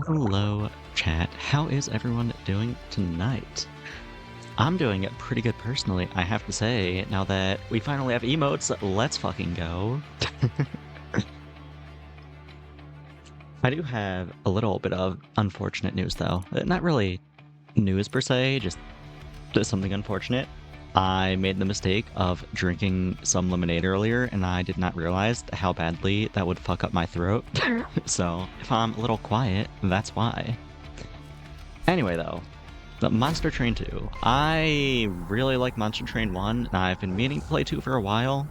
Hello, chat. How is everyone doing tonight? I'm doing it pretty good personally, I have to say. Now that we finally have emotes, let's fucking go. I do have a little bit of unfortunate news, though. Not really news per se, just something unfortunate. I made the mistake of drinking some lemonade earlier, and I did not realize how badly that would fuck up my throat. So, if I'm a little quiet, that's why. Anyway, though, the Monster Train 2. I really like Monster Train 1, and I've been meaning to play 2 for a while.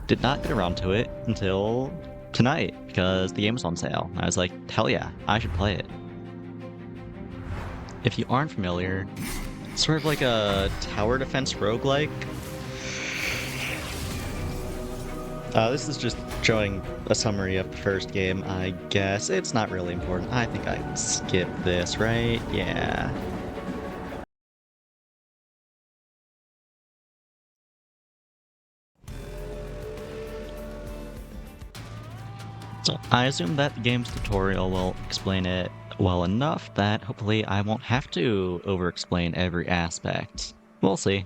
Did not get around to it until tonight, because the game was on sale. I was like, hell yeah, I should play it. If you aren't familiar, it's sort of like a tower defense roguelike. This is just showing a summary of the first game, I guess. It's not really important. I think I can skip this, right? Yeah. So I assume that the game's tutorial will explain it well enough that hopefully I won't have to over-explain every aspect. We'll see.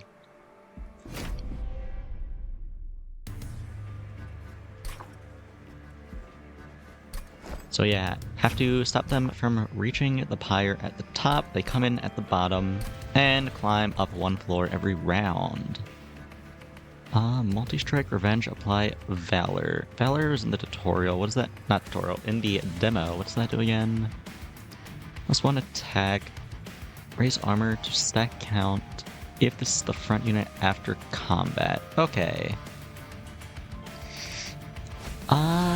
So yeah, have to stop them from reaching the pyre at the top. They come in at the bottom and climb up one floor every round. Multi-strike, revenge, apply, valor. Valor is in the tutorial. What is that? Not tutorial. In the demo. What does that do again? Plus one attack. Raise armor to stack count if this is the front unit after combat. Okay.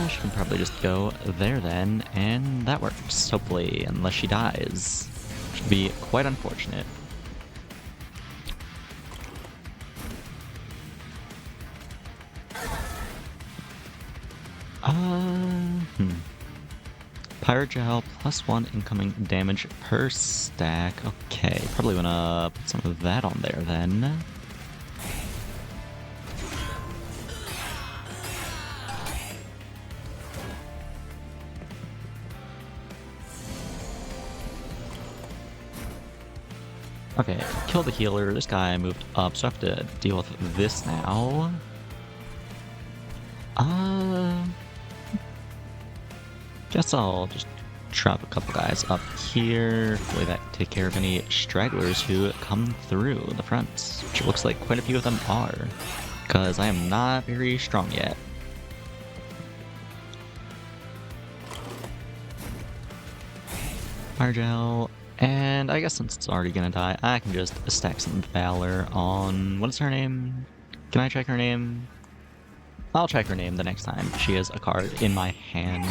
She can probably just go there then, and that works, hopefully, unless she dies. Which would be quite unfortunate. Pyrogel plus 1 incoming damage per stack. Okay, probably wanna put some of that on there then. Okay, kill the healer. This guy moved up, so I have to deal with this now. Guess I'll just drop a couple guys up here. Hopefully that take care of any stragglers who come through the front, which it looks like quite a few of them are, because I am not very strong yet. Pyrogel. And I guess since it's already gonna die, I can just stack some Valor on... What is her name? Can I check her name? I'll check her name the next time she has a card in my hand.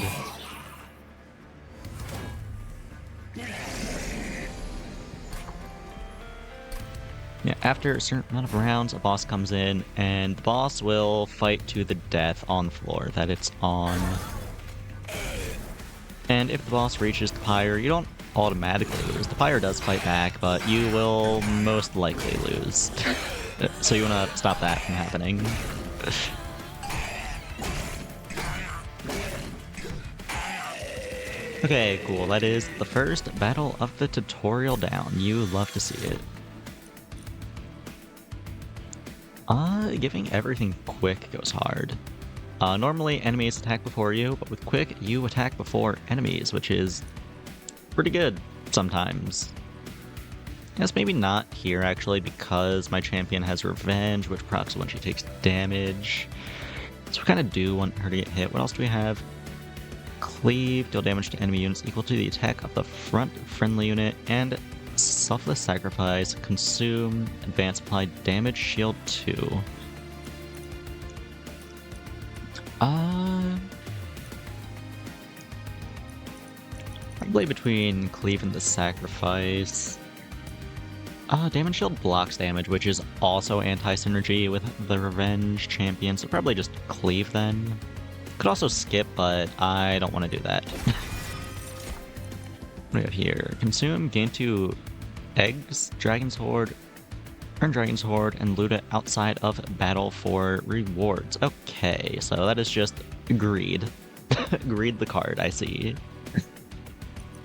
Yeah, after a certain amount of rounds, a boss comes in, and the boss will fight to the death on the floor that it's on. And if the boss reaches the pyre, you don't automatically lose. The pyre does fight back, but you will most likely lose. So you want to stop that from happening. Okay, cool. That is the first battle of the tutorial down. You love to see it. Giving everything quick goes hard. Normally enemies attack before you, but with quick, you attack before enemies, which is pretty good sometimes. Yes, maybe not here actually, because my champion has revenge, which procs when she takes damage. So we kind of do want her to get hit. What else do we have? Cleave, deal damage to enemy units equal to the attack of the front friendly unit, and selfless sacrifice, consume, advance, apply damage, shield 2. Probably between Cleave and the Sacrifice. Damage Shield blocks damage, which is also anti-synergy with the Revenge champion, so probably just Cleave then. Could also skip, but I don't want to do that. What do we have here? Consume, gain 2 eggs, Dragon's Horde, earn Dragon's Horde, and loot it outside of battle for rewards. Okay, so that is just greed. Greed the card, I see.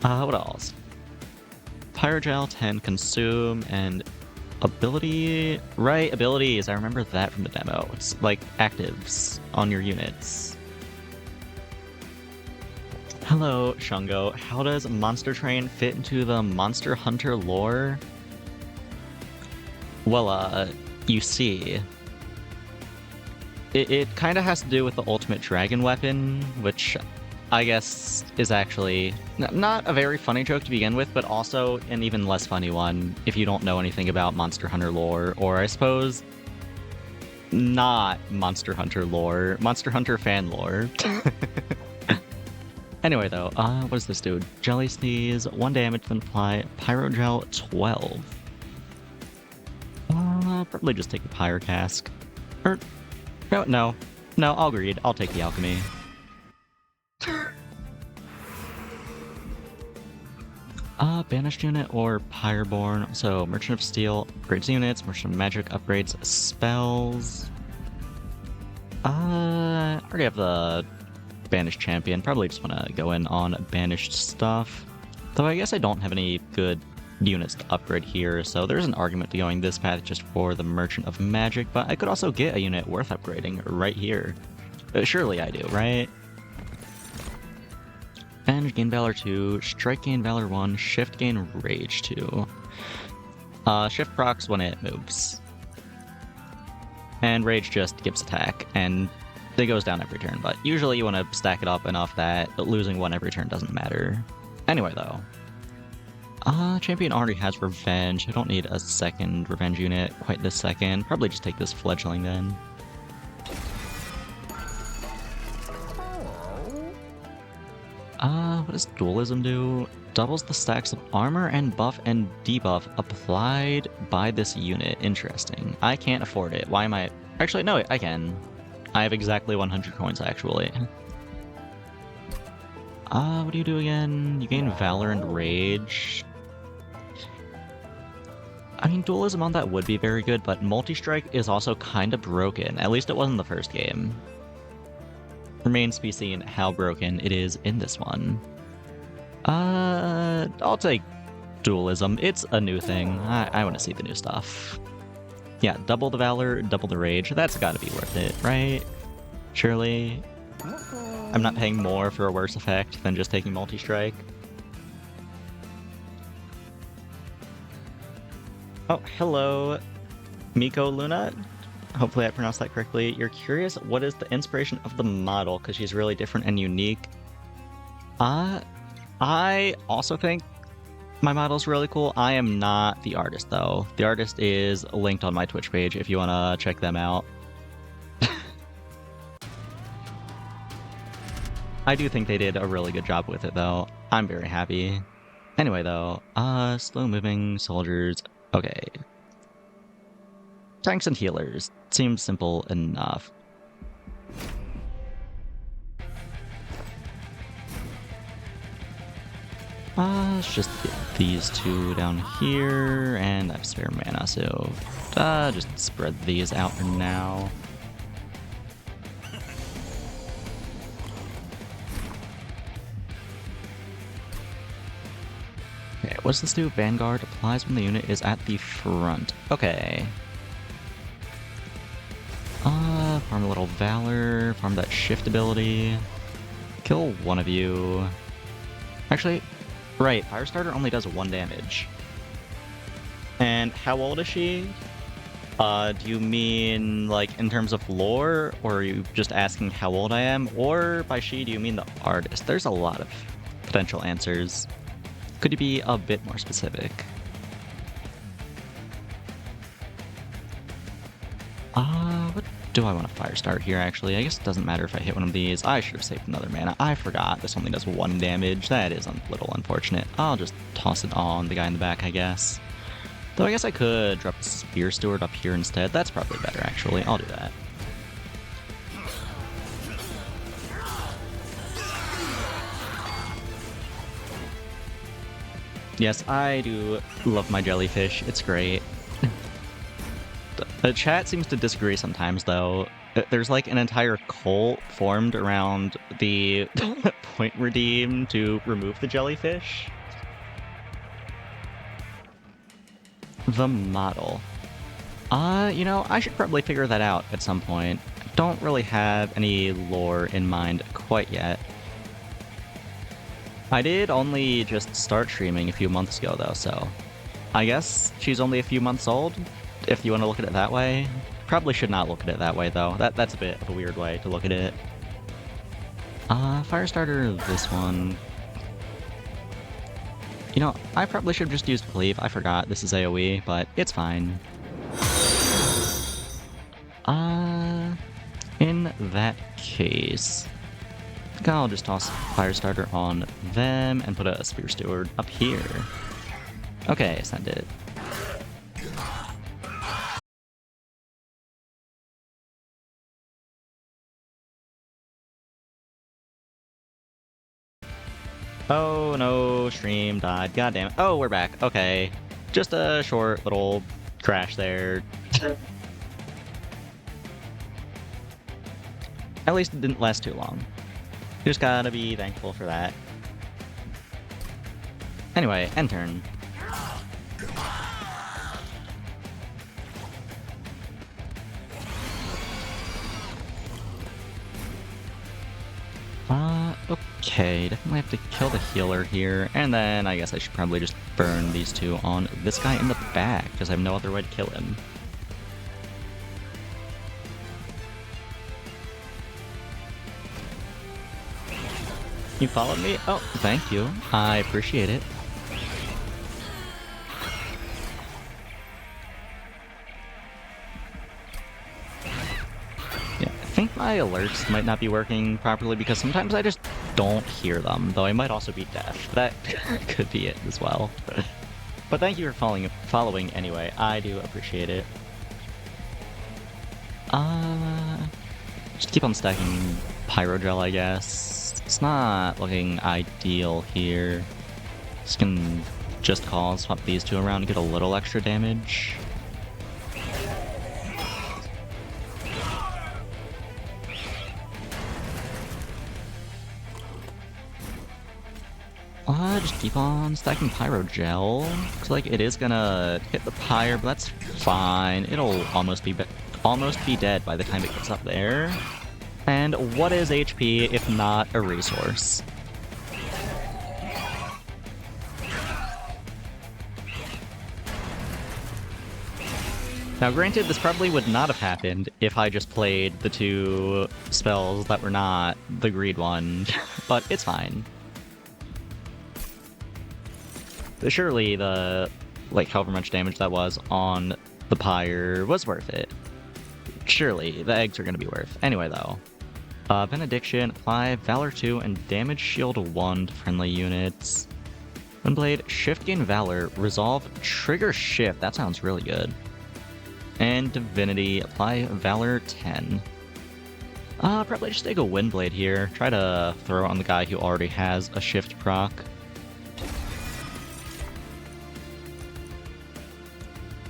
What else? Pyrogel, 10 consume, and ability... Right, abilities. I remember that from the demo. It's like actives on your units. Hello, Shungo. How does Monster Train fit into the Monster Hunter lore? Well, you see... It kind of has to do with the ultimate dragon weapon, which I guess is actually not a very funny joke to begin with, but also an even less funny one if you don't know anything about Monster Hunter lore, or I suppose not Monster Hunter lore, Monster Hunter fan lore. Anyway though, what does this do? Jelly Sneeze, 1 damage, then apply Pyrogel 12. Probably just take the Pyro Cask. Or... No, I'll agreed. I'll take the alchemy. Banished unit or Pyroborn. So, Merchant of Steel upgrades units, Merchant of Magic upgrades spells. I already have the Banished champion. Probably just want to go in on banished stuff. Though I guess I don't have any good units to upgrade here, so there's an argument to going this path just for the Merchant of Magic, but I could also get a unit worth upgrading right here. Surely I do, right? Banish gain Valor 2, Strike gain Valor 1, Shift gain Rage 2. Shift procs when it moves. And Rage just gives attack, and it goes down every turn, but usually you want to stack it up enough that losing one every turn doesn't matter. Anyway though, champion already has Revenge. I don't need a second Revenge unit quite this second. Probably just take this Fledgling then. What does Dualism do? Doubles the stacks of armor and buff and debuff applied by this unit. Interesting. I can't afford it. Why am I... Actually, no, I can. I have exactly 100 coins, actually. What do you do again? You gain Valor and Rage. I mean, Dualism on that would be very good, but Multi-Strike is also kind of broken. At least it was in the first game. Remains to be seen how broken it is in this one. I'll take Dualism. It's a new thing. I want to see the new stuff. Yeah, double the Valor, double the Rage. That's gotta be worth it, right? Surely. I'm not paying more for a worse effect than just taking Multi-Strike. Oh, hello, Miko Luna. Hopefully I pronounced that correctly. You're curious what is the inspiration of the model, because she's really different and unique. I also think my model's really cool. I am not the artist, though. The artist is linked on my Twitch page if you want to check them out. I do think they did a really good job with it, though. I'm very happy. Anyway, though, slow-moving soldiers. Okay. Tanks and healers. Seems simple enough. Let's just get these two down here, and I have spare mana, so just spread these out for now. Okay, what's this do? Vanguard applies when the unit is at the front. Okay. Farm a little Valor, farm that Shift ability. Kill one of you. Actually, right, Firestarter only does 1 damage. And how old is she? Do you mean, like, in terms of lore, or are you just asking how old I am? Or by she, do you mean the artist? There's a lot of potential answers. Could you be a bit more specific? What do I want to Firestart here, actually? I guess it doesn't matter if I hit one of these. I should have saved another mana. I forgot this only does 1 damage. That is a little unfortunate. I'll just toss it on the guy in the back, I guess. Though I guess I could drop the Spear Steward up here instead. That's probably better, actually. I'll do that. Yes, I do love my jellyfish. It's great. The chat seems to disagree sometimes, though. There's like an entire cult formed around the point redeem to remove the jellyfish. the model. I should probably figure that out at some point. I don't really have any lore in mind quite yet. I did only just start streaming a few months ago, though, so I guess she's only a few months old, if you want to look at it that way. Probably should not look at it that way, though. That's a bit of a weird way to look at it. Firestarter, this one. I probably should have just used Cleave. I forgot this is AoE, but it's fine. In that case, I think I'll just toss Firestarter on them and put a Spear Steward up here. Okay, send it. Oh no, stream died. God damn it. Oh, we're back. Okay. Just a short little crash there. At least it didn't last too long. You just gotta be thankful for that. Anyway, end turn. Okay, definitely have to kill the healer here, and then I guess I should probably just burn these two on this guy in the back, because I have no other way to kill him. You followed me? Oh, thank you. I appreciate it. Yeah, I think my alerts might not be working properly because sometimes I just don't hear them, though I might also be deaf. That could be it as well. But thank you for following anyway. I do appreciate it. Just keep on stacking Pyrogel, I guess. It's not looking ideal here. This can just call, swap these two around and get a little extra damage. Just keep on stacking Pyrogel. Looks like it is gonna hit the Pyre, but that's fine. It'll almost be dead by the time it gets up there. And what is HP if not a resource? Now granted, this probably would not have happened if I just played the two spells that were not the greed one, but it's fine. But surely the, however much damage that was on the Pyre was worth it. Surely, the eggs are going to be worth. Anyway, though. Benediction, apply Valor 2 and Damage Shield 1 to friendly units. Windblade, Shift gain Valor, Resolve, Trigger Shift. That sounds really good. And Divinity, apply Valor 10. Probably just take a Windblade here. Try to throw it on the guy who already has a Shift proc.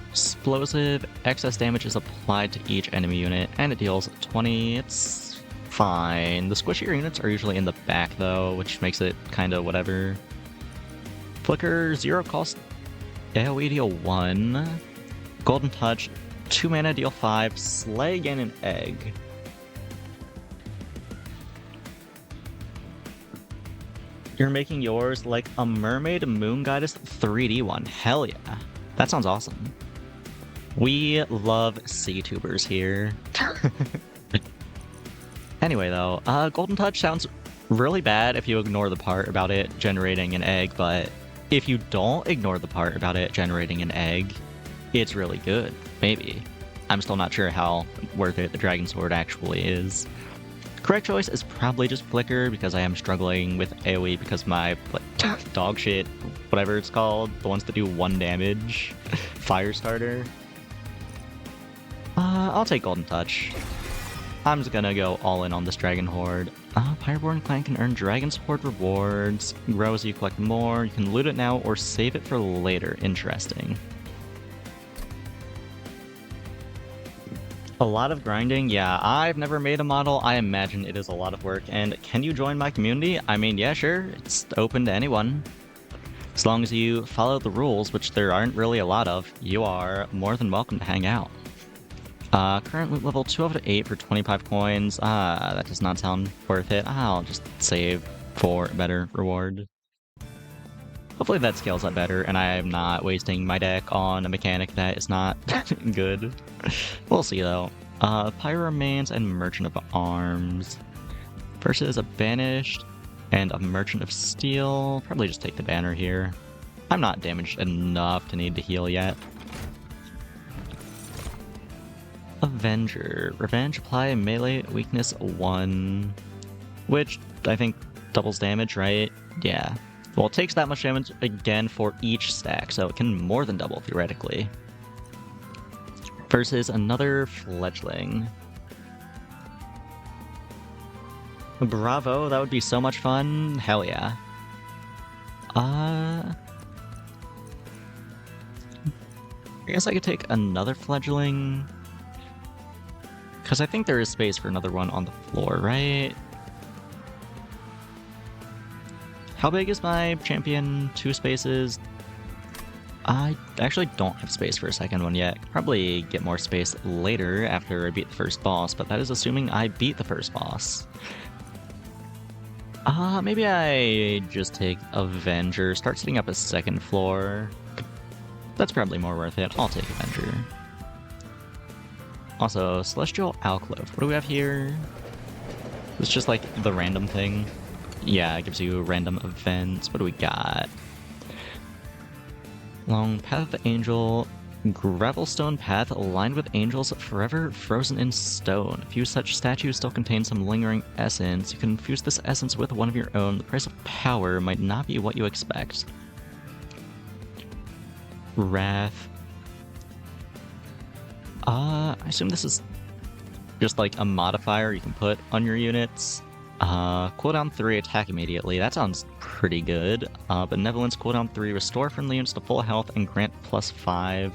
Explosive, excess damage is applied to each enemy unit, and it deals 20. It's fine. The squishier units are usually in the back, though, which makes it kinda whatever. Flicker, 0 cost, AoE deal 1. Golden Touch, 2 mana deal 5, Slay gain an egg. You're making yours like a Mermaid Moon Goddess 3D one. Hell yeah. That sounds awesome. We love CTubers here. Anyway, though, Golden Touch sounds really bad if you ignore the part about it generating an egg, but if you don't ignore the part about it generating an egg, it's really good. Maybe. I'm still not sure how worth it the Dragon Sword actually is. Correct choice is probably just Flicker, because I am struggling with AoE because my dog shit, whatever it's called, the ones that do 1 damage, Firestarter. I'll take Golden Touch. I'm just gonna go all in on this Dragon Horde. Pyreborn Clan can earn Dragon's Horde rewards. Grow as you collect more. You can loot it now or save it for later. Interesting. A lot of grinding? Yeah, I've never made a model. I imagine it is a lot of work. And can you join my community? I mean, yeah, sure. It's open to anyone. As long as you follow the rules, which there aren't really a lot of, you are more than welcome to hang out. Current loot level 2 out of 8 for 25 coins. That does not sound worth it. I'll just save for a better reward. Hopefully that scales up better, and I am not wasting my deck on a mechanic that is not good. We'll see, though. Pyromans and Merchant of Arms versus a Banished and a Merchant of Steel. Probably just take the banner here. I'm not damaged enough to need to heal yet. Avenger. Revenge, apply melee weakness 1. Which I think doubles damage, right? Yeah. Well, it takes that much damage again for each stack, so it can more than double theoretically. Versus another Fledgling. Bravo, that would be so much fun. Hell yeah. I guess I could take another Fledgling. Because I think there is space for another one on the floor, right? How big is my champion? 2 spaces? I actually don't have space for a second one yet. Probably get more space later after I beat the first boss, but that is assuming I beat the first boss. Maybe I just take Avenger, start setting up a second floor. That's probably more worth it. I'll take Avenger. Also, Celestial Alclove. What do we have here? It's just like the random thing. Yeah, it gives you random events. What do we got? Long Path of the Angel. Gravelstone path lined with angels forever frozen in stone. A few such statues still contain some lingering essence. You can infuse this essence with one of your own. The price of power might not be what you expect. Wrath. I assume this is just like a modifier you can put on your units. Cooldown 3, attack immediately. That sounds pretty good. Benevolence, cooldown 3, restore friendly units to full health and grant +5.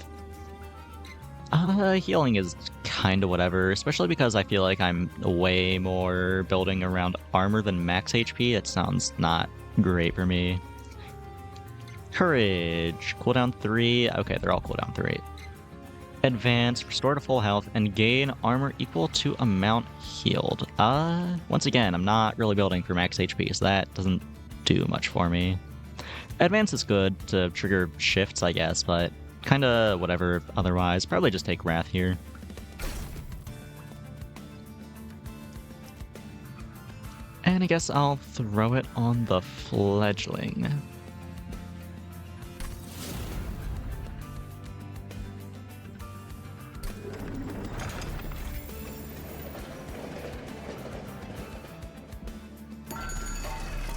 Healing is kinda whatever, especially because I feel like I'm way more building around armor than max HP. It sounds not great for me. Courage, cooldown 3. Okay, they're all cooldown 3. Advance, restore to full health, and gain armor equal to amount healed. Once again, I'm not really building for max HP, so that doesn't do much for me. Advance is good to trigger shifts, I guess, but kinda whatever otherwise. Probably just take Wrath here. And I guess I'll throw it on the Fledgling.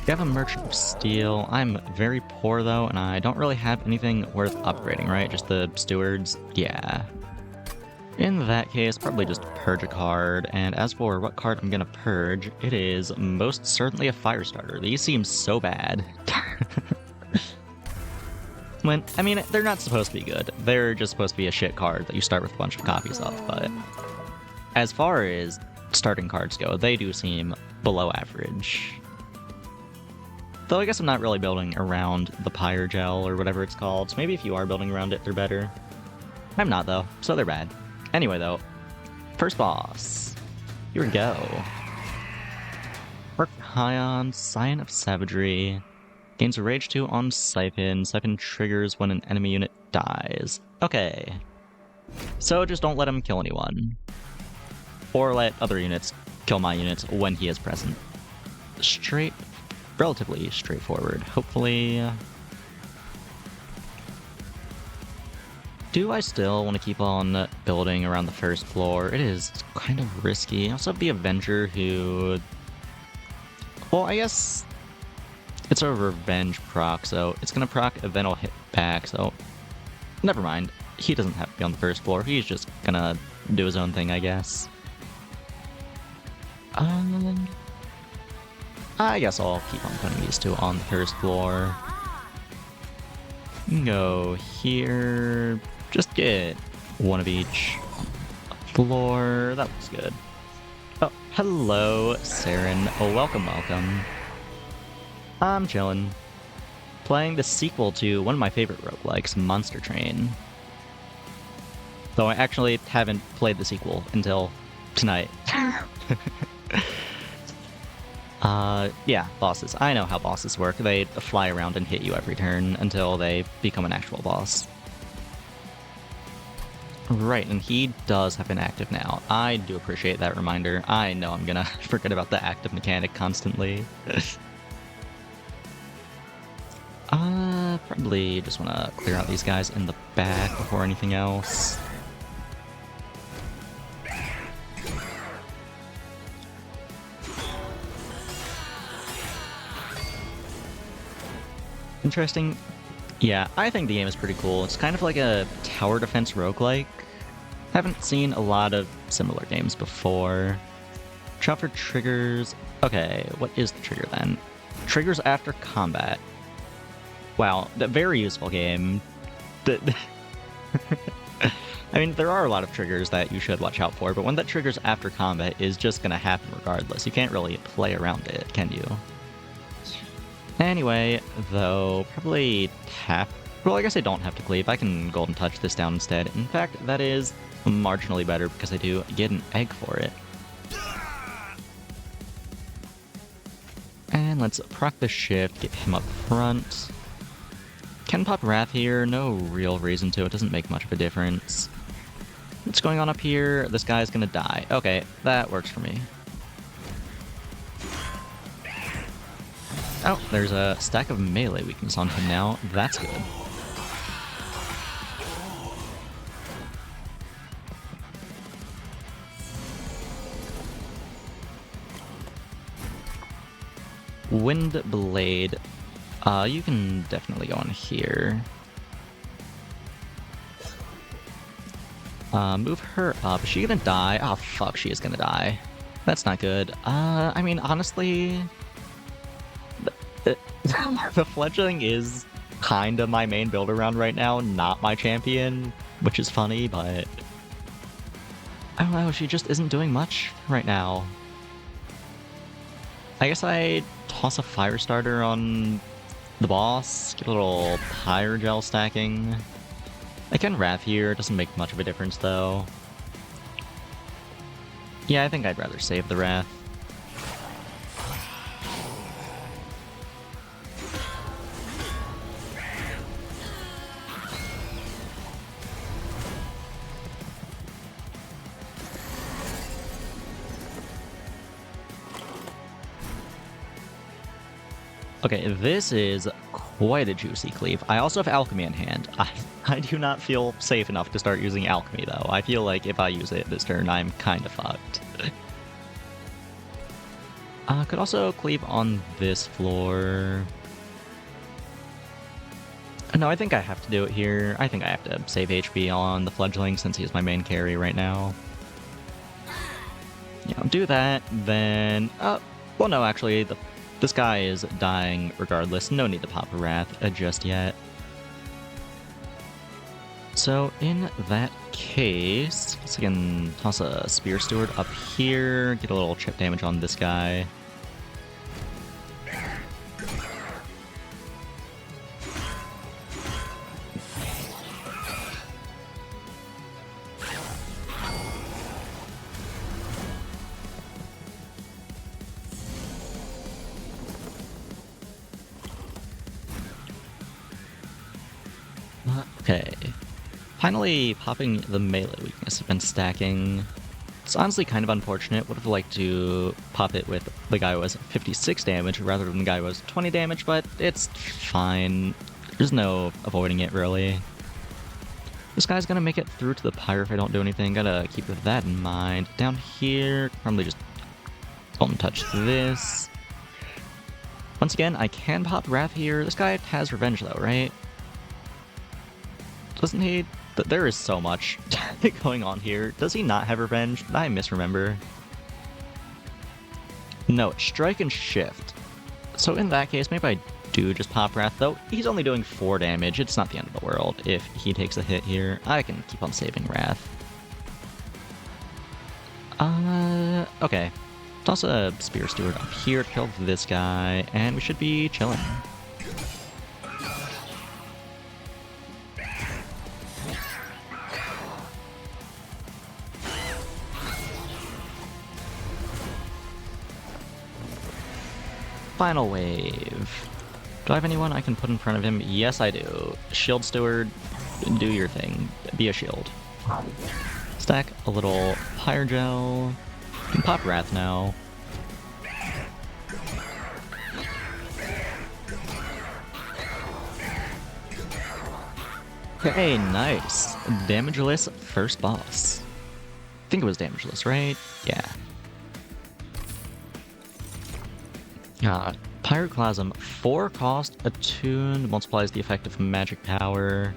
We have a Merchant of Steel. I'm very poor though, and I don't really have anything worth upgrading, right? Just the stewards? Yeah. In that case, probably just purge a card, and as for what card I'm gonna purge, it is most certainly a Firestarter. These seem so bad. I mean, they're not supposed to be good. They're just supposed to be a shit card that you start with a bunch of copies of, but as far as starting cards go, they do seem below average. Though I guess I'm not really building around the Pyre Gel or whatever it's called, so maybe if you are building around it, they're better. I'm not, though, so they're bad. Anyway, though, first boss. Here we go. Work Hion, Scion of Savagery. Gains a Rage 2 on Siphon. Siphon triggers when an enemy unit dies. Okay. So just don't let him kill anyone. Or let other units kill my units when he is present. Relatively straightforward. Hopefully... Do I still want to keep on building around the first floor? It is kind of risky. I also have the Avenger who... Well, I guess it's a revenge proc, so it's gonna proc and then I'll hit back, so... Never mind. He doesn't have to be on the first floor. He's just gonna do his own thing, I guess. I guess I'll keep on putting these two on the first floor. You can go here. Just get one of each. Floor. That looks good. Oh, hello, Saren. Oh, welcome, welcome. I'm chilling. playing the sequel to one of my favorite roguelikes, Monster Train. Though I actually haven't played the sequel until tonight. Yeah, bosses. I know how bosses work. They fly around and hit you every turn until they become an actual boss. Right, and he does have an active now. I do appreciate that reminder. I know I'm gonna forget about the active mechanic constantly. Probably just want to clear out these guys in the back before anything else. Interesting. Yeah, I think the game is pretty cool. It's kind of like a tower defense roguelike. Haven't seen a lot of similar games before. Shop for triggers. Okay, what is the trigger then? Triggers after combat. Wow, a very useful game. I mean, there are a lot of triggers that you should watch out for, but one that triggers after combat is just gonna happen regardless. You can't really play around it, can you? Anyway, though, probably well, I guess I don't have to cleave. I can Golden Touch this down instead. In fact, that is marginally better because I do get an egg for it. And let's proc the shift, get him up front. Can pop Wrath here, no real reason to, it doesn't make much of a difference. What's going on up here? This guy's gonna die. Okay, that works for me. Oh, there's a stack of melee weakness on him now. That's good. Wind Blade. You can definitely go on here. Move her up. Is she gonna die? Oh, fuck, she is gonna die. That's not good. I mean, honestly... the fledgling is kinda my main build around right now, not my champion, which is funny, but... I don't know, she just isn't doing much right now. I guess I toss a fire starter on the boss, get a little pyre gel stacking. I can Wrath here, doesn't make much of a difference though. Yeah, I think I'd rather save the Wrath. Okay, this is quite a juicy cleave. I also have Alchemy in hand. I do not feel safe enough to start using Alchemy, though. I feel like if I use it this turn, I'm kind of fucked. Could also cleave on this floor. No, I think I have to do it here. I think I have to save HP on the Fledgling since he's my main carry right now. Yeah, I'll do that, then... well, no, actually, this guy is dying regardless. No need to pop a Wrath just yet. So in that case, I guess I can toss a Spear Steward up here, get a little chip damage on this guy. Okay. Finally popping the melee weakness. I've been stacking. It's honestly kind of unfortunate. Would have liked to pop it with the guy who has 56 damage rather than the guy who has 20 damage, but it's fine. There's no avoiding it, really. This guy's gonna make it through to the pyre if I don't do anything. Gotta keep that in mind. Down here, probably just don't touch this. Once again, I can pop Wrath here. This guy has Revenge, though, right? Doesn't he? There is so much going on here. Does he not have Revenge? Did I misremember? No, it's Strike and Shift. So in that case, maybe I do just pop Wrath, though he's only doing 4 damage. It's not the end of the world if he takes a hit here. I can keep on saving Wrath. Okay. Toss a Spear Steward up here to kill this guy, and we should be chilling. Final wave. Do I have anyone I can put in front of him? Yes, I do. Shield Steward, do your thing. Be a shield. Stack a little Pyre Gel. You can pop Wrath now. Hey, nice. Damageless first boss. I think it was damageless, right? Yeah. Pyroclasm, 4 cost, attuned, multiplies the effect of magic power,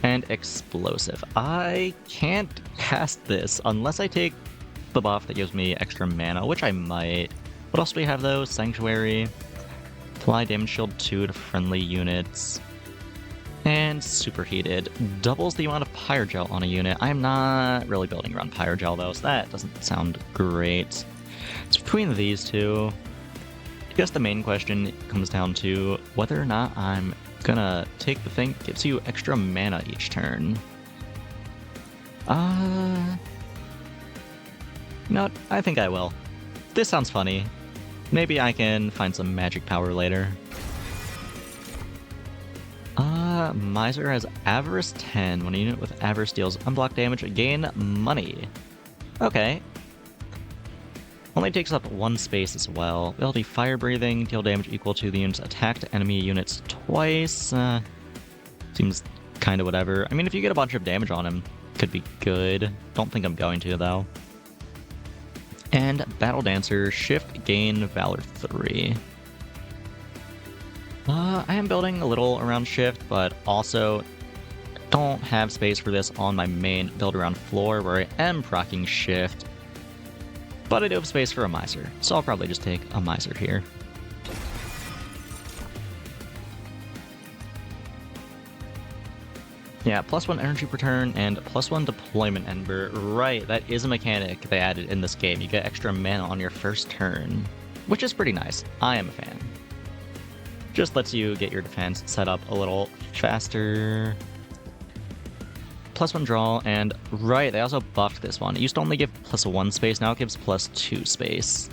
and explosive. I can't cast this unless I take the buff that gives me extra mana, which I might. What else do we have though? Sanctuary, apply damage shield 2 to friendly units, and superheated. Doubles the amount of Pyrogel on a unit. I'm not really building around Pyrogel though, so that doesn't sound great. It's between these two. I guess the main question comes down to whether or not I'm gonna take the thing that gives you extra mana each turn. You know what? I think I will. This sounds funny. Maybe I can find some magic power later. Miser has Avarice 10. When a unit with Avarice deals unblock damage, gain money. Okay. Only takes up 1 space as well. Ability Fire Breathing, deal damage equal to the unit's attacked enemy units twice. Seems kind of whatever. I mean, if you get a bunch of damage on him, could be good. Don't think I'm going to, though. And Battle Dancer, Shift, Gain, Valor 3. I am building a little around Shift, but also don't have space for this on my main build around floor, where I am proccing Shift. But I do have space for a Miser, so I'll probably just take a Miser here. Yeah, +1 energy per turn and +1 deployment ember. Right, that is a mechanic they added in this game. You get extra mana on your first turn, which is pretty nice. I am a fan. Just lets you get your defense set up a little faster. +1 draw, and right, they also buffed this one. It used to only give +1 space, now it gives +2 space.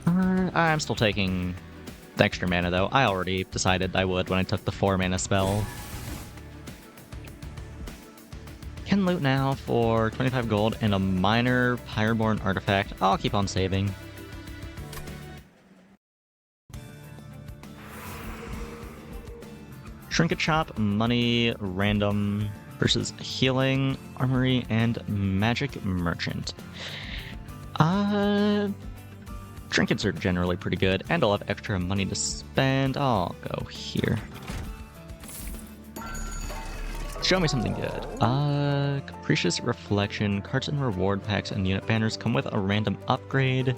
I'm still taking the extra mana though. I already decided I would when I took the 4 mana spell. Can loot now for 25 gold and a minor Pyreborn artifact. I'll keep on saving. Trinket Shop, money, random, versus healing, armory, and magic merchant. Trinkets are generally pretty good, and I'll have extra money to spend. I'll go here. Show me something good. Capricious Reflection, cards and reward packs and unit banners come with a random upgrade.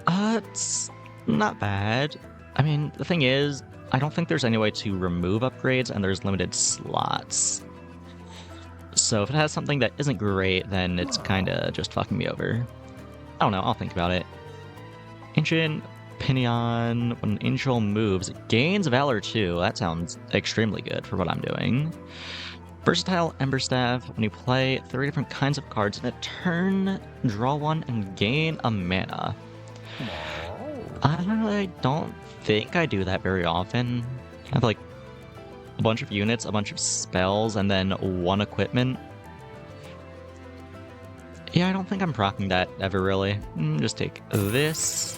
It's not bad. I mean, the thing is, I don't think there's any way to remove upgrades, and there's limited slots. So if it has something that isn't great, then it's kinda just fucking me over. I don't know, I'll think about it. Ancient Pinion, when an angel moves, it gains Valor 2. That sounds extremely good for what I'm doing. Versatile Ember Staff, when you play 3 different kinds of cards in a turn, draw 1 and gain a mana. I don't think I do that very often. I have like a bunch of units, a bunch of spells, and then 1 equipment. Yeah, I don't think I'm proccing that ever really. Just take this,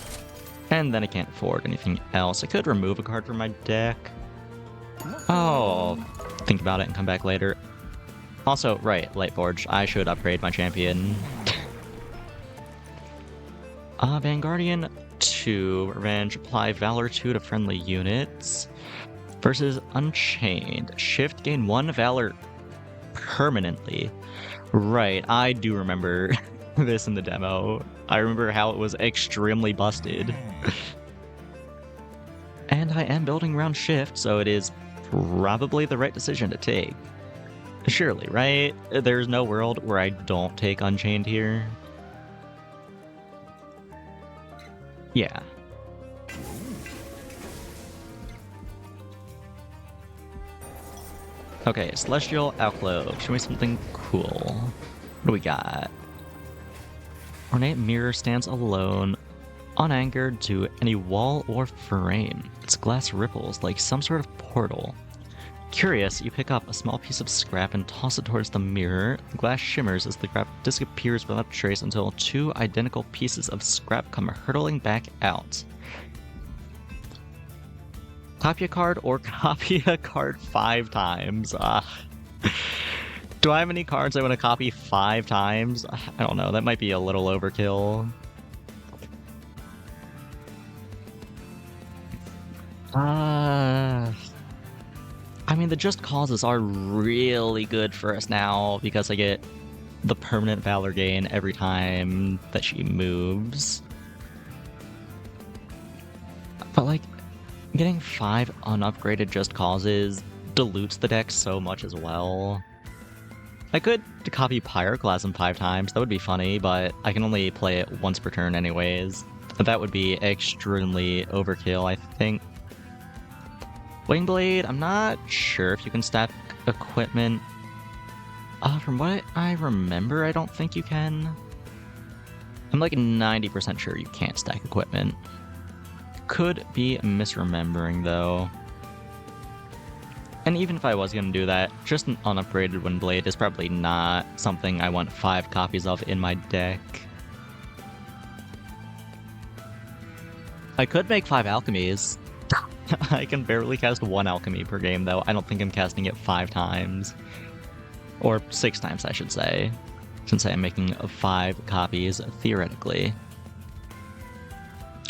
and then I can't afford anything else. I could remove a card from my deck. Oh, think about it and come back later. Also, right, Lightforge. I should upgrade my champion. Vanguardian 2, Revenge, apply Valor 2 to friendly units. Versus Unchained, Shift, gain 1 Valor permanently. Right, I do remember this in the demo. I remember how it was extremely busted. And I am building around Shift, so it is probably the right decision to take. Surely, right? There's no world where I don't take Unchained here. Yeah. Okay, Celestial Outcloak. Show me something cool. What do we got? Ornate Mirror stands alone. unanchored to any wall or frame. Its glass ripples like some sort of portal. Curious, you pick up a small piece of scrap and toss it towards the mirror. The glass shimmers as the scrap disappears without trace until two identical pieces of scrap come hurtling back out. Copy a card or copy a card 5 times. Do I have any cards I want to copy 5 times? I don't know, that might be a little overkill. I mean, the Just Causes are really good for us now because I get the permanent Valor gain every time that she moves. But, like, getting 5 unupgraded Just Causes dilutes the deck so much as well. I could copy Pyroclasm 5 times, that would be funny, but I can only play it once per turn anyways. That would be extremely overkill, I think. Wingblade, I'm not sure if you can stack equipment. From what I remember, I don't think you can. I'm like 90% sure you can't stack equipment. Could be misremembering though. And even if I was going to do that, just an unupgraded Windblade is probably not something I want 5 copies of in my deck. I could make 5 alchemies. I can barely cast 1 alchemy per game, though. I don't think I'm casting it 5 times. Or 6 times, I should say. Since I am making 5 copies, theoretically.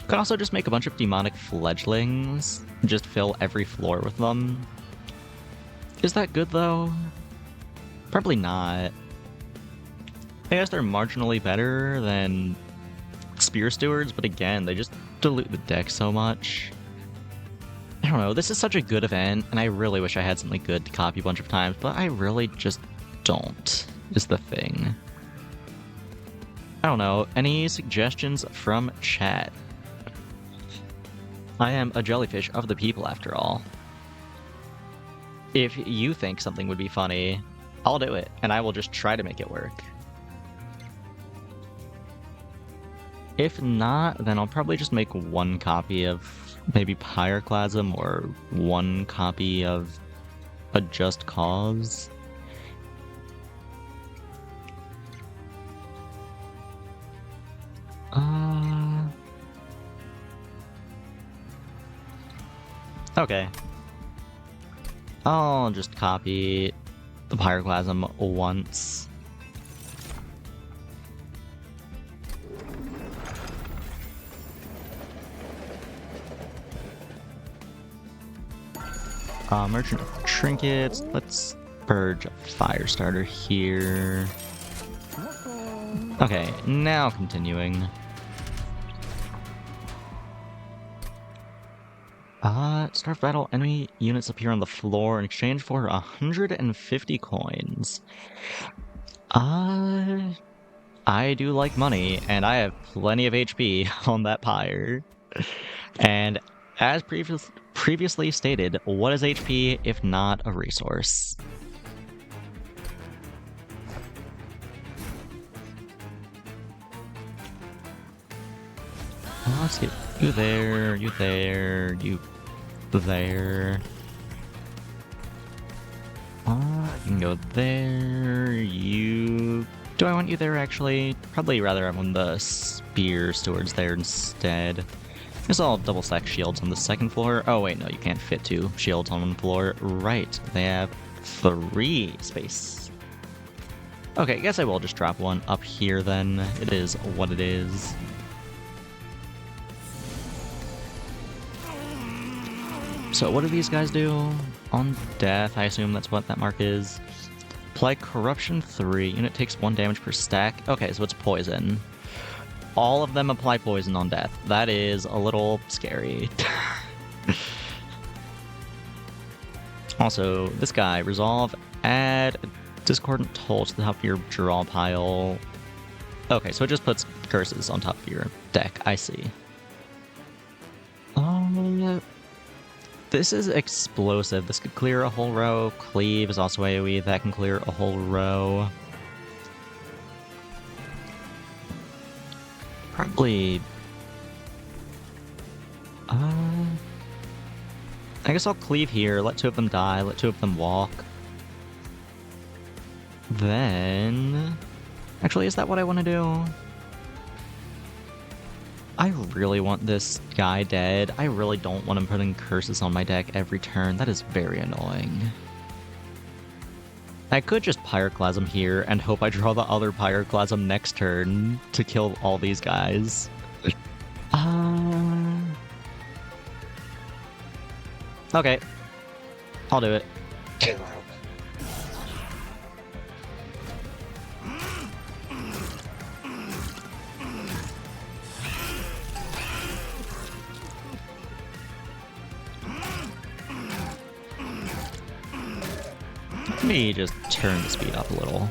Could also just make a bunch of demonic fledglings. Just fill every floor with them. Is that good, though? Probably not. I guess they're marginally better than Spear Stewards, but again, they just dilute the deck so much. I don't know, this is such a good event, and I really wish I had something good to copy a bunch of times, but I really just don't, is the thing. I don't know, any suggestions from chat? I am a jellyfish of the people, after all. If you think something would be funny, I'll do it, and I will just try to make it work. If not, then I'll probably just make 1 copy of maybe Pyroclasm or 1 copy of a Just Cause. Okay. I'll just copy the Pyroclasm once. Merchant of Trinkets. Let's purge a Firestarter here. Okay, now continuing. Start battle. Enemy units appear on the floor in exchange for 150 coins. I do like money, and I have plenty of HP on that pyre. And as previously stated, what is HP if not a resource? Let's get you there, you there, you there. You can go there, you... Do I want you there, actually? Probably rather have one of the Spear Stewards there instead. Guess I'll double stack shields on the 2nd floor. Oh wait, no, you can't fit 2 shields on 1 floor. Right, they have 3 space. Okay, I guess I will just drop 1 up here then. It is what it is. So what do these guys do? On death, I assume that's what that mark is. Apply Corruption 3. Unit takes 1 damage per stack. Okay, so it's poison. All of them apply poison on death. That is a little scary. Also, this guy, resolve, add Discordant Toll to the top of your draw pile. Okay, so it just puts curses on top of your deck. I see. This is explosive. This could clear a whole row. Cleave is also AoE. That can clear a whole row. Probably I guess I'll cleave here, let two of them die, let two of them walk. Then... Actually, is that what I want to do? I really want this guy dead. I really don't want him putting curses on my deck every turn. That is very annoying. I could just Pyroclasm here and hope I draw the other Pyroclasm next turn to kill all these guys. Okay. I'll do it. Let me just turn the speed up a little.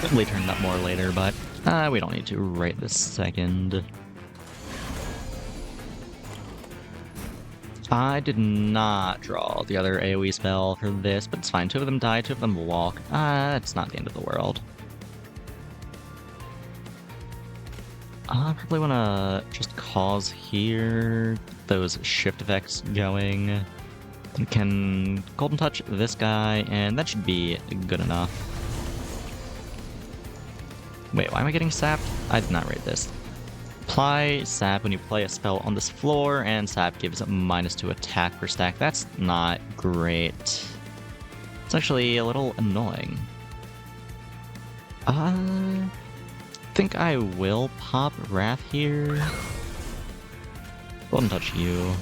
Probably turn it up more later, but we don't need to right this second. I did not draw the other AoE spell for this, but it's fine. Two of them die, two of them walk. It's not the end of the world. I probably want to just cause here those shift effects going. We can Golden Touch this guy, and that should be good enough. Wait, why am I getting sapped? I did not rate this. Apply sap when you play a spell on this floor, and sap gives -2 attack per stack. That's not great. It's actually a little annoying. I think I will pop Wrath here. Golden Touch you.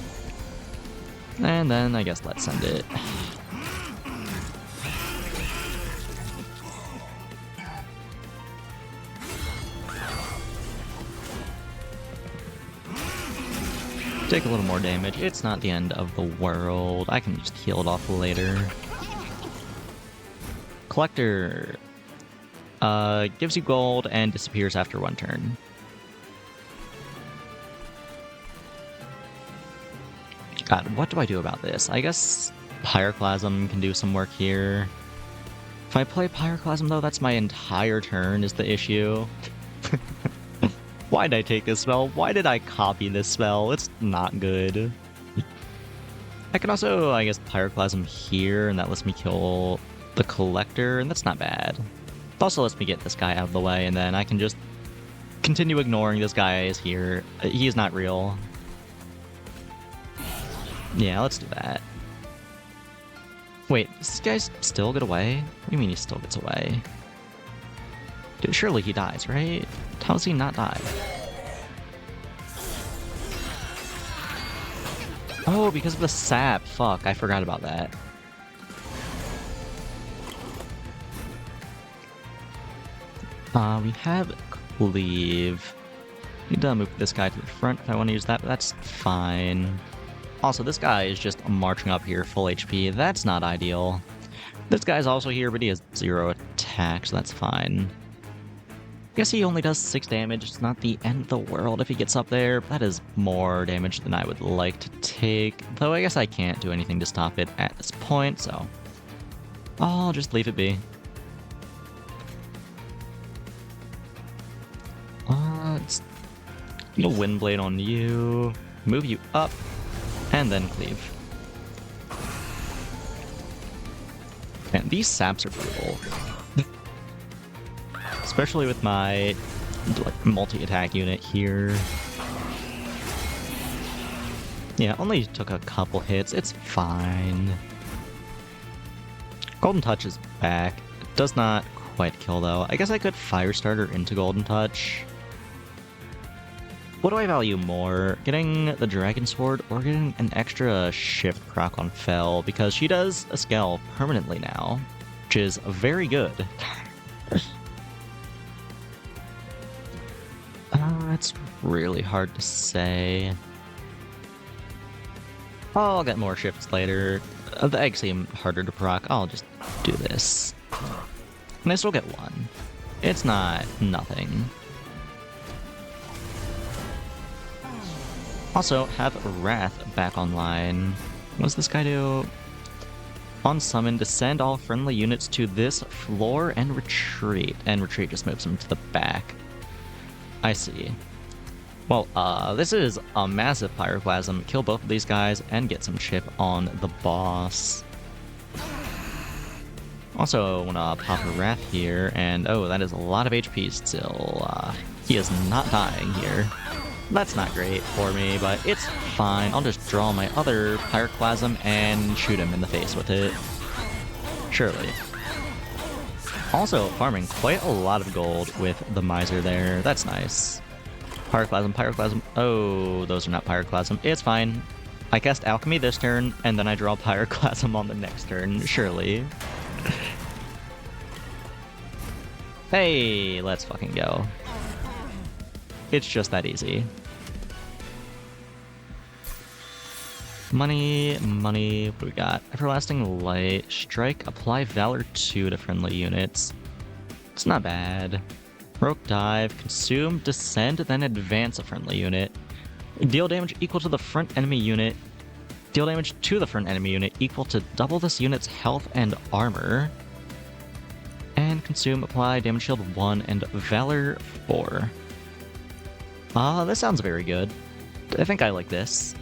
And then I guess let's send it. Take a little more damage. It's not the end of the world. I can just heal it off later. Collector gives you gold and disappears after one turn. God, what do I do about this? I guess Pyroclasm can do some work here. If I play Pyroclasm, though, that's my entire turn is the issue. Why did I take this spell? Why did I copy this spell? It's not good. I can also, I guess, Pyroclasm here, and that lets me kill the Collector, and that's not bad. It also lets me get this guy out of the way, and then I can just continue ignoring this guy is here. He is not real. Yeah, let's do that. Wait, does this guy still get away? What do you mean he still gets away? Dude, surely he dies, right? How does he not die? Oh, because of the sap. Fuck, I forgot about that. We have Cleave. Need to move this guy to the front if I want to use that, but that's fine. Also, this guy is just marching up here full HP. That's not ideal. This guy's also here, but he has 0 attack, so that's fine. I guess he only does 6 damage. It's not the end of the world if he gets up there. That is more damage than I would like to take. Though I guess I can't do anything to stop it at this point, so I'll just leave it be. Let's get a Windblade on you, move you up, and then cleave. Man, these saps are brutal. Especially with my multi-attack unit here. Yeah, only took a couple hits. It's fine. Golden Touch is back. It does not quite kill, though. I guess I could Firestarter into Golden Touch. What do I value more? Getting the Dragon Sword or getting an extra shift proc on Fel? Because she does a scale permanently now, which is very good. It's really hard to say. I'll get more shifts later. The eggs seem harder to proc. I'll just do this. And I still get 1. It's not nothing. Also, have Wrath back online. What does this guy do? On summon, descend all friendly units to this floor and retreat. And retreat just moves them to the back. I see. Well, this is a massive Pyroclasm. Kill both of these guys and get some chip on the boss. Also, wanna pop a Wrath here, and oh, that is a lot of HP still. He is not dying here. That's not great for me, but it's fine. I'll just draw my other Pyroclasm and shoot him in the face with it. Surely. Also, farming quite a lot of gold with the Miser there. That's nice. Pyroclasm, Pyroclasm. Oh, those are not Pyroclasm. It's fine. I cast Alchemy this turn, and then I draw Pyroclasm on the next turn. Surely. Hey, let's fucking go. It's just that easy. Money, money, what do we got? Everlasting Light, Strike, apply Valor 2 to friendly units. It's not bad. Heroic Dive, Consume, Descend, then advance a friendly unit. Deal damage equal to the front enemy unit. Deal damage to the front enemy unit equal to double this unit's health and armor. And Consume, apply Damage Shield 1 and Valor 4. This sounds very good. I think I like this.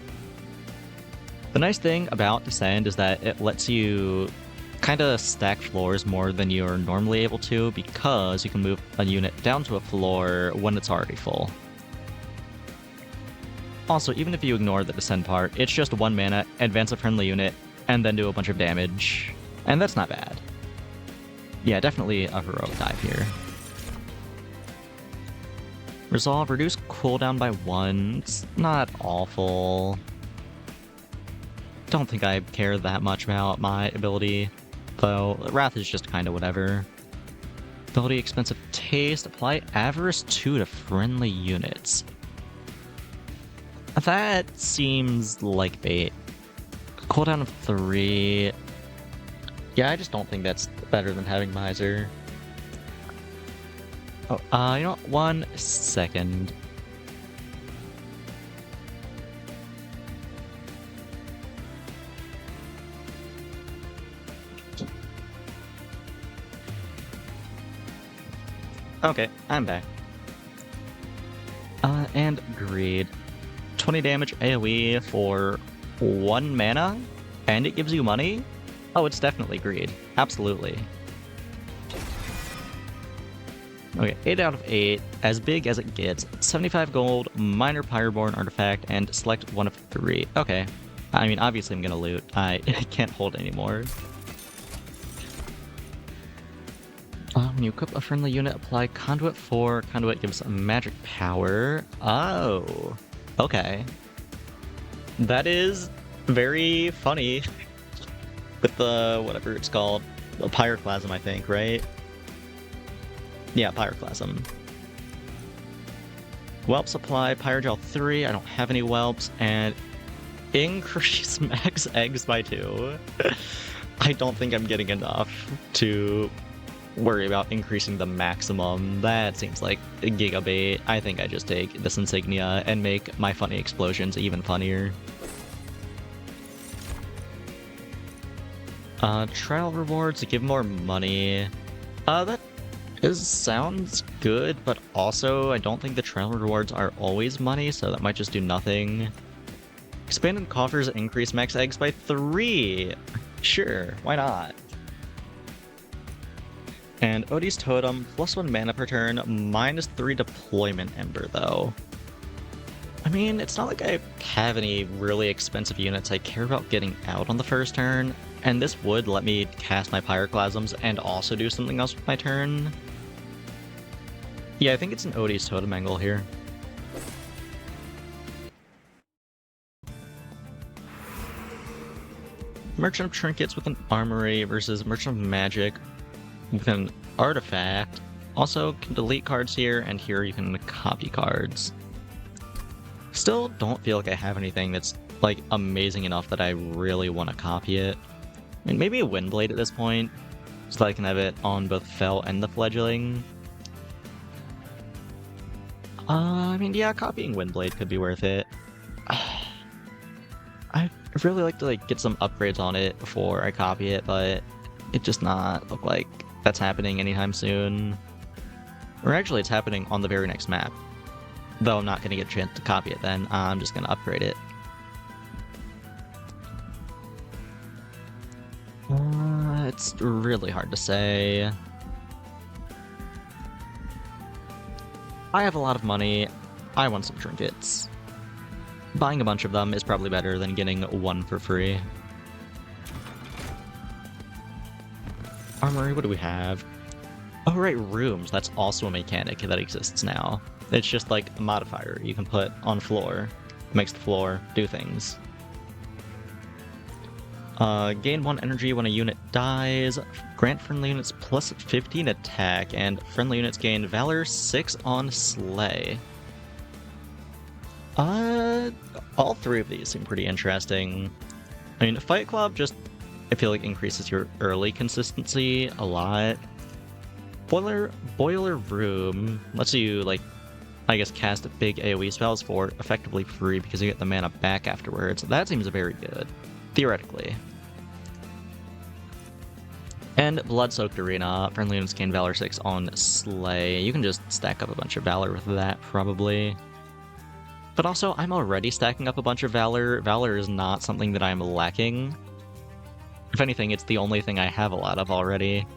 The nice thing about Descend is that it lets you kind of stack floors more than you're normally able to because you can move a unit down to a floor when it's already full. Also, even if you ignore the Descend part, it's just 1 mana, advance a friendly unit, and then do a bunch of damage. And that's not bad. Yeah, definitely a Heroic Dive here. Resolve, reduce cooldown by 1. It's not awful. Don't think I care that much about my ability, though Wrath is just kind of whatever. Ability, Expensive Taste, apply Avarice 2 to friendly units. That seems like bait. Cooldown of 3. Yeah, I just don't think that's better than having Miser. Oh, you know what? 1 second. Okay, I'm back. And Greed. 20 damage AoE for 1 mana? And it gives you money? Oh, it's definitely Greed. Absolutely. Okay, 8 out of 8. As big as it gets. 75 gold, minor Pyroborn artifact, and select 1 of 3. Okay. I mean, obviously I'm gonna loot. I can't hold anymore. When you equip a friendly unit, apply Conduit 4. Conduit gives magic power. Oh. Okay. That is very funny. With the, whatever it's called. The Pyroclasm, I think, right? Yeah, Pyroclasm. Whelp supply, Pyrogel 3. I don't have any whelps. And increase max eggs by 2. I don't think I'm getting enough to worry about increasing the maximum. That seems like a gigabait. I think I just take this insignia and make my funny explosions even funnier. Trial rewards to give more money. That sounds good, but also I don't think the trial rewards are always money, so that might just do nothing. Expanded coffers increase max eggs by 3. Sure, why not? And Odie's Totem, +1 mana per turn, -3 deployment ember, though. I mean, it's not like I have any really expensive units I care about getting out on the first turn, and this would let me cast my Pyroclasms and also do something else with my turn. Yeah, I think it's an Odie's Totem angle here. Merchant of Trinkets with an Armory versus Merchant of Magic with an artifact. Also can delete cards here, and here you can copy cards. Still don't feel like I have anything that's like amazing enough that I really want to copy it. I mean, maybe a Windblade at this point, so that I can have it on both Fel and the Fledgling. I mean, yeah, copying Windblade could be worth it. I'd really like to get some upgrades on it before I copy it, but it just not look like that's happening anytime soon. Or actually, it's happening on the very next map. Though I'm not going to get a chance to copy it then, I'm just going to upgrade it. It's really hard to say. I have a lot of money. I want some trinkets. Buying a bunch of them is probably better than getting one for free. Armory, what do we have? Oh, right, rooms. That's also a mechanic that exists now. It's just like a modifier you can put on floor. It makes the floor do things. Gain 1 energy when a unit dies. Grant friendly units plus 15 attack, and friendly units gain Valor 6 on Slay. All three of these seem pretty interesting. I mean, Fight Club just, I feel like, increases your early consistency a lot. Boiler Room lets you, like, I guess, cast big AoE spells for effectively free because you get the mana back afterwards. That seems very good, theoretically. And Blood-Soaked Arena, friendly units gain Valor 6 on Slay. You can just stack up a bunch of Valor with that, probably. But also, I'm already stacking up a bunch of Valor. Valor is not something that I'm lacking. If anything, it's the only thing I have a lot of already.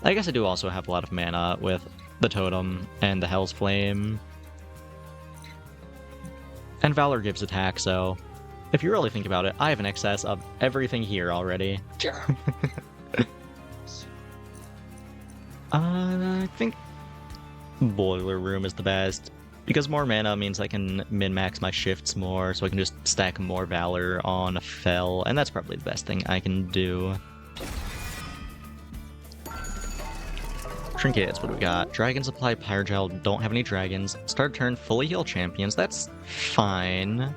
I guess I do also have a lot of mana with the Totem and the Hell's Flame. And Valor gives attack, so if you really think about it, I have an excess of everything here already. I think Boiler Room is the best, because more mana means I can min-max my shifts more, so I can just stack more Valor on a Fel, and that's probably the best thing I can do. Trinkets, what do we got? Dragon Supply, Pyrogel, don't have any dragons. Start turn, fully heal champions, that's fine.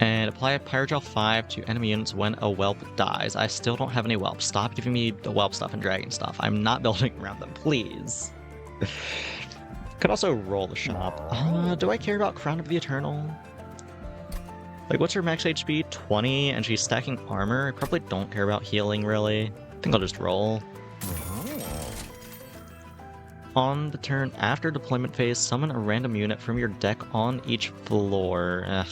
And apply a Pyrogel 5 to enemy units when a whelp dies. I still don't have any whelps. Stop giving me the whelp stuff and dragon stuff. I'm not building around them, please. Could also roll the shop. Do I care about Crown of the Eternal? Like, what's her max HP? 20, and she's stacking armor? I probably don't care about healing, really. I think I'll just roll. On the turn after deployment phase, summon a random unit from your deck on each floor.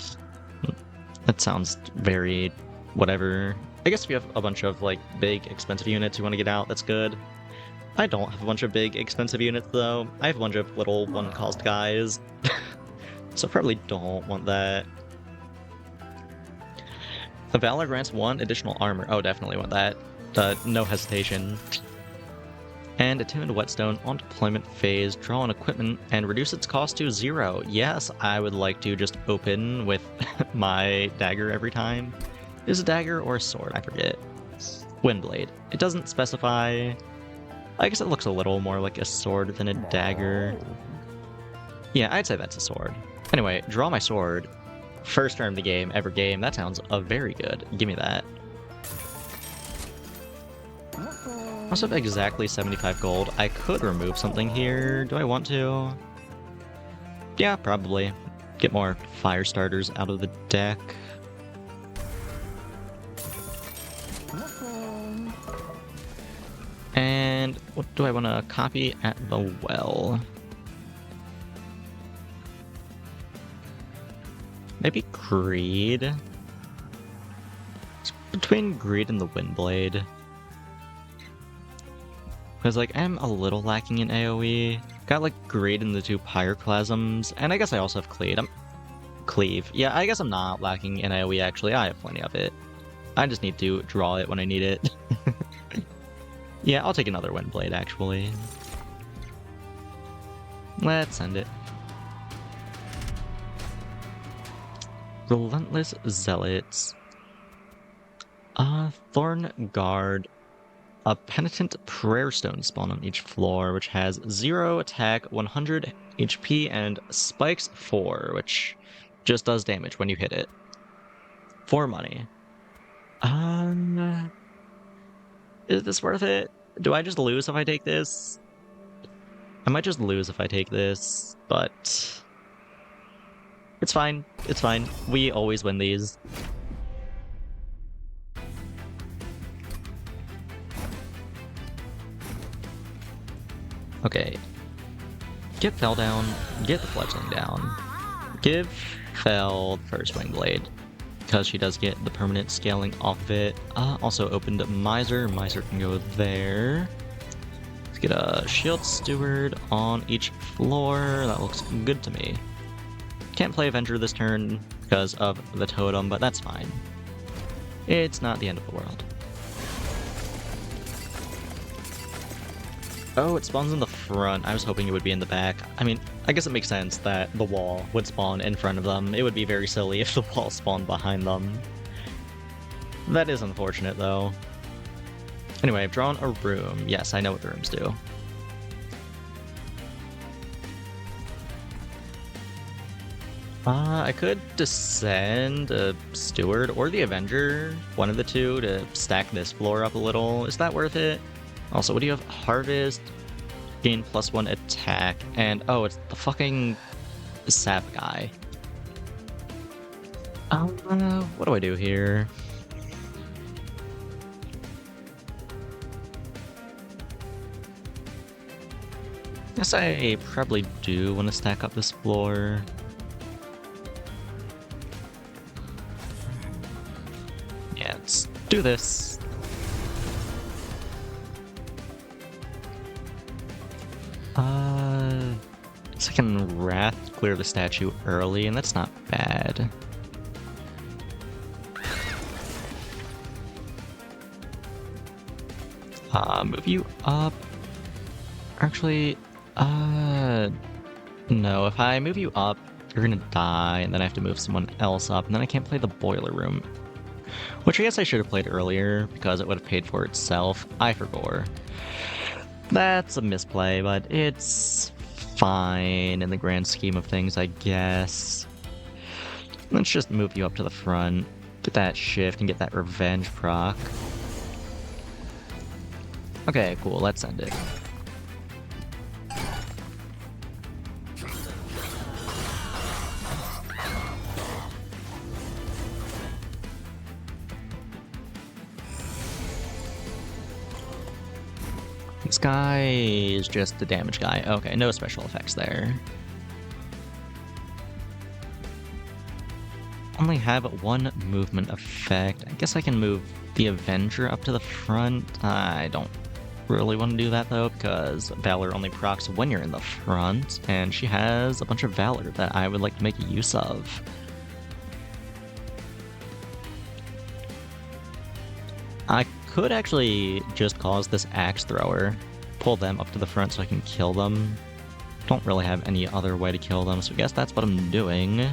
That sounds very whatever. I guess if you have a bunch of, like, big, expensive units you want to get out, that's good. I don't have a bunch of big, expensive units, though. I have a bunch of little one-cost guys. So probably don't want that. The Valor grants 1 additional armor. Oh, definitely want that. No hesitation. And Attuned Whetstone on deployment phase, draw an equipment, and reduce its cost to 0. Yes, I would like to just open with my dagger every time. Is it a dagger or a sword? I forget. Windblade. It doesn't specify. I guess it looks a little more like a sword than a dagger. Yeah, I'd say that's a sword. Anyway, draw my sword. First turn of the game, ever game. That sounds very good. Give me that. I also have exactly 75 gold. I could remove something here. Do I want to? Yeah, probably. Get more fire starters out of the deck. And what do I want to copy at the well? Maybe Greed? It's between Greed and the Windblade. Because, like, I'm a little lacking in AoE. Got, like, Greed in the 2 Pyroclasms, and I guess I also have Cleave. Yeah, I guess I'm not lacking in AoE, actually. I have plenty of it. I just need to draw it when I need it. Yeah, I'll take another Windblade, actually. Let's send it. Relentless Zealots. Thorn Guard. A Penitent Prayer Stone spawn on each floor, which has 0 attack, 100 HP, and spikes 4, which just does damage when you hit it. 4 money. Is this worth it? Do I just lose if I take this? I might just lose if I take this, but it's fine. It's fine. We always win these. Okay. Get Fel down, get the Fledgling down. Give Fel first Wing Blade, because she does get the permanent scaling off of it. Also opened Miser. Miser can go there. Let's get a Shield Steward on each floor. That looks good to me. Can't play Avenger this turn because of the totem, but that's fine. It's not the end of the world. Oh, it spawns in the front. I was hoping it would be in the back. I mean, I guess it makes sense that the wall would spawn in front of them. It would be very silly if the wall spawned behind them. That is unfortunate, though. Anyway, I've drawn a room. Yes, I know what the rooms do. I could descend a Steward or the Avenger, one of the two, to stack this floor up a little. Is that worth it? Also, what do you have? Harvest, gain +1 attack, and oh, it's the fucking sap guy. What do I do here? Guess I probably do want to stack up this floor. Yeah, let's do this. So I can Wrath clear the statue early, and that's not bad. Move you up. Actually, no, if I move you up, you're gonna die, and then I have to move someone else up, and then I can't play the Boiler Room. Which I guess I should have played earlier, because it would have paid for itself. I forgot. That's a misplay, but it's fine in the grand scheme of things, I guess. Let's just move you up to the front, get that shift, and get that revenge proc. Okay, cool, let's end it. This guy is just the damage guy. Okay, no special effects there. Only have one movement effect. I guess I can move the Avenger up to the front. I don't really want to do that though, because Valor only procs when you're in the front, and she has a bunch of Valor that I would like to make use of. I could actually just cause this Axe Thrower, pull them up to the front so I can kill them. Don't really have any other way to kill them, so I guess that's what I'm doing.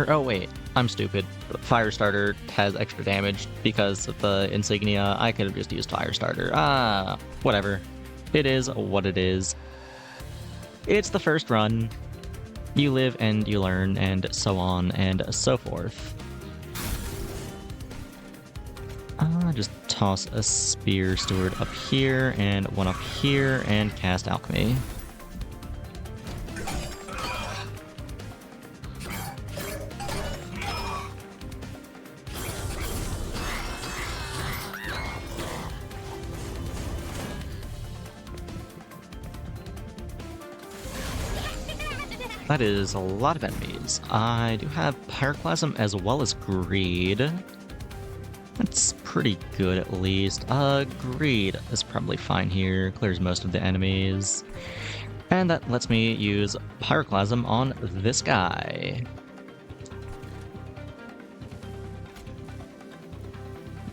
Oh wait, I'm stupid. Firestarter has extra damage because of the insignia. I could have just used Firestarter. Whatever. It is what it is. It's the first run. You live and you learn, and so on and so forth. Just toss a Spear Steward up here, and one up here, and cast Alchemy. That is a lot of enemies. I do have Pyroclasm as well as Greed. That's pretty good at least. Greed is probably fine here. Clears most of the enemies. And that lets me use Pyroclasm on this guy.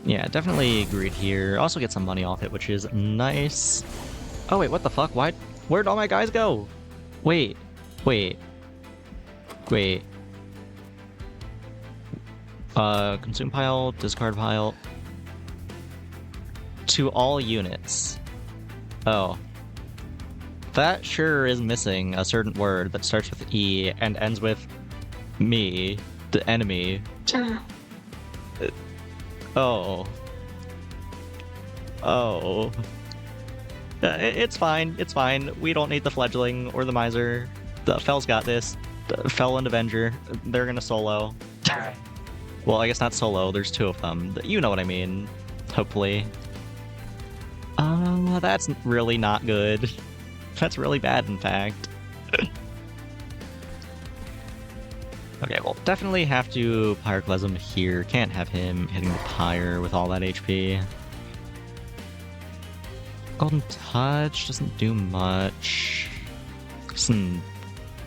Yeah, definitely Greed here. Also get some money off it, which is nice. Oh wait, what the fuck? Where'd all my guys go? Wait. Consume pile, discard pile. To all units. Oh. That sure is missing a certain word that starts with E and ends with me, the enemy. Oh. It's fine. We don't need the Fledgling or the Miser. The Fel's got this. The Fel and Avenger, they're gonna solo. Well, I guess not solo, there's two of them. You know what I mean, hopefully. That's really not good. That's really bad, in fact. Okay, well, definitely have to Pyroclasm here. Can't have him hitting the Pyre with all that HP. Golden Touch doesn't do much. Just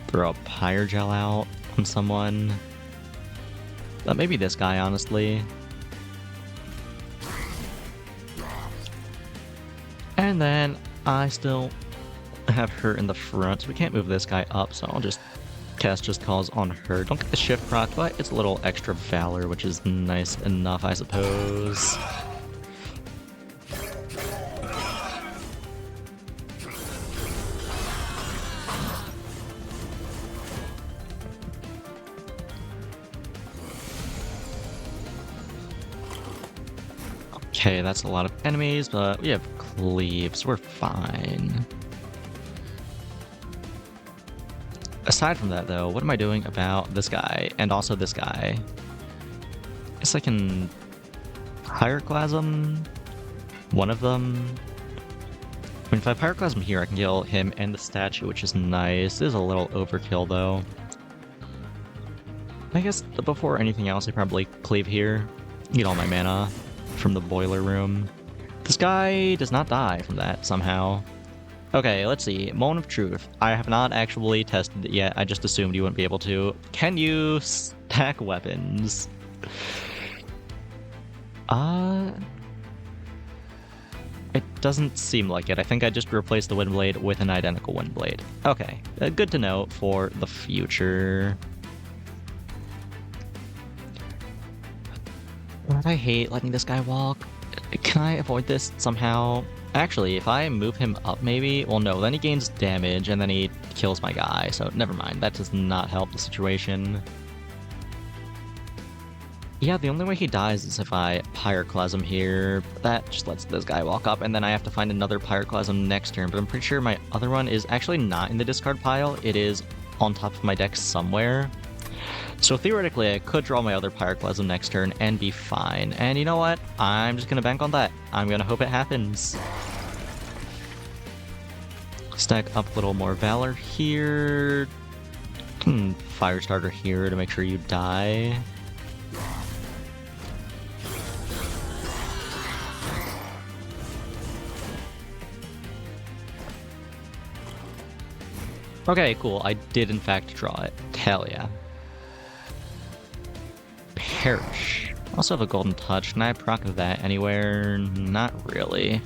throw a Pyre Gel out on someone. Maybe this guy, honestly. And then I still have her in the front, so we can't move this guy up, so I'll just cast Just Cause on her. Don't get the shift proc, but it's a little extra valor, which is nice enough, I suppose. Okay, that's a lot of enemies, but we have cleaves, we're fine. Aside from that, though, what am I doing about this guy, and also this guy? I guess I can Pyroclasm one of them. I mean, if I Pyroclasm here, I can kill him and the statue, which is nice. This is a little overkill, though. I guess before anything else, I probably cleave here. Get all my mana from the boiler room. This guy does not die from that, somehow. Okay, let's see. Moment of Truth. I have not actually tested it yet. I just assumed you wouldn't be able to. Can you stack weapons? It doesn't seem like it. I think I just replaced the Windblade with an identical Windblade. Okay, good to know for the future. I hate letting this guy walk. Can I avoid this somehow? Actually, if I move him up maybe... Well, no, then he gains damage, and then he kills my guy, so never mind. That does not help the situation. Yeah, the only way he dies is if I Pyroclasm here. That just lets this guy walk up, and then I have to find another Pyroclasm next turn, but I'm pretty sure my other one is actually not in the discard pile. It is on top of my deck somewhere. So theoretically, I could draw my other Pyroclasm next turn and be fine. And you know what? I'm just gonna bank on that. I'm gonna hope it happens. Stack up a little more Valor here. Firestarter here to make sure you die. Okay, cool. I did in fact draw it. Hell yeah. Perish. Also have a Golden Touch. Can I proc that anywhere? Not really.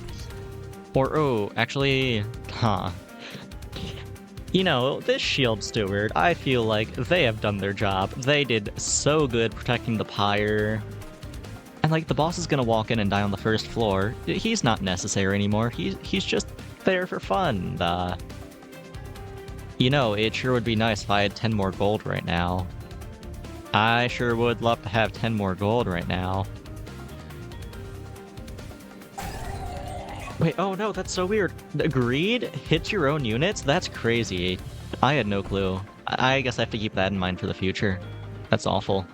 Or, oh, actually, You know, this Shield Steward, I feel like they have done their job. They did so good protecting the Pyre. And, like, the boss is gonna walk in and die on the first floor. He's not necessary anymore. He's just there for fun. You know, it sure would be nice if I had 10 more gold right now. I sure would love to have 10 more gold right now. Wait, oh no, that's so weird. The greed hits your own units? That's crazy. I had no clue. I guess I have to keep that in mind for the future. That's awful.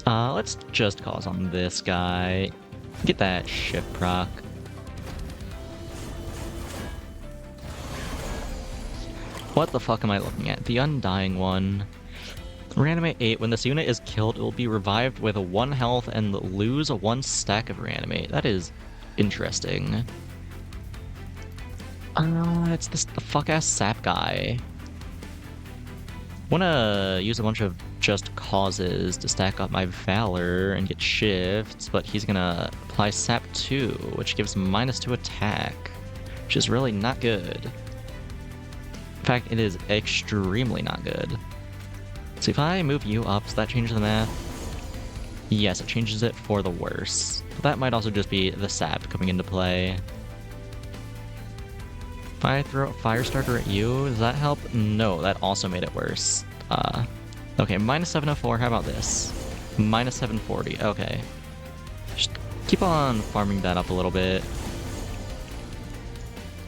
Let's just cause on this guy. Get that shift proc. What the fuck am I looking at? The Undying one. Reanimate 8. When this unit is killed, it will be revived with 1 health and lose 1 stack of Reanimate. That is interesting. It's this the fuck-ass sap guy. Wanna use a bunch of Just Causes to stack up my Valor and get shifts, but he's gonna apply Sap 2, which gives -2 attack, which is really not good. In fact, it is extremely not good. So if I move you up, does that change the math? Yes, it changes it for the worse. But that might also just be the sap coming into play. If I throw a Firestarter at you, does that help? No, that also made it worse. Okay, -704, how about this? -740, okay. Just keep on farming that up a little bit.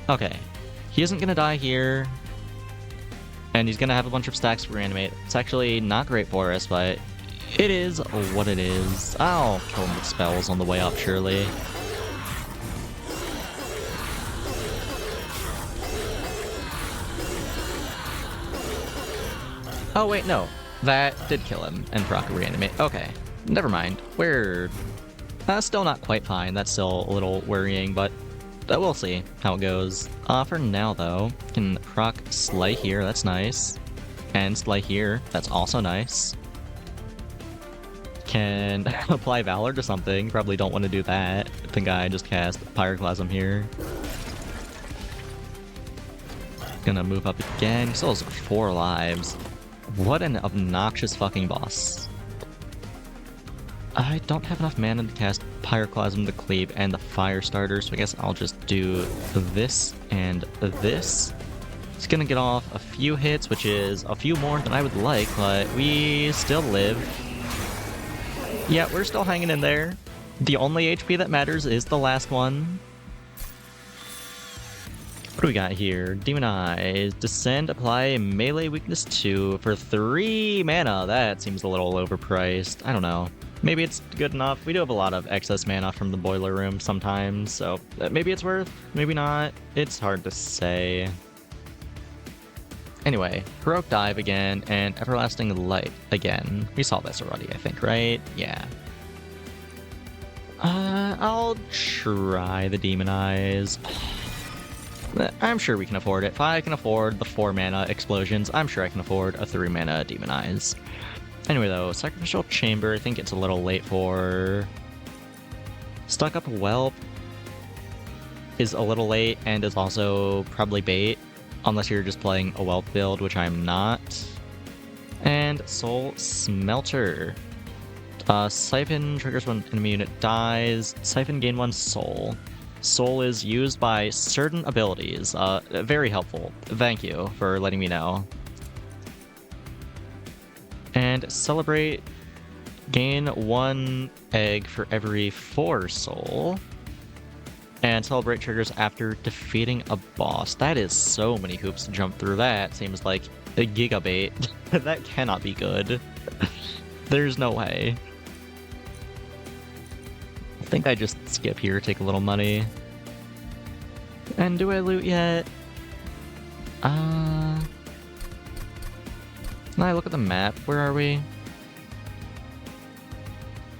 Okay, he isn't gonna die here. And he's gonna have a bunch of stacks for Reanimate. It's actually not great for us, but It is what it is. I'll kill him with spells on the way up, surely. Oh, wait, no. That did kill him and proc reanimate. Okay, never mind. We're still not quite fine. That's still a little worrying, but we'll see how it goes. For now, though, can proc Slay here. That's nice. And Slay here. That's also nice. Can apply Valor to something. Probably don't want to do that. I think I just cast Pyroclasm here. Gonna move up again. Still has 4 lives. What an obnoxious fucking boss. I don't have enough mana to cast Pyroclasm, the Cleave, and the Fire Starter, so I guess I'll just do this and this. It's gonna get off a few hits, which is a few more than I would like, but we still live. Yeah, we're still hanging in there. The only HP that matters is the last one. What do we got here? Demonize. Descend, apply melee weakness 2 for 3 mana. That seems a little overpriced. I don't know. Maybe it's good enough. We do have a lot of excess mana from the boiler room sometimes, so maybe it's worth, maybe not. It's hard to say. Anyway, Heroic Dive again, and Everlasting Light again. We saw this already, I think, right? Yeah. I'll try the Demonize. I'm sure we can afford it. If I can afford the 4 mana explosions, I'm sure I can afford a 3 mana Demonize. Anyway though, Sacrificial Chamber, I think it's a little late for... Stuck Up Whelp is a little late and is also probably bait, unless you're just playing a Whelp build, which I'm not. And Soul Smelter. Siphon triggers when enemy unit dies. Siphon gain 1 soul. Soul is used by certain abilities. Very helpful. Thank you for letting me know. And Celebrate. Gain 1 egg for every 4 soul. And Celebrate triggers after defeating a boss. That is so many hoops to jump through. That seems like a gigabait. That cannot be good. There's no way. I think I just skip here, take a little money. And do I loot yet? Now I look at the map. Where are we?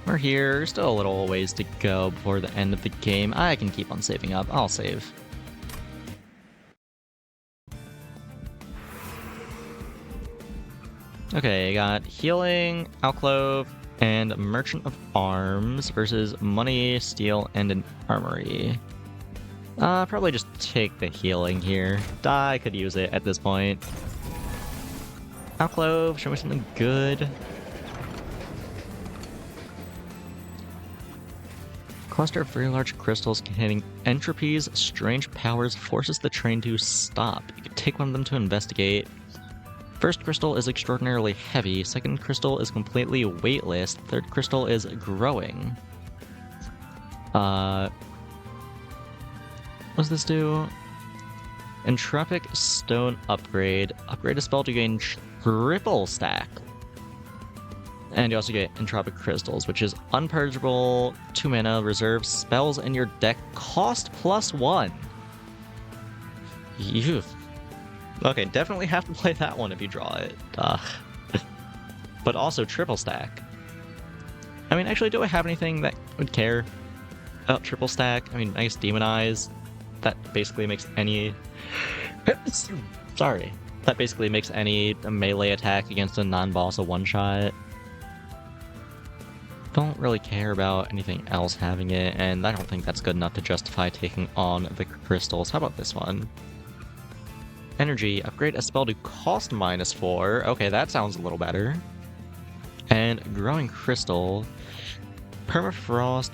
We're here. Still a little ways to go before the end of the game. I can keep on saving up. I'll save. Okay, I got Healing, Alclove, and Merchant of Arms versus Money, Steel, and an Armory. Probably just take the Healing here. I could use it at this point. Alclove, show me something good. Cluster of very large crystals containing entropies, strange powers, forces the train to stop. You can take one of them to investigate. First crystal is extraordinarily heavy, second crystal is completely weightless, third crystal is growing. What does this do? Entropic Stone Upgrade. Upgrade a spell to gain triple stack. And you also get Entropic Crystals, which is unpurgeable, 2 mana, reserve spells in your deck, cost +1. Phew. Okay, definitely have to play that one if you draw it. But also triple stack. I mean, actually, do I have anything that would care about triple stack? I mean, I guess Demonize. That basically makes any... Sorry. That basically makes any melee attack against a non-boss a one-shot. Don't really care about anything else having it, and I don't think that's good enough to justify taking on the crystals. How about this one? Energy, upgrade a spell to cost -4. Okay, that sounds a little better. And Growing Crystal, Permafrost,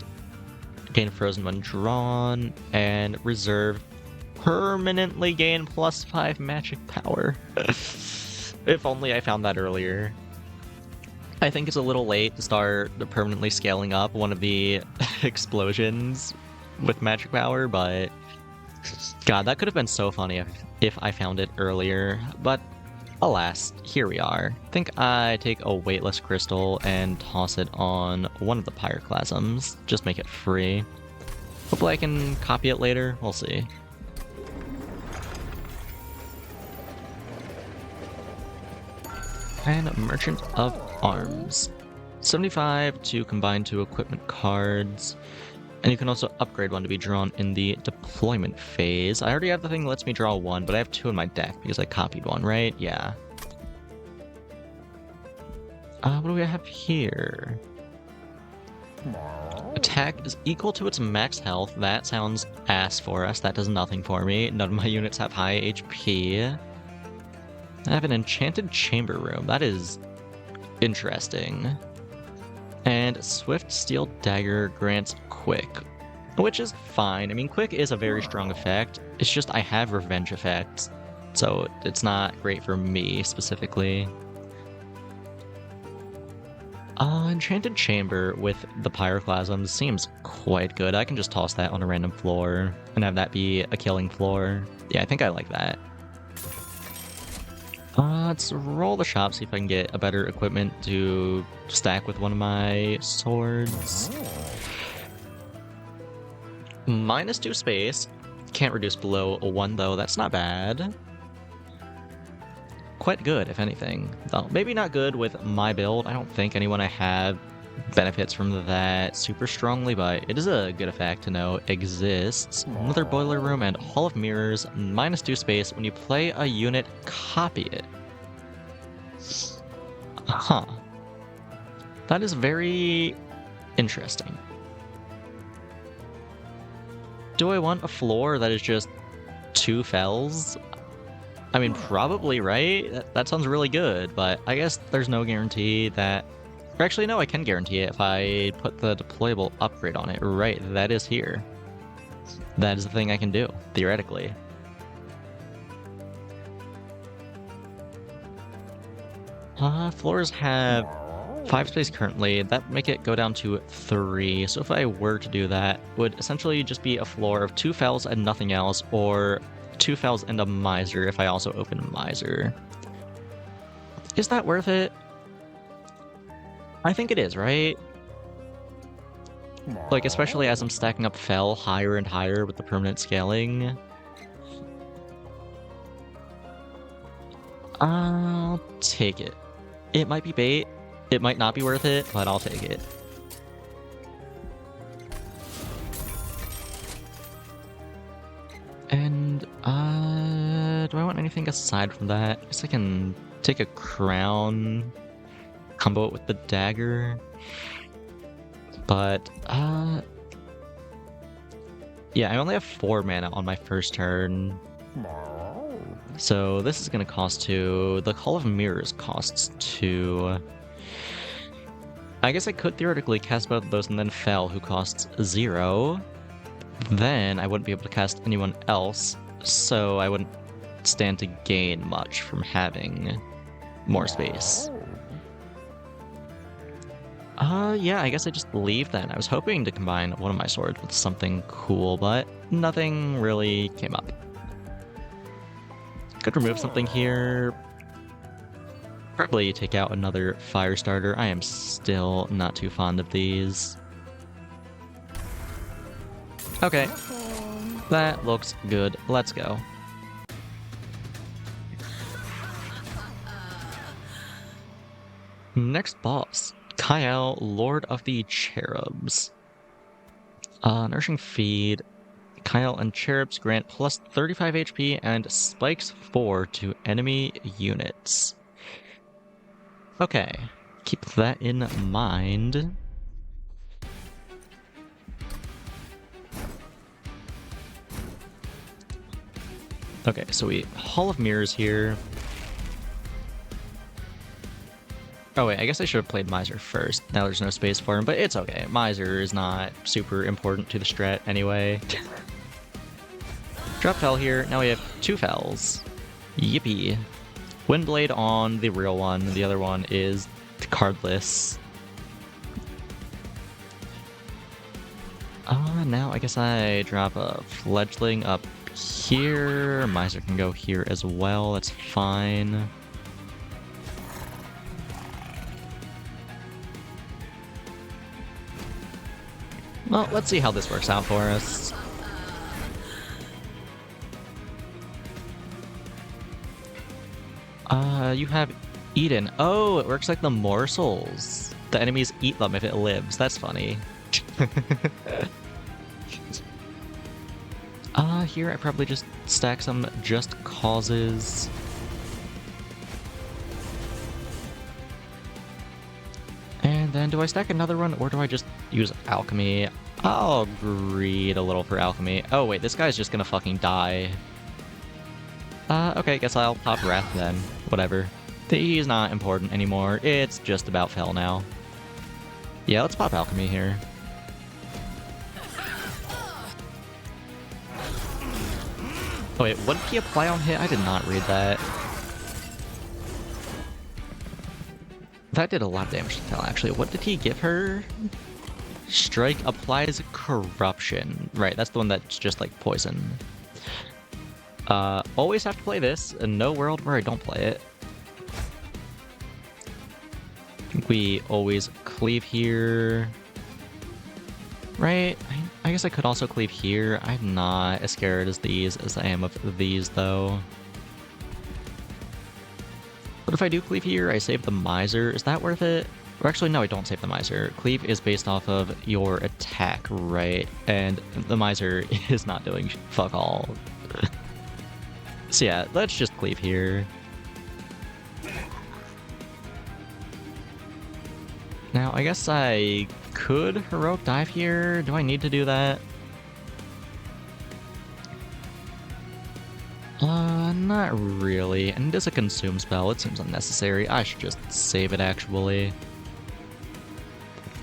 gain frozen when drawn, and reserve permanently gain +5 magic power. If only I found that earlier. I think it's a little late to start permanently scaling up one of the explosions with magic power, but God, that could have been so funny if I found it earlier. But Alas, here we are. I think I take a weightless crystal and toss it on one of the pyroclasms. Just make it free. Hopefully I can copy it later. We'll see. And Merchant of Arms. 75 to combine two equipment cards. And you can also upgrade one to be drawn in the deployment phase. I already have the thing that lets me draw one, but I have two in my deck because I copied one, right? Yeah. What do we have here? Attack is equal to its max health. That sounds ass for us. That does nothing for me. None of my units have high HP. I have an enchanted chamber room. That is interesting. And Swift Steel Dagger grants Quick, which is fine. I mean, Quick is a very strong effect. It's just I have revenge effects, so it's not great for me specifically. Enchanted Chamber with the Pyroclasms seems quite good. I can just toss that on a random floor and have that be a killing floor. Yeah, I think I like that. Let's roll the shop, see if I can get a better equipment to stack with one of my swords. -2 space. Can't reduce below 1 though, that's not bad. Quite good, if anything. Though maybe not good with my build. I don't think anyone I have benefits from that super strongly, but it is a good effect to know exists. Another boiler room and Hall of Mirrors, -2 space. When you play a unit, copy it. Huh. That is very interesting. Do I want a floor that is just 2 fells? I mean, probably, right? That sounds really good, but I guess there's no guarantee that... Or actually, no, I can guarantee it if I put the deployable upgrade on it. Right, that is here. That is the thing I can do, theoretically. Floors have 5 space currently. That would make it go down to 3. So if I were to do that, it would essentially just be a floor of 2 fells and nothing else, or 2 fells and a miser if I also open miser. Is that worth it? I think it is, right? Like, especially as I'm stacking up fel higher and higher with the permanent scaling. I'll take it. It might be bait. It might not be worth it, but I'll take it. And, do I want anything aside from that? I guess I can take a crown, combo it with the dagger. But, yeah, I only have 4 mana on my first turn. So this is going to cost 2. The Hall of Mirrors costs 2. I guess I could theoretically cast both of those and then Fel, who costs 0. Then I wouldn't be able to cast anyone else, so I wouldn't stand to gain much from having more space. Yeah, I guess I just leave then. I was hoping to combine one of my swords with something cool, but nothing really came up. Could remove something here. Probably take out another fire starter. I am still not too fond of these. Okay. That looks good. Let's go. Next boss. Kyle, Lord of the Cherubs. Nourishing Feed. Kyle and Cherubs grant plus 35 HP and spikes 4 to enemy units. Okay, keep that in mind. Okay, so we Hall of Mirrors here. Oh wait, I guess I should have played Miser first. Now there's no space for him, but it's okay. Miser is not super important to the strat anyway. Drop Fel here. Now we have 2 Fels. Yippee. Windblade on the real one. The other one is cardless. Now I guess I drop a Fledgling up here. Miser can go here as well. That's fine. Well, let's see how this works out for us. You have eaten. Oh, it works like the morsels. The enemies eat them if it lives. That's funny. Here I probably just stack some just causes. And then do I stack another one or do I just use alchemy? I'll greed a little for alchemy. Oh wait, this guy's just gonna fucking die. Okay, guess I'll pop Wrath then. Whatever. He's not important anymore. It's just about Fel now. Yeah, let's pop alchemy here. Oh wait, what did he apply on hit? I did not read that. That did a lot of damage to Fel, actually. What did he give her? Strike applies corruption. Right, that's the one that's just like poison. Always have to play this, and no world where I don't play it. I think we always cleave here. Right? I guess I could also cleave here. I'm not as scared as these as I am of these, though. What if I do cleave here? I save the Miser. Is that worth it? Or actually, no, I don't save the Miser. Cleave is based off of your attack, right? And the Miser is not doing fuck all. So yeah, let's just cleave here. Now, I guess I could heroic dive here. Do I need to do that? Not really. And it is a consume spell. It seems unnecessary. I should just save it, actually.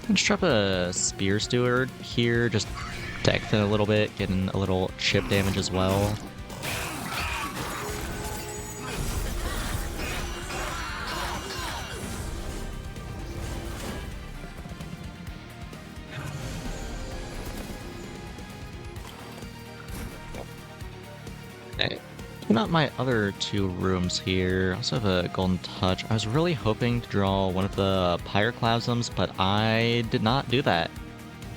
Let's drop a Spear Steward here. Just deck thin a little bit, getting a little chip damage as well. Not my other two rooms here. I also have a Golden Touch. I was really hoping to draw one of the Pyroclasms, but I did not do that.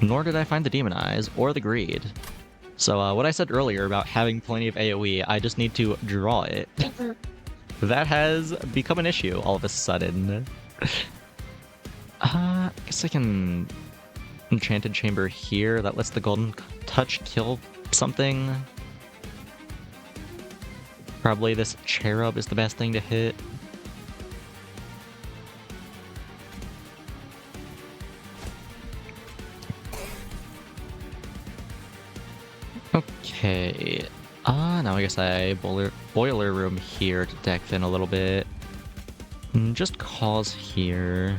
Nor did I find the Demon Eyes or the Greed. So what I said earlier about having plenty of AoE, I just need to draw it. That has become an issue all of a sudden. I guess I can Enchanted Chamber here. That lets the Golden Touch kill something. Probably this Cherub is the best thing to hit. Okay. Now I guess I boiler room here to deck thin a little bit. Just cause here.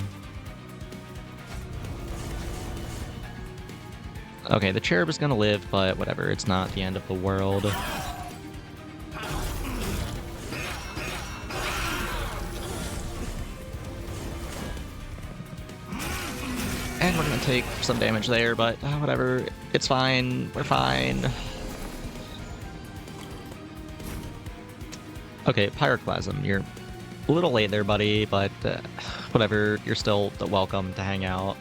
Okay, the Cherub is gonna live, but whatever, it's not the end of the world. And we're gonna take some damage there, but whatever. It's fine. We're fine. Okay, Pyroclasm, you're a little late there, buddy, but whatever. You're still welcome to hang out.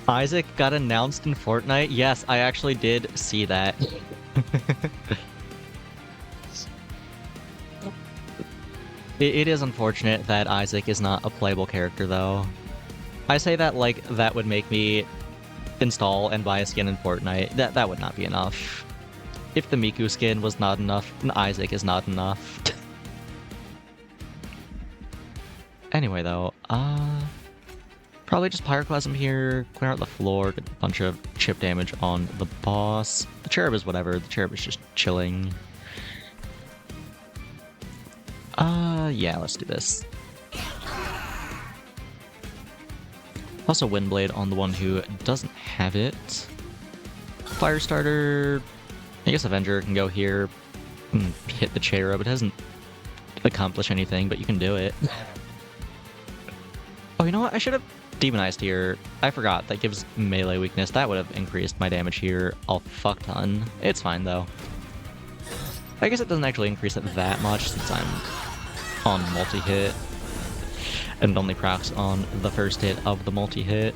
Isaac got announced in Fortnite? Yes, I actually did see that. It is unfortunate that Isaac is not a playable character, though. I say that like that would make me install and buy a skin in Fortnite. That would not be enough. If the Miku skin was not enough, then Isaac is not enough. Anyway, though, probably just Pyroclasm here, clear out the floor, get a bunch of chip damage on the boss. The Cherub is whatever, the Cherub is just chilling. Yeah, let's do this. Also Windblade on the one who doesn't have it. Firestarter, I guess Avenger can go here and hit the Cherub. It doesn't accomplish anything, but you can do it. Oh, you know what? I should have Demonized here. I forgot, that gives melee weakness. That would have increased my damage here a fuck ton. It's fine, though. I guess it doesn't actually increase it that much since I'm on multi-hit and only procs on the first hit of the multi-hit.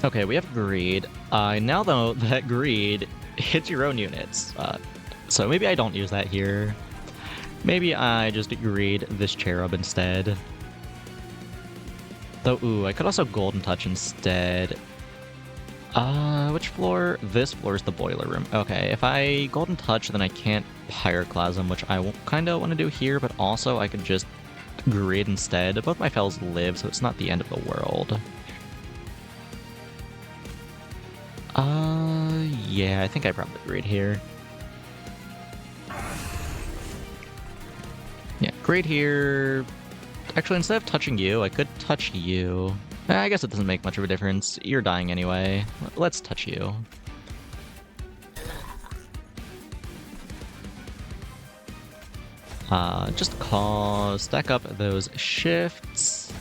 Okay, we have greed. I now know that greed hits your own units. So maybe I don't use that here. Maybe I just greed this cherub instead. Though, ooh, I could also golden touch instead. Which floor? This floor is the boiler room. Okay, if I golden touch, then I can't pyroclasm, which I kind of want to do here, but also I could just greed instead. Both my fells live, so it's not the end of the world. Yeah, I think I probably greed here. Yeah, greed here. Actually, instead of touching you, I could touch you. I guess it doesn't make much of a difference. You're dying anyway. Let's touch you. Just stack up those shifts.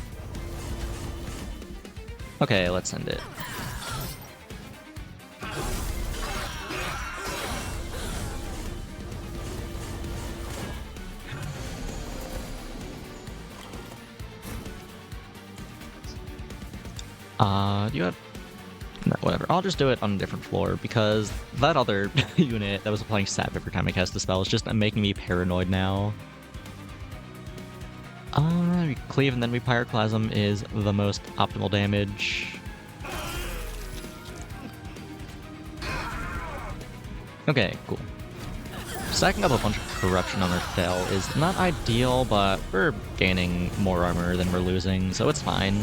Okay, let's send it. Do you have... No, whatever. I'll just do it on a different floor, because that other unit that was applying sap every time I cast the spell is just making me paranoid now. We cleave and then we pyroclasm is the most optimal damage. Okay, cool. Stacking up a bunch of corruption on our fell is not ideal, but we're gaining more armor than we're losing, so it's fine.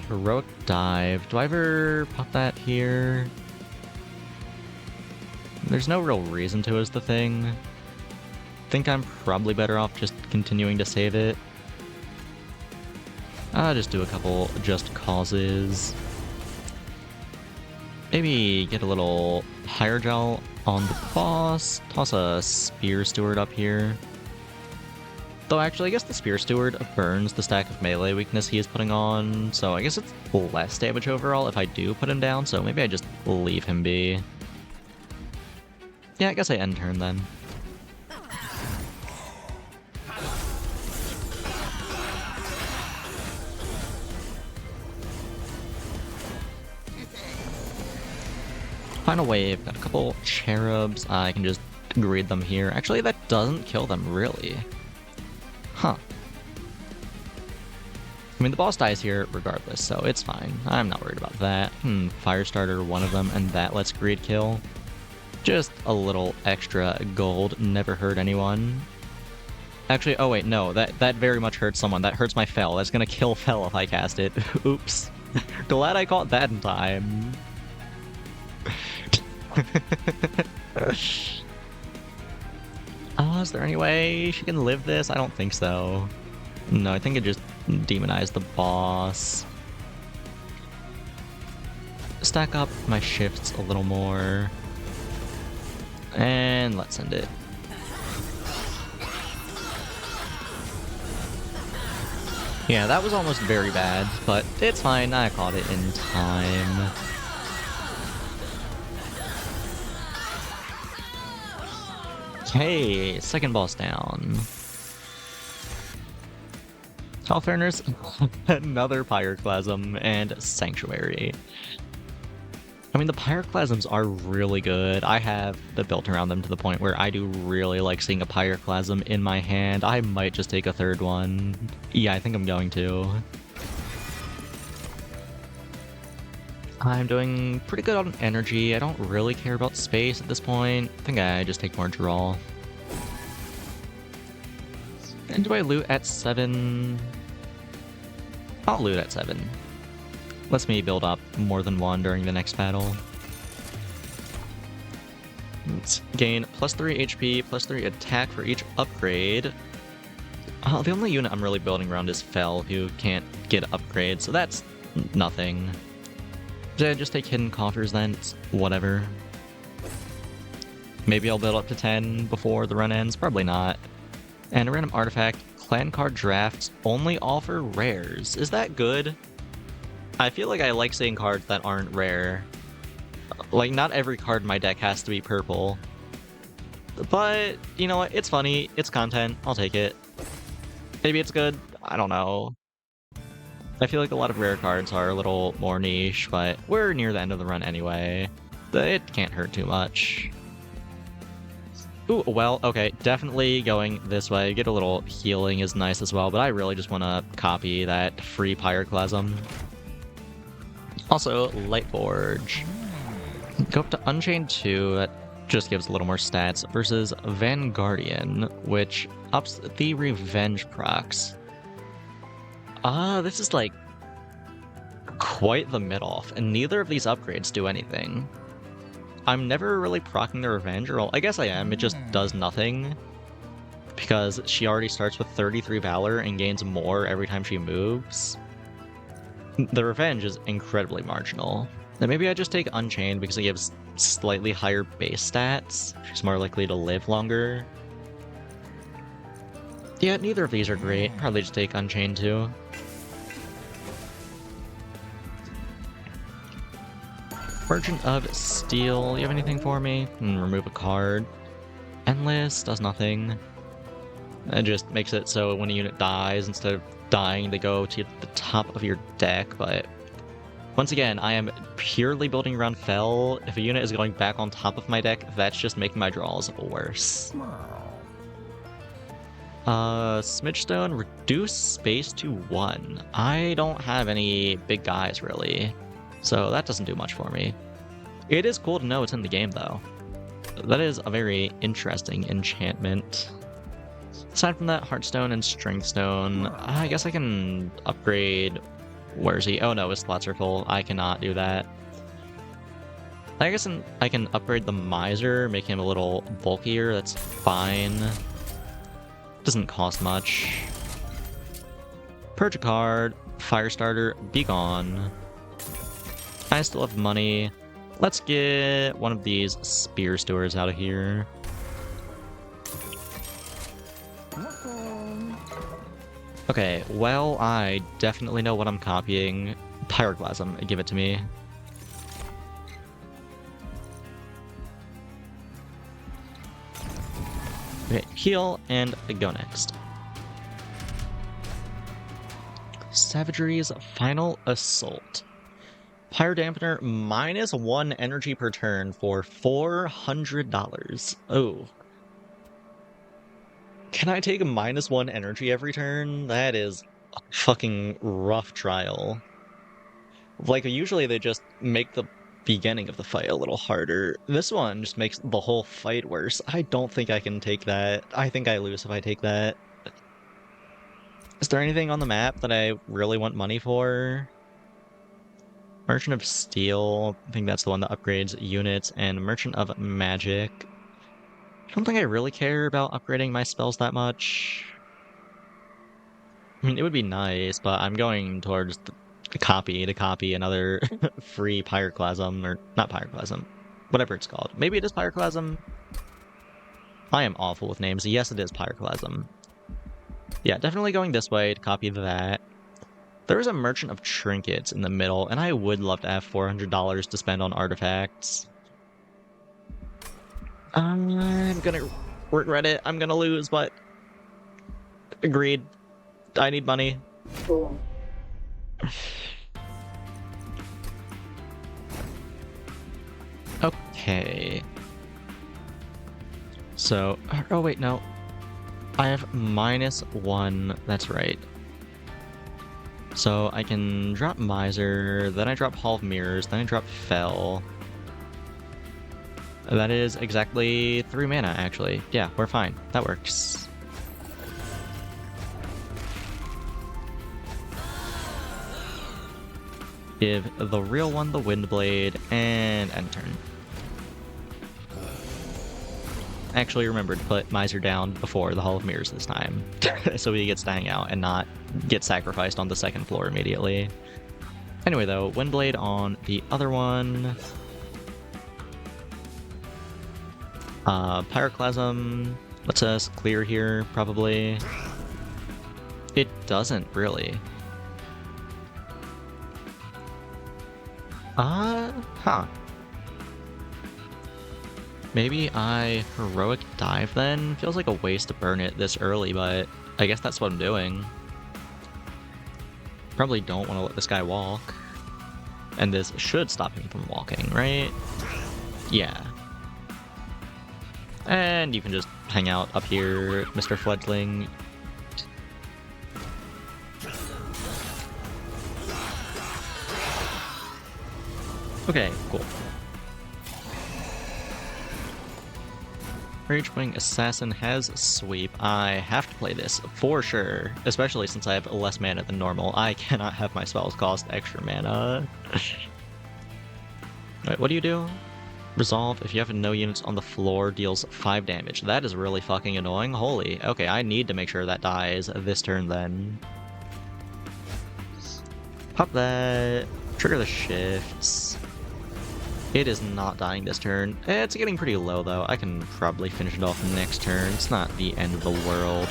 Heroic dive. Do I ever pop that here? There's no real reason to is the thing. Think I'm probably better off just continuing to save it. I'll just do a couple just causes. Maybe get a little higher gel on the boss. Toss a spear steward up here. Though actually, I guess the Spear Steward burns the stack of melee weakness he is putting on, so I guess it's less damage overall if I do put him down, so maybe I just leave him be. Yeah, I guess I end turn then. Final wave, got a couple cherubs, I can just greed them here. Actually, that doesn't kill them, really. Huh. I mean, the boss dies here regardless, so it's fine. I'm not worried about that. Firestarter, one of them, and that lets greed kill. Just a little extra gold, never hurt anyone. Actually, oh wait, no, that very much hurts someone. That hurts my Fel. That's gonna kill Fel if I cast it. Oops. Glad I caught that in time. Is there any way she can live this? I don't think so. No, I think it just demonized the boss. Stack up my shifts a little more. And let's end it. Yeah, that was almost very bad, but it's fine. I caught it in time. Hey, second boss down. All fairness, another Pyroclasm and Sanctuary. I mean, the Pyroclasms are really good. I have the built around them to the point where I do really like seeing a Pyroclasm in my hand. I might just take a third one. Yeah, I think I'm going to. I'm doing pretty good on energy. I don't really care about space at this point. I think I just take more draw. And do I loot at 7? I'll loot at 7. Lets me build up more than one during the next battle. Let's gain +3 HP, +3 attack for each upgrade. The only unit I'm really building around is Fel, who can't get upgrades, so that's nothing. Did I just take hidden coffers then? It's whatever. Maybe I'll build up to 10 before the run ends, probably not. And a random artifact, clan card drafts only offer rares. Is that good? I feel like I like seeing cards that aren't rare. Like, not every card in my deck has to be purple. But, you know what, it's funny, it's content, I'll take it. Maybe it's good, I don't know. I feel like a lot of rare cards are a little more niche, but we're near the end of the run anyway. It can't hurt too much. Ooh, well, okay, definitely going this way. Get a little healing is nice as well, but I really just want to copy that free Pyroclasm. Also, Light Forge. Go up to Unchained 2, that just gives a little more stats, versus Vanguardian, which ups the Revenge procs. This is like quite the mid-off, and neither of these upgrades do anything. I'm never really proccing the Revenge, or well, I guess I am, it just does nothing. Because she already starts with 33 Valor and gains more every time she moves. The Revenge is incredibly marginal. Then maybe I just take Unchained because it gives slightly higher base stats. She's more likely to live longer. Yeah, neither of these are great. Probably just take Unchained too. Merchant of Steel, you have anything for me? Remove a card. Endless does nothing. It just makes it so when a unit dies, instead of dying, they go to the top of your deck, but once again, I am purely building around Fel. If a unit is going back on top of my deck, that's just making my draws worse. Smidgestone, reduce space to 1. I don't have any big guys, really, so that doesn't do much for me. It is cool to know it's in the game, though. That is a very interesting enchantment. Aside from that, Heartstone and Stringstone, I guess I can upgrade... Where is he? Oh no, his slots are full. I cannot do that. I guess I can upgrade the Miser, make him a little bulkier. That's fine. Doesn't cost much. Purge a card. Firestarter, be gone. I still have money. Let's get one of these Spear Stewards out of here. Okay, well, I definitely know what I'm copying. Pyroclasm, give it to me. Okay, heal and go next. Savagery's Final Assault. Pyro Dampener, -1 energy per turn for $400. Oh. Can I take a -1 energy every turn? That is a fucking rough trial. Like, usually they just make the beginning of the fight a little harder. This one just makes the whole fight worse. I don't think I can take that. I think I lose if I take that. Is there anything on the map that I really want money for? Merchant of Steel, I think that's the one that upgrades units, and Merchant of Magic. I don't think I really care about upgrading my spells that much. I mean, it would be nice, but I'm going towards the copy to copy another free Pyroclasm, or not Pyroclasm, whatever it's called. Maybe it is Pyroclasm? I am awful with names. Yes, it is Pyroclasm. Yeah, definitely going this way to copy that. There is a Merchant of Trinkets in the middle, and I would love to have $400 to spend on artifacts. I'm gonna regret it. I'm gonna lose, but... Agreed. I need money. Cool. Okay. So... Oh, wait, no. I have -1. That's right. So I can drop Miser, then I drop Hall of Mirrors, then I drop Fel. That is exactly 3 mana, actually. Yeah, we're fine. That works. Give the real one the Windblade, and end turn. Actually remembered to put Miser down before the Hall of Mirrors this time, so he gets to hang out and not get sacrificed on the second floor immediately. Anyway though, Windblade on the other one. Pyroclasm lets us clear here, probably. It doesn't, really. Huh. Maybe I Heroic Dive then? Feels like a waste to burn it this early, but I guess that's what I'm doing. probably don't want to let this guy walk. And this should stop him from walking, right? Yeah. And you can just hang out up here, Mr. Fledgling. Okay, cool. Rage-Wing Assassin has sweep. I have to play this for sure, especially since I have less mana than normal. I cannot have my spells cost extra mana. Alright, what do you do? Resolve, if you have no units on the floor, deals 5 damage. That is really fucking annoying. Holy. Okay, I need to make sure that dies this turn then. Pop that. Trigger the shifts. It is not dying this turn. It's getting pretty low though. I can probably finish it off next turn. It's not the end of the world.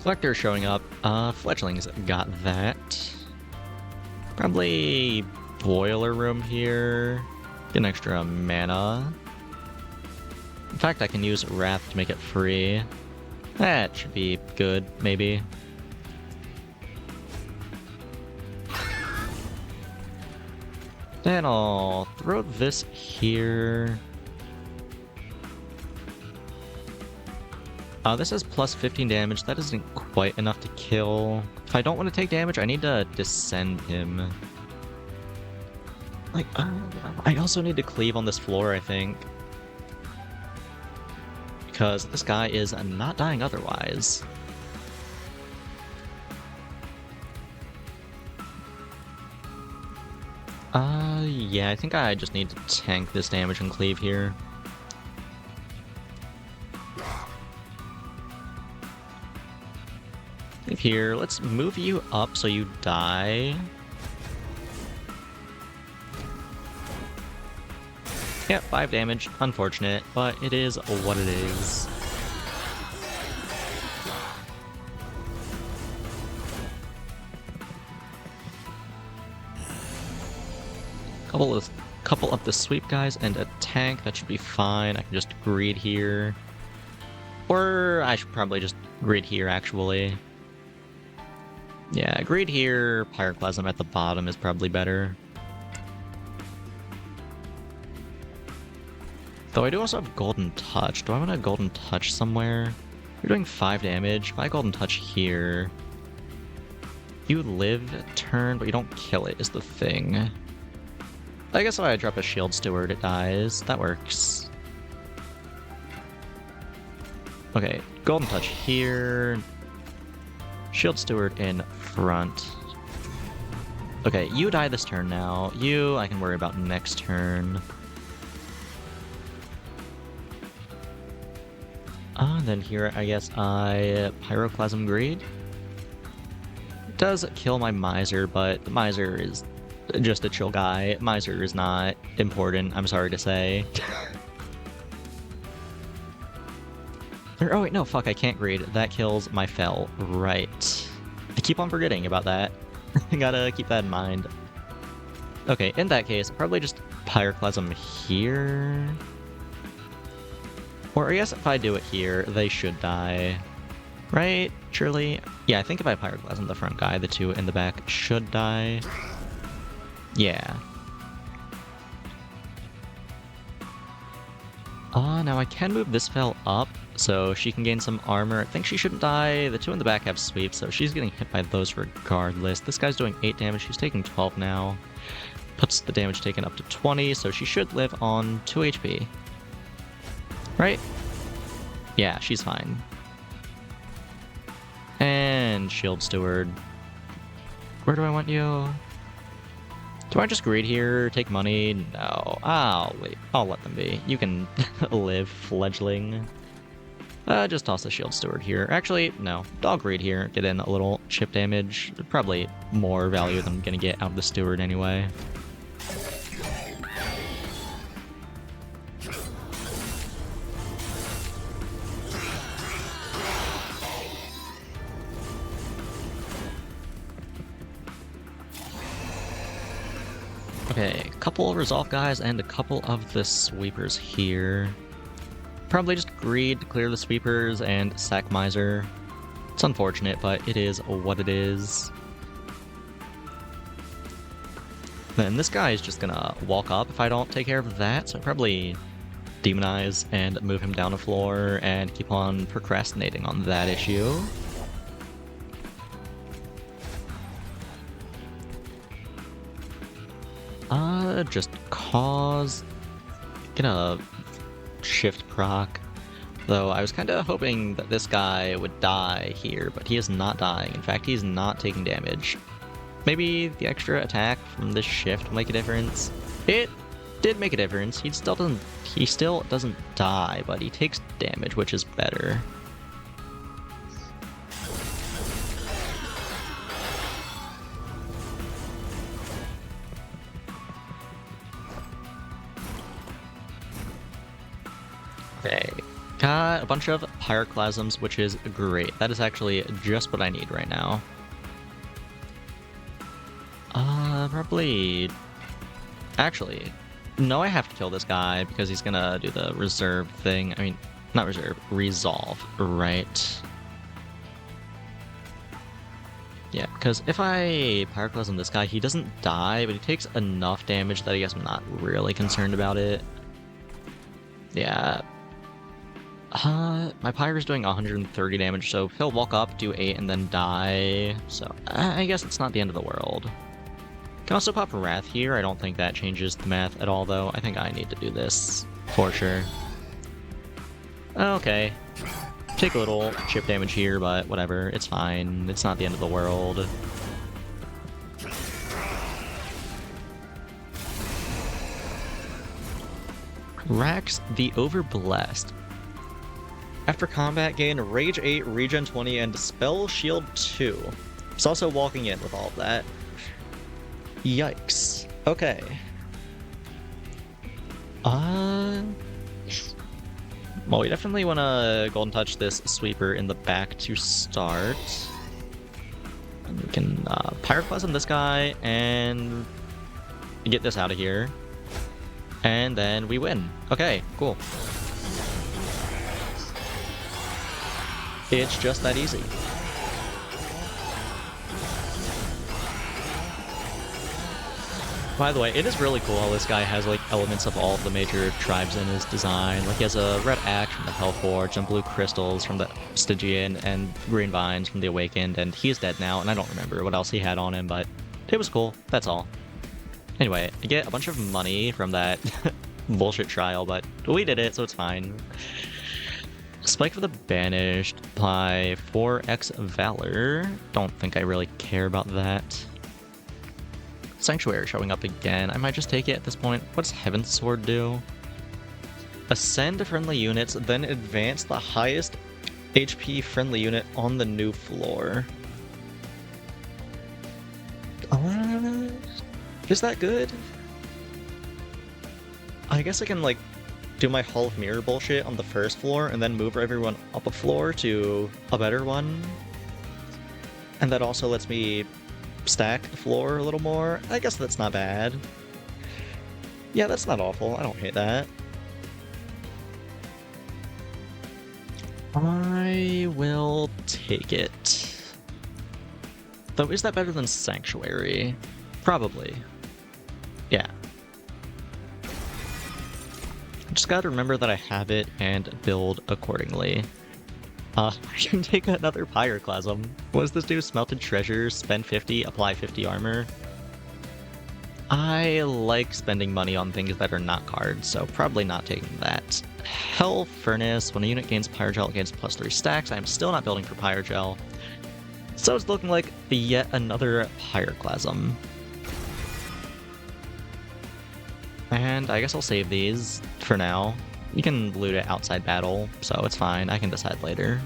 Collector showing up. Fledgling's got that. Probably Boiler Room here. Get an extra mana. In fact, I can use Wrath to make it free. That should be good, maybe. Then I'll throw this here. This is plus 15 damage. That isn't quite enough to kill. If I don't want to take damage, I need to descend him. Like, I also need to cleave on this floor, I think. Because this guy is not dying otherwise. Yeah, I think I just need to tank this damage and cleave here. Cleave here. Let's move you up so you die. Yeah, 5 damage. Unfortunate, but it is what it is. Couple of the sweep guys and a tank. That should be fine. I can just greed here. Or I should probably just greed here, actually. Yeah, greed here. Pyroclasm at the bottom is probably better. Though I do also have Golden Touch. Do I want a Golden Touch somewhere? You're doing 5 damage. If I Golden Touch here... You live turn, but you don't kill it, is the thing. I guess if I drop a Shield Steward, it dies. That works. Okay, Golden Touch here. Shield Steward in front. Okay, you die this turn now. You, I can worry about next turn. Then here, I guess I Pyroclasm Greed. It does kill my Miser, but the Miser is just a chill guy. Miser is not important, I'm sorry to say. Oh wait, no, fuck, I can't Greed. That kills my Fel. Right. I keep on forgetting about that. I gotta keep that in mind. Okay, in that case, probably just Pyroclasm here. Or I guess if I do it here, they should die. Right? Surely? Yeah, I think if I Pyroclasm the front guy, the 2 in the back should die. Yeah. Now I can move this Fel up, so she can gain some armor. I think she shouldn't die. The 2 in the back have sweep, so she's getting hit by those regardless. This guy's doing 8 damage. She's taking 12 now. Puts the damage taken up to 20, so she should live on 2 HP. Right? Yeah, she's fine. And Shield Steward. Where do I want you? Do I just greed here, take money? No. Wait. I'll let them be. You can live, Fledgling. Just toss the Shield Steward here. Actually, no. I'll greed here, get in a little chip damage. Probably more value than I'm gonna get out of the Steward anyway. Okay, a couple of Resolve guys and a couple of the Sweepers here. Probably just greed to clear the sweepers and sack Miser. It's unfortunate, but it is what it is. Then this guy is just gonna walk up if I don't take care of that, so I probably demonize and move him down a floor and keep on procrastinating on that issue. Just cause... Get a shift proc. Though I was kind of hoping that this guy would die here, but he is not dying. In fact, he's not taking damage. Maybe the extra attack from this shift will make a difference. It did make a difference. He still doesn't die, but he takes damage, which is better. Okay, got a bunch of pyroclasms, which is great. That is actually just what I need right now. Probably... Actually, no, I have to kill this guy because he's gonna do the reserve thing. I mean, not reserve, resolve, right? Yeah, because if I pyroclasm this guy, he doesn't die, but he takes enough damage that I guess I'm not really concerned about it. Yeah. My Pyro's doing 130 damage, so he'll walk up, do 8, and then die. So, I guess it's not the end of the world. Can also pop Wrath here. I don't think that changes the math at all, though. I think I need to do this, for sure. Okay. Take a little chip damage here, but whatever. It's fine. It's not the end of the world. Rax the Overblessed. After combat, gain Rage 8, Regen 20, and Spell Shield 2. It's also walking in with all of that. Yikes. Okay. Well, we definitely want to Golden Touch this sweeper in the back to start. And we can Pyroclasm this guy and get this out of here. And then we win. Okay, cool. It's just that easy. By the way, it is really cool how this guy has like elements of all of the major tribes in his design. Like he has a red axe from the Hellforge and blue crystals from the Stygian and green vines from the Awakened, and he's dead now, and I don't remember what else he had on him, but it was cool. That's all. Anyway, I get a bunch of money from that bullshit trial, but we did it, so it's fine. Spike for the Banished, apply 4x Valor. Don't think I really care about that. Sanctuary showing up again. I might just take it at this point. What does Heaven's Sword do? Ascend friendly units, then advance the highest HP friendly unit on the new floor. Is that good? I guess I can, like, do my Hall of Mirror bullshit on the first floor and then move everyone up a floor to a better one. And that also lets me stack the floor a little more. I guess that's not bad. Yeah, that's not awful. I don't hate that. I will take it. Though, is that better than Sanctuary? Probably. Yeah. Just gotta remember that I have it and build accordingly. I can take another Pyroclasm. What does this do? Smelted Treasure, spend 50, apply 50 armor. I like spending money on things that are not cards, so probably not taking that. Hell Furnace, when a unit gains Pyrogel, it gains +3 stacks. I'm still not building for Pyrogel. So it's looking like yet another Pyroclasm. And I guess I'll save these for now. You can loot it outside battle, so it's fine. I can decide later.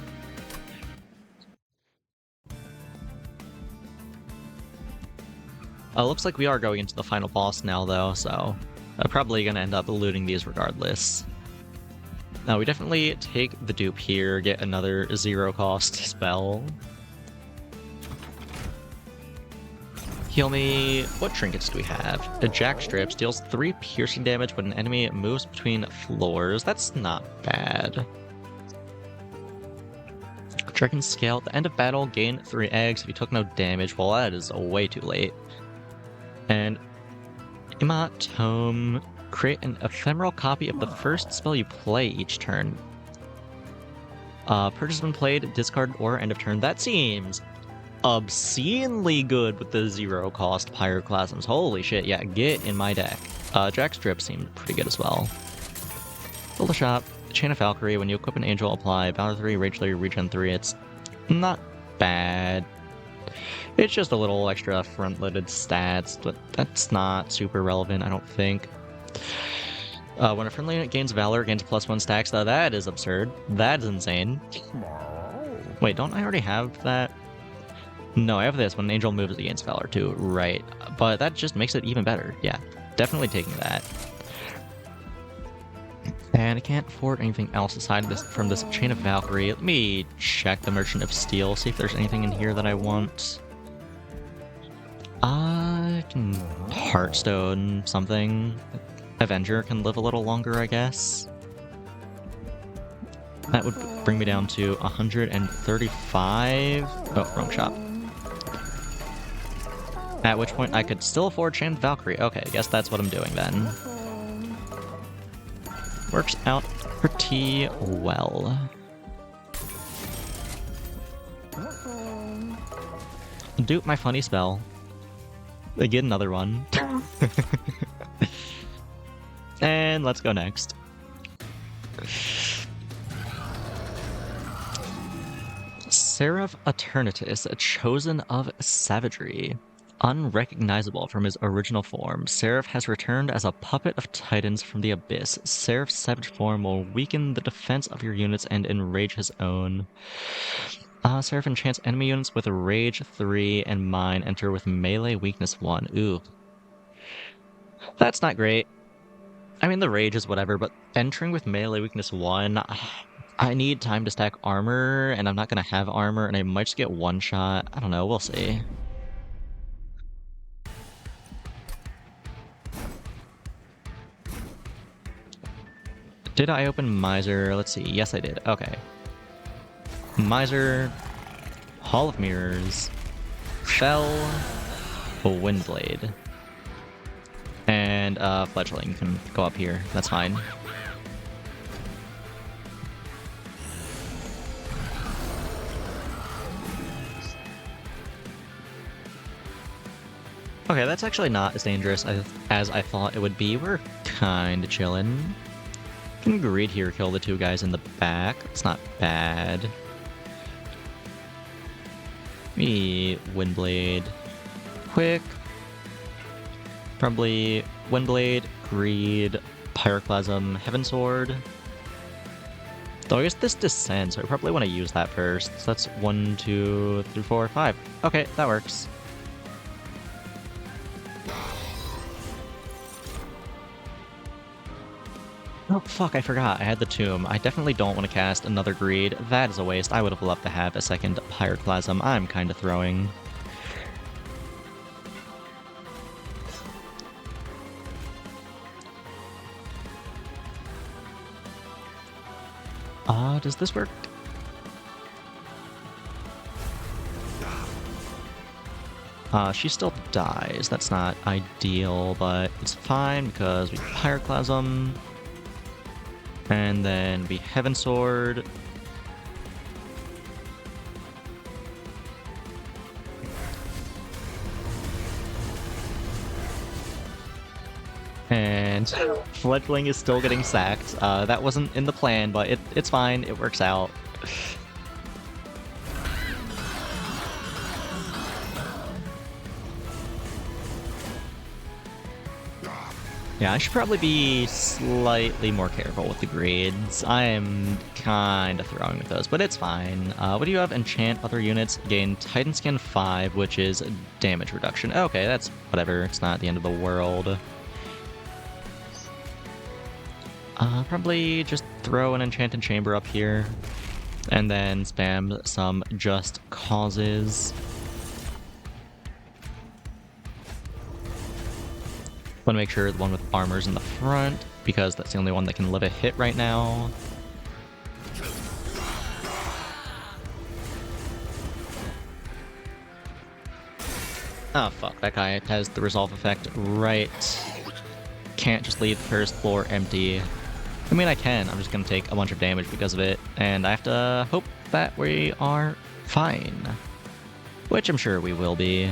Looks like we are going into the final boss now, though, so I'm probably going to end up looting these regardless. Now, we definitely take the dupe here, get another 0-cost spell. Heal me. What trinkets do we have? A jack strip deals 3 piercing damage when an enemy moves between floors. That's not bad. Dragon scale. At the end of battle, gain 3 eggs if you took no damage. Well, that is way too late. And Emote Tome. Create an ephemeral copy of the first spell you play each turn. Purchase when played, discard or end of turn. That seems obscenely good with the 0-cost Pyroclasms. Holy shit, yeah, get in my deck. Jack Strip seemed pretty good as well. Build a shop. Chain of Valkyrie. When you equip an angel, apply Valor 3, Rage 3, Regen 3. It's not bad. It's just a little extra front-loaded stats, but that's not super relevant, I don't think. When a friendly unit gains Valor, it gains +1 stacks. That is absurd. That is insane. Wait, don't I already have that? No, I have this. When an angel moves, it gains Valor too. Right. But that just makes it even better. Yeah, definitely taking that. And I can't afford anything else aside from this Chain of Valkyrie. Let me check the Merchant of Steel, see if there's anything in here that I want. I can Heartstone something. Avenger can live a little longer, I guess. That would bring me down to 135. Oh, wrong shop. At which point I could still afford Chain of Valkyrie. Okay, I guess that's what I'm doing then. Works out pretty well. Dupe my funny spell. I get another one. And let's go next. Seraph Eternatus, chosen of savagery. Unrecognizable from his original form, Seraph has returned as a puppet of titans from the abyss. Seraph's savage form will weaken the defense of your units and enrage his own. Seraph enchants enemy units with Rage 3 and mine enter with melee weakness 1. Ooh. That's not great. I mean, the Rage is whatever, but entering with melee weakness 1, I need time to stack armor, and I'm not going to have armor, and I might just get one shot. I don't know, we'll see. Did I open Miser? Let's see. Yes, I did. Okay. Miser, Hall of Mirrors, Fell, Windblade, and Fledgling can go up here. That's fine. Okay, that's actually not as dangerous as I thought it would be. We're kinda chillin'. Can Greed here kill the 2 guys in the back? It's not bad. Me Windblade. Quick. Probably Windblade, Greed, Pyroclasm, Heaven Sword. Though I guess this descends, so I probably want to use that first. So that's 1, 2, 3, 4, 5. Okay, that works. Oh, fuck, I forgot. I had the Tomb. I definitely don't want to cast another Greed. That is a waste. I would have loved to have a second Pyroclasm. I'm kind of throwing. Does this work? She still dies. That's not ideal, but it's fine because we Pyroclasm. And then we Heaven Sword. And Fledgling is still getting sacked. That wasn't in the plan, but it's fine. It works out. Yeah, I should probably be slightly more careful with the grades. I am kind of throwing with those, but it's fine. What do you have? Enchant other units, gain Titan Skin 5, which is damage reduction. Okay, that's whatever. It's not the end of the world. Probably just throw an Enchanted Chamber up here, and then spam some Just Causes. Want to make sure the one with armor's in the front, because that's the only one that can live a hit right now. Oh fuck, that guy has the resolve effect right. Can't just leave the first floor empty. I mean, I can, I'm just gonna take a bunch of damage because of it, and I have to hope that we are fine. Which I'm sure we will be.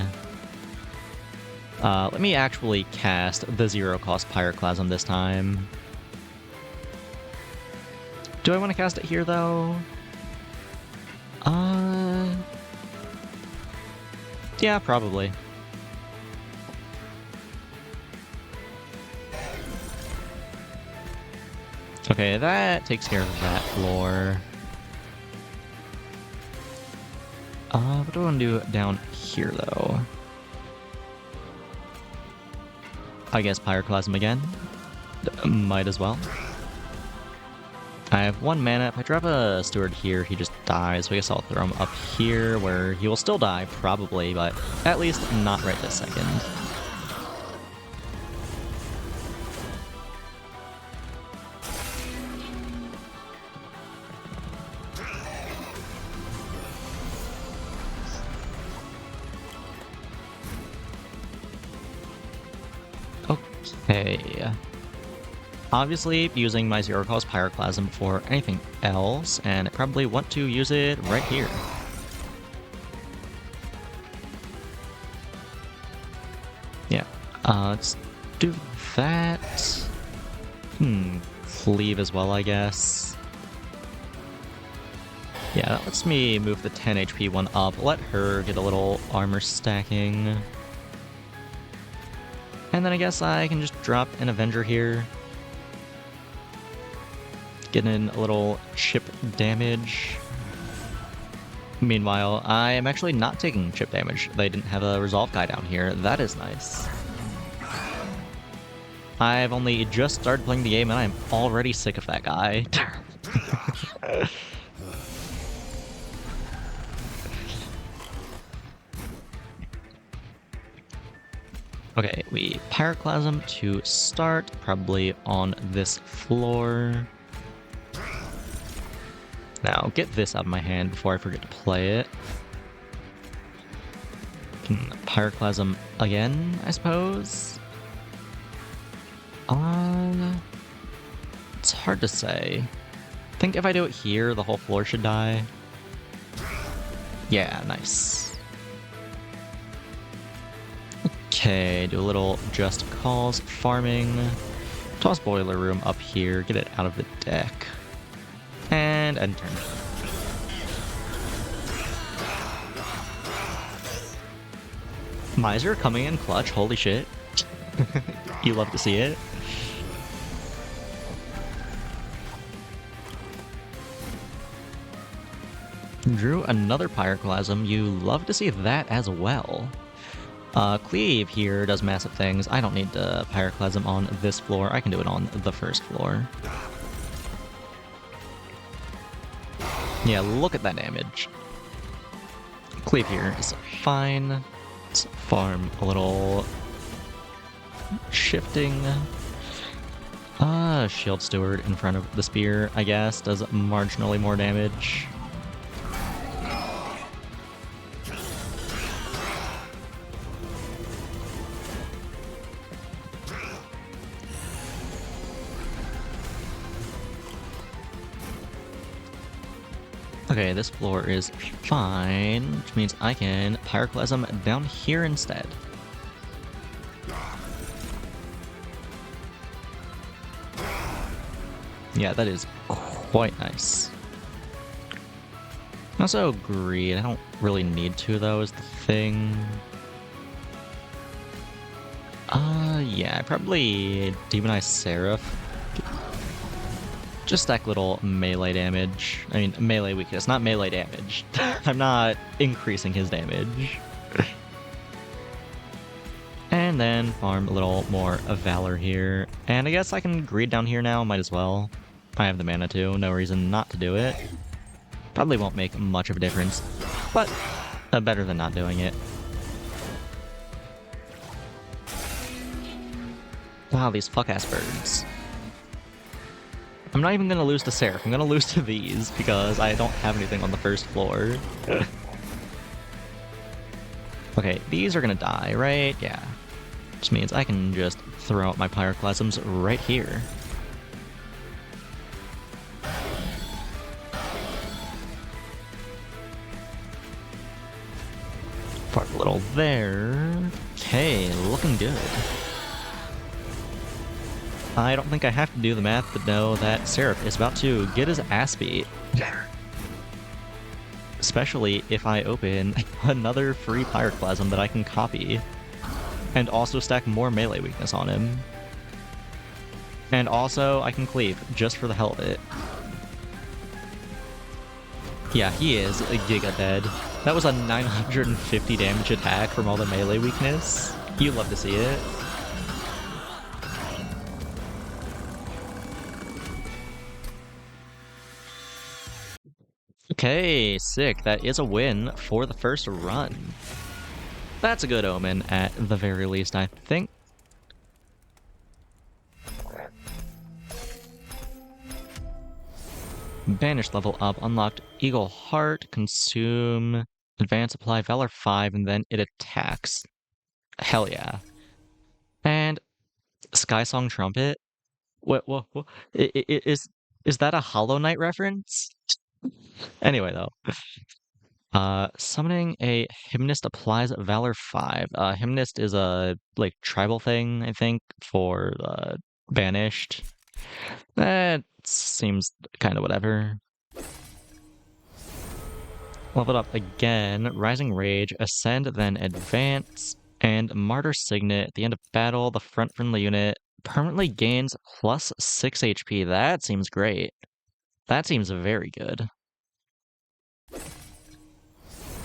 Let me actually cast the zero-cost Pyroclasm this time. Do I want to cast it here, though? Yeah, probably. Okay, that takes care of that floor. What do I want to do down here, though? I guess Pyroclasm again. Might as well. I have 1 mana. If I drop a Steward here, he just dies. So I guess I'll throw him up here, where he will still die, probably, but at least not right this second. Okay. Obviously, using my zero-cost Pyroclasm for anything else, and I probably want to use it right here. Yeah. Let's do that. Cleave as well, I guess. Yeah, that lets me move the 10 HP one up, let her get a little armor stacking. And then I guess I can just drop an Avenger here. Get in a little chip damage. Meanwhile, I am actually not taking chip damage. They didn't have a resolve guy down here. That is nice. I've only just started playing the game and I'm already sick of that guy. Okay, we Pyroclasm to start, probably on this floor. Now, get this out of my hand before I forget to play it. Can Pyroclasm again, I suppose? It's hard to say. I think if I do it here, the whole floor should die. Yeah, nice. Okay, do a little Just Cause farming. Toss Boiler Room up here, get it out of the deck. And end turn. Miser coming in clutch, holy shit. You love to see it. Drew another Pyroclasm, you love to see that as well. Cleave here does massive things. I don't need the Pyroclasm on this floor, I can do it on the first floor. Yeah, look at that damage. Cleave here is fine. Let's farm a little shifting. Shield Steward in front of the spear, I guess, does marginally more damage. Okay, this floor is fine, which means I can Pyroclasm down here instead. Yeah, that is quite nice. Also, Greed. I don't really need to, though, is the thing. Yeah, I probably Demonize Seraph. Just stack little melee damage. I mean, melee weakness, not melee damage. I'm not increasing his damage. And then farm a little more of Valor here. And I guess I can Greed down here now, might as well. I have the mana too, no reason not to do it. Probably won't make much of a difference, but better than not doing it. Wow, these fuck-ass birds. I'm not even gonna lose to Seraph. I'm gonna lose to these because I don't have anything on the first floor. Okay, these are gonna die, right? Yeah. Which means I can just throw out my Pyroclasms right here. Part a little there. Okay, looking good. I don't think I have to do the math to know that Seraph is about to get his ass beat. Especially if I open another free Pyroclasm that I can copy. And also stack more melee weakness on him. And also, I can cleave, just for the hell of it. Yeah, he is a giga dead. That was a 950 damage attack from all the melee weakness. You love to see it. Okay, sick. That is a win for the first run. That's a good omen, at the very least, I think. Banish level up, unlocked Eagle Heart, consume, advance, apply Valor 5, and then it attacks. Hell yeah. And Sky Song Trumpet? What? Is that a Hollow Knight reference? Anyway, though. Summoning a Hymnist applies Valor 5. Hymnist is a, like, tribal thing, I think, for, banished. That seems kind of whatever. Leveled up again, Rising Rage, Ascend, then Advance, and Martyr Signet. At the end of battle, the front friendly unit permanently gains plus 6 HP. That seems great. That seems very good.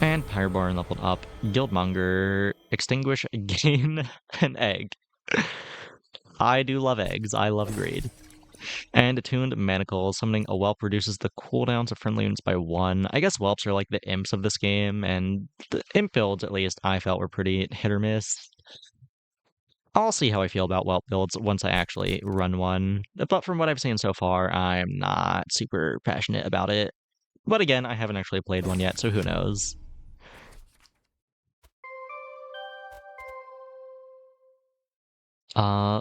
And Pyroborn leveled up. Guildmonger, Extinguish, gain an egg. I do love eggs. I love greed. And Attuned Manacle, summoning a whelp reduces the cooldowns of friendly units by 1. I guess whelps are like the imps of this game, and the imp builds, at least, I felt were pretty hit or miss. I'll see how I feel about whelp builds once I actually run one. But from what I've seen so far, I'm not super passionate about it. But again, I haven't actually played one yet, so who knows.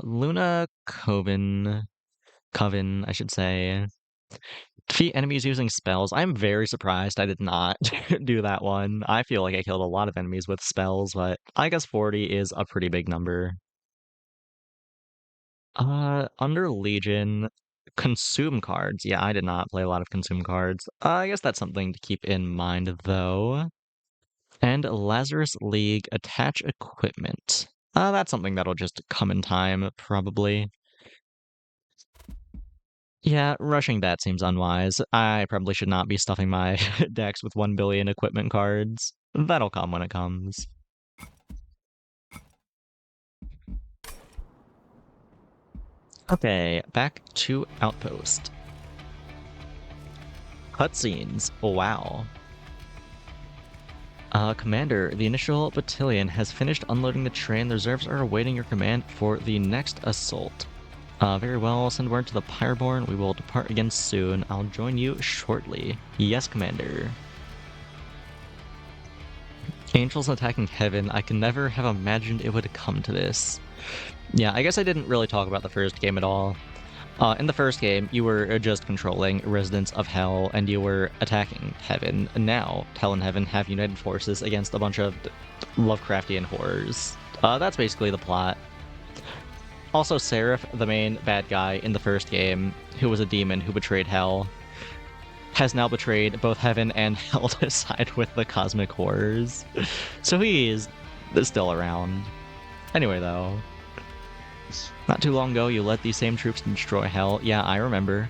Luna Coven, I should say. Defeat enemies using spells. I'm very surprised I did not do that one. I feel like I killed a lot of enemies with spells, but I guess 40 is a pretty big number. Under Legion, consume cards. Yeah, I did not play a lot of consume cards. I guess that's something to keep in mind, though. And Lazarus League, attach equipment. That's something that'll just come in time, probably. Yeah, rushing that seems unwise. I probably should not be stuffing my decks with 1 billion equipment cards. That'll come when it comes. Okay, back to Outpost. Cutscenes. Wow. Commander, the initial battalion has finished unloading the train. The reserves are awaiting your command for the next assault. Very well, send word to the Pyroborn. We will depart again soon. I'll join you shortly. Yes, Commander. Angels attacking heaven. I can never have imagined it would come to this. Yeah, I guess I didn't really talk about the first game at all. In the first game, you were just controlling residents of Hell, and you were attacking Heaven. And now, Hell and Heaven have united forces against a bunch of Lovecraftian horrors. That's basically the plot. Also, Seraph, the main bad guy in the first game, who was a demon who betrayed Hell, has now betrayed both Heaven and Hell to side with the cosmic horrors. So he is still around. Anyway, though. Not too long ago, you led these same troops to destroy Hell. Yeah, I remember.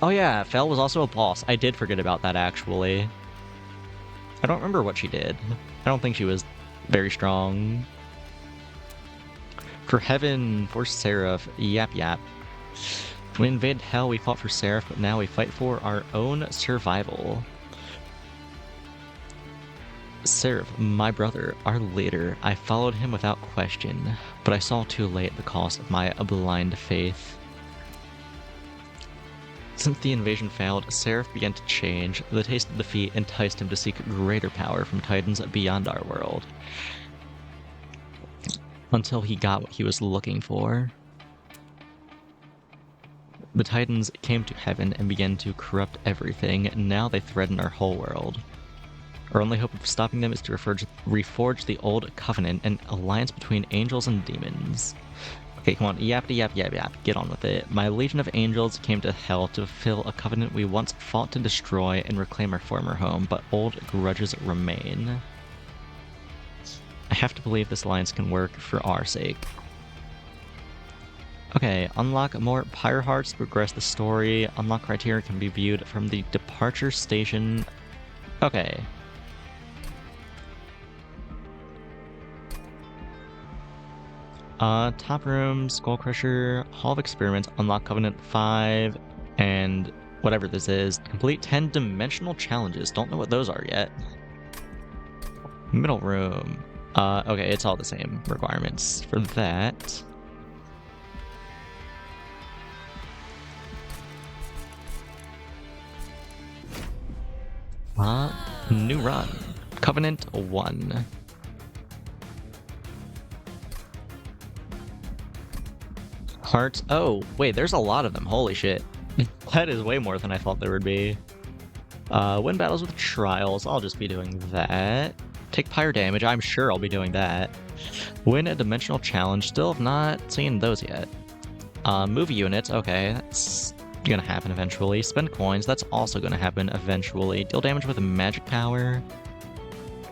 Oh yeah, Fel was also a boss. I did forget about that, actually. I don't remember what she did. I don't think she was very strong. For Heaven, for Seraph, yap yap. We invaded Hell, we fought for Seraph, but now we fight for our own survival. Seraph, my brother, our leader, I followed him without question, but I saw too late the cost of my blind faith. Since the invasion failed, Seraph began to change. The taste of defeat enticed him to seek greater power from titans beyond our world. Until he got what he was looking for. The titans came to heaven and began to corrupt everything. Now they threaten our whole world. Our only hope of stopping them is to reforge the old covenant, an alliance between angels and demons. Okay, come on, yappity yap yap yap, get on with it. My legion of angels came to hell to fulfill a covenant we once fought to destroy and reclaim our former home, but old grudges remain. I have to believe this alliance can work for our sake. Okay, unlock more Pyre Hearts to progress the story. Unlock criteria can be viewed from the departure station. Okay. Top room, Skull Crusher, Hall of Experiments, unlock Covenant 5, and whatever this is. Complete 10 dimensional challenges. Don't know what those are yet. Middle room. Okay, it's all the same requirements for that. New run. Covenant 1. Hearts. Oh, wait, there's a lot of them. Holy shit. That is way more than I thought there would be. Win battles with trials. I'll just be doing that. Take pyre damage. I'm sure I'll be doing that. Win a dimensional challenge. Still have not seen those yet. Move units. Okay, that's gonna happen eventually. Spend coins. That's also gonna happen eventually. Deal damage with magic power.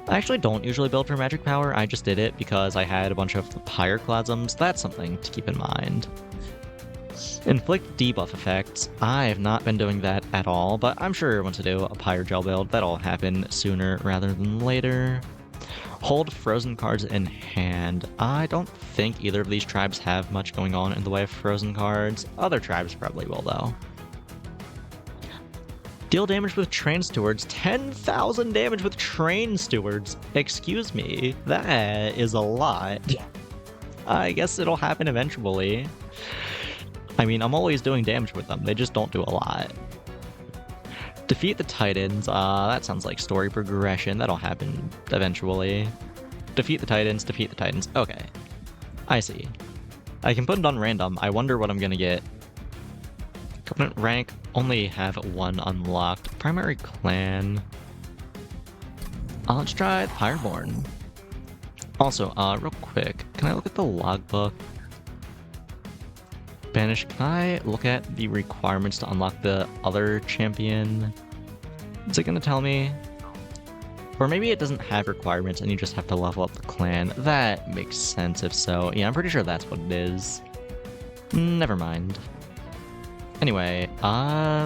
I actually don't usually build for magic power. I just did it because I had a bunch of pyroclasms. That's something to keep in mind. Inflict debuff effects. I have not been doing that at all, but I'm sure once I do a pyre gel build, that'll happen sooner rather than later. Hold frozen cards in hand. I don't think either of these tribes have much going on in the way of frozen cards. Other tribes probably will, though. Deal damage with train stewards. 10,000 damage with train stewards. Excuse me. That is a lot. I guess it'll happen eventually. I mean, I'm always doing damage with them. They just don't do a lot. Defeat the Titans. That sounds like story progression. That'll happen eventually. Defeat the Titans. Defeat the Titans. Okay. I see. I can put it on random. I wonder what I'm gonna get. Covenant rank. Only have one unlocked. Primary clan. Let's try Pyreborn. Also, real quick, can I look at the logbook? Banish, can I look at the requirements to unlock the other champion? Is it gonna tell me? Or maybe it doesn't have requirements and you just have to level up the clan. That makes sense if so. Yeah, I'm pretty sure that's what it is. Never mind. Anyway,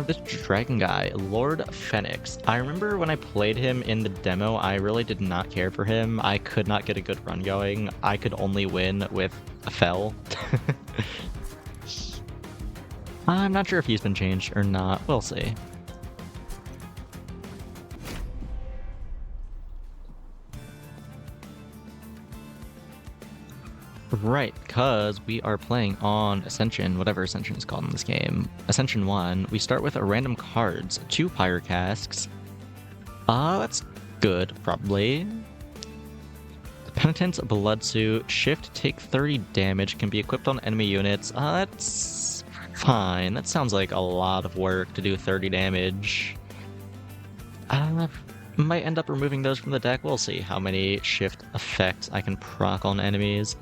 this dragon guy, Lord Phoenix. I remember when I played him in the demo, I really did not care for him. I could not get a good run going. I could only win with a fell. I'm not sure if he's been changed or not. We'll see. Right, because we are playing on Ascension, whatever Ascension is called in this game. Ascension 1, we start with random cards, 2 Pyre Casks. That's good, probably. Penitent's Blood Suit, Shift, take 30 damage, can be equipped on enemy units. That's fine. That sounds like a lot of work to do 30 damage. Might end up removing those from the deck. We'll see how many shift effects I can proc on enemies.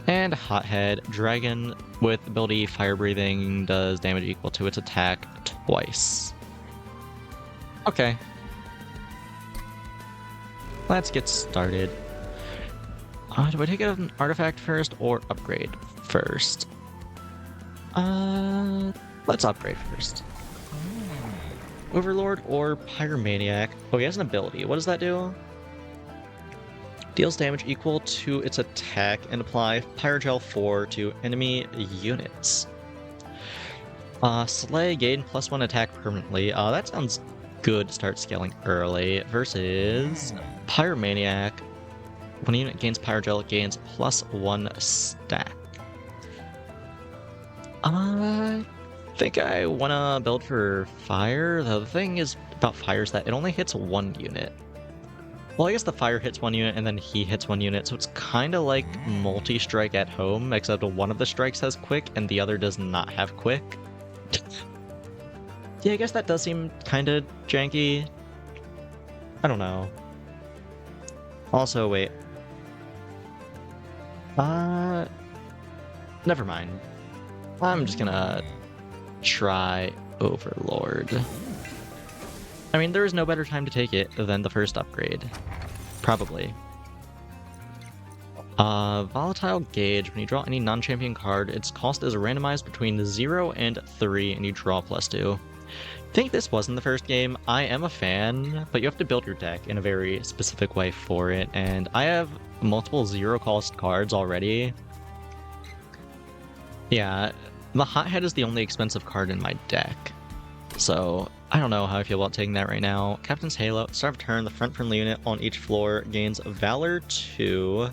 And Hothead, Dragon with ability Fire Breathing does damage equal to its attack twice. Okay. Let's get started. Do I take an artifact first or upgrade first? Let's upgrade first. Overlord or Pyromaniac. Oh, he has an ability. What does that do? Deals damage equal to its attack and apply Pyrogel 4 to enemy units. Slay, gain +1 attack permanently. That sounds good to start scaling early. Versus Pyromaniac. When a unit gains Pyrogel, it gains +1 stack. I think I want to build for fire. The thing is about fire is that it only hits one unit. Well, I guess the fire hits one unit and then he hits one unit, so it's kind of like multi-strike at home, except one of the strikes has quick and the other does not have quick. Yeah, I guess that does seem kind of janky. I don't know. Also, wait. Never mind. I'm just gonna try Overlord. I mean, there is no better time to take it than the first upgrade. Probably. Volatile Gauge. When you draw any non-champion card, its cost is randomized between 0 and 3, and you draw +2. I think this was in the first game. I am a fan, but you have to build your deck in a very specific way for it, and I have multiple 0-cost cards already. Yeah, the Hothead is the only expensive card in my deck. So, I don't know how I feel about taking that right now. Captain's Halo. Start of turn, the front friendly unit on each floor gains Valor 2.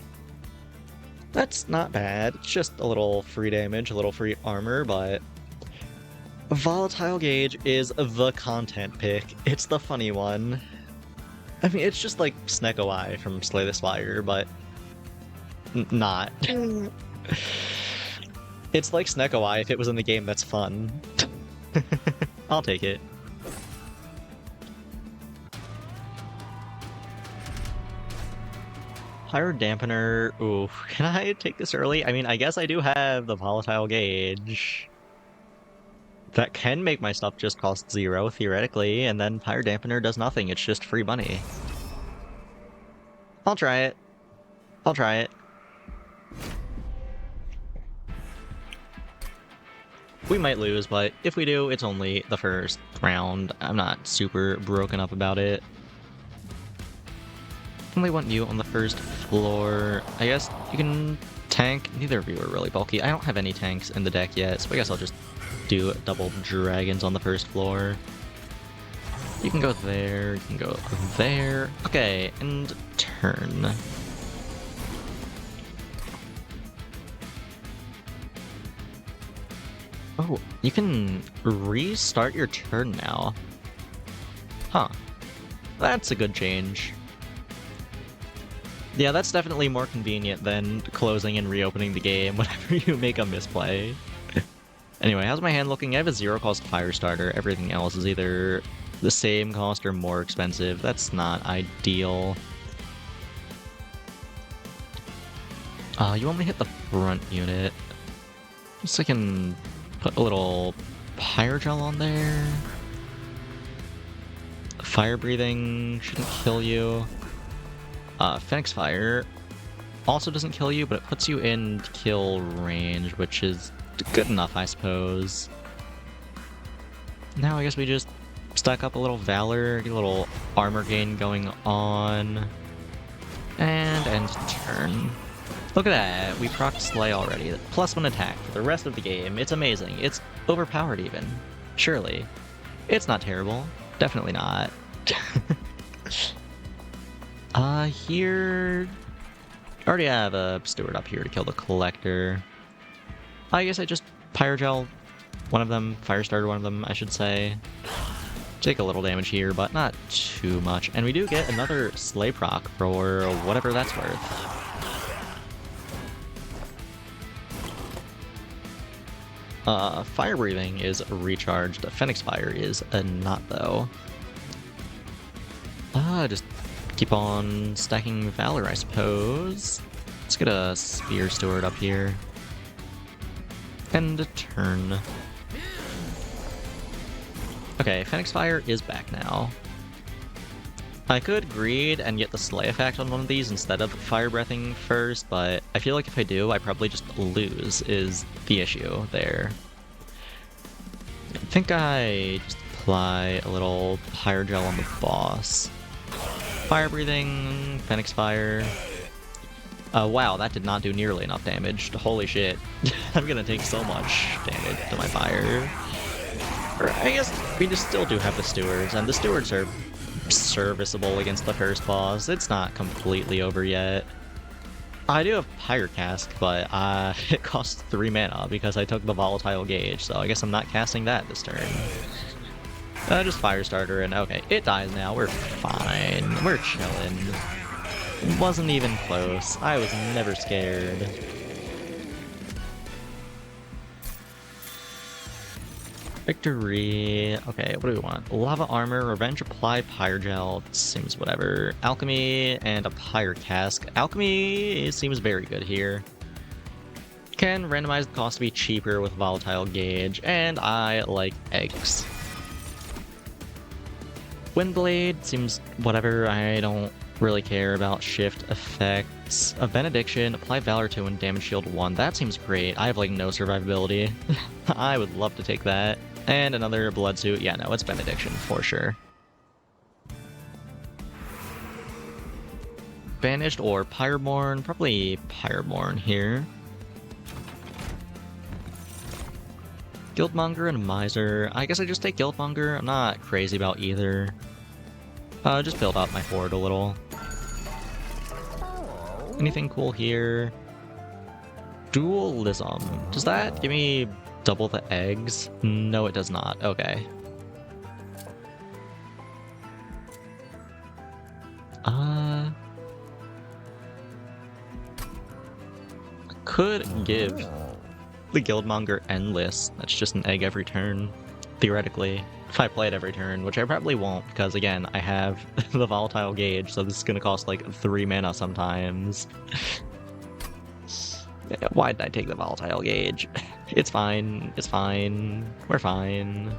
That's not bad. It's just a little free damage, a little free armor, but... Volatile Gauge is the content pick. It's the funny one. I mean, it's just like Snecko Eye from Slay the Spire, but... not. It's like Snecko Eye if it was in the game that's fun. I'll take it. Pyro Dampener. Ooh, can I take this early? I mean, I guess I do have the Volatile Gauge. That can make my stuff just cost 0, theoretically, and then Pyro Dampener does nothing, it's just free money. I'll try it. I'll try it. We might lose, but if we do, it's only the first round. I'm not super broken up about it. Only want you on the first floor. I guess you can tank. Neither of you are really bulky. I don't have any tanks in the deck yet, so I guess I'll just do double dragons on the first floor. You can go there, you can go there. Okay, and turn. Oh, you can restart your turn now. Huh. That's a good change. Yeah, that's definitely more convenient than closing and reopening the game whenever you make a misplay. Anyway, how's my hand looking? I have a 0-cost fire starter. Everything else is either the same cost or more expensive. That's not ideal. You only hit the front unit. Just so I can put a little Pyrogel on there. Fire breathing shouldn't kill you. Phoenix Fire also doesn't kill you, but it puts you in kill range, which is good enough, I suppose. Now I guess we just stack up a little Valor, get a little armor gain going on, and end turn. Look at that, we procced Slay already. +1 attack for the rest of the game. It's amazing. It's overpowered even. Surely. It's not terrible. Definitely not. Here... I already have a Steward up here to kill the Collector. I guess I just Pyrogel one of them, Firestarter one of them, I should say. Take a little damage here, but not too much. And we do get another Slay proc for whatever that's worth. Fire Breathing is recharged. Phoenix Fire is not, though. Just keep on stacking Valor, I suppose. Let's get a Spear Steward up here. End turn. Okay, Phoenix Fire is back now. I could Greed and get the Slay effect on one of these instead of Fire Breathing first, but I feel like if I do, I probably just lose, is the issue there. I think I just apply a little Pyrogel on the boss. Fire Breathing, Phoenix Fire. Wow, that did not do nearly enough damage. Holy shit. I'm gonna take so much damage to my fire. Or I guess we just still do have the Stewards, and the Stewards are serviceable against the first boss. It's not completely over yet. I do have Pyre Cask, but it costs 3 mana because I took the Volatile Gauge, so I guess I'm not casting that this turn. Just Firestarter, and okay, it dies now. We're fine. We're chilling. Wasn't even close. I was never scared. Victory. Okay, what do we want? Lava Armor, Revenge Apply, Pyre Gel. Seems whatever. Alchemy, and a Pyre Cask. Alchemy seems very good here. Can randomize the cost to be cheaper with Volatile Gauge, and I like eggs. Windblade seems whatever. I don't really care about shift effects. A Benediction, apply Valor 2 and damage shield 1. That seems great. I have like no survivability. I would love to take that. And another blood suit. Yeah, no, it's Benediction for sure. Banished or Pyreborn? Probably Pyreborn here. Guildmonger and Miser. I guess I just take Guildmonger. I'm not crazy about either. Just build up my horde a little. Anything cool here? Dualism. Does that give me double the eggs? No, it does not. Okay. Could give the Guildmonger Endless. That's just an egg every turn, theoretically. If I play it every turn, which I probably won't, because again, I have the Volatile Gauge, so this is gonna cost like 3 mana sometimes. Why did I take the Volatile Gauge? It's fine, it's fine, we're fine.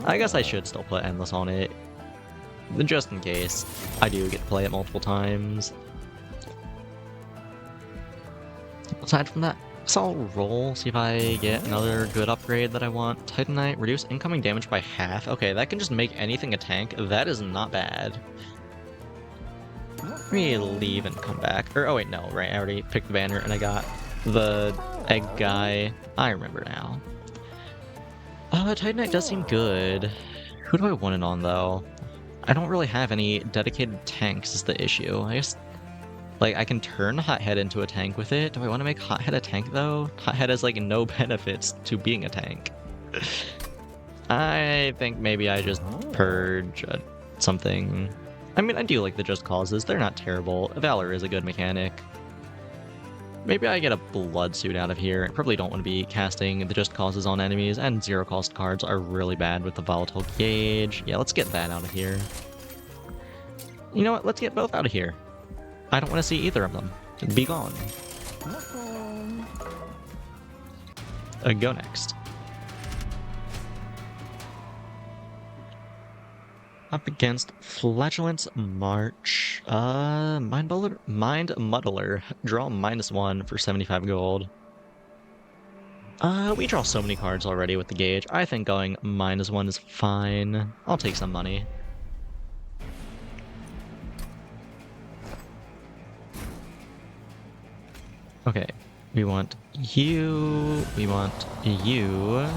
I guess I should still put Endless on it, just in case I do get to play it multiple times. Aside from that, so I'll roll, see if I get another good upgrade that I want. Titanite, reduce incoming damage by half. Okay, that can just make anything a tank. That is not bad. Let me leave and come back. Or, oh wait, no, right, I already picked the banner and I got the egg guy. I remember now. Titanite does seem good. Who do I want it on, though? I don't really have any dedicated tanks is the issue. I guess, like, I can turn Hothead into a tank with it. Do I want to make Hothead a tank, though? Hothead has, like, no benefits to being a tank. I think maybe I just purge something. I mean, I do like the Just Causes. They're not terrible. Valor is a good mechanic. Maybe I get a Blood Suit out of here. I probably don't want to be casting the Just Causes on enemies, and zero-cost cards are really bad with the Volatile Gauge. Yeah, let's get that out of here. You know what? Let's get both out of here. I don't want to see either of them. Be gone. Go next. Up against Flatulence March. Mind Muddler. Draw -1 for 75 gold. We draw so many cards already with the gauge. I think going -1 is fine. I'll take some money. Okay, we want you. We want you.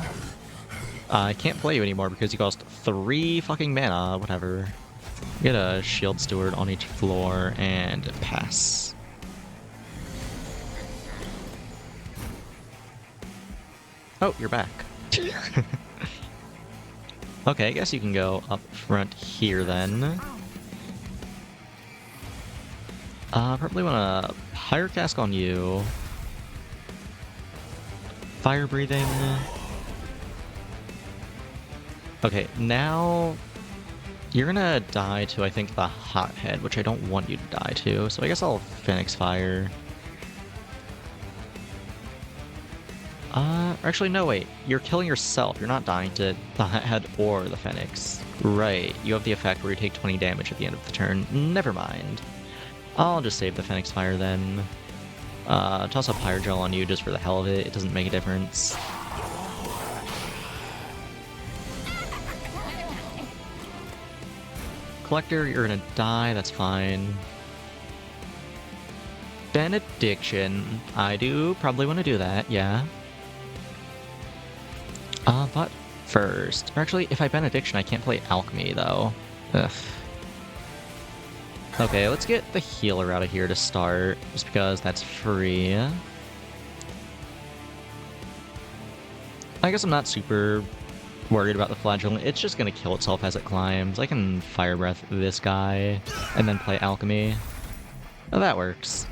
I can't play you anymore because you cost 3 fucking mana, whatever. Get a Shield Steward on each floor and pass. Oh, you're back. Okay, I guess you can go up front here then. Probably want to Pyre Cask on you. Fire Breathing. Okay, now you're gonna die to, I think, the Hothead, which I don't want you to die to, so I guess I'll Phoenix Fire. Actually, no, wait. You're killing yourself. You're not dying to the Hothead or the Phoenix. Right, you have the effect where you take 20 damage at the end of the turn. Never mind. I'll just save the Phoenix Fire then. Toss a Pyre Gel on you just for the hell of it. It doesn't make a difference. Collector, you're gonna die, that's fine. Benediction. I do probably want to do that, yeah. But first, or actually, if I Benediction, I can't play Alchemy, though. Ugh. Okay, let's get the healer out of here to start, just because that's free. I guess I'm not super worried about the flagellant. It's just gonna kill itself as it climbs. I can fire breath this guy and then play alchemy. Oh, that works.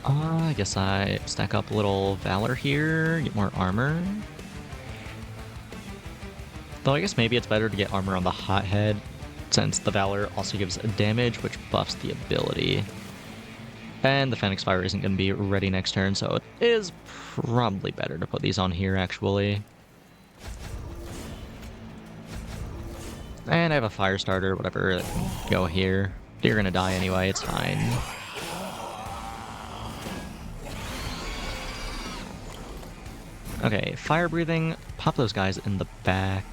I guess I stack up a little Valor here, get more armor. Though I guess maybe it's better to get armor on the Hothead, since the Valor also gives damage, which buffs the ability. And the Phoenix Fire isn't going to be ready next turn, so it is probably better to put these on here, actually. And I have a Fire Starter, whatever, that can go here. You're going to die anyway, it's fine. Okay, Fire Breathing, pop those guys in the back.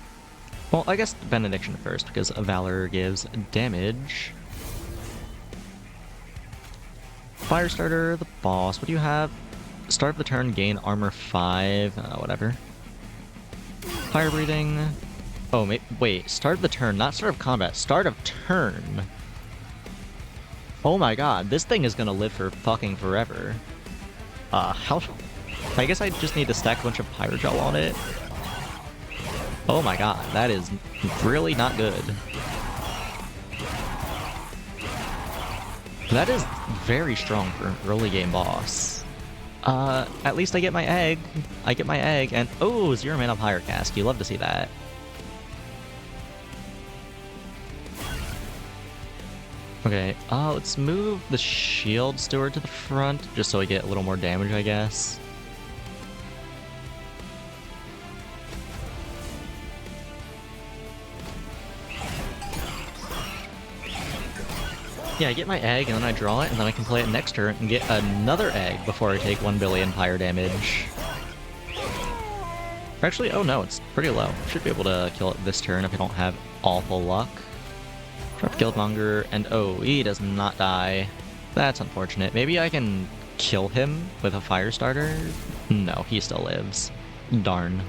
Well, I guess Benediction first, because Valor gives damage. Firestarter, the boss. What do you have? Start of the turn, gain armor 5. Whatever. Fire Breathing. Oh, wait. Start of the turn, not start of combat. Start of turn. Oh my god, this thing is gonna live for fucking forever. How... I guess I just need to stack a bunch of Pyrogel on it. Oh my god, that is really not good. That is very strong for an early game boss. At least I get my egg. I get my egg, and oh, 0 mana Pyre Cask. You love to see that. Okay, let's move the Shield Steward to the front, just so I get a little more damage, I guess. Yeah, I get my egg, and then I draw it, and then I can play it next turn and get another egg before I take 1 billion pyre damage. Actually, oh no, it's pretty low. Should be able to kill it this turn if I don't have awful luck. Drop Guildmonger, and oh, he does not die. That's unfortunate. Maybe I can kill him with a Firestarter? No, he still lives. Darn.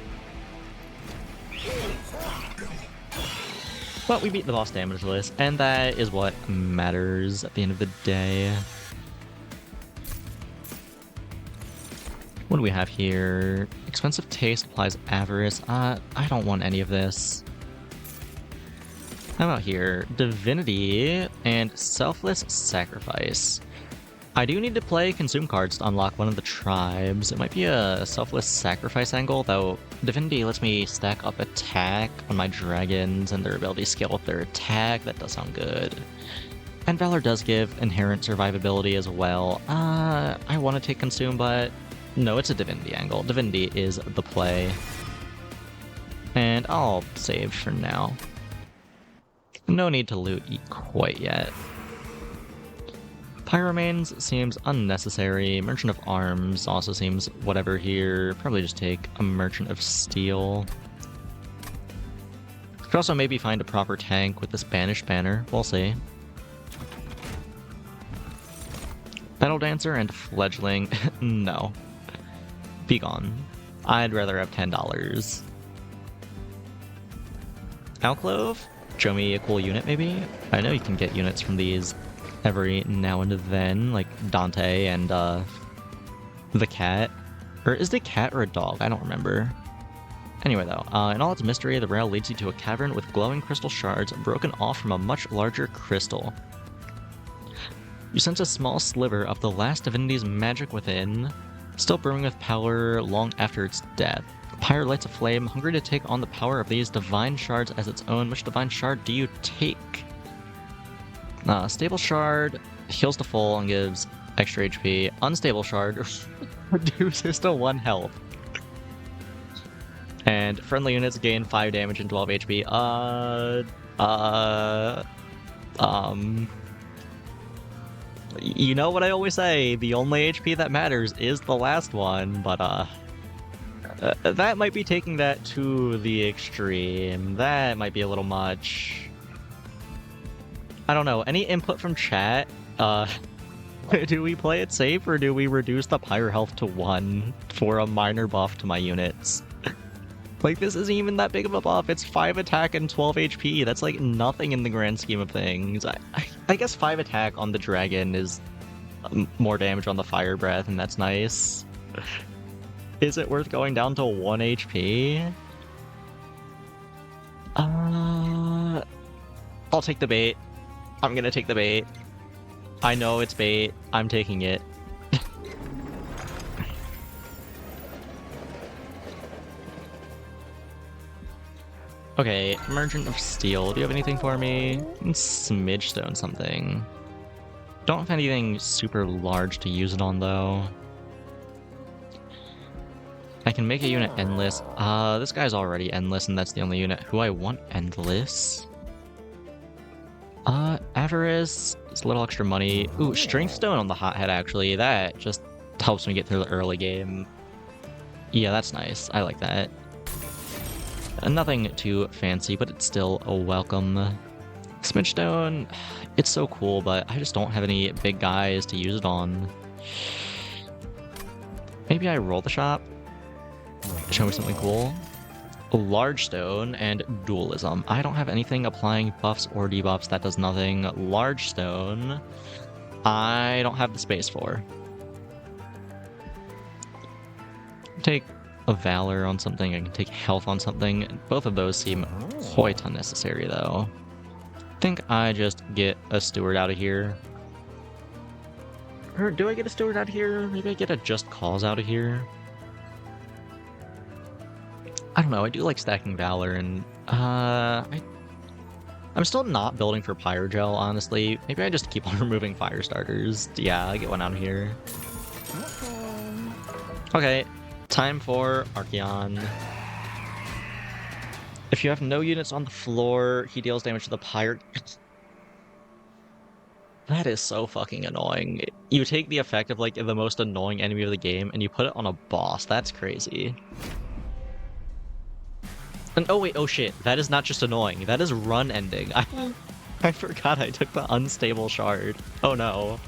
But we beat the boss damage list, and that is what matters at the end of the day. What do we have here? Expensive Taste applies Avarice. I don't want any of this. How about here? Divinity and Selfless Sacrifice. I do need to play Consume cards to unlock one of the tribes. It might be a Selfless Sacrifice angle, though Divinity lets me stack up attack on my dragons and their ability scale with their attack. That does sound good. And Valor does give inherent survivability as well. I want to take Consume, but no, it's a Divinity angle. Divinity is the play. And I'll save for now. No need to loot quite yet. Pyromanes seems unnecessary. Merchant of Arms also seems whatever here. Probably just take a Merchant of Steel. Could also maybe find a proper tank with the Spanish banner. We'll see. Battle Dancer and Fledgling. No. Be gone. I'd rather have $10. Alclove? Show me a cool unit, maybe? I know you can get units from these every now and then, like Dante and the cat. Or is it a cat or a dog? I don't remember. Anyway, though, in all its mystery, the rail leads you to a cavern with glowing crystal shards broken off from a much larger crystal. You sense a small sliver of the last divinity's magic within, still brimming with power long after its death. Pyre lights a flame, hungry to take on the power of these divine shards as its own. Which divine shard do you take? Stable Shard heals to full and gives extra HP. Unstable Shard reduces to 1 health. And friendly units gain 5 damage and 12 HP. You know what I always say, the only HP that matters is the last one, but that might be taking that to the extreme. That might be a little much. I don't know. Any input from chat? Do we play it safe, or do we reduce the pyre health to 1 for a minor buff to my units? Like, this isn't even that big of a buff. It's 5 attack and 12 HP. That's like nothing in the grand scheme of things. I guess 5 attack on the dragon is more damage on the fire breath, and that's nice. Is it worth going down to 1 HP? I'll take the bait. I'm gonna take the bait. I know it's bait. I'm taking it. Okay, Merchant of Steel. Do you have anything for me? Smidge Stone something. Don't have anything super large to use it on, though. I can make a unit endless. This guy's already endless, and that's the only unit who I want endless. Avarice is a little extra money. Ooh, Strength Stone on the Hothead, actually. That just helps me get through the early game. Yeah, that's nice. I like that. Nothing too fancy, but it's still a welcome. Smidge Stone, it's so cool, but I just don't have any big guys to use it on. Maybe I roll the shop? Show me something cool. Large Stone and Dualism. I don't have anything applying buffs or debuffs. That does nothing. Large Stone, I don't have the space for. Take a Valor on something. I can take Health on something. Both of those seem quite unnecessary, though. I think I just get a Steward out of here. Or do I get a Steward out of here? Maybe I get a Just Cause out of here. I don't know, I do like stacking Valor, and I'm still not building for Pyrogel, honestly. Maybe I just keep on removing fire starters. Yeah, I get one out of here. Okay, time for Archeon. If you have no units on the floor, he deals damage to the Pyre. That is so fucking annoying. You take the effect of like the most annoying enemy of the game and you put it on a boss. That's crazy. And oh wait, oh shit, that is not just annoying, that is run ending. I forgot I took the unstable shard. Oh no.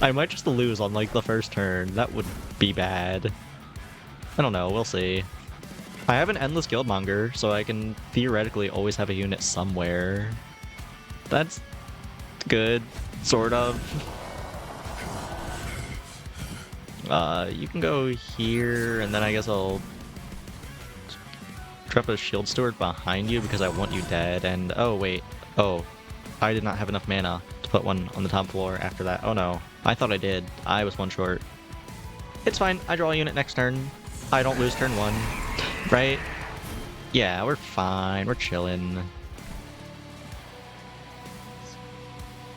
I might just lose on like the first turn, that would be bad. I don't know, we'll see. I have an Endless Guildmonger, so I can theoretically always have a unit somewhere. That's good, sort of. You can go here, and then I guess I'll drop a Shield Steward behind you because I want you dead, and oh wait, oh, I did not have enough mana to put one on the top floor after that. Oh no, I thought I did. I was one short. It's fine, I draw a unit next turn. I don't lose turn 1, right? Yeah, we're fine, we're chilling.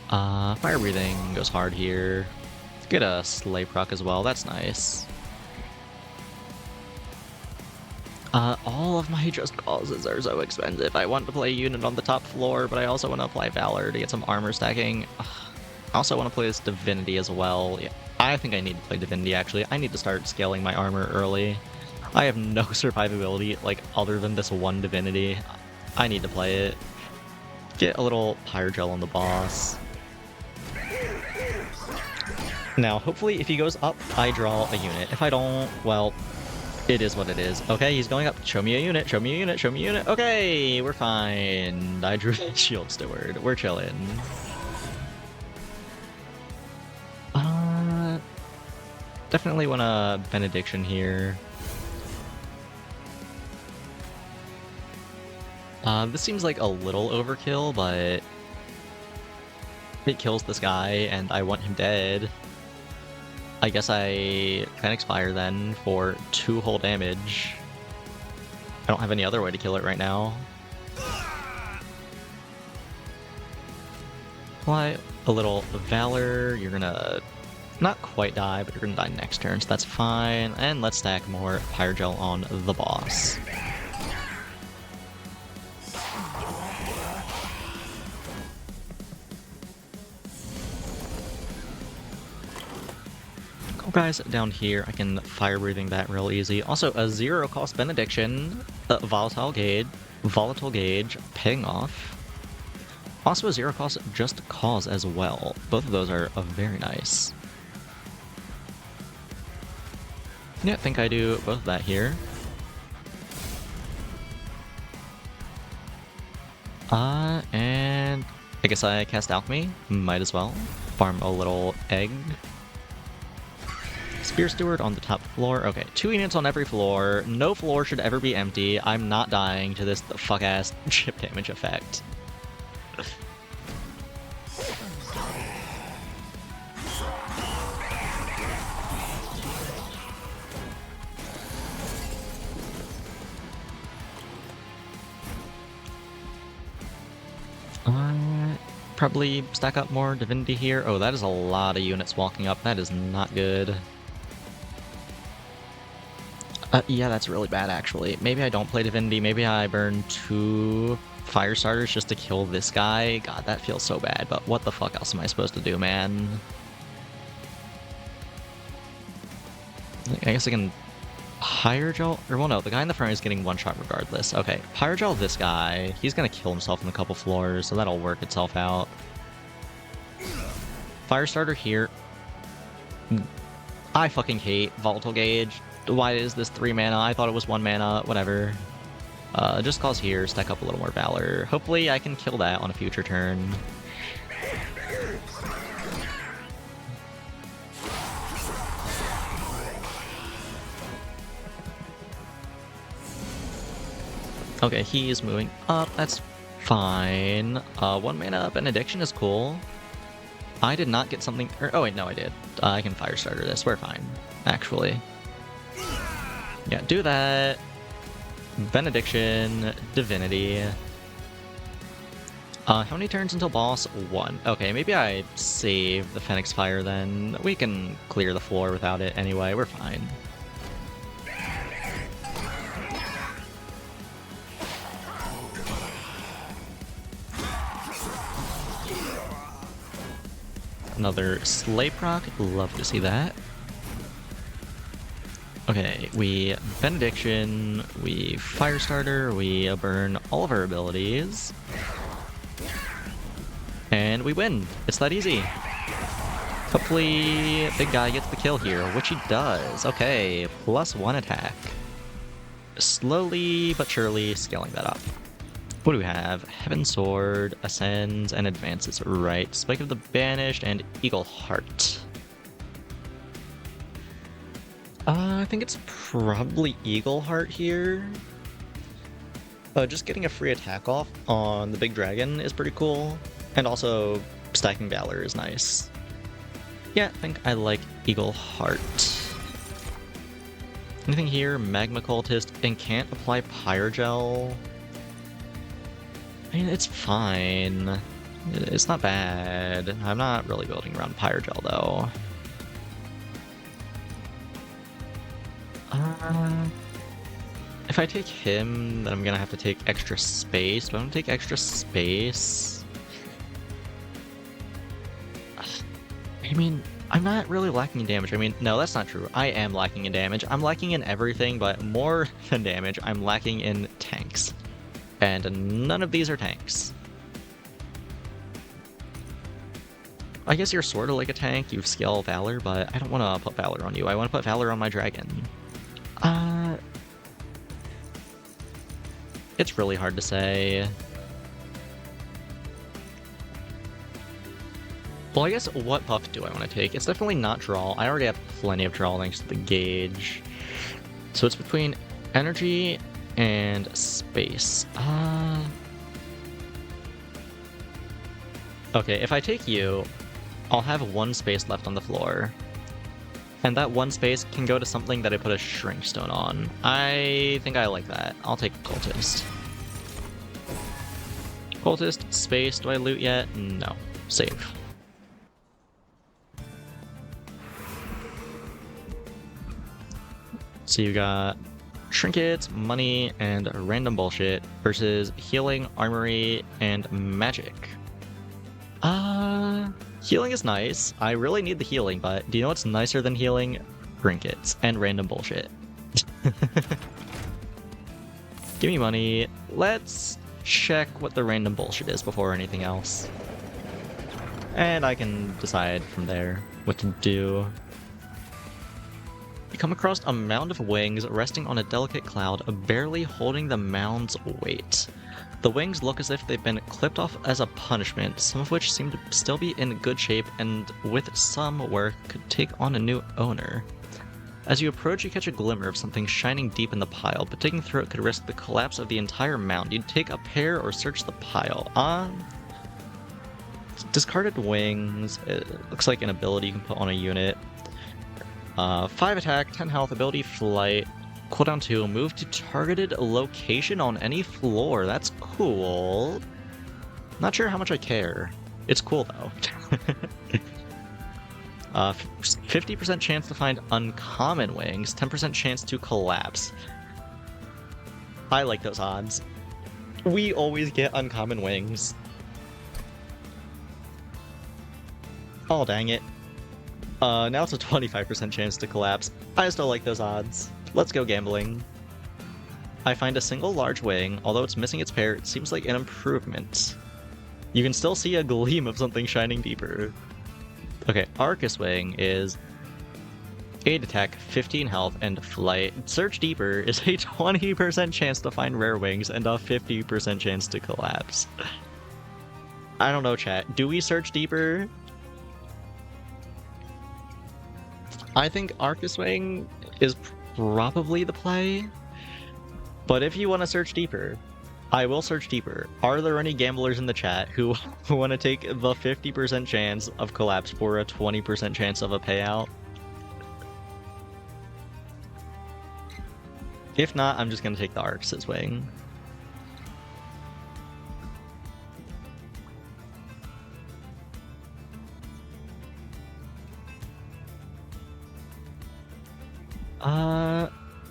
Fire Breathing goes hard here. Get a Slay proc as well, that's nice. All of my Just Causes are so expensive. I want to play a unit on the top floor, but I also want to apply Valor to get some armor stacking. I also want to play this Divinity as well. Yeah, I think I need to play Divinity, actually. I need to start scaling my armor early. I have no survivability, like, other than this one Divinity. I need to play it. Get a little Pyrogel on the boss. Now, hopefully, if he goes up, I draw a unit. If I don't, well, it is what it is. Okay, he's going up. Show me a unit, show me a unit, show me a unit. Okay, we're fine. I drew a Shield Steward. We're chilling. Definitely want a Benediction here. This seems like a little overkill, but it kills this guy, and I want him dead. I guess I can expire then for 2 whole damage. I don't have any other way to kill it right now. Apply a little Valor. You're gonna not quite die, but you're gonna die next turn, so that's fine. And let's stack more Pyrogel on the boss. Guys down here, I can Fire Breathing that real easy. Also, a 0-cost Benediction, Volatile Gauge, paying off. Also a 0 cost Just Cause as well. Both of those are very nice. Yeah, I think I do both of that here. And I guess I cast Alchemy. Might as well. Farm a little egg. Spear Steward on the top floor. Okay, 2 units on every floor. No floor should ever be empty. I'm not dying to this fuck-ass chip damage effect. Probably stack up more Divinity here. Oh, that is a lot of units walking up. That is not good. Yeah, that's really bad, actually. Maybe I don't play Divinity. Maybe I burn 2 Fire Starters just to kill this guy. God, that feels so bad, but what the fuck else am I supposed to do, man? I guess I can Pyrogel, or well no, the guy in the front is getting one shot regardless. Okay, Pyrogel this guy, he's gonna kill himself in a couple floors, so that'll work itself out. Firestarter here. I fucking hate Volatile Gauge. Why is this 3 mana? I thought it was 1 mana, whatever. Just Cause here, stack up a little more Valor. Hopefully I can kill that on a future turn. Okay, he is moving up. That's fine. 1 mana Benediction is cool. I did not get something... oh wait, no I did. I can Firestarter this. We're fine, actually. Yeah, do that. Benediction, Divinity. How many turns until boss? 1. Okay, maybe I save the Phoenix Fire then. We can clear the floor without it anyway. We're fine. Another Slay proc, love to see that. Okay, we Benediction, we Firestarter, we burn all of our abilities. And we win. It's that easy. Hopefully, big guy gets the kill here, which he does. Okay, +1 attack. Slowly but surely scaling that up. What do we have? Heaven Sword, Ascends, and Advances. Right. Spike of the Banished, and Eagle Heart. I think it's probably Eagle Heart here. Just getting a free attack off on the big dragon is pretty cool. And also, stacking Valor is nice. Yeah, I think I like Eagle Heart. Anything here? Magma Cultist, and can't apply Pyrogel. I mean, it's fine. It's not bad. I'm not really building around Pyrogel, though. If I take him, then I'm gonna have to take extra space. Do I want to take extra space? I mean, I'm not really lacking in damage. I mean, no, that's not true. I am lacking in damage. I'm lacking in everything, but more than damage, I'm lacking in tanks. And none of these are tanks. I guess you're sort of like a tank, you've scale Valor, but I don't want to put Valor on you. I want to put Valor on my dragon. It's really hard to say. Well, I guess what buff do I want to take? It's definitely not draw. I already have plenty of draw thanks to the gauge. So it's between energy and space. Okay, if I take you, I'll have 1 space left on the floor. And that 1 space can go to something that I put a Shrink Stone on. I think I like that. I'll take Cultist. Cultist, space, do I loot yet? No. Save. So you got trinkets, money, and random bullshit versus healing, armory, and magic. Healing is nice. I really need the healing, but do you know what's nicer than healing? Trinkets and random bullshit. Give me money. Let's check what the random bullshit is before anything else. And I can decide from there what to do. You come across a mound of wings resting on a delicate cloud, barely holding the mound's weight. The wings look as if they've been clipped off as a punishment, some of which seem to still be in good shape and with some work could take on a new owner. As you approach, you catch a glimmer of something shining deep in the pile, but digging through it could risk the collapse of the entire mound. You'd take a pair or search the pile. Discarded wings. It looks like an ability you can put on a unit. 5 attack, 10 health, ability flight, cooldown 2, move to targeted location on any floor. That's cool. Not sure how much I care. It's cool though. 50% chance to find uncommon wings, 10% chance to collapse. I like those odds. We always get uncommon wings. Oh, dang it. Now it's a 25% chance to collapse. I still like those odds. Let's go gambling. I find a single large wing. Although it's missing its pair, it seems like an improvement. You can still see a gleam of something shining deeper. Okay, Arcus Wing is 8 attack, 15 health, and flight. Search Deeper is a 20% chance to find rare wings and a 50% chance to collapse. I don't know, chat. Do we search deeper? I think Arcus Wing is probably the play, but if you want to search deeper, I will search deeper. Are there any gamblers in the chat who want to take the 50% chance of collapse for a 20% chance of a payout? If not, I'm just going to take the Arcus Wing.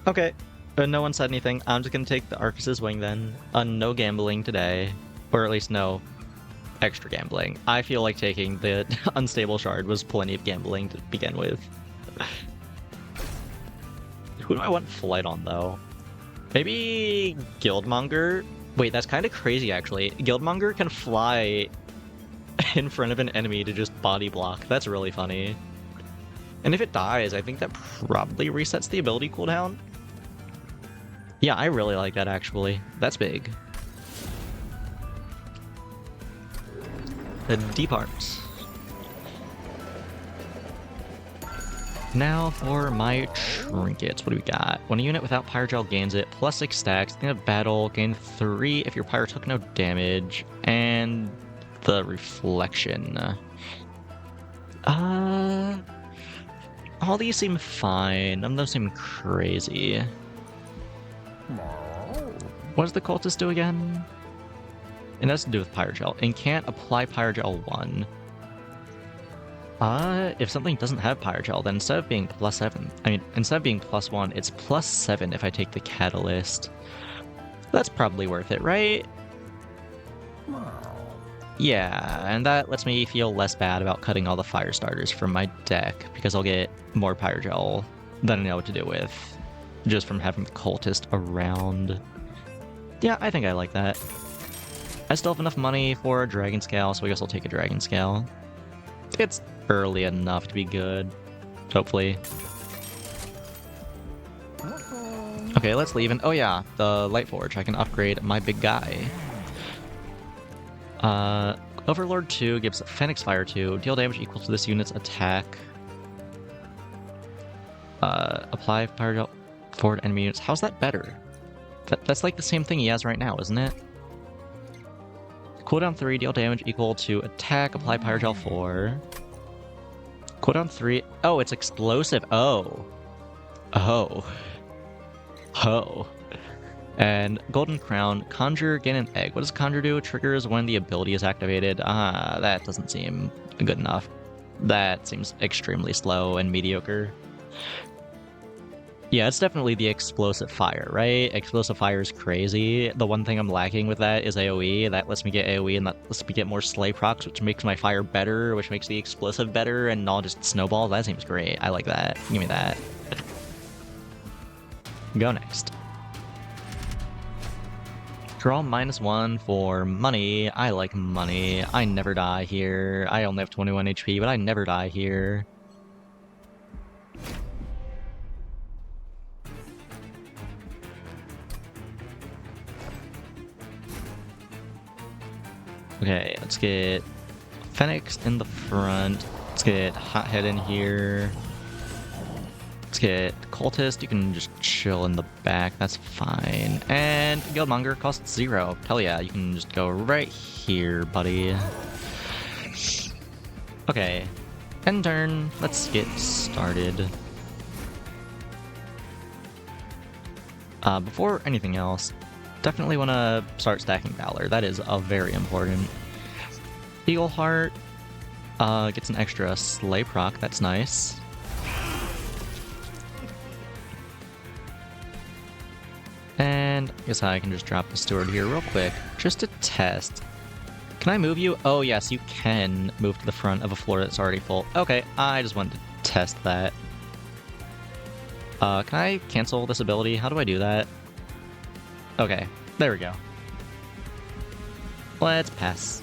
Okay. No one said anything. I'm just gonna take the Arcus's Wing then. No gambling today. Or at least no extra gambling. I feel like taking the Unstable Shard was plenty of gambling to begin with. Who do I want flight on, though? Maybe Guildmonger? Wait, that's kind of crazy, actually. Guildmonger can fly in front of an enemy to just body block. That's really funny. And if it dies, I think that probably resets the ability cooldown. Yeah, I really like that, actually. That's big. The deep arms. Now for my trinkets. What do we got? When a unit without Pyrogel gains it, plus 6 stacks. In a battle, gain 3 if your Pyro took no damage. And the reflection. All these seem fine. None of them seem crazy. What does the cultist do again? It has to do with Pyrogel. And can't apply Pyrogel 1. If something doesn't have Pyrogel, then instead of being instead of being +1, it's +7 if I take the Catalyst. That's probably worth it, right? Yeah, and that lets me feel less bad about cutting all the fire starters from my deck, because I'll get more Pyrogel than I know what to do with, just from having the cultist around. Yeah, I think I like that. I still have enough money for a Dragon Scale, so I guess I'll take a Dragon Scale. It's early enough to be good, hopefully. Okay, let's leave. And oh yeah, the Light Forge. I can upgrade my big guy. Overlord 2 gives Phoenix Fire 2, deal damage equal to this unit's attack. Apply Pyrogel forward enemy units. How's that better? That's like the same thing he has right now, isn't it? Cooldown 3, deal damage equal to attack, apply Pyrogel 4. Cooldown 3, oh, it's explosive, oh. And Golden Crown, Conjure, gain an egg. What does Conjure do? It triggers when the ability is activated. That doesn't seem good enough. That seems extremely slow and mediocre. Yeah, it's definitely the Explosive Fire, right? Explosive Fire is crazy. The one thing I'm lacking with that is AoE. That lets me get AoE and that lets me get more Slay procs, which makes my fire better, which makes the explosive better, and not just snowball. That seems great. I like that. Give me that. Go next. Draw -1 for money. I like money. I never die here. I only have 21 HP, but I never die here. Okay, let's get Phoenix in the front. Let's get Hothead in here. Let's get Cultist. You can just chill in the back. That's fine. And Guildmonger costs 0. Hell yeah, you can just go right here, buddy. Okay. End turn. Let's get started. Before anything else, definitely want to start stacking Valor. That is very important. Eagle Heart gets an extra Slay proc. That's nice. And I guess I can just drop the Steward here real quick, just to test. Can I move you? Oh yes, you can move to the front of a floor that's already full. Okay, I just wanted to test that. Can I cancel this ability? How do I do that? Okay, there we go. Let's pass.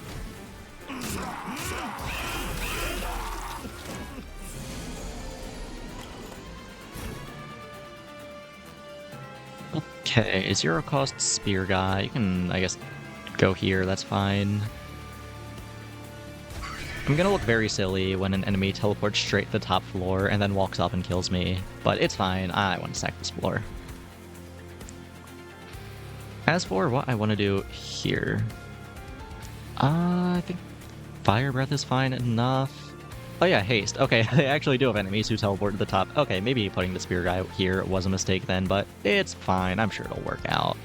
Okay, 0 cost Spear guy. You can, I guess, go here, that's fine. I'm gonna look very silly when an enemy teleports straight to the top floor and then walks up and kills me, but it's fine, I want to sack this floor. As for what I want to do here, I think Fire Breath is fine enough. Oh yeah, Haste. Okay, I actually do have enemies who teleport to the top. Okay, maybe putting the Spear guy here was a mistake then, but it's fine, I'm sure it'll work out.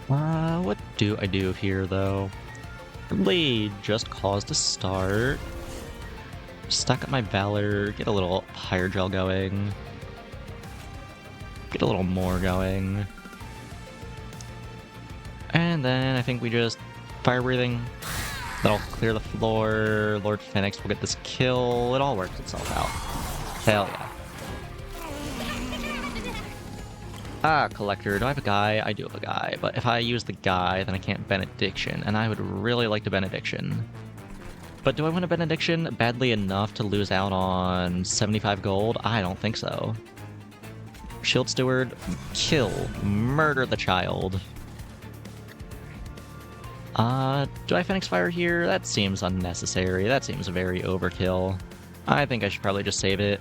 What do I do here, though? Probably just cause to start. Stack up my Valor, get a little higher gel going. Get a little more going. And then I think we just Fire Breathing. That'll clear the floor. Lord Phoenix will get this kill. It all works itself out. Hell yeah. Collector. Do I have a guy? I do have a guy, but if I use the guy, then I can't Benediction, and I would really like to Benediction. But do I want a Benediction badly enough to lose out on 75 gold? I don't think so. Shield Steward, kill, murder the child. Do I Phoenix Fire here? That seems unnecessary. That seems very overkill. I think I should probably just save it.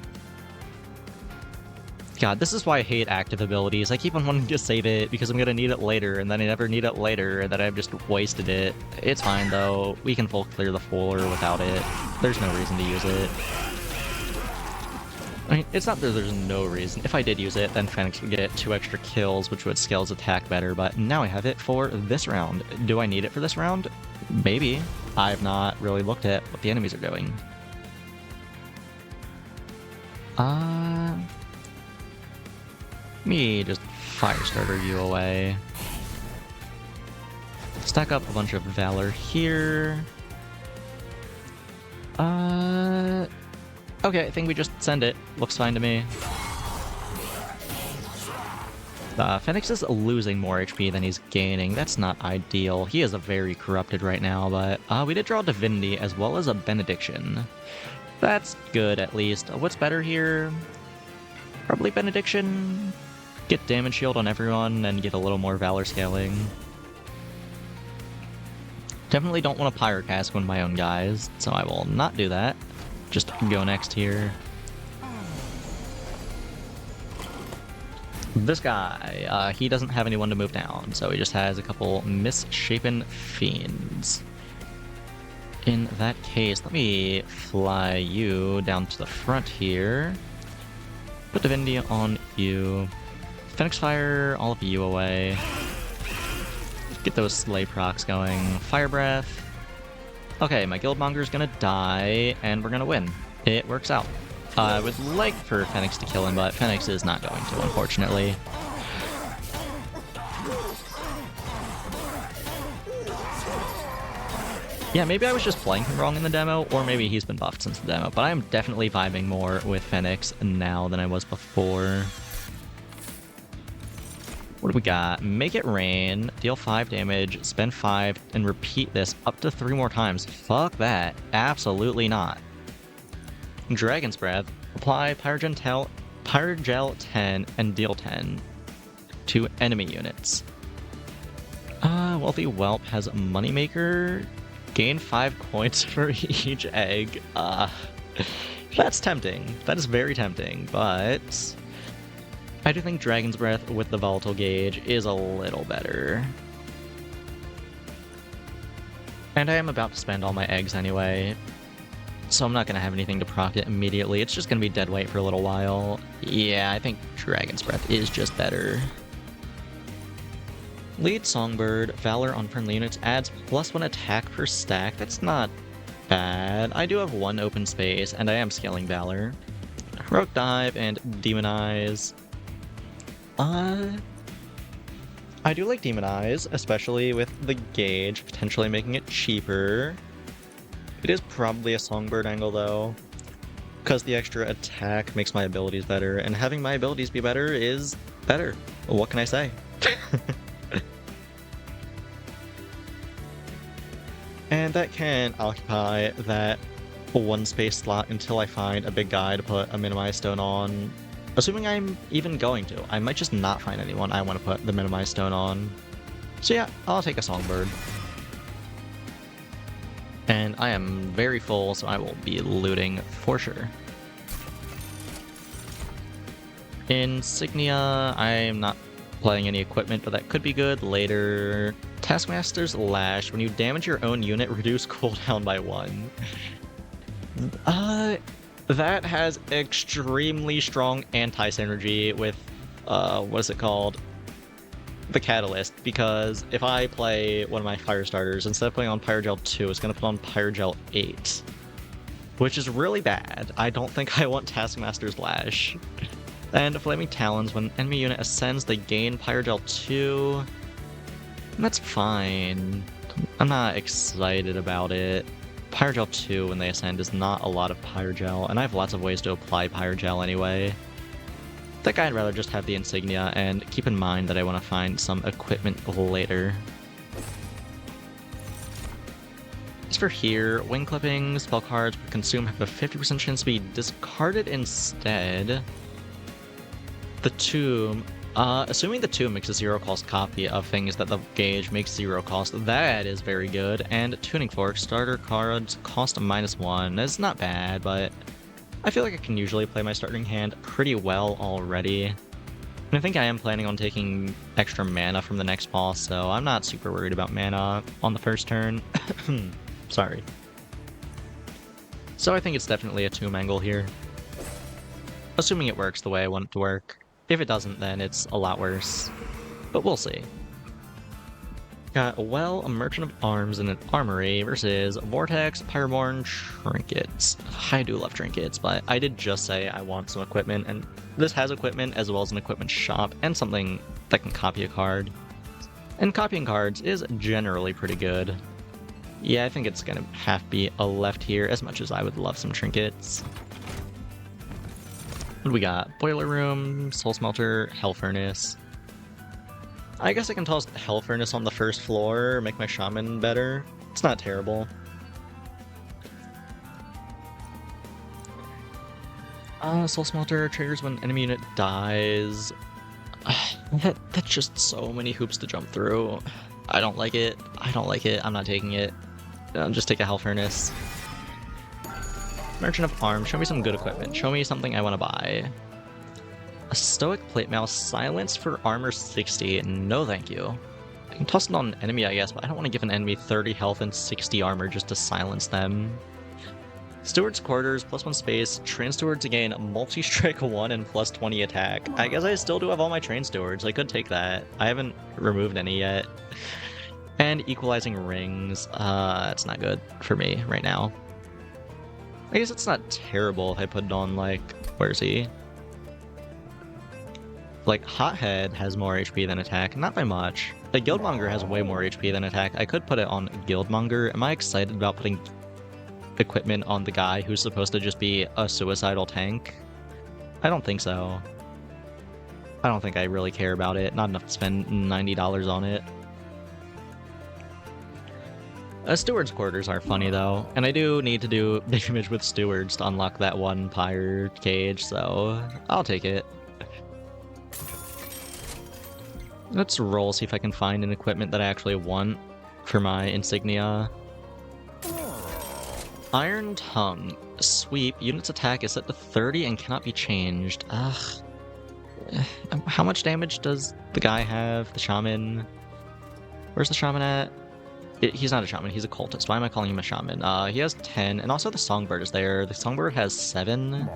God, this is why I hate active abilities. I keep on wanting to save it because I'm gonna need it later, and then I never need it later, and then I've just wasted it. It's fine though. We can full clear the floor without it. There's no reason to use it. I mean, it's not that there's no reason. If I did use it, then Phoenix would get 2 extra kills, which would scale his attack better, but now I have it for this round. Do I need it for this round? Maybe. I've not really looked at what the enemies are doing. Me just Firestarter you away. Stack up a bunch of Valor here. Okay, I think we just send it. Looks fine to me. Phoenix is losing more HP than he's gaining. That's not ideal. He is a very corrupted right now, but we did draw Divinity as well as a Benediction. That's good, at least. What's better here? Probably Benediction. Get damage shield on everyone and get a little more Valor scaling. Definitely don't want to Pyrocast one of my own guys, so I will not do that. Just go next here. This guy, he doesn't have anyone to move down, so he just has a couple misshapen fiends. In that case, let me fly you down to the front here. Put Divinity on you. Phoenix Fire all of you away. Get those Slay procs going. Fire Breath. Okay, my Guildmonger's gonna die, and we're gonna win. It works out. I would like for Phoenix to kill him, but Phoenix is not going to, unfortunately. Yeah, maybe I was just playing him wrong in the demo, or maybe he's been buffed since the demo, but I'm definitely vibing more with Phoenix now than I was before. What do we got? Make it rain, deal 5 damage, spend 5, and repeat this up to 3 more times. Fuck that. Absolutely not. Dragon's Breath. Apply Pyrogel 10 and deal 10 to enemy units. Wealthy Whelp has Moneymaker. Gain 5 coins for each egg. That's tempting. That is very tempting, but I do think Dragon's Breath with the Volatile Gauge is a little better. And I am about to spend all my eggs anyway, so I'm not going to have anything to proc it immediately. It's just going to be dead weight for a little while. Yeah, I think Dragon's Breath is just better. Lead Songbird, Valor on friendly units adds +1 attack per stack. That's not bad. I do have 1 open space, and I am scaling Valor. Heroic Dive and Demonize. I do like Demonize, especially with the gauge, potentially making it cheaper. It is probably a Songbird angle, though, because the extra attack makes my abilities better, and having my abilities be better is better. What can I say? And that can occupy that 1 space slot until I find a big guy to put a Minimize Stone on. Assuming I'm even going to. I might just not find anyone I want to put the Minimize Stone on. So yeah, I'll take a Songbird. And I am very full, so I will be looting for sure. Insignia, I am not playing any equipment, but that could be good later. Taskmaster's Lash. When you damage your own unit, reduce cooldown by 1. That has extremely strong anti-synergy with, what is it called? The Catalyst, because if I play one of my Fire Starters, instead of putting on Pyrogel 2, it's going to put on Pyrogel 8. Which is really bad. I don't think I want Taskmaster's Lash. And Flaming Talons, when enemy unit ascends, they gain Pyrogel 2. And that's fine. I'm not excited about it. Pyrogel 2 when they ascend is not a lot of Pyrogel, and I have lots of ways to apply Pyrogel anyway. I think I'd rather just have the Insignia, and keep in mind that I want to find some equipment later. As for here, Wing Clipping, spell cards with Consume have a 50% chance to be discarded instead. The Tomb. Assuming the Tomb makes a 0-cost copy of things that the gauge makes 0 cost, that is very good. And Tuning Fork, starter cards cost -1. It's not bad, but I feel like I can usually play my starting hand pretty well already. And I think I am planning on taking extra mana from the next boss, so I'm not super worried about mana on the first turn. Sorry. So I think it's definitely a Tomb angle here. Assuming it works the way I want it to work. If it doesn't, then it's a lot worse. But we'll see. Got a Merchant of Arms and an Armory versus Vortex, Pyroborn, Trinkets. I do love Trinkets, but I did just say I want some equipment, and this has equipment as well as an equipment shop and something that can copy a card. And copying cards is generally pretty good. Yeah, I think it's gonna have to be a left here, as much as I would love some Trinkets. What do we got? Boiler Room, Soul Smelter, Hell Furnace. I guess I can toss Hell Furnace on the first floor, make my Shaman better. It's not terrible. Soul Smelter triggers when enemy unit dies. That's just so many hoops to jump through. I don't like it. I don't like it. I'm not taking it. I'll just take a Hell Furnace. Merchant of Arms, show me some good equipment. Show me something I want to buy. A Stoic Plate Mail, silence for armor 60. No thank you. I can toss it on an enemy, I guess, but I don't want to give an enemy 30 health and 60 armor just to silence them. Steward's Quarters, +1 space, Train Steward to gain multi-strike 1 and +20 attack. I guess I still do have all my Train Stewards. I could take that. I haven't removed any yet. And Equalizing Rings. That's not good for me right now. I guess it's not terrible if I put it on, like, where is he? Like, Hothead has more HP than attack, not by much. The Guildmonger has way more HP than attack. I could put it on Guildmonger. Am I excited about putting equipment on the guy who's supposed to just be a suicidal tank? I don't think so. I don't think I really care about it. Not enough to spend $90 on it. Steward's quarters are funny though, and I do need to do damage with stewards to unlock that one pyre cage, so I'll take it. Let's roll, see if I can find an equipment that I actually want for my insignia. Iron Tongue. Sweep. Unit's attack is set to 30 and cannot be changed. Ugh. How much damage does the guy have? The shaman? Where's the shaman at? He's not a shaman, he's a cultist. Why am I calling him a shaman? He has 10, and also the songbird is there. The songbird has 7.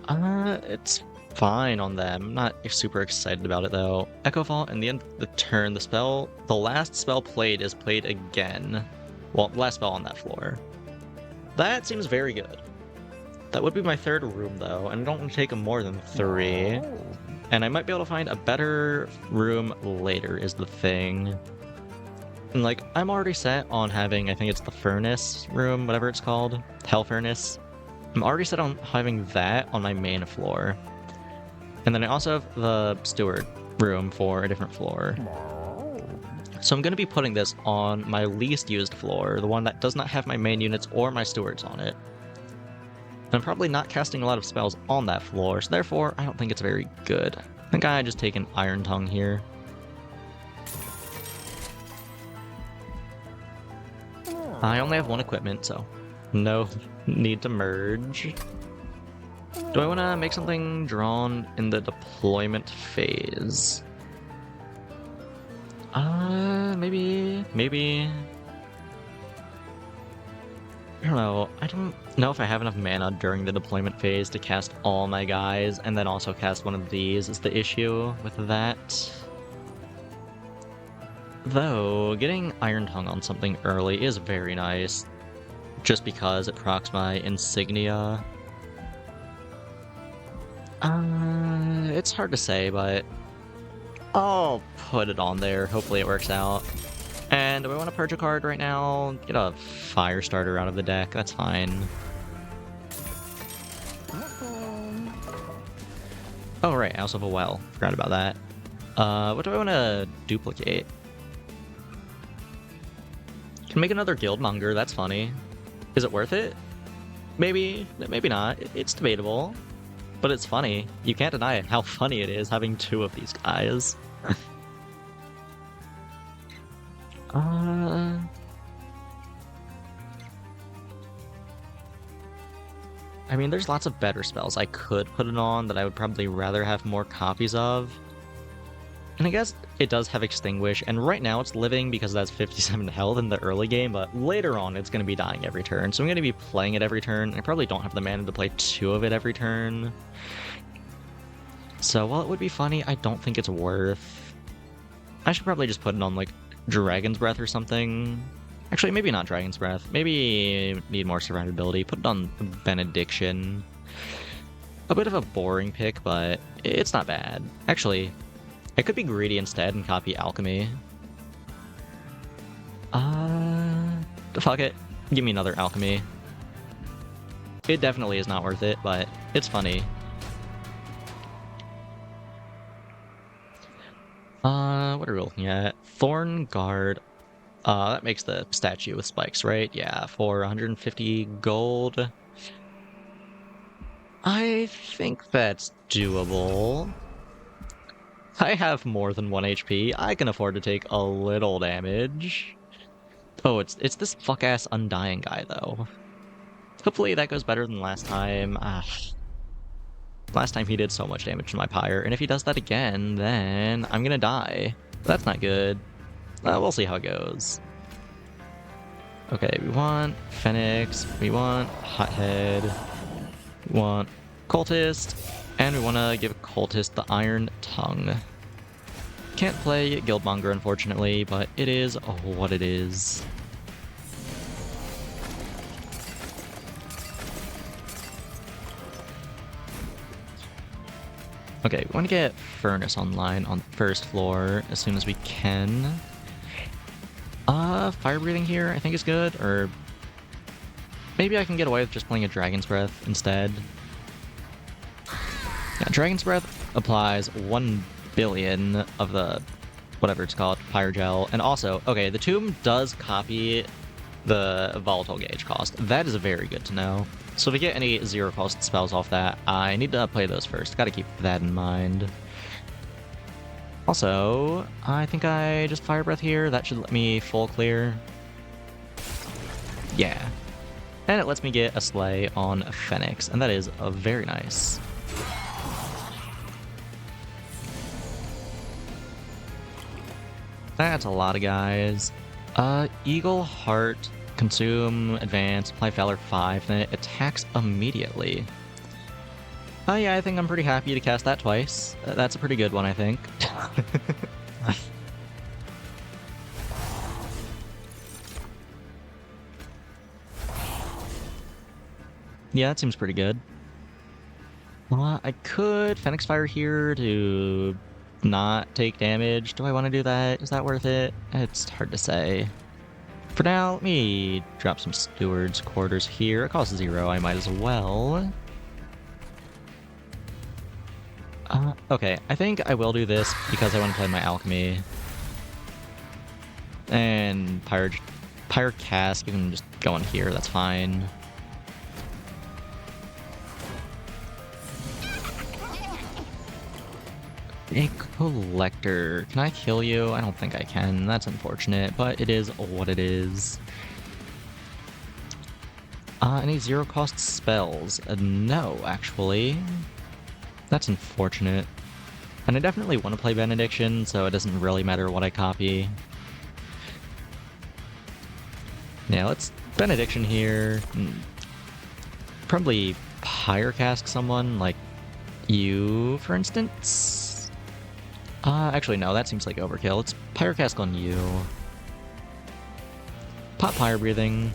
It's fine on them. I'm not super excited about it though. Echo Vault, and the end of the turn, the last spell played is played again. Well, last spell on that floor. That seems very good. That would be my 3rd room though, and I don't want to take more than 3. And I might be able to find a better room later is the thing. And like, I'm already set on having, I think it's the furnace room, whatever it's called. Hell furnace. I'm already set on having that on my main floor. And then I also have the steward room for a different floor. So I'm going to be putting this on my least used floor, the one that does not have my main units or my stewards on it. And I'm probably not casting a lot of spells on that floor, so therefore I don't think it's very good. I think I just take an Iron Tongue here. I only have 1 equipment, so no need to merge. Do I want to make something drawn in the deployment phase? Maybe. I don't know. I don't know if I have enough mana during the deployment phase to cast all my guys and then also cast one of these is the issue with that. Though, getting Iron Tongue on something early is very nice, just because it procs my insignia. It's hard to say, but I'll put it on there. Hopefully it works out. And do I want to purge a card right now? Get a fire starter out of the deck. That's fine. Oh, right. I also have a well. Forgot about that. What do I want to duplicate? Can make another Guildmonger. That's funny. Is it worth it? Maybe. Maybe not. It's debatable. But it's funny. You can't deny it, how funny it is having 2 of these guys. I mean, there's lots of better spells I could put it on that I would probably rather have more copies of. And I guess it does have Extinguish, and right now it's living because that's 57 health in the early game, but later on it's going to be dying every turn, so I'm going to be playing it every turn. I probably don't have the mana to play 2 of it every turn. So while it would be funny, I don't think it's worth... I should probably just put it on, like, Dragon's Breath or something. Actually, maybe not Dragon's Breath. Maybe need more survivability. Put it on Benediction. A bit of a boring pick, but it's not bad. Actually, I could be greedy instead and copy Alchemy. Fuck it. Give me another Alchemy. It definitely is not worth it, but it's funny. What are we looking at? Thorn Guard. That makes the statue with spikes, right? Yeah, for 150 gold. I think that's doable. I have more than 1 HP. I can afford to take a little damage. Oh, it's this fuck-ass Undying guy, though. Hopefully that goes better than last time. Last time he did so much damage to my pyre, and if he does that again, then I'm gonna die. That's not good. We'll see how it goes. Okay, we want Phoenix, we want Hothead, we want Cultist, and we want to give Cultist the Iron Tongue. Can't play Guildmonger, unfortunately, but it is what it is. Okay, we want to get Furnace online on the first floor as soon as we can. Fire breathing here I think is good, or maybe I can get away with just playing a Dragon's Breath instead. Yeah, Dragon's Breath applies 1 billion of the whatever it's called, Pyrogel. And also, okay, the Tomb does copy the Volatile Gauge cost. That is very good to know. So if we get any zero cost spells off that, I need to play those first. Gotta keep that in mind. Also, I think I just Fire Breath here. That should let me full clear. Yeah. And it lets me get a Slay on Phoenix, and that is very nice. That's a lot of guys. Eagle Heart, Consume, Advance, apply Valor 5, and it attacks immediately. Oh yeah, I think I'm pretty happy to cast that twice. That's a pretty good one, I think. Yeah, that seems pretty good. I could Phoenix Fire here to not take damage. Do I want to do that? Is that worth it? It's hard to say. For now, let me drop some Steward's Quarters here. It costs 0, I might as well. Okay, I think I will do this because I want to play my Alchemy. And Pyre Cask, you can just go in here, that's fine. A Collector. Can I kill you? I don't think I can. That's unfortunate, but it is what it is. Any zero cost spells? No, actually. That's unfortunate. And I definitely want to play Benediction, so it doesn't really matter what I copy. Yeah, let's Benediction here. Probably Pyre Cask someone, like you, for instance. Actually, no, that seems like overkill. Let's Pyre Cask on you. Pop Pyre Breathing.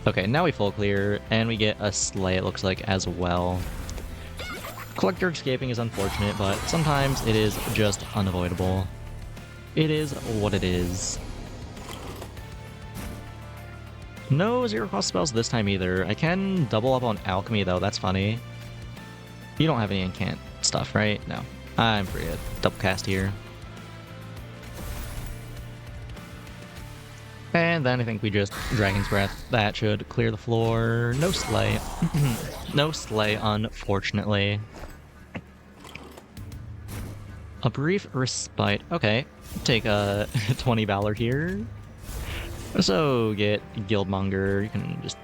Okay, now we full clear, and we get a Slay, it looks like, as well. Collector escaping is unfortunate, but sometimes it is just unavoidable. It is what it is. No zero cost spells this time either. I can double up on Alchemy, though. That's funny. You don't have any incant stuff, right? No. I'm free to double cast here. And then I think we just Dragon's Breath. That should clear the floor. No Slay. No Slay, unfortunately. A brief respite. Okay, take a 20 Valor here. So get Guildmonger. You can just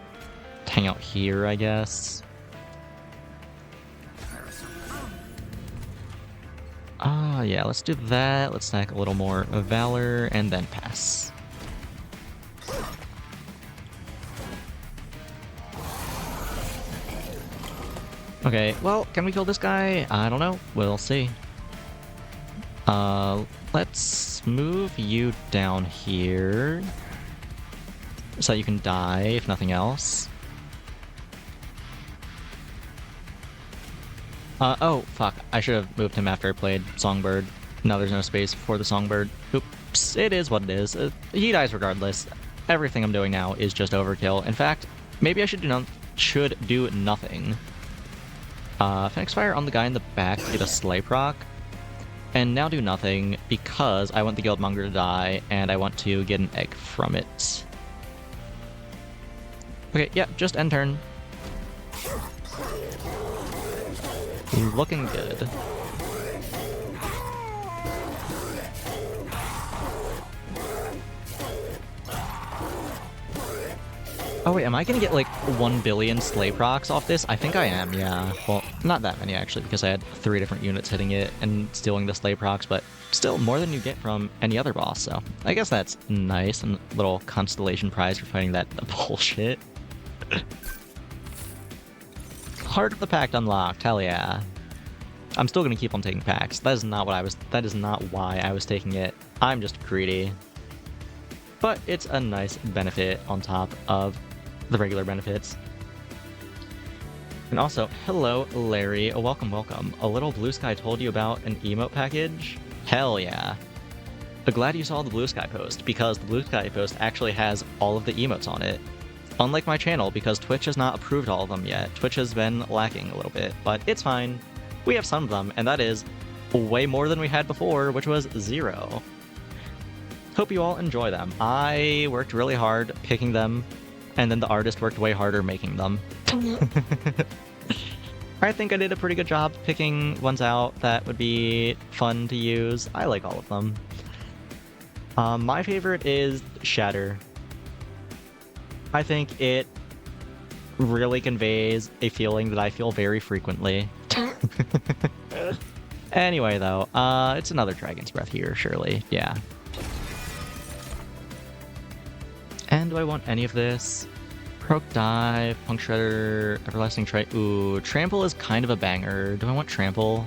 hang out here, I guess. Yeah, let's do that. Let's stack a little more Valor and then pass. Okay, well, can we kill this guy? I don't know. We'll see. Let's move you down here so you can die, if nothing else. Oh, fuck. I should have moved him after I played Songbird. Now there's no space for the Songbird. Oops, it is what it is. He dies regardless. Everything I'm doing now is just overkill. In fact, maybe I should do nothing. Phoenix Fire on the guy in the back to get a Slay proc. And now do nothing because I want the Guildmonger to die and I want to get an egg from it. Okay, yeah, just end turn. Looking good. Oh wait, am I gonna get like 1 billion Slay procs off this? I think I am, yeah. Well, not that many actually, because I had 3 different units hitting it and stealing the Slay procs, but still more than you get from any other boss, so I guess that's nice, and a little constellation prize for fighting that bullshit. Heart of the Pact unlocked, hell yeah. I'm still gonna keep on taking packs. That is not why I was taking it. I'm just greedy. But it's a nice benefit on top of the regular benefits. And also, hello Larry, welcome, welcome. A little Blue Sky told you about an emote package? Hell yeah. But glad you saw the Blue Sky post, because the Blue Sky post actually has all of the emotes on it. Unlike my channel, because Twitch has not approved all of them yet. Twitch has been lacking a little bit, but it's fine. we have some of them, and that is way more than we had before, which was 0. Hope you all enjoy them. I worked really hard picking them, and then the artist worked way harder making them. I think I did a pretty good job picking ones out that would be fun to use. I like all of them. My favorite is Shatter. I think it really conveys a feeling that I feel very frequently. Anyway, though, it's another Dragon's Breath here, surely. Yeah. And do I want any of this? Croak Dive, Punk Shredder, Everlasting Trade. Ooh, Trample is kind of a banger. Do I want Trample?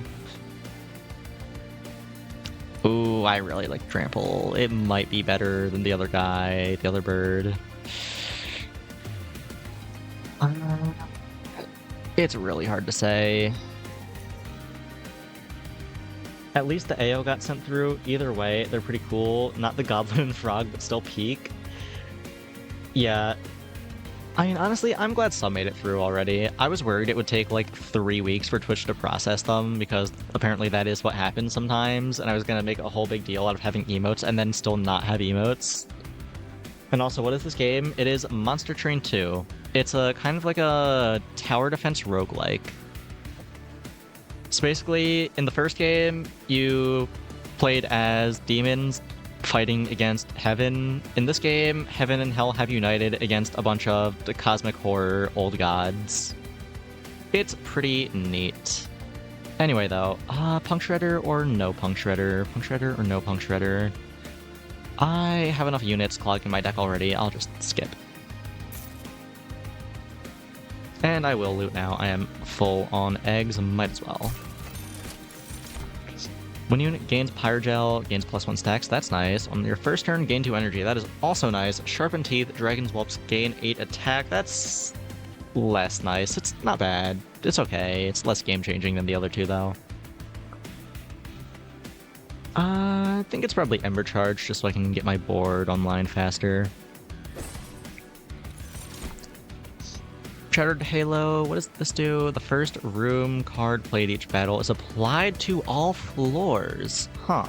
Ooh, I really like Trample. It might be better than the other guy, the other bird. It's really hard to say. At least the AO got sent through. Either way, they're pretty cool. Not the Goblin and Frog, but still peak. Yeah. I mean, honestly, I'm glad some made it through already. I was worried it would take like 3 weeks for Twitch to process them, because apparently that is what happens sometimes, and I was gonna make a whole big deal out of having emotes and then still not have emotes. And also, what is this game? It is Monster Train 2. It's a kind of like a tower defense roguelike. So basically, in the first game, you played as demons fighting against Heaven. In this game, Heaven and Hell have united against a bunch of the cosmic horror old gods. It's pretty neat. Anyway, though, Punk Shredder or no Punk Shredder? Punk Shredder or no Punk Shredder? I have enough units clogging my deck already. I'll just skip. And I will loot now. I am full on eggs, might as well. When unit gains Pyrogel, gains +1 stacks, that's nice. On your first turn, gain 2 energy, that is also nice. Sharpened Teeth, Dragon's Whelps, gain 8 attack, that's less nice. It's not bad. It's okay. It's less game-changing than the other two, though. I think it's probably Ember Charge, just so I can get my board online faster. Shattered Halo, what does this do? The first room card played each battle is applied to all floors. Huh.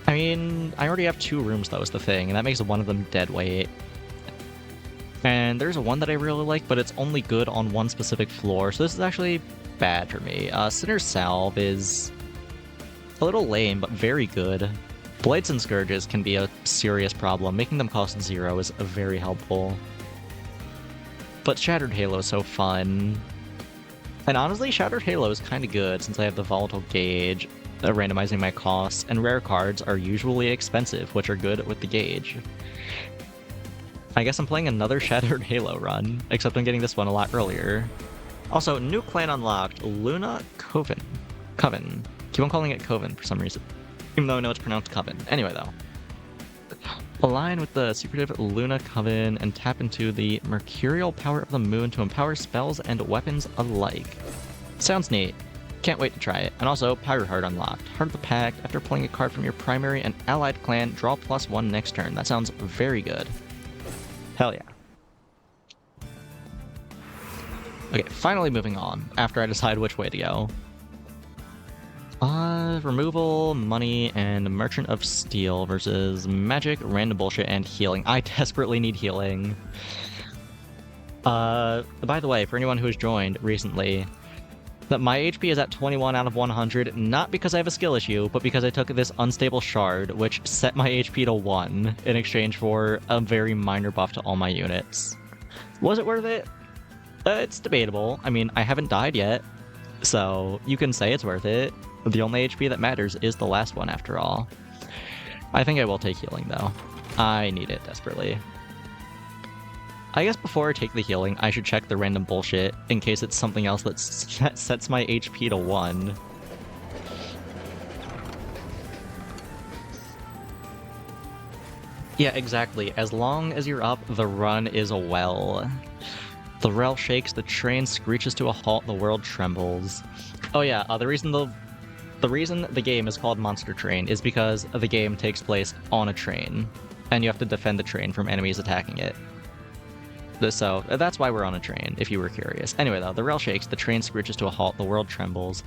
I mean, I already have 2 rooms, though, is the thing, and that makes one of them dead weight. And there's one that I really like, but it's only good on one specific floor, so this is actually bad for me. Sinner's Salve is a little lame, but very good. Blades and Scourges can be a serious problem. Making them cost 0 is very helpful. But Shattered Halo is so fun. And honestly, Shattered Halo is kind of good since I have the Volatile Gauge, randomizing my costs, and rare cards are usually expensive, which are good with the gauge. I guess I'm playing another Shattered Halo run, except I'm getting this one a lot earlier. Also, new clan unlocked, Luna Coven. Coven. Keep on calling it Coven for some reason, even though I know it's pronounced Coven. Anyway, though. Align with the secretive Luna Coven and tap into the mercurial power of the moon to empower spells and weapons alike. Sounds neat. Can't wait to try it. And also, Pirate Heart unlocked. Heart of the Pact, after playing a card from your primary and allied clan, draw +1 next turn. That sounds very good. Hell yeah. Okay, finally moving on, after I decide which way to go. Removal, Money, and Merchant of Steel versus Magic, Random Bullshit, and Healing. I desperately need healing. By the way, for anyone who has joined recently, that my HP is at 21 out of 100, not because I have a skill issue, but because I took this Unstable Shard, which set my HP to 1 in exchange for a very minor buff to all my units. Was it worth it? It's debatable. I mean, I haven't died yet, so you can say it's worth it. The only HP that matters is the last one, after all. I think I will take healing, though. I need it desperately. I guess before I take the healing, I should check the Random Bullshit, in case it's something else that sets my HP to 1. Yeah, exactly. As long as you're up, the run is well. The rail shakes, the train screeches to a halt, the world trembles. Oh yeah, the reason the game is called Monster Train is because the game takes place on a train, and you have to defend the train from enemies attacking it. So that's why we're on a train, if you were curious. Anyway, though, the rail shakes, the train screeches to a halt, the world trembles.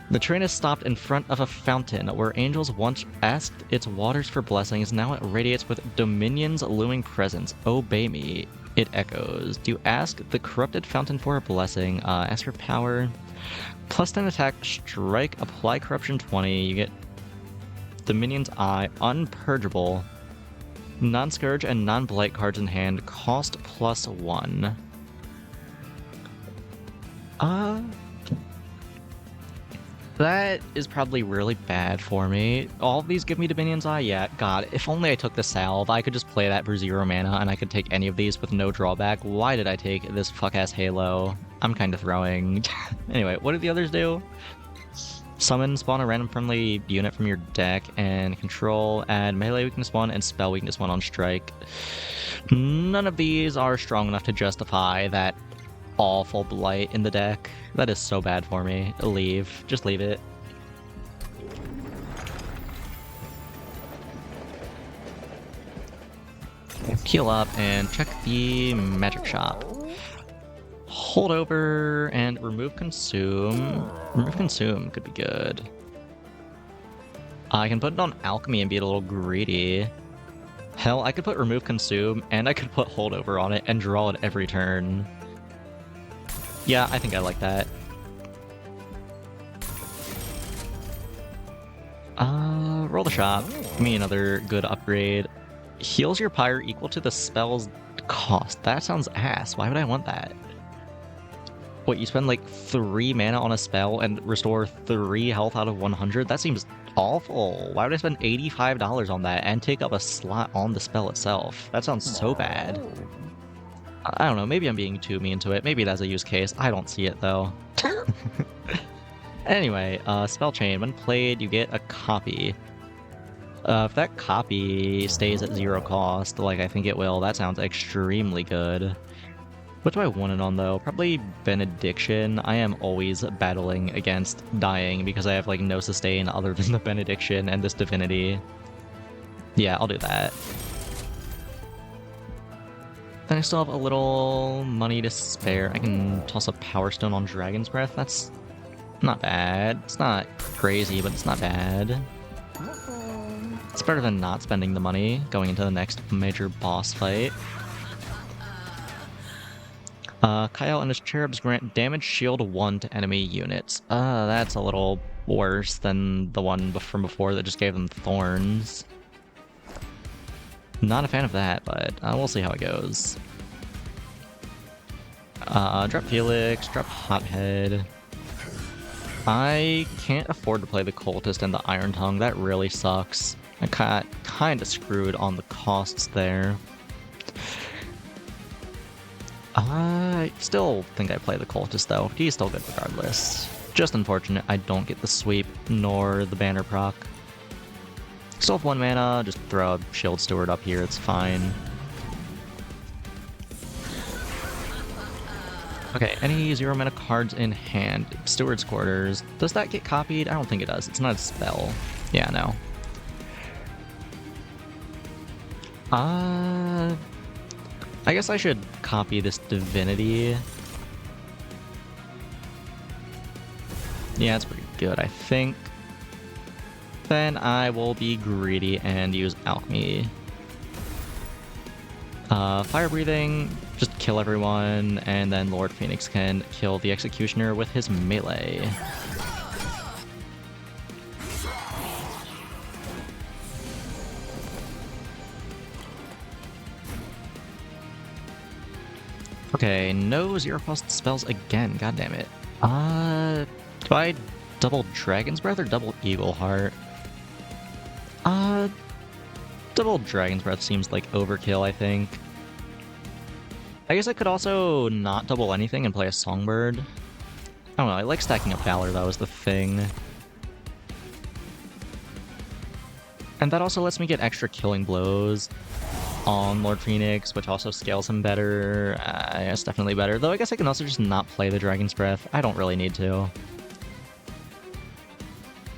The train is stopped in front of a fountain where angels once asked its waters for blessings. Now it radiates with Dominion's looming presence. Obey me, it echoes. Do you ask the corrupted fountain for a blessing? Ask for power. Plus 10 attack, strike, apply corruption 20. You get Dominion's Eye, unpurgeable. Non-Scourge and non-Blight cards in hand, cost +1. That is probably really bad for me. All of these give me Dominion's Eye? Yeah, God, if only I took the salve, I could just play that for 0 mana and I could take any of these with no drawback. Why did I take this fuck-ass Halo? I'm kind of throwing. Anyway, what do the others do? Summon, spawn a random friendly unit from your deck, and control, add melee weakness 1 and spell weakness 1 on strike. None of these are strong enough to justify that awful blight in the deck. That is so bad for me. Leave. Just leave it. Heal up and check the magic shop. Hold over and remove consume. Remove consume could be good. I can put it on alchemy and be a little greedy. Hell, I could put remove consume and I could put hold over on it and draw it every turn. Yeah, I think I like that. Roll the shop. Give me another good upgrade. Heals your pyre equal to the spell's cost. That sounds ass. Why would I want that? What, you spend like 3 mana on a spell and restore 3 health out of 100? That seems awful. Why would I spend $85 on that and take up a slot on the spell itself? That sounds so bad. I don't know, maybe I'm being too mean to it. Maybe that's a use case. I don't see it though. Anyway, spell chain. When played, you get a copy. If that copy stays at 0 cost, like I think it will, that sounds extremely good. What do I want it on though? Probably Benediction. I am always battling against dying because I have like no sustain other than the Benediction and this Divinity. Yeah, I'll do that. Then I still have a little money to spare. I can toss a Power Stone on Dragon's Breath. That's not bad. It's not crazy, but it's not bad. It's better than not spending the money going into the next major boss fight. Kyle and his cherubs grant damage shield 1 to enemy units. That's a little worse than the one from before that just gave them thorns. Not a fan of that, but we'll see how it goes. Drop Felix, drop Hothead. I can't afford to play the Cultist and the Iron Tongue. That really sucks. I got kind of screwed on the costs there. I still think I play the Cultist though. He's still good regardless. Just unfortunate I don't get the sweep nor the banner proc. Still have 1 mana, just throw a Shield Steward up here, it's fine. Okay, any 0 mana cards in hand. Steward's Quarters. Does that get copied? I don't think it does. It's not a spell. Yeah, no. I guess I should copy this Divinity. Yeah, it's pretty good, I think. Then I will be greedy and use Alchemy. Fire Breathing, just kill everyone, and then Lord Phoenix can kill the Executioner with his melee. Okay, no 0 cost spells again, god damn it. Do I double Dragon's Breath or double Eagle Heart? Double Dragon's Breath seems like overkill, I think. I guess I could also not double anything and play a Songbird. I don't know, I like stacking up Valor though is the thing. And that also lets me get extra killing blows on Lord Phoenix, which also scales him better. It's definitely better. Though I guess I can also just not play the Dragon's Breath. I don't really need to.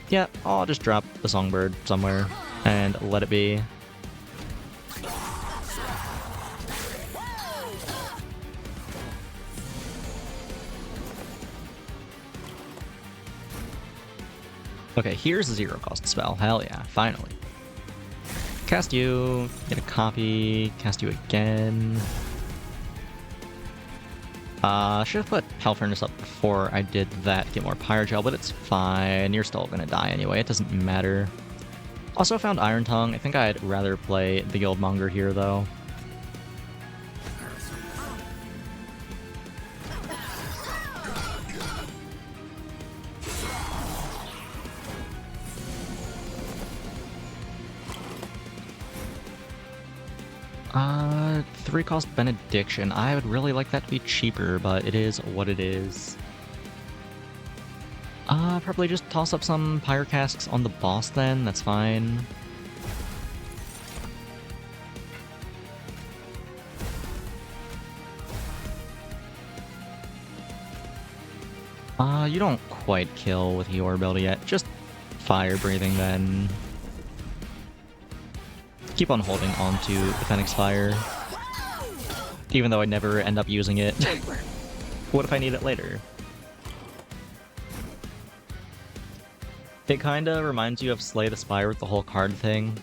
Yeah, I'll just drop the Songbird somewhere and let it be. Okay, here's a zero cost spell. Hell yeah, finally. Cast you, get a copy, cast you again. Should have put Hell Furnace up before I did that to get more Pyrogel, but it's fine. You're still gonna die anyway, it doesn't matter. Also found Iron Tongue. I think I'd rather play the Guildmonger here, though. Three cost Benediction. I would really like that to be cheaper, but it is what it is. Probably just toss up some Pyrocasks on the boss then, that's fine. You don't quite kill with your ability yet, just fire breathing then. Keep on holding onto the Phoenix Fire. Even though I never end up using it. What if I need it later? It kinda reminds you of Slay the Spire with the whole card thing.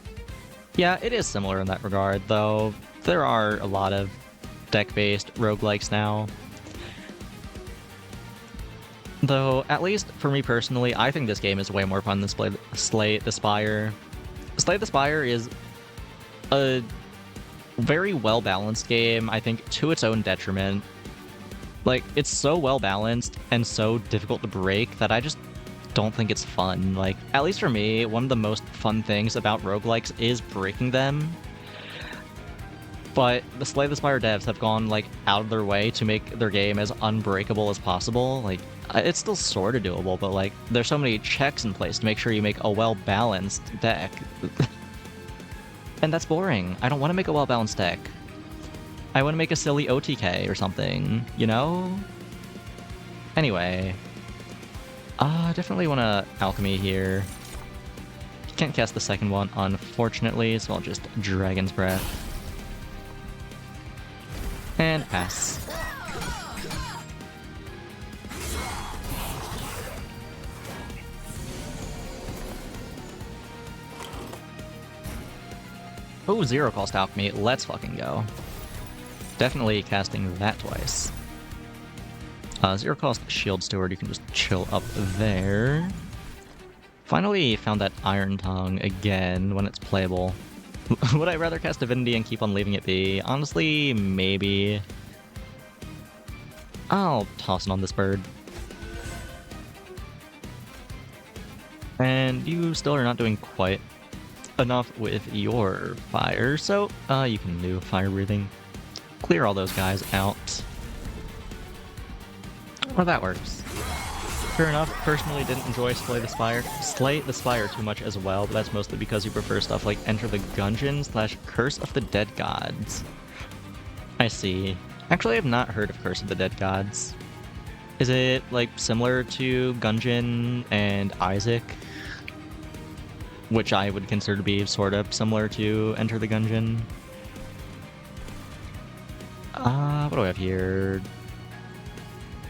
Yeah, it is similar in that regard, though there are a lot of deck-based roguelikes now. Though, at least for me personally, I think this game is way more fun than Slay the Spire. Slay the Spire is a very well-balanced game, I think, to its own detriment. Like, it's so well-balanced and so difficult to break that I just don't think it's fun. Like, at least for me, one of the most fun things about roguelikes is breaking them. But the Slay the Spire devs have gone, like, out of their way to make their game as unbreakable as possible. Like, it's still sort of doable, but, like, there's so many checks in place to make sure you make a well-balanced deck. And that's boring. I don't want to make a well-balanced deck. I want to make a silly OTK or something, you know? Anyway. Definitely want to Alchemy here. Can't cast the second one, unfortunately, so I'll just Dragon's Breath. And pass. Oh, zero cost Alchemy. Let's fucking go. Definitely casting that twice. Zero cost Shield Steward, you can just chill up there. Finally found that Iron Tongue again when it's playable. Would I rather cast Divinity and keep on leaving it be? Honestly, maybe. I'll toss it on this bird. And you still are not doing quite enough with your fire, so you can do fire breathing. Clear all those guys out. Well, that works. Fair enough, personally didn't enjoy Slay the Spire too much as well, but that's mostly because you prefer stuff like Enter the Gungeon / Curse of the Dead Gods. I see. Actually, I have not heard of Curse of the Dead Gods. Is it, like, similar to Gungeon and Isaac? Which I would consider to be sort of similar to Enter the Gungeon. What do I have here?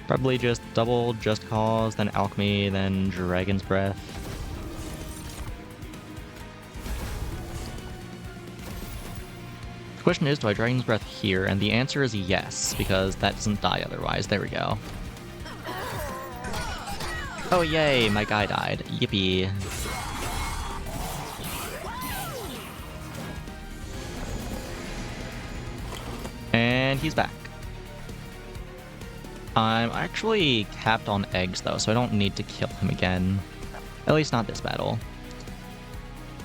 Probably just double Just Cause, then Alchemy, then Dragon's Breath. The question is, do I Dragon's Breath here? And the answer is yes, because that doesn't die otherwise. There we go. Oh yay, my guy died. Yippee. And he's back. I'm actually capped on eggs though, so I don't need to kill him again. At least not this battle.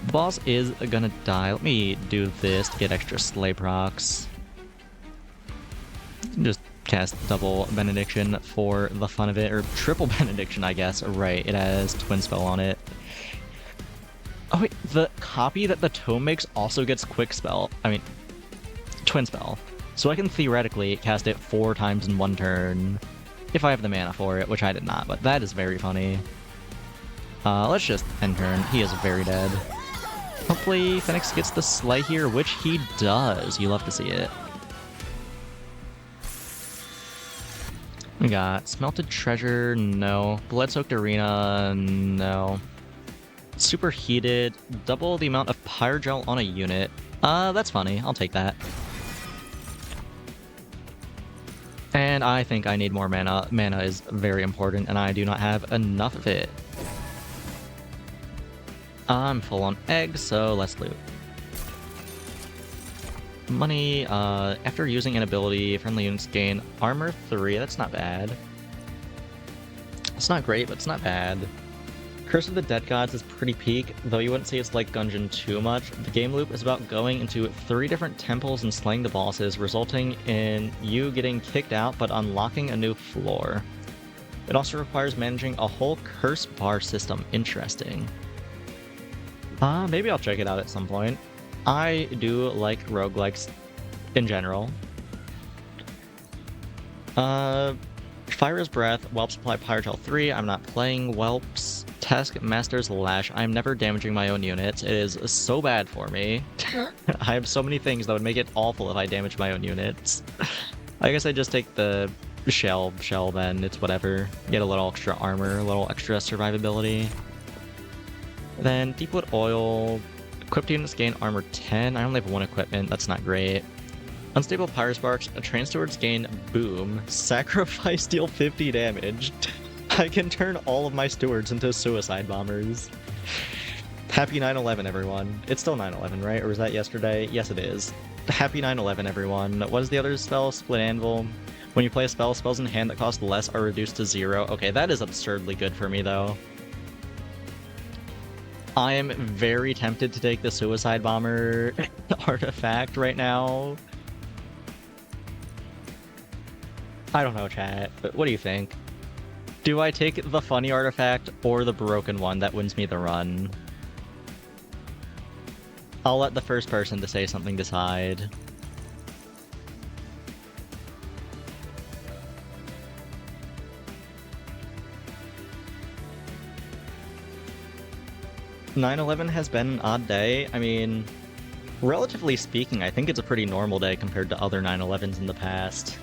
The boss is gonna die. Let me do this to get extra slay procs. Just cast double Benediction for the fun of it, or triple Benediction, I guess. Right, it has Twin Spell on it. Oh wait, the copy that the tome makes also gets Quick Spell. I mean, Twin Spell. So I can theoretically cast it 4 times in one turn, if I have the mana for it, which I did not, but that is very funny. Let's just end turn. He is very dead. Hopefully Phoenix gets the Slay here, which he does. You love to see it. We got Smelted Treasure, no. Blood-Soaked Arena, no. Superheated, double the amount of Pyrogel on a unit. That's funny. I'll take that. And I think I need more mana. Mana is very important, and I do not have enough of it. I'm full on eggs, so let's loot. Money, after using an ability, friendly units gain armor 3. That's not bad. It's not great, but it's not bad. Curse of the Dead Gods is pretty peak, though you wouldn't say it's like Gungeon too much. The game loop is about going into 3 different temples and slaying the bosses, resulting in you getting kicked out but unlocking a new floor. It also requires managing a whole curse bar system. Interesting. Maybe I'll check it out at some point. I do like roguelikes in general. Fire's Breath, Whelp Supply, Pyrogel 3. I'm not playing Whelps. Task Master's Lash. I'm never damaging my own units. It is so bad for me. I have so many things that would make it awful if I damage my own units. I guess I just take the shell then. It's whatever. Get a little extra armor, a little extra survivability. Then Deepwood Oil. Equipped units gain armor 10. I only have 1 equipment. That's not great. Unstable Pyrosparks. Train stewards gain Boom. Sacrifice deal 50 damage. I can turn all of my stewards into suicide bombers. Happy 9/11, everyone. It's still 9/11, right? Or was that yesterday? Yes, it is. Happy 9/11, everyone. What is the other spell? Split Anvil. When you play a spell, spells in hand that cost less are reduced to 0. Okay, that is absurdly good for me, though. I am very tempted to take the Suicide Bomber artifact right now. I don't know, chat, but what do you think? Do I take the funny artifact or the broken one that wins me the run? I'll let the first person to say something decide. "9/11 has been an odd day. I mean, relatively speaking, I think it's a pretty normal day compared to other 9/11s in the past.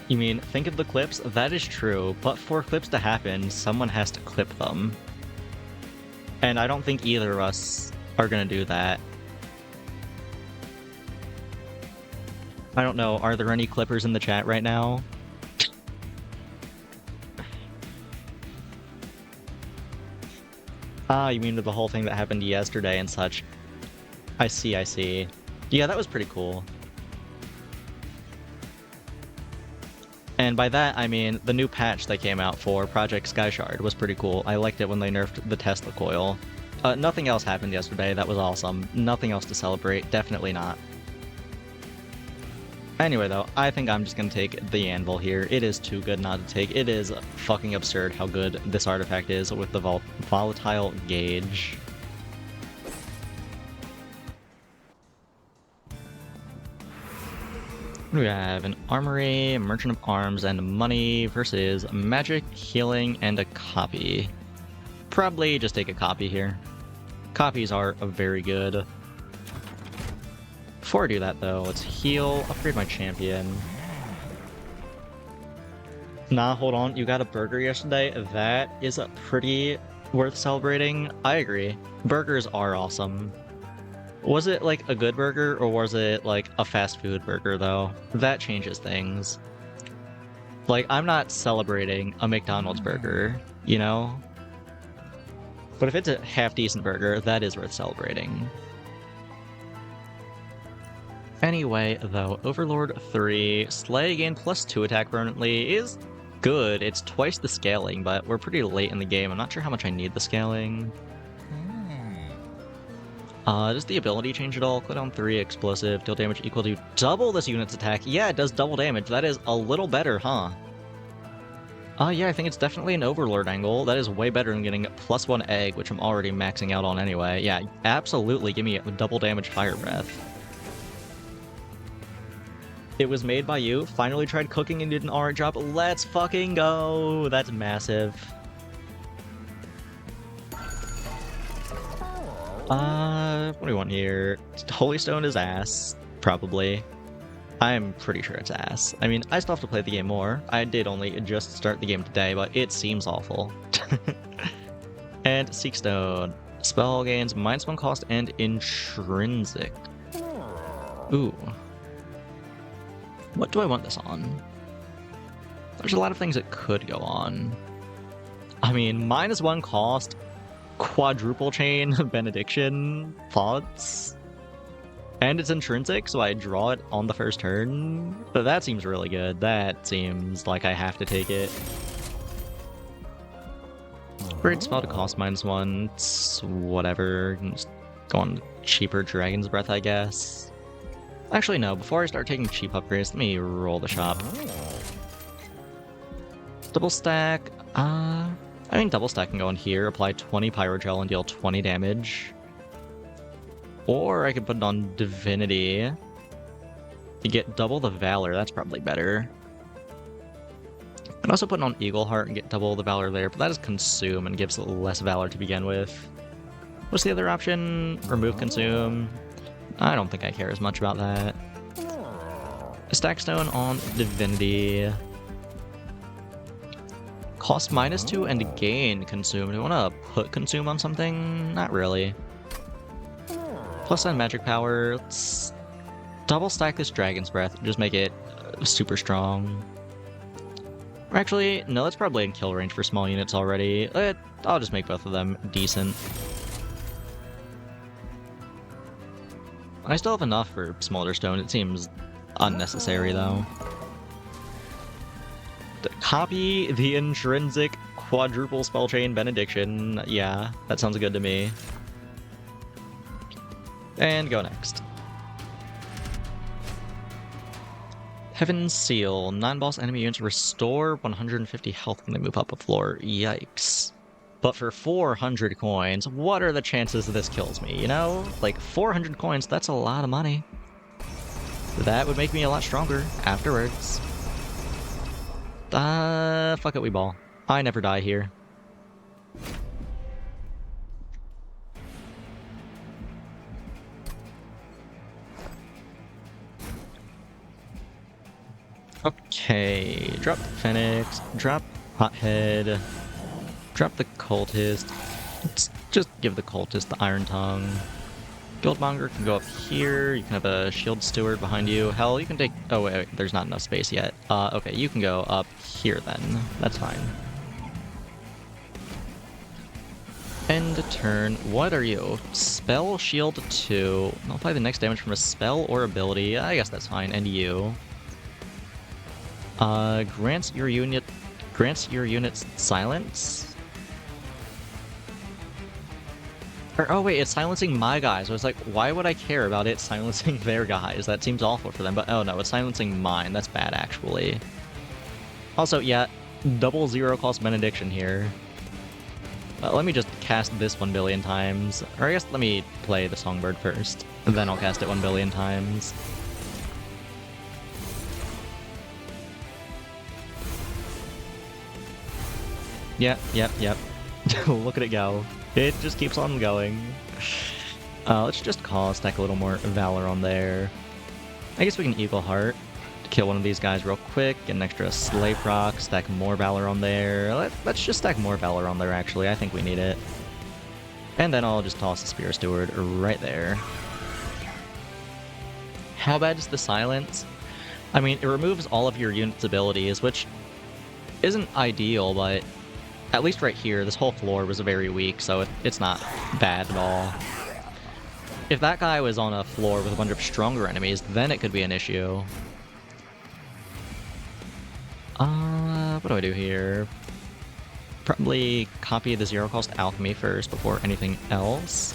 You mean, think of the clips? That is true, but for clips to happen, someone has to clip them. And I don't think either of us are gonna do that. I don't know, are there any clippers in the chat right now? You mean the whole thing that happened yesterday and such. I see, I see. Yeah, that was pretty cool. And by that, I mean the new patch that came out for Project Skyshard was pretty cool. I liked it when they nerfed the Tesla coil. Nothing else happened yesterday, that was awesome. Nothing else to celebrate, definitely not. Anyway though, I think I'm just gonna take the Anvil here. It is too good not to take. It is fucking absurd how good this artifact is with the volatile gauge. We have an armory, merchant of arms, and money versus magic, healing, and a copy. Probably just take a copy here. Copies are very good. Before I do that though, let's heal, upgrade my champion. Nah, hold on, you got a burger yesterday? That is pretty worth celebrating. I agree. Burgers are awesome. Was it like a good burger, or was it like a fast food burger though? That changes things. Like, I'm not celebrating a McDonald's burger, you know? But if it's a half-decent burger, that is worth celebrating. Anyway, though, Overlord 3, Slay gain +2 attack permanently is good. It's twice the scaling, but we're pretty late in the game. I'm not sure how much I need the scaling. Does the ability change at all? Cooldown 3, explosive, deal damage equal to double this unit's attack. Yeah, it does double damage. That is a little better, huh? Yeah, I think it's definitely an Overlord angle. That is way better than getting +1 egg, which I'm already maxing out on anyway. Yeah, absolutely give me a double damage Fire Breath. It was made by you, finally tried cooking and did an alright job. Let's fucking go! That's massive. What do we want here? Holy Stone is ass. probably. I'm pretty sure it's ass. I mean, I still have to play the game more. I did only just start the game today, but it seems awful. And Seek Stone. Spell gains -1 cost and intrinsic. Ooh. What do I want this on? There's a lot of things it could go on. I mean, -1 cost, quadruple chain, benediction, thoughts. And it's intrinsic, so I draw it on the first turn. But that seems really good. That seems like I have to take it. Great spell to cost -1. It's whatever. Just go on cheaper Dragon's Breath, I guess. Actually, no. Before I start taking cheap upgrades, let me roll the shop. Double stack. I think double stack can go in here. Apply 20 Pyrogel and deal 20 damage. Or I could put it on Divinity. You get double the Valor. That's probably better. I can also put it on Eagle Heart and get double the Valor there, but that is Consume and gives less Valor to begin with. What's the other option? Remove Consume. I don't think I care as much about that. Stack Stone on Divinity. Cost -2 and gain Consume. Do you want to put Consume on something? Not really. +1 magic power. Let's double stack this Dragon's Breath. Just make it super strong. Or actually, no, that's probably in kill range for small units already. I'll just make both of them decent. I still have enough for Smolder Stone. It seems unnecessary, though. Copy the intrinsic quadruple spell chain benediction. Yeah, that sounds good to me. And go next. Heaven's Seal. Non-boss enemy units restore 150 health when they move up a floor. Yikes. But for 400 coins, what are the chances this kills me, you know? Like, 400 coins, that's a lot of money. That would make me a lot stronger afterwards. Fuck it, we ball. I never die here. Okay, drop the Phoenix, drop Hothead, drop the Cultist. Let's just give the Cultist the Iron Tongue. Guildmonger can go up here. You can have a Shield Steward behind you. Hell, you can take... Oh, wait, there's not enough space yet. Okay, you can go up here then. That's fine. End turn. What are you? Spell Shield 2. I'll apply the next damage from a spell or ability. I guess that's fine. And you. Grants your units silence. Or, oh wait, it's silencing my guys. I was like, why would I care about it silencing their guys? That seems awful for them. But oh no, it's silencing mine. That's bad actually. Also, yeah, double 0 cost benediction here. Let me just cast this 1 billion times. Or I guess let me play the Songbird first, and then I'll cast it 1 billion times. Yep. Look at it go. It just keeps on going. Let's just stack a little more Valor on there. I guess we can Eagle Heart to kill one of these guys real quick. Get an extra Slay Proc, stack more Valor on there. Let's just stack more Valor on there, actually. I think we need it. And then I'll just toss the Spear Steward right there. How bad is the silence? I mean, it removes all of your unit's abilities, which isn't ideal, but at least right here, this whole floor was very weak, so it's not bad at all. If that guy was on a floor with a bunch of stronger enemies, then it could be an issue. What do I do here? Probably copy the 0 cost alchemy first before anything else.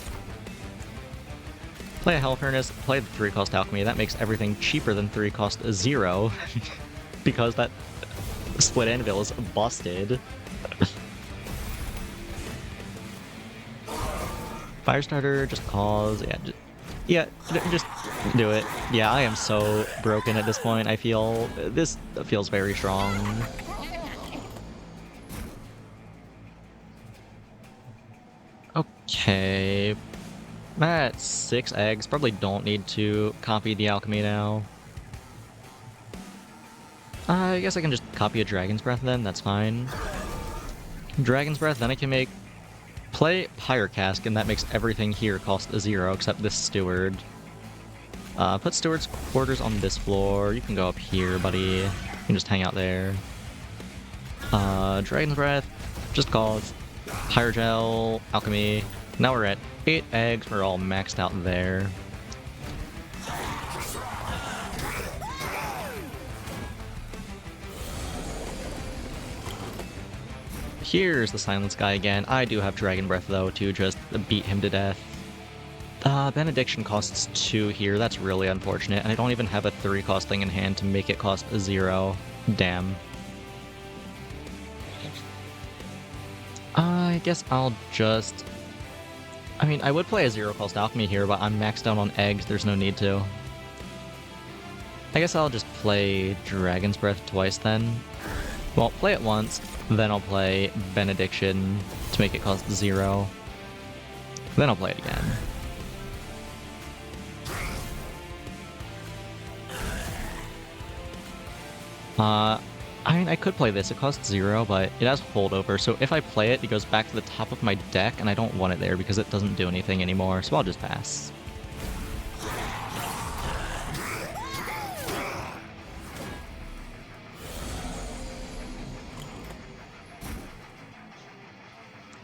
Play a Hell Furnace, play the 3 cost alchemy. That makes everything cheaper than 3 cost 0. Because that split anvil is busted. Firestarter, just cause, just do it. Yeah, I am so broken at this point, I feel. This feels very strong. Okay. I'm at 6 eggs. Probably don't need to copy the alchemy now. I guess I can just copy a Dragon's Breath then, that's fine. Dragon's Breath, then I can play Pyre Cask, and that makes everything here cost 0 except this Steward. Put Steward's quarters on this floor. You can go up here, buddy. You can just hang out there. Dragon's Breath, just cause Pyrogel, Alchemy. Now we're at 8 eggs. We're all maxed out there. Here's the Silence guy again. I do have Dragon Breath though to just beat him to death. Benediction costs 2 here. That's really unfortunate. And I don't even have a 3 cost thing in hand to make it cost 0. Damn. I guess I'll just... I mean, I would play a 0 cost Alchemy here, but I'm maxed out on eggs. There's no need to. I guess I'll just play Dragon's Breath twice then. Well, play it once, then I'll play Benediction to make it cost 0. Then I'll play it again. I mean, I could play this. It costs 0, but it has holdover, so if I play it, it goes back to the top of my deck, and I don't want it there because it doesn't do anything anymore, so I'll just pass.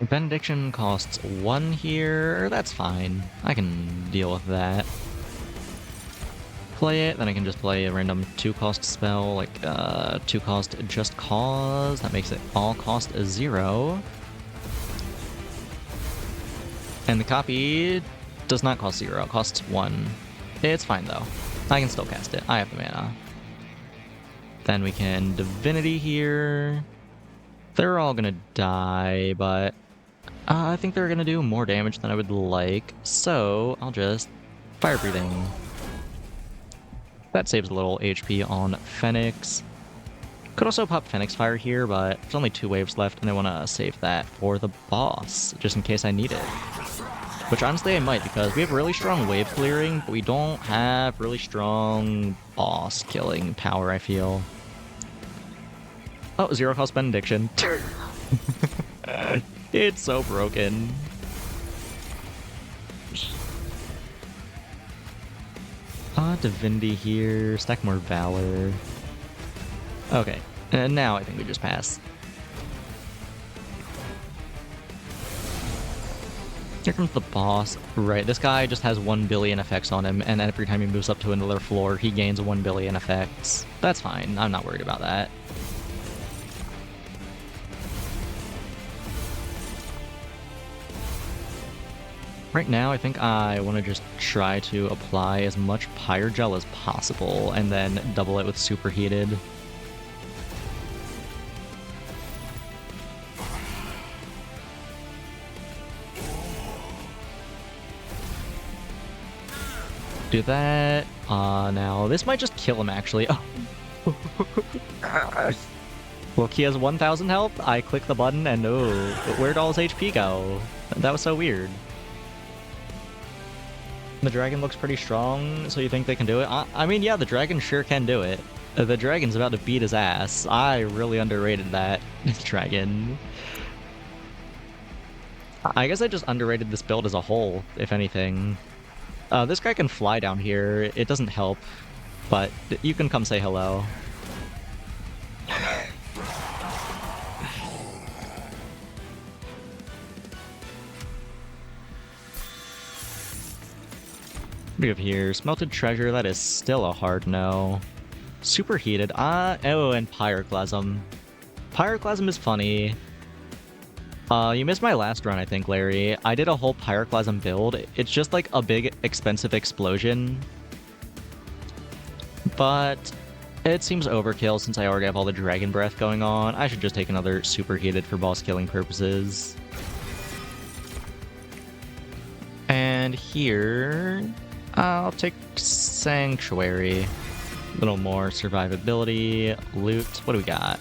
Benediction costs 1 here. That's fine. I can deal with that. Play it, then I can just play a random 2-cost spell, like 2-cost Just Cause. That makes it all cost 0. And the copy does not cost 0, it costs 1. It's fine though. I can still cast it. I have the mana. Then we can Divinity here. They're all gonna die, but I think they're gonna do more damage than I would like, so I'll just Fire Breathing. That saves a little HP on Phoenix. Could also pop Phoenix Fire here, but there's only 2 waves left, and I want to save that for the boss, just in case I need it. Which honestly I might, because we have really strong wave clearing, but we don't have really strong boss killing power, I feel. Oh, 0 cost Benediction. It's so broken. Divinity here, stack more Valor. Okay, and now I think we just pass. Here comes the boss. Right, this guy just has 1 billion effects on him, and every time he moves up to another floor, he gains 1 billion effects. That's fine, I'm not worried about that. Right now, I think I want to just try to apply as much Pyrogel as possible, and then double it with Superheated. Do that. Now, this might just kill him, actually. Oh. Look, he has 1,000 health. I click the button, and oh, where'd all his HP go? That was so weird. The dragon looks pretty strong, so you think they can do it? I mean, yeah, the dragon sure can do it. The dragon's about to beat his ass. I really underrated that dragon. I guess I just underrated this build as a whole, if anything. This guy can fly down here. It doesn't help, but you can come say hello. What do we have here? Smelted Treasure, that is still a hard no. Superheated, oh, and Pyroclasm. Pyroclasm is funny. You missed my last run, I think, Larry. I did a whole Pyroclasm build. It's just like a big, expensive explosion. But it seems overkill since I already have all the Dragon Breath going on. I should just take another Superheated for boss killing purposes. And here, I'll take Sanctuary. A little more survivability, loot. What do we got?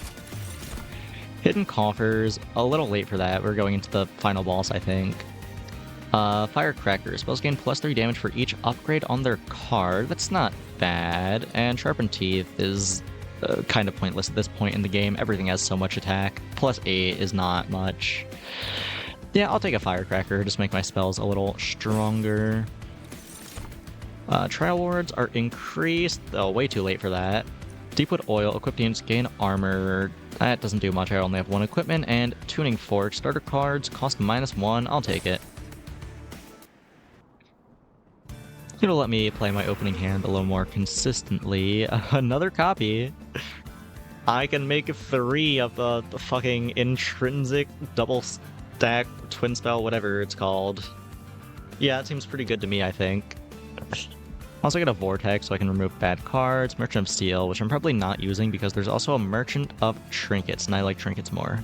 Hidden Coffers. A little late for that. We're going into the final boss, I think. Firecracker. Spells gain +3 damage for each upgrade on their card. That's not bad. And Sharpened Teeth is kind of pointless at this point in the game. Everything has so much attack. +8 is not much. Yeah, I'll take a Firecracker. Just make my spells a little stronger. Trial Wards are increased. Oh, way too late for that. Deepwood Oil. Equipped units gain armor. That doesn't do much. I only have 1 equipment. And Tuning Fork. Starter cards cost -1. I'll take it. It'll let me play my opening hand a little more consistently. Another copy. I can make 3 of the fucking intrinsic double stack twin spell, whatever it's called. Yeah, it seems pretty good to me, I think. Also get a Vortex so I can remove bad cards. Merchant of Steel, which I'm probably not using because there's also a Merchant of Trinkets, and I like Trinkets more.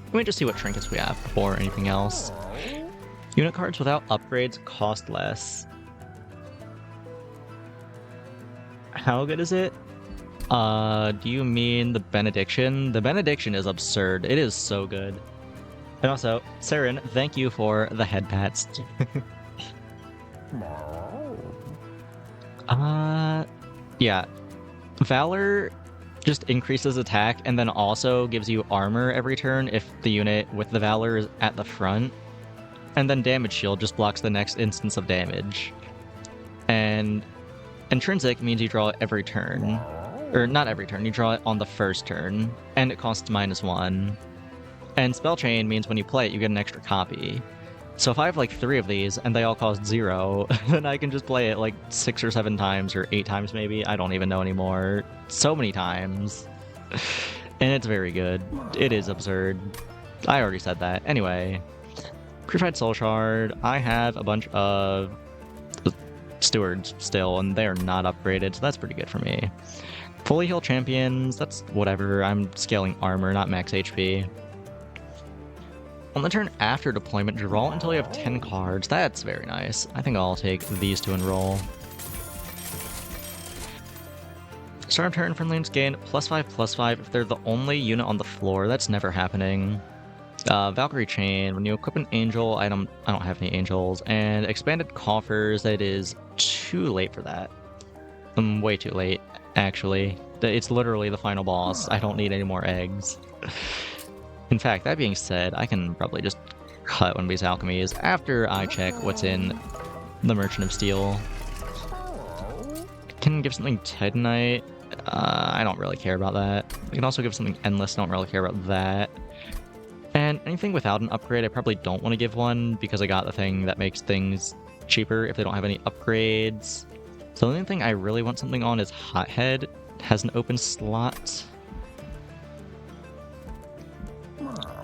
Let me just see what Trinkets we have before anything else. Unit cards without upgrades cost less. How good is it? Do you mean the Benediction? The Benediction is absurd. It is so good. And also, Saren, thank you for the head pats. Yeah. Valor just increases attack and then also gives you armor every turn if the unit with the Valor is at the front. And then Damage Shield just blocks the next instance of damage. And Intrinsic means you draw it every turn. Or not every turn, you draw it on the first turn. And it costs -1. And Spell Chain means when you play it, you get an extra copy. So if I have like 3 of these and they all cost 0, then I can just play it like 6 or 7 times or 8 times maybe. I don't even know anymore. So many times. And it's very good. It is absurd. I already said that. Anyway. Purified Soul Shard. I have a bunch of Stewards still, and they're not upgraded, so that's pretty good for me. Fully Heal Champions, that's whatever. I'm scaling armor, not max HP. On the turn after deployment, draw until you have 10 cards. That's very nice. I think I'll take these to enroll. Start of turn, friendly units gain +5/+5 if they're the only unit on the floor. That's never happening. Valkyrie Chain, when you equip an angel, I don't have any angels. And Expanded Coffers, it is too late for that. Way too late, actually. It's literally the final boss. I don't need any more eggs. In fact, that being said, I can probably just cut one of these alchemies after I check what's in the Merchant of Steel. Can give something Titanite. I don't really care about that. I can also give something Endless. I don't really care about that. And anything without an upgrade, I probably don't want to give one because I got the thing that makes things cheaper if they don't have any upgrades. So the only thing I really want something on is Hothead. It has an open slot.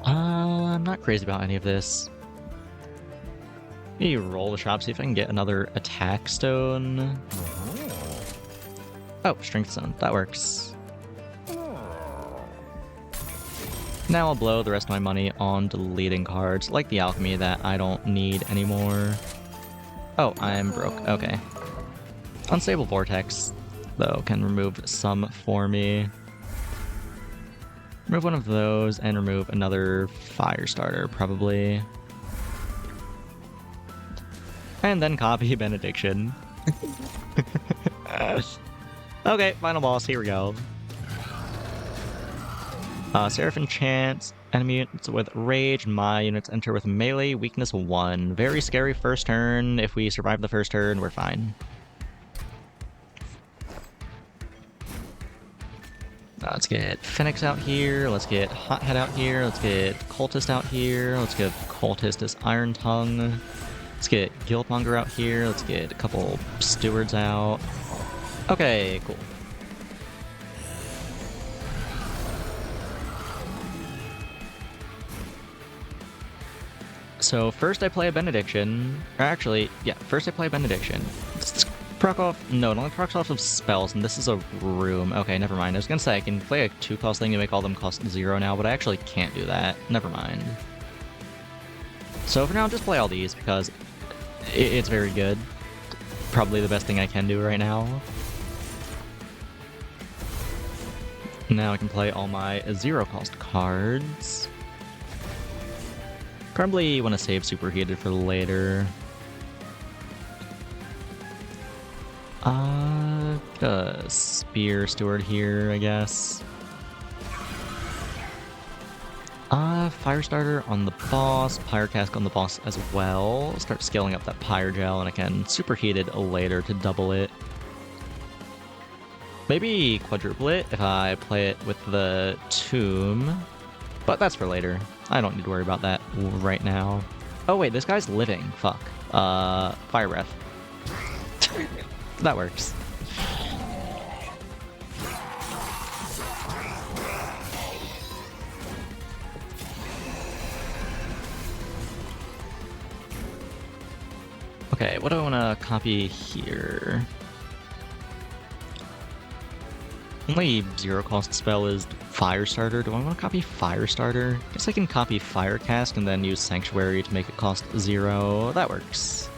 I'm not crazy about any of this. Maybe roll the shop, see if I can get another attack stone. Oh, strength stone. That works. Now I'll blow the rest of my money on deleting cards, like the alchemy that I don't need anymore. Oh, I'm broke. Okay. Unstable Vortex, though, can remove some for me. Remove one of those and remove another fire starter, probably. And then copy Benediction. Okay, final boss, here we go. Seraph Enchant. Enemy units with Rage. My units enter with melee weakness 1. Very scary first turn. If we survive the first turn, we're fine. Let's get Phoenix out here. Let's get Hothead out here. Let's get Cultist out here. Let's give Cultist this Iron Tongue. Let's get Guildmonger out here. Let's get a couple Stewards out. Okay, cool. So first I play a Benediction. Or actually, yeah, first I play a Benediction. Proc off. No, it only procs off of spells, and this is a room. Okay, never mind. I was gonna say I can play a 2-cost thing to make all them cost 0 now, but I actually can't do that. Never mind. So for now, just play all these because it's very good. Probably the best thing I can do right now. Now I can play all my 0-cost cards. Probably want to save superheated for later. Spear steward here, I guess. Firestarter on the boss, Pyrocask on the boss as well. Start scaling up that Pyrogel, and again, superheated later to double it. Maybe quadruple it if I play it with the tomb, but that's for later. I don't need to worry about that right now. Oh wait, this guy's living. Fuck. Fire breath. That works. Okay, what do I want to copy here? Only zero cost spell is Firestarter. Do I want to copy Firestarter? Guess I can copy Firecask and then use Sanctuary to make it cost 0. That works.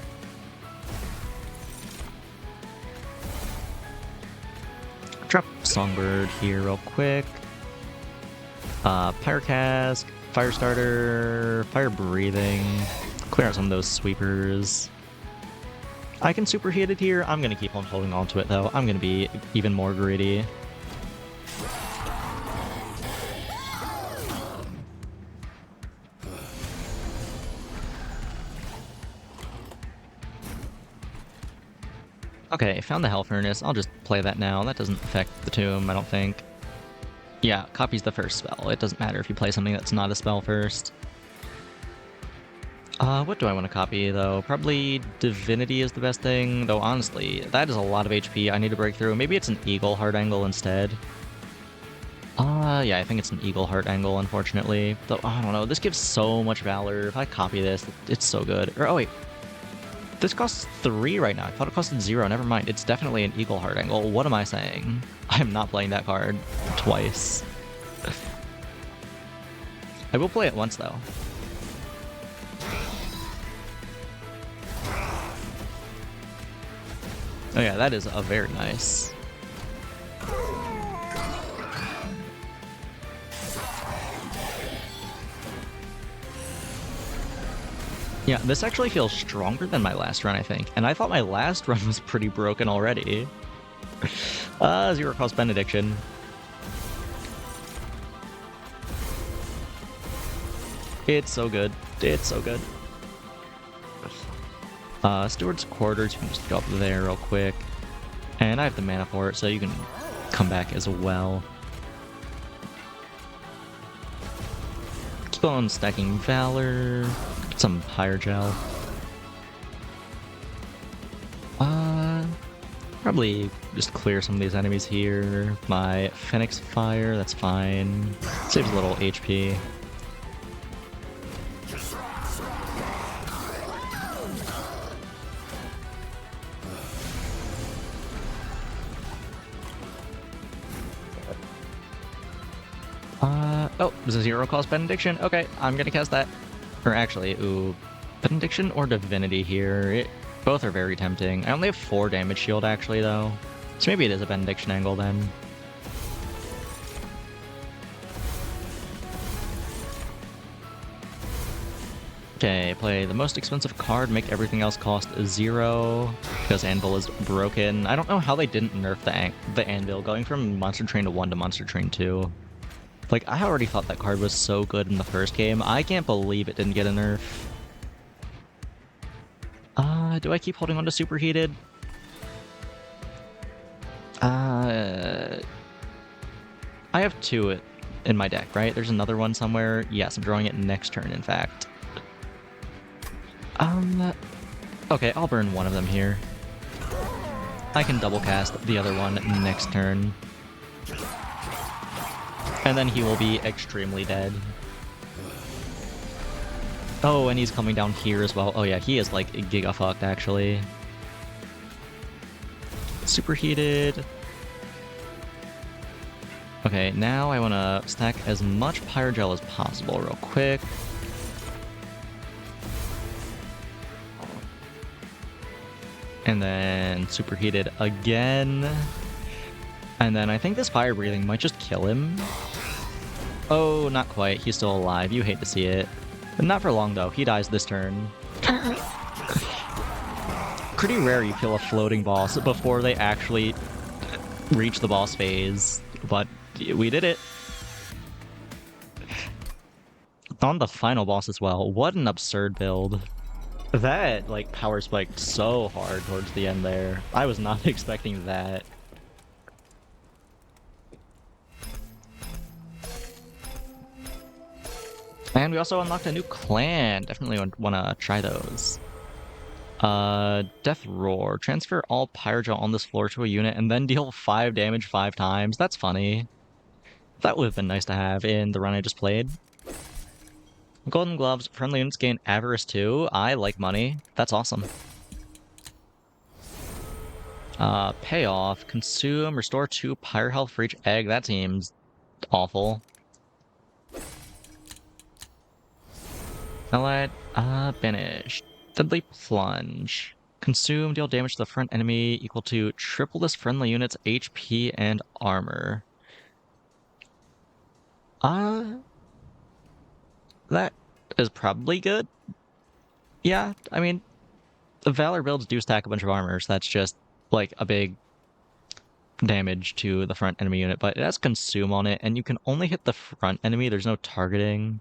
Drop Songbird here real quick. Pyrocask, Firestarter, Fire Breathing. Clear out some of those sweepers. I can superheat it here. I'm going to keep on holding on to it, though. I'm going to be even more greedy. Okay, found the Hell Furnace. I'll just play that now. That doesn't affect the tomb, I don't think. Yeah, copies the first spell. It doesn't matter if you play something that's not a spell first. What do I want to copy, though? Probably Divinity is the best thing, though honestly, that is a lot of HP I need to break through. Maybe it's an Eagle Heart Angle instead. Yeah, I think it's an Eagle Heart Angle, unfortunately. Though, I don't know, this gives so much Valor. If I copy this, it's so good. Or, oh wait. This costs 3 right now. I thought it costed 0. Never mind. It's definitely an Eagle Heart Angle. What am I saying? I am not playing that card twice. I will play it once, though. Oh yeah, that is a very nice. Yeah, this actually feels stronger than my last run, I think. And I thought my last run was pretty broken already. Zero cost Benediction. It's so good. It's so good. Steward's Quarters, you can just go up there real quick. And I have the mana for it, so you can come back as well. Keep on stacking Valor. Get some Pyrogel. Probably just clear some of these enemies here. My Phoenix Fire, that's fine. Saves a little HP. Oh, there's a 0 cost Benediction. Okay, I'm gonna cast that. Or actually, ooh, Benediction or Divinity here. Both are very tempting. I only have 4 damage shield actually, though. So maybe it is a Benediction angle then. Okay, play the most expensive card, make everything else cost 0, because Anvil is broken. I don't know how they didn't nerf the Anvil, going from Monster Train to 1 to Monster Train 2. Like, I already thought that card was so good in the first game. I can't believe it didn't get a nerf. Do I keep holding on to Superheated? I have 2 in my deck, right? There's another one somewhere. Yes, I'm drawing it next turn, in fact. Okay, I'll burn one of them here. I can double cast the other one next turn. And then he will be extremely dead. Oh, and he's coming down here as well. Oh yeah, he is like giga fucked actually. Superheated. Okay, now I want to stack as much Pyrogel as possible real quick. And then superheated again. And then I think this fire breathing might just kill him. Oh, not quite. He's still alive. You hate to see it. Not for long, though. He dies this turn. Pretty rare you kill a floating boss before they actually reach the boss phase, but we did it. On the final boss as well. What an absurd build. That, like, power spiked so hard towards the end there. I was not expecting that. And we also unlocked a new clan. Definitely want to try those. Death Roar. Transfer all Pyrogel on this floor to a unit and then deal 5 damage 5 times. That's funny. That would have been nice to have in the run I just played. Golden Gloves. Friendly units gain Avarice 2. I like money. That's awesome. Payoff. Consume. Restore 2 Pyre health for each egg. That seems awful. Allied. Banished. Deadly Plunge. Consume, deal damage to the front enemy equal to triple this friendly unit's HP and armor. That is probably good. Yeah, I mean, the Valor builds do stack a bunch of armor, so that's just, like, a big damage to the front enemy unit, but it has Consume on it, and you can only hit the front enemy, there's no targeting.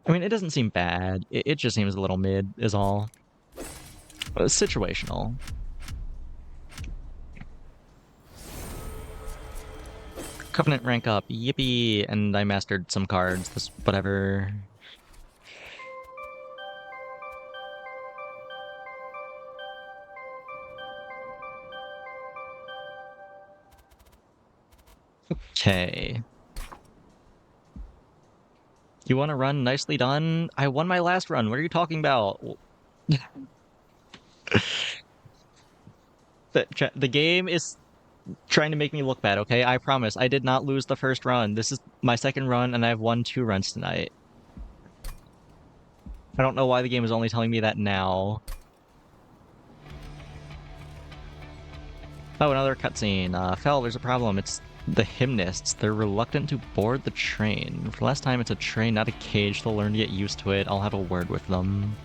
I mean, it doesn't seem bad. It just seems a little mid, is all. Situational. Covenant rank up. Yippee! And I mastered some cards. This whatever. Okay. You want to run? Nicely done. I won my last run. What are you talking about? The game is trying to make me look bad, okay? I promise. I did not lose the first run. This is my second run, and I've won 2 runs tonight. I don't know why the game is only telling me that now. Oh, another cutscene. Fel, there's a problem. It's the hymnists. They're reluctant to board the train. For last time, it's a train, not a cage. They'll learn to get used to it. I'll have a word with them.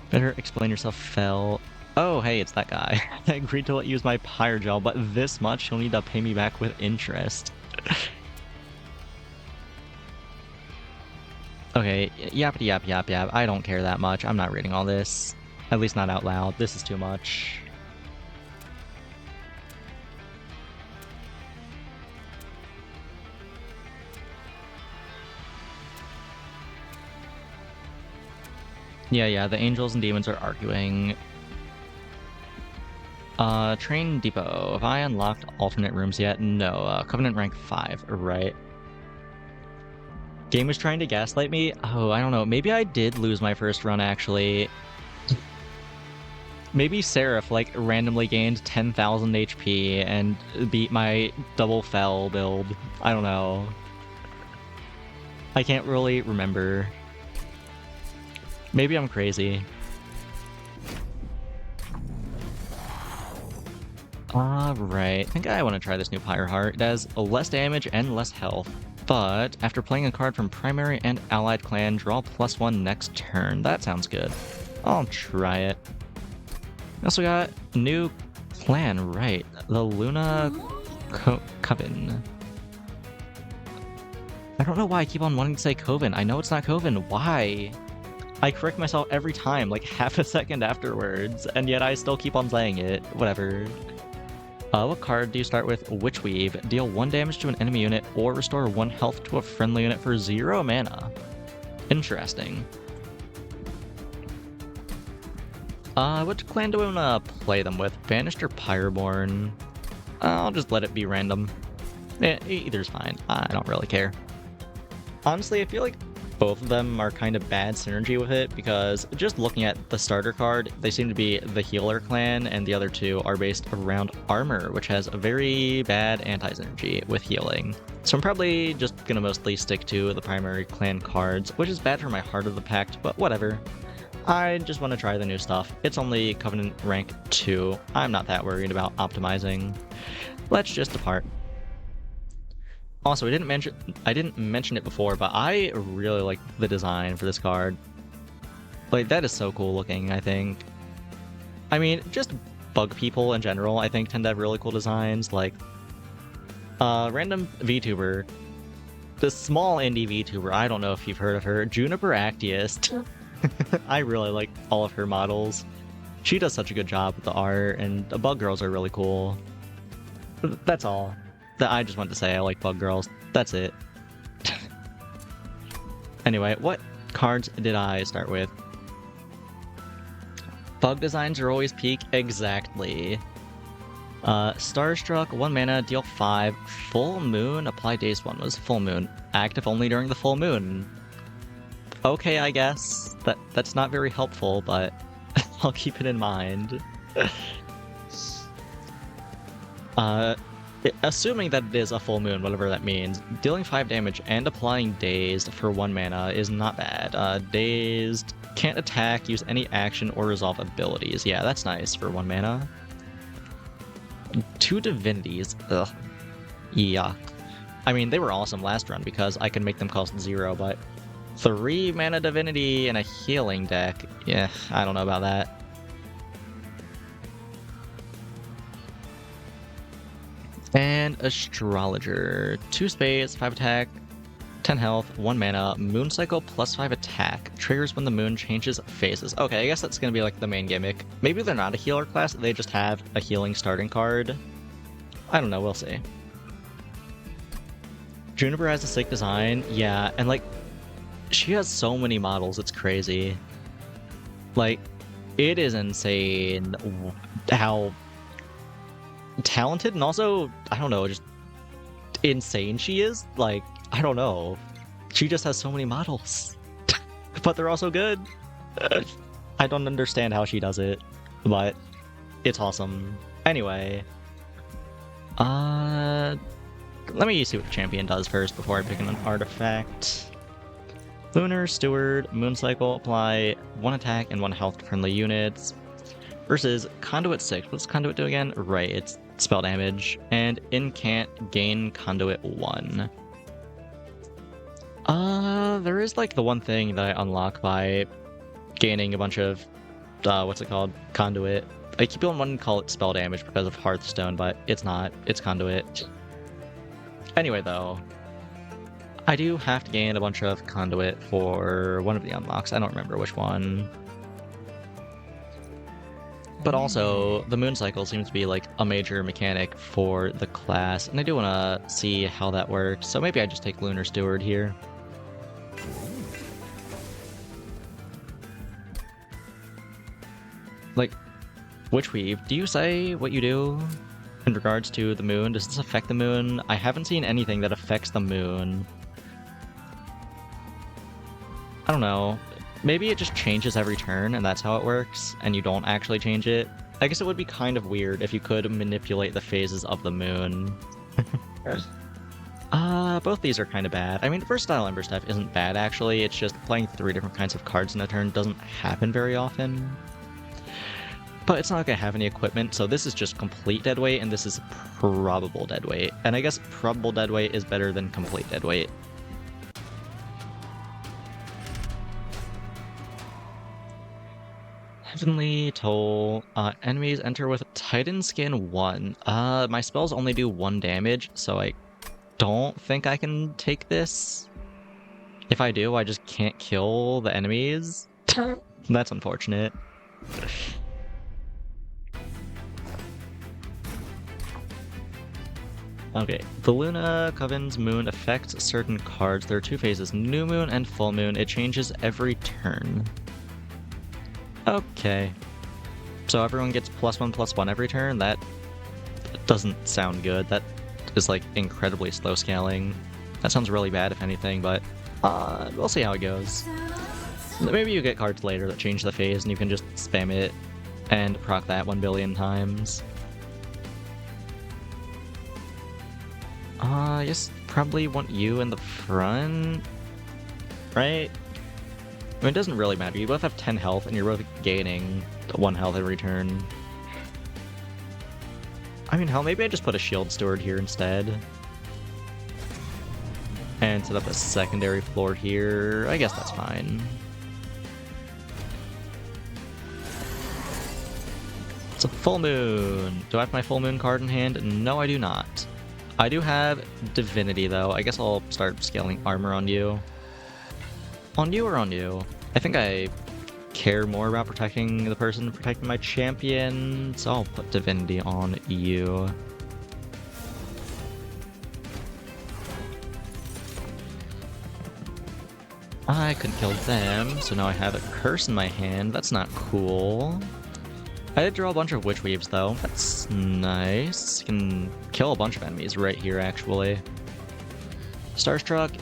Better explain yourself, Fel. Oh, hey, it's that guy. I agreed to let you use my Pyrogel, but this much, you'll need to pay me back with interest. Okay, yappity yap yap yap. I don't care that much. I'm not reading all this. At least not out loud. This is too much. Yeah, the angels and demons are arguing. Train depot. Have I unlocked alternate rooms yet? No, Covenant rank 5, right. Game was trying to gaslight me? Oh, I don't know. Maybe I did lose my first run, actually. Maybe Seraph, like, randomly gained 10,000 HP and beat my double Fel build. I don't know. I can't really remember. Maybe I'm crazy. Alright, I think I want to try this new Pyre Heart. It has less damage and less health, but after playing a card from primary and allied clan, draw +1 next turn. That sounds good. I'll try it. We also got a new clan, right? The Luna Coven. I don't know why I keep on wanting to say Coven. I know it's not Coven. Why? I correct myself every time, like half a second afterwards, and yet I still keep on saying it. Whatever. What card do you start with? Witchweave. Deal 1 damage to an enemy unit, or restore 1 health to a friendly unit for 0 mana. Interesting. Which clan do I want to play them with? Banished or Pyreborn? I'll just let it be random. Either's fine. I don't really care. Honestly, I feel like both of them are kind of bad synergy with it, because just looking at the starter card, they seem to be the healer clan, and the other two are based around armor, which has a very bad anti-synergy with healing. So I'm probably just gonna mostly stick to the primary clan cards, which is bad for my Heart of the Pact, but whatever. I just want to try the new stuff. It's only Covenant rank 2. I'm not that worried about optimizing. Let's just depart. Also, I didn't mention it before, but I really like the design for this card. Like, that is so cool looking, I think. I mean, just bug people in general, I think, tend to have really cool designs. Like, random VTuber, the small indie VTuber, I don't know if you've heard of her, Juniper Actiest. I really like all of her models. She does such a good job with the art, and the bug girls are really cool. That's all. I just wanted to say I like bug girls. That's it. Anyway, what cards did I start with? Bug designs are always peak. Exactly. Starstruck, 1 mana, deal 5. Full Moon, apply Dazed 1 was Full Moon. Active only during the full moon. Okay, I guess. That's not very helpful, but I'll keep it in mind. Assuming that it is a full moon, whatever that means, dealing 5 damage and applying Dazed for 1 mana is not bad. Dazed, can't attack, use any action, or resolve abilities. Yeah, that's nice for 1 mana. 2 divinities. Ugh. Yuck. I mean, they were awesome last run because I can make them cost 0, but 3 mana divinity and a healing deck. Yeah, I don't know about that. And Astrologer. 2 spades, 5 attack, 10 health, 1 mana, moon cycle plus 5 attack. Triggers when the moon changes phases. Okay, I guess that's gonna be like the main gimmick. Maybe they're not a healer class, they just have a healing starting card. I don't know, we'll see. Juniper has a sick design, yeah, and like, she has so many models, it's crazy. Like, it is insane how talented and also, I don't know, just insane she is. Like, I don't know. She just has so many models. But they're also good. I don't understand how she does it, but it's awesome. Anyway, let me see what the champion does first before I pick an artifact. Lunar, Steward, Mooncycle, apply 1 attack and 1 health to friendly units. Versus Conduit 6. What's Conduit do again? Right, it's spell damage. And Incant, gain Conduit 1. There is like the one thing that I unlock by gaining a bunch of, what's it called? Conduit. I keep on wanting to call it spell damage because of Hearthstone, but it's not. It's Conduit. Anyway, though, I do have to gain a bunch of Conduit for one of the unlocks. I don't remember which one. But also, the moon cycle seems to be like a major mechanic for the class, and I do want to see how that works, so maybe I just take Lunar Steward here. Like, Witchweave, do you say what you do in regards to the moon? Does this affect the moon? I haven't seen anything that affects the moon. I don't know. Maybe it just changes every turn, and that's how it works, and you don't actually change it. I guess it would be kind of weird if you could manipulate the phases of the moon. Both these are kind of bad. I mean, Versatile Ember Staff isn't bad, actually. It's just playing 3 different kinds of cards in a turn doesn't happen very often. But it's not going to have any equipment, so this is just complete deadweight, and this is probable deadweight. And I guess probable deadweight is better than complete deadweight. Heavenly Toll. Enemies enter with Titan Skin 1. My spells only do 1 damage, so I don't think I can take this. If I do, I just can't kill the enemies. That's unfortunate. Okay, the Luna Coven's moon affects certain cards. There are 2 phases, New Moon and Full Moon. It changes every turn. Okay. So everyone gets +1/+1 every turn? That doesn't sound good. That is like incredibly slow scaling. That sounds really bad if anything, but we'll see how it goes. Maybe you get cards later that change the phase and you can just spam it and proc that 1 billion times. I just probably want you in the front, right? I mean, it doesn't really matter. You both have 10 health, and you're both gaining 1 health every turn. I mean, hell, maybe I just put a Shield Steward here instead. And set up a secondary floor here. I guess that's fine. It's a full moon. Do I have my full moon card in hand? No, I do not. I do have divinity, though. I guess I'll start scaling armor on you. On you or on you? I think I care more about protecting the person protecting my champion, so I'll put divinity on you. I couldn't kill them, so now I have a curse in my hand. That's not cool. I did draw a bunch of witch weaves, though. That's nice. Can kill a bunch of enemies right here, actually. Starstruck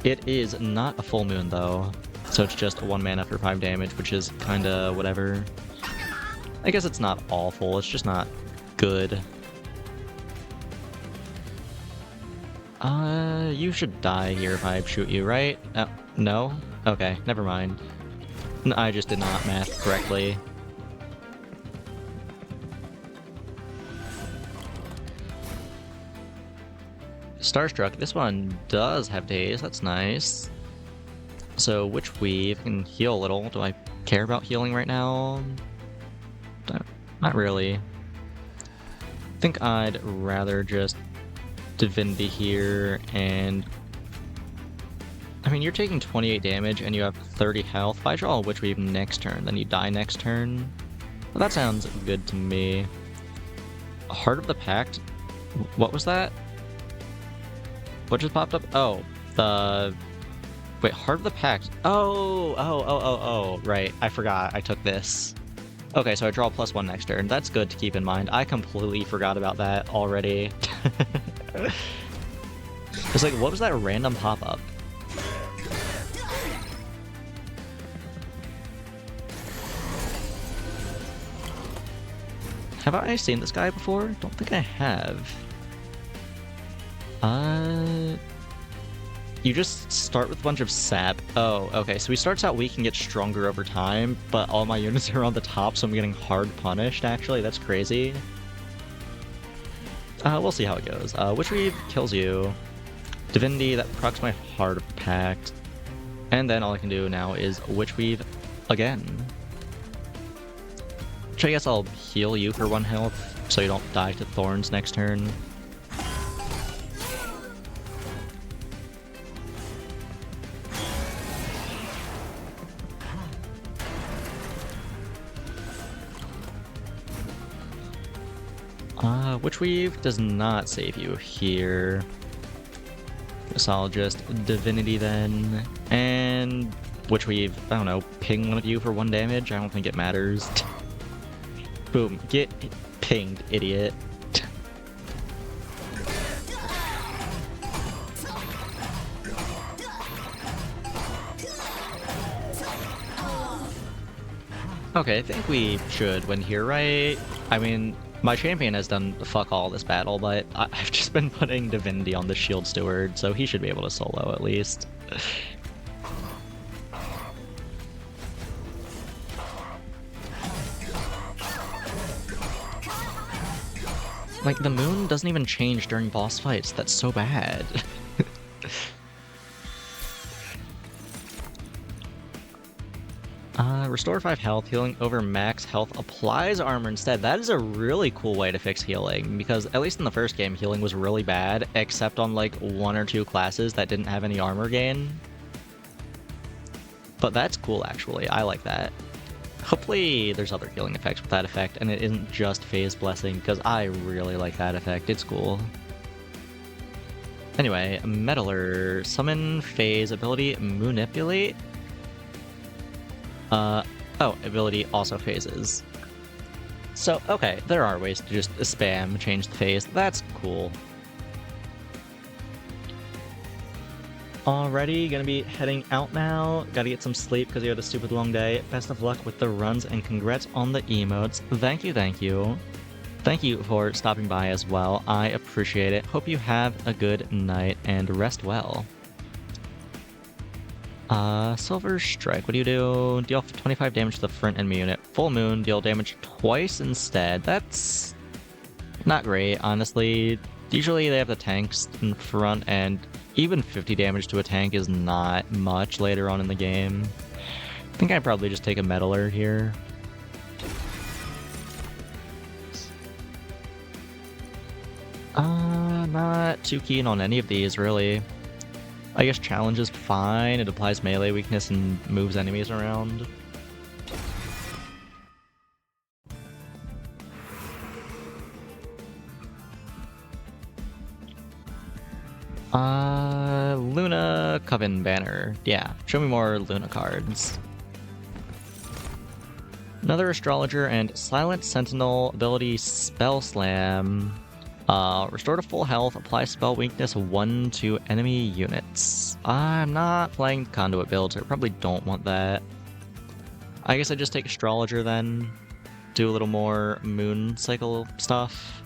it is not a full moon, though. So it's just 1 mana for 5 damage, which is kinda whatever. I guess it's not awful, it's just not good. You should die here if I shoot you, right? No? Okay, never mind. I just did not math correctly. Starstruck, this one does have days, that's nice. So, Witch Weave can heal a little. Do I care about healing right now? Not really. I think I'd rather just Divinity here, and I mean, you're taking 28 damage and you have 30 health. If I draw a Witch Weave next turn, then you die next turn. Well, that sounds good to me. Heart of the Pact? What was that? What just popped up? Oh, the... Wait, Heart of the Pact. Oh, right. I forgot. I took this. Okay, so I draw +1 next turn. That's good to keep in mind. I completely forgot about that already. It's like, what was that random pop-up? Have I seen this guy before? Don't think I have. You just start with a bunch of sap. Oh, okay, so he starts out weak and gets stronger over time, but all my units are on the top, so I'm getting hard punished, actually. That's crazy. We'll see how it goes. Witch Weave kills you. Divinity, that procs my Heart of the Pact. And then all I can do now is Witch Weave again. Which I guess I'll heal you for 1 health, so you don't die to Thorns next turn. Witch Weave does not save you here. So I'll just Divinity then. And Witch Weave, I don't know, ping one of you for 1 damage? I don't think it matters. Boom. Get pinged, idiot. Okay, I think we should win here, right? I mean, my champion has done fuck all this battle, but I've just been putting Divinity on the Shield Steward, so he should be able to solo at least. Like, the moon doesn't even change during boss fights. That's so bad. Restore 5 health, healing over max health applies armor instead. That is a really cool way to fix healing, because at least in the first game, healing was really bad, except on like 1 or 2 classes that didn't have any armor gain. But that's cool, actually. I like that. Hopefully there's other healing effects with that effect, and it isn't just Phase Blessing, because I really like that effect. It's cool. Anyway, Meddler. Summon Phase ability Manipulate. Oh, ability also phases. So, okay, there are ways to just spam change the phase. That's cool. Alrighty, gonna be heading out now. Gotta get some sleep because you had a stupid long day. Best of luck with the runs and congrats on the emotes. Thank you, thank you. Thank you for stopping by as well. I appreciate it. Hope you have a good night and rest well. Silver Strike, what do you do? Deal 25 damage to the front enemy unit. Full Moon, deal damage twice instead. That's not great, honestly. Usually they have the tanks in front, and even 50 damage to a tank is not much later on in the game. I think I'd probably just take a meddler here. Not too keen on any of these, really. I guess challenge is fine. It applies melee weakness and moves enemies around. Luna Coven Banner. Yeah, show me more Luna cards. Another Astrologer and Silent Sentinel ability Spell Slam. Restore to full health, apply spell weakness 1 to enemy units. I'm not playing Conduit build, so I probably don't want that. I guess I just take Astrologer then. Do a little more moon cycle stuff.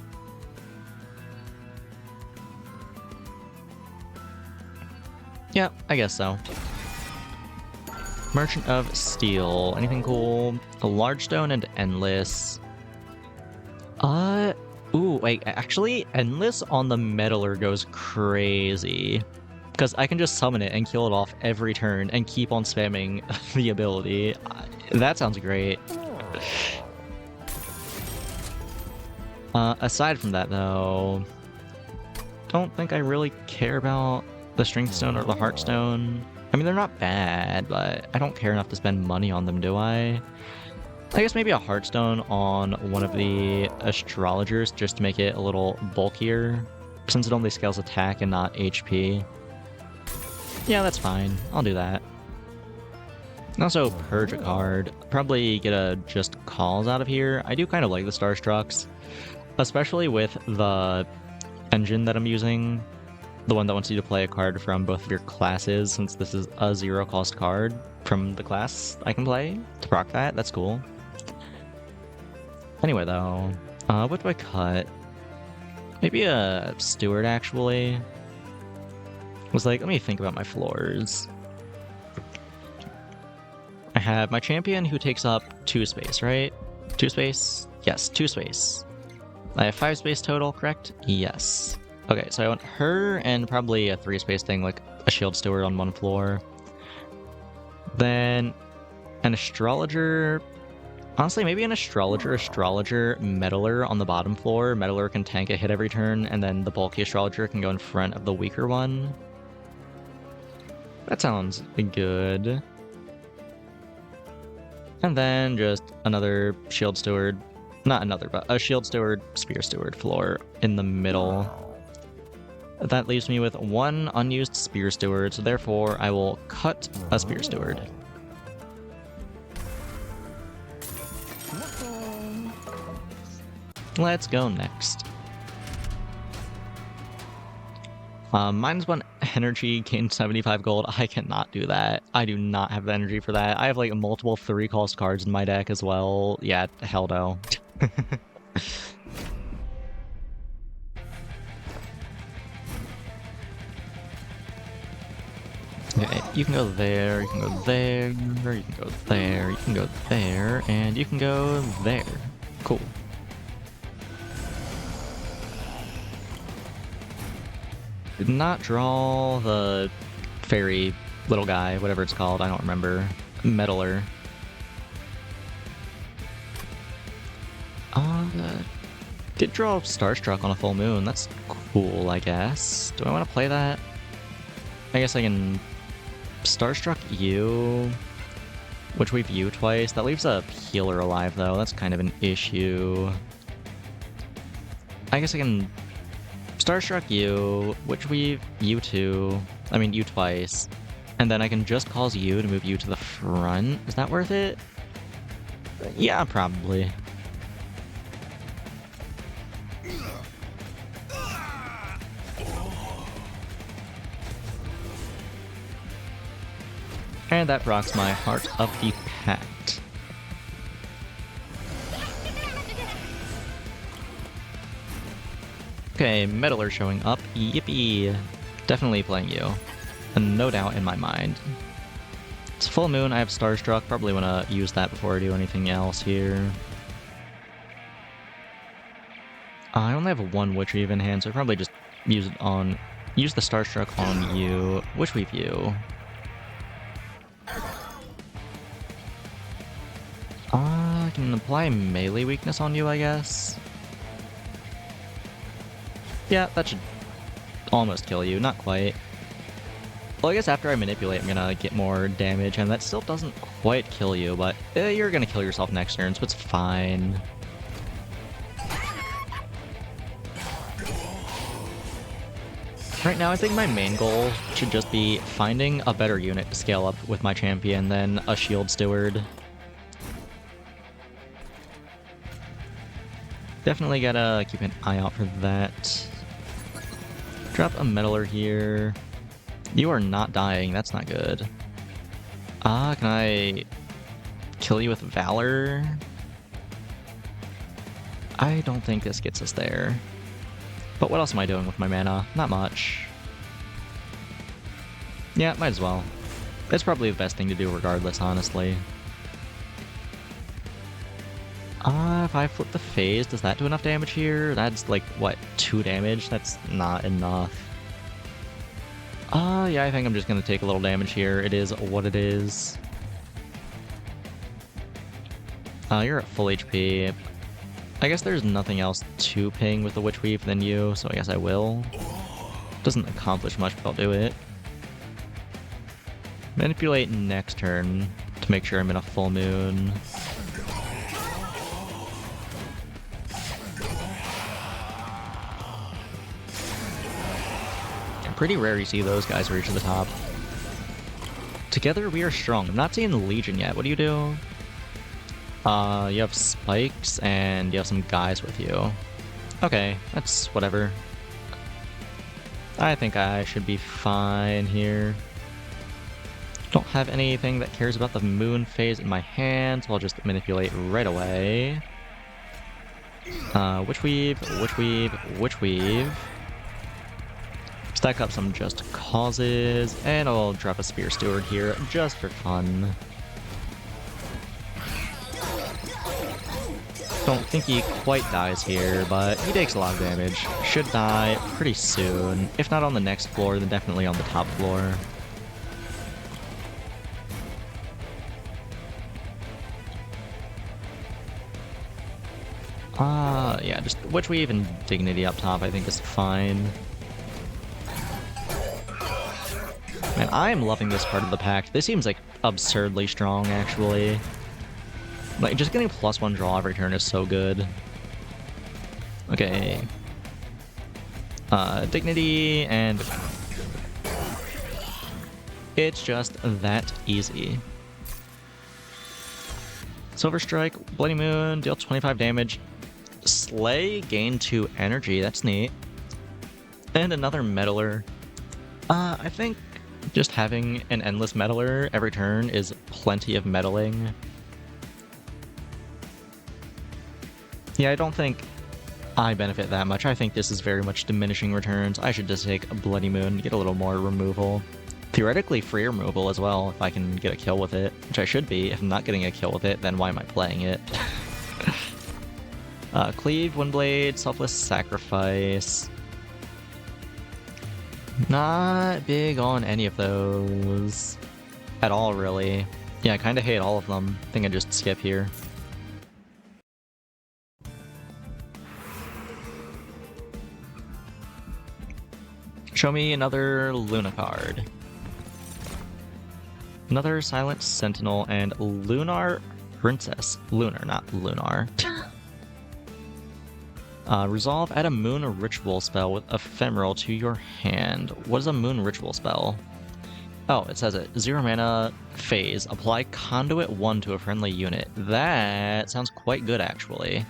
Yeah, I guess so. Merchant of Steel. Anything cool? A Large Stone and Endless. Ooh, wait, actually, Endless on the Meddler goes crazy. Because I can just summon it and kill it off every turn and keep on spamming the ability. That sounds great. Aside from that, though, don't think I really care about the Strength Stone or the Heart Stone. I mean, they're not bad, but I don't care enough to spend money on them, do I? I guess maybe a Heartstone on one of the Astrologers just to make it a little bulkier, since it only scales attack and not HP. Yeah, that's fine. I'll do that. Also, purge a card. Probably get a just calls out of here. I do kind of like the Starstrucks, especially with the engine that I'm using. The one that wants you to play a card from both of your classes, since this is a 0-cost card from the class I can play to proc that. That's cool. Anyway, though, what do I cut? Maybe a Steward, actually. Was like, let me think about my floors. I have my champion who takes up 2 space, right? 2 space? Yes, 2 space. I have 5 space total, correct? Yes. Okay, so I want her and probably a 3 space thing, like a Shield Steward on one floor. Then an Astrologer. Honestly, maybe an Astrologer, Meddler on the bottom floor. Meddler can tank a hit every turn, and then the bulky Astrologer can go in front of the weaker one. That sounds good. And then just another Shield Steward. Not another, but a Shield Steward, Spear Steward floor in the middle. That leaves me with 1 unused Spear Steward, so therefore I will cut a Spear Steward. Let's go next. -1 energy, gain 75 gold. I cannot do that. I do not have the energy for that. I have like multiple 3-cost cards in my deck as well. Yeah, hell no. Okay, you can go there, you can go there, you can go there, you can go there, and you can go there. Cool. Did not draw the fairy little guy, whatever it's called, I don't remember. Meddler. Did draw Starstruck on a full moon. That's cool, I guess. Do I want to play that? I guess I can Starstruck you, which we view twice. That leaves a healer alive, though. That's kind of an issue. I guess I can Starstruck you, which we you twice. And then I can just cause you to move you to the front. Is that worth it? Yeah, probably. And that rocks my Heart of the Pact. Okay, Meddler showing up. Yippee! Definitely playing you. And no doubt in my mind. It's full moon, I have Starstruck. Probably want to use that before I do anything else here. I only have one Witch Weave in hand, so I'll probably just use the Starstruck on you. Witch Weave you. I can apply melee weakness on you, I guess. Yeah, that should almost kill you. Not quite. Well, I guess after I manipulate, I'm gonna get more damage, and that still doesn't quite kill you, but you're gonna kill yourself next turn, so it's fine. Right now, I think my main goal should just be finding a better unit to scale up with my champion than a Shield Steward. Definitely gotta keep an eye out for that. Drop a Meddler here. You are not dying, that's not good. Can I kill you with Valor? I don't think this gets us there. But what else am I doing with my mana? Not much. Yeah, might as well. It's probably the best thing to do regardless, honestly. If I flip the phase, does that do enough damage here? That's like, what, 2 damage? That's not enough. Yeah, I think I'm just gonna take a little damage here. It is what it is. You're at full HP. I guess there's nothing else to ping with the Witch Weave than you, so I guess I will. Doesn't accomplish much, but I'll do it. Manipulate next turn to make sure I'm in a full moon. Pretty rare you see those guys reach the top. Together we are strong. I'm not seeing the Legion yet. What do? You have spikes and you have some guys with you. Okay, that's whatever. I think I should be fine here. Don't have anything that cares about the moon phase in my hand, so I'll just manipulate right away. Witch Weave, Witch Weave, Witch Weave. Stack up some Just Causes, and I'll drop a Spear Steward here just for fun. Don't think he quite dies here, but he takes a lot of damage. Should die pretty soon. If not on the next floor, then definitely on the top floor. Yeah, just Witch Weave and Dignity up top I think is fine. Man, I am loving this part of the pack. This seems like absurdly strong, actually. Like, just getting +1 draw every turn is so good. Okay. Dignity, and... it's just that easy. Silver Strike, Bloody Moon, deal 25 damage. Slay, gain 2 energy, that's neat. And another Meddler. I think just having an endless Meddler every turn is plenty of meddling. Yeah, I don't think I benefit that much. I think this is very much diminishing returns. I should just take a Bloody Moon, get a little more removal. Theoretically free removal as well, if I can get a kill with it, which I should be. If I'm not getting a kill with it, then why am I playing it? Cleave, Windblade, Selfless Sacrifice. Not big on any of those. At all, really. Yeah, I kind of hate all of them. I think I just skip here. Show me another Luna card. Another Silent Sentinel and Lunar Princess. Lunar, not Lunar. Resolve, add a Moon Ritual spell with Ephemeral to your hand. What is a Moon Ritual spell? Oh, it says it. 0 mana, phase. Apply Conduit 1 to a friendly unit. That sounds quite good, actually.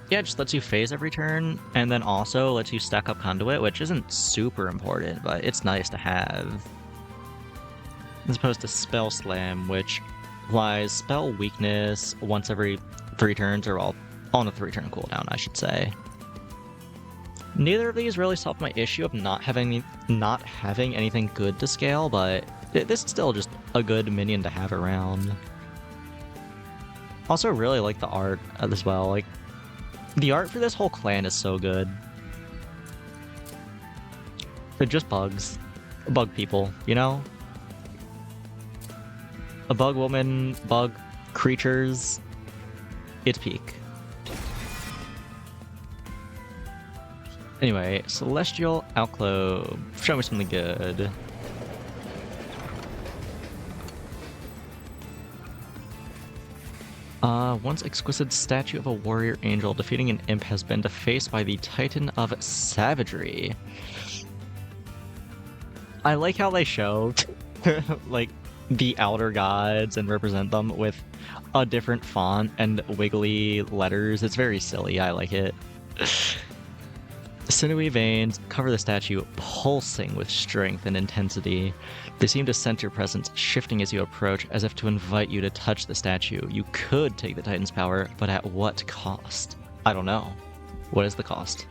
Yeah, it just lets you phase every turn, and then also lets you stack up Conduit, which isn't super important, but it's nice to have. As opposed to Spell Slam, which applies spell weakness once every 3 turns, or all on a 3-turn cooldown, I should say. Neither of these really solve my issue of not having anything good to scale, but this is still just a good minion to have around. Also really like the art as well. Like, the art for this whole clan is so good. They're just bugs. Bug people, you know? A bug woman, bug creatures. It's peak. Anyway, Celestial Alclove. Show me something good. Once exquisite statue of a warrior angel defeating an imp has been defaced by the Titan of Savagery. I like how they show like the outer gods and represent them with a different font and wiggly letters. It's very silly. I like it. Sinewy veins cover the statue, pulsing with strength and intensity. They seem to sense your presence, shifting as you approach, as if to invite you to touch the statue. You could take the Titan's power, but at what cost? I don't know. What is the cost?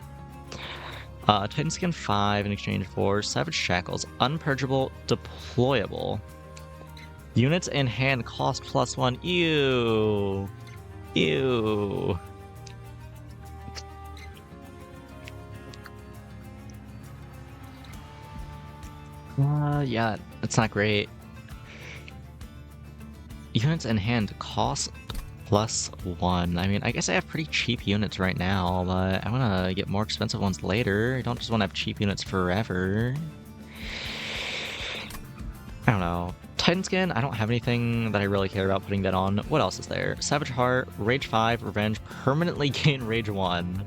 Titan Skin 5 in exchange for Savage Shackles, Unpurgeable, Deployable. Units in hand cost +1. Ew. Ew. Yeah, it's not great. Units in hand cost +1. I mean, I guess I have pretty cheap units right now, but I want to get more expensive ones later. I don't just want to have cheap units forever. I don't know. Titan Skin, I don't have anything that I really care about putting that on. What else is there? Savage Heart, Rage 5, Revenge, permanently gain Rage 1.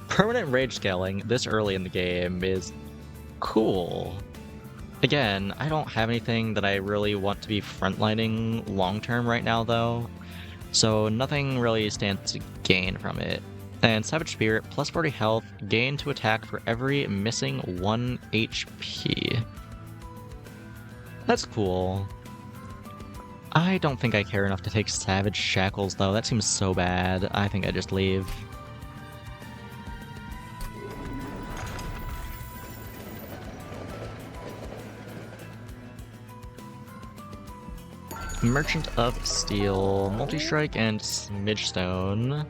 Permanent Rage scaling this early in the game is cool. Again, I don't have anything that I really want to be frontlining long-term right now, though. So nothing really stands to gain from it. And Savage Spirit, +40 health, gain to attack for every missing 1 HP. That's cool. I don't think I care enough to take Savage Shackles, though. That seems so bad. I think I just leave. Merchant of Steel, Multi-Strike, and Smidgestone.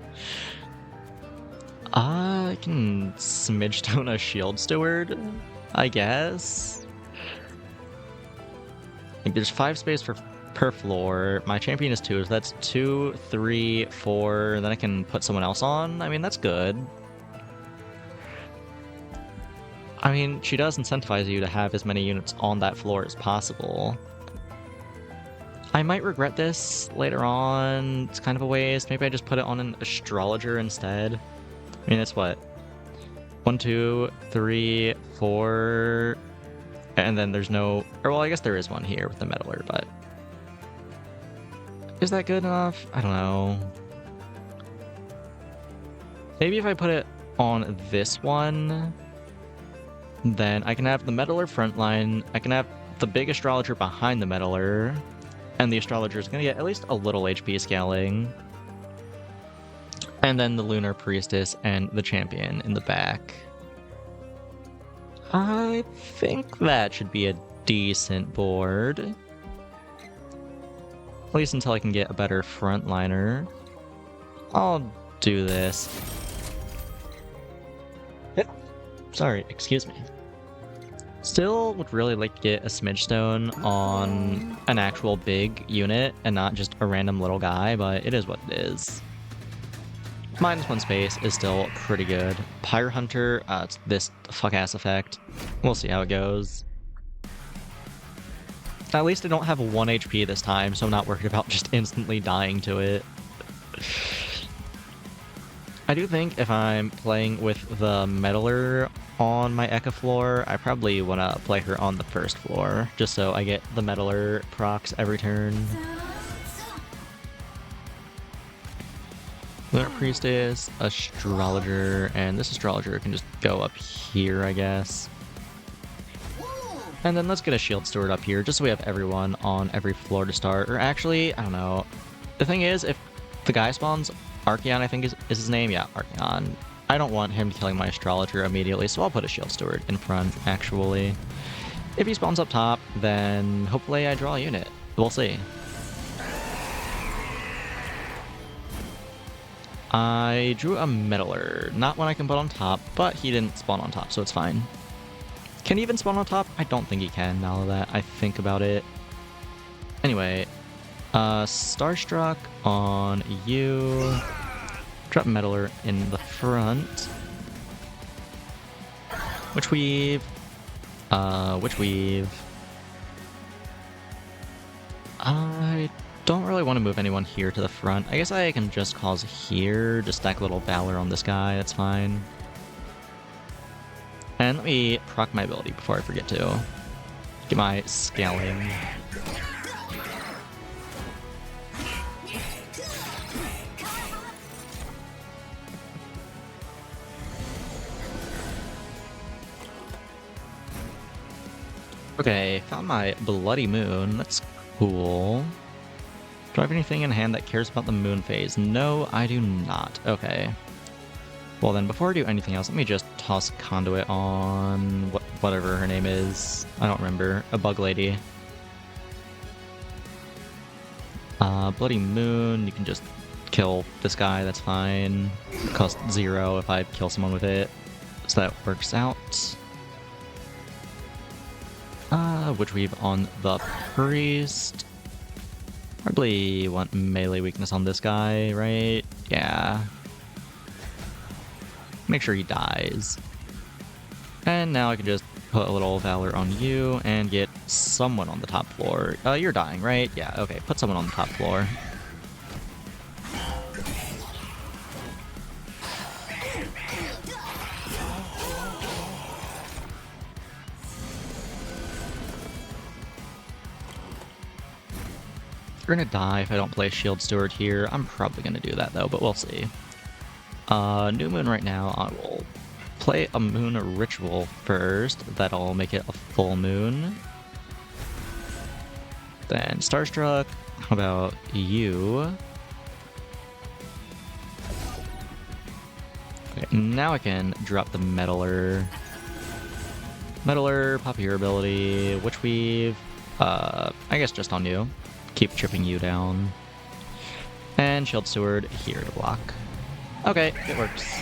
I can Smidgestone a Shield Steward, I guess. Like, there's 5 space per floor. My champion is 2, so that's 2, 3, 4. And then I can put someone else on. I mean, that's good. I mean, she does incentivize you to have as many units on that floor as possible. I might regret this later on. It's kind of a waste. Maybe I just put it on an astrologer instead. I mean, it's what? 1, 2, 3, 4. And then there's no... Or, well, I guess there is one here with the meddler, but... Is that good enough? I don't know. Maybe if I put it on this one, then I can have the meddler frontline. I can have the big astrologer behind the meddler. And the astrologer is going to get at least a little HP scaling. And then the lunar priestess and the champion in the back. I think that should be a decent board. At least until I can get a better frontliner. I'll do this. Sorry, excuse me. Still would really like to get a Smidgestone on an actual big unit and not just a random little guy, but it is what it is. -1 space is still pretty good. Pyre Hunter, it's this fuck-ass effect. We'll see how it goes. At least I don't have 1 HP this time, so I'm not worried about just instantly dying to it. I do think if I'm playing with the meddler on my Eka floor, I probably want to play her on the first floor, just so I get the meddler procs every turn. Lunar Priestess, Astrologer, and this Astrologer can just go up here, I guess. And then let's get a Shield Steward up here, just so we have everyone on every floor to start. Or actually, I don't know. The thing is, if the guy spawns, Archeon I think is his name? Yeah, Archeon. I don't want him killing my Astrologer immediately, so I'll put a Shield Steward in front, actually. If he spawns up top, then hopefully I draw a unit. We'll see. I drew a meddler. Not one I can put on top, but he didn't spawn on top, so it's fine. Can he even spawn on top? I don't think he can, now that I think about it. Anyway, Starstruck on you. Drop meddler in the front. Witch Weave. Witch Weave. I don't really want to move anyone here to the front. I guess I can just cause here, just stack a little Valor on this guy, that's fine. And let me proc my ability before I forget to. Get my scaling. Okay, found my Bloody Moon. That's cool. Do I have anything in hand that cares about the moon phase? No, I do not. Okay. Well then, before I do anything else, let me just toss Conduit on whatever her name is. I don't remember. A bug lady. Bloody Moon, you can just kill this guy, that's fine. It costs 0 if I kill someone with it. So that works out. Witch Weave on the Priest. Probably want melee weakness on this guy, right? Yeah. Make sure he dies. And now I can just put a little Valor on you and get someone on the top floor. You're dying, right? Yeah, okay, put someone on the top floor. You're gonna die if I don't play Shield Steward here. I'm probably gonna do that though, but we'll see. New Moon right now, I will play a Moon Ritual first. That'll make it a full moon. Then Starstruck, how about you? Okay, now I can drop the Meddler. Meddler, pop your ability, Witch Weave, I guess just on you. Keep chipping you down. And Shield Steward here to block. Okay, it works.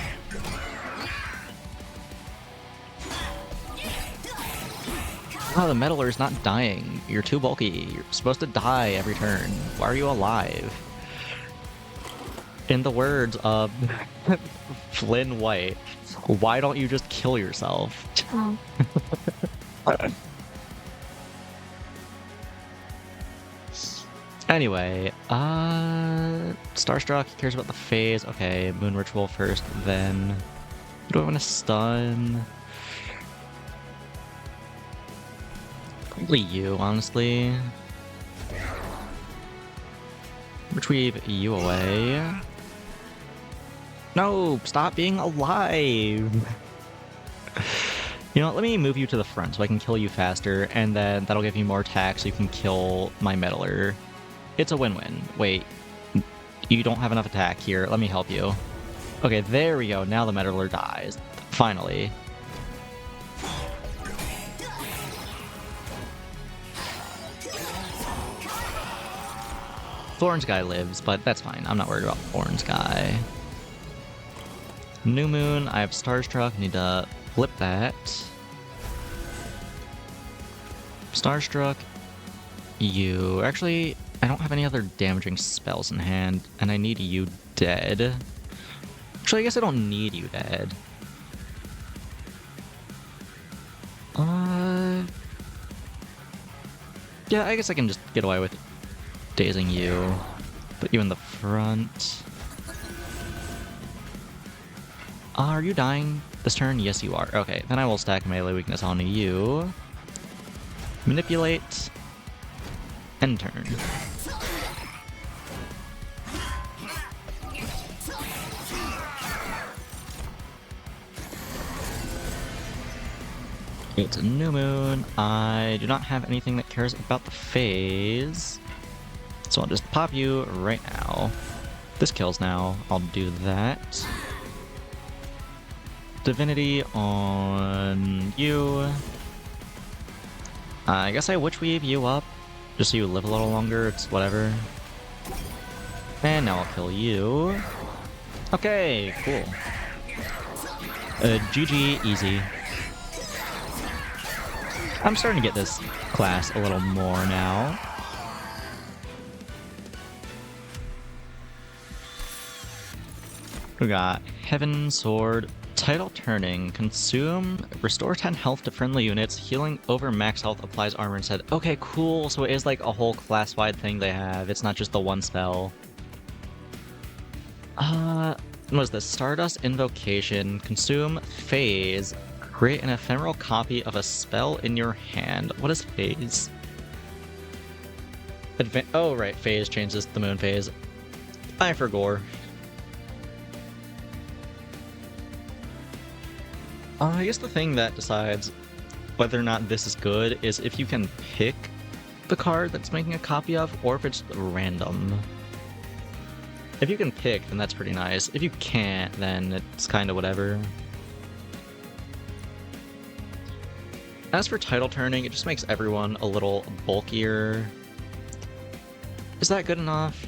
Oh, the Meddler's not dying. You're too bulky. You're supposed to die every turn. Why are you alive? In the words of Flynn White, why don't you just kill yourself? Anyway, Starstruck cares about the phase. Okay, Moon Ritual first, then... Who do I want to stun? Probably you, honestly. Retrieve you away. No, stop being alive! You know what, let me move you to the front so I can kill you faster, and then that'll give you more attack so you can kill my Meddler. It's a win-win. Wait, you don't have enough attack here. Let me help you. Okay, there we go. Now the Meddler dies. Finally. Thorns guy lives, but that's fine. I'm not worried about Thorns guy. New Moon, I have Starstruck. Need to flip that. Starstruck. You. Actually, I don't have any other damaging spells in hand, and I need you dead. Actually, I guess I don't need you dead. Yeah, I guess I can just get away with dazing you. Put you in the front. Are you dying this turn? Yes, you are. Okay, then I will stack melee weakness onto you. Manipulate. End turn. It's a new moon. I do not have anything that cares about the phase. So I'll just pop you right now. This kills now. I'll do that. Divinity on you. I guess I Witch Weave you up. Just so you live a little longer. It's whatever. And now I'll kill you. Okay, cool. GG, easy. I'm starting to get this class a little more now. We got Heaven Sword, Title Turning, Consume, Restore 10 health to friendly units, healing over max health, applies armor instead. Okay, cool, so it is like a whole class-wide thing they have, it's not just the one spell. What was this? Stardust Invocation, Consume, Phase, create an ephemeral copy of a spell in your hand. What is Phase? Oh right, Phase changes the moon phase. I forgot. I guess the thing that decides whether or not this is good is if you can pick the card that's making a copy of, or if it's random. If you can pick, then that's pretty nice. If you can't, then it's kind of whatever. As for title turning, it just makes everyone a little bulkier. Is that good enough?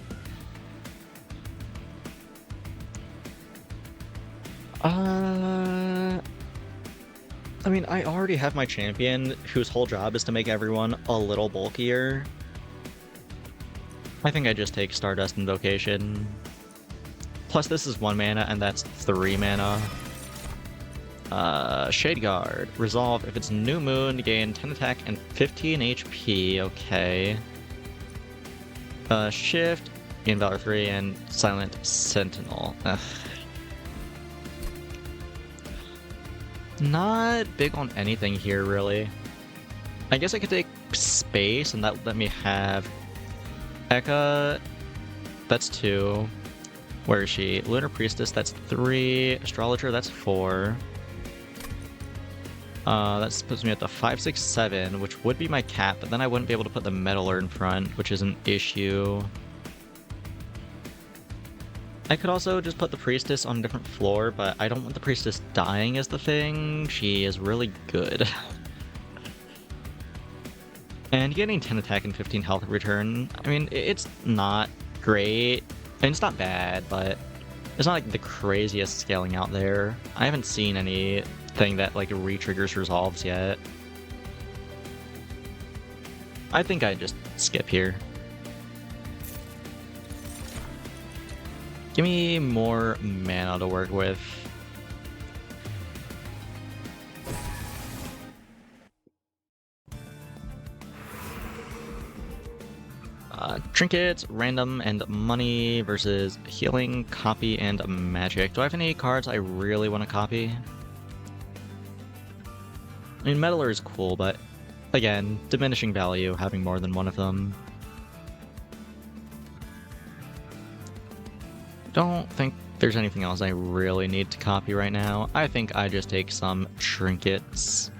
I mean, I already have my champion, whose whole job is to make everyone a little bulkier. I think I just take Stardust Invocation. Plus this is 1 mana, and that's 3 mana. Shade Guard. Resolve. If it's New Moon, gain 10 attack and 15 HP. Okay. Shift. Gain Valor 3 and Silent Sentinel. Ugh. Not big on anything here, really. I guess I could take Space, and that let me have Ekka. That's 2. Where is she? Lunar Priestess, that's 3. Astrologer, that's 4. That puts me at the 5, 6, 7, which would be my cap, but then I wouldn't be able to put the Meddler in front, which is an issue. I could also just put the Priestess on a different floor, but I don't want the Priestess dying as the thing. She is really good. And getting 10 attack and 15 health return, I mean, it's not great. I mean, it's not bad, but it's not like the craziest scaling out there. I haven't seen anything that like re-triggers resolves yet. I think I just skip here. Give me more mana to work with. Trinkets, random, and money versus healing, copy, and magic. Do I have any cards I really want to copy? I mean, Meddler is cool, but again, diminishing value having more than one of them. Don't think there's anything else I really need to copy right now. I think I just take some trinkets.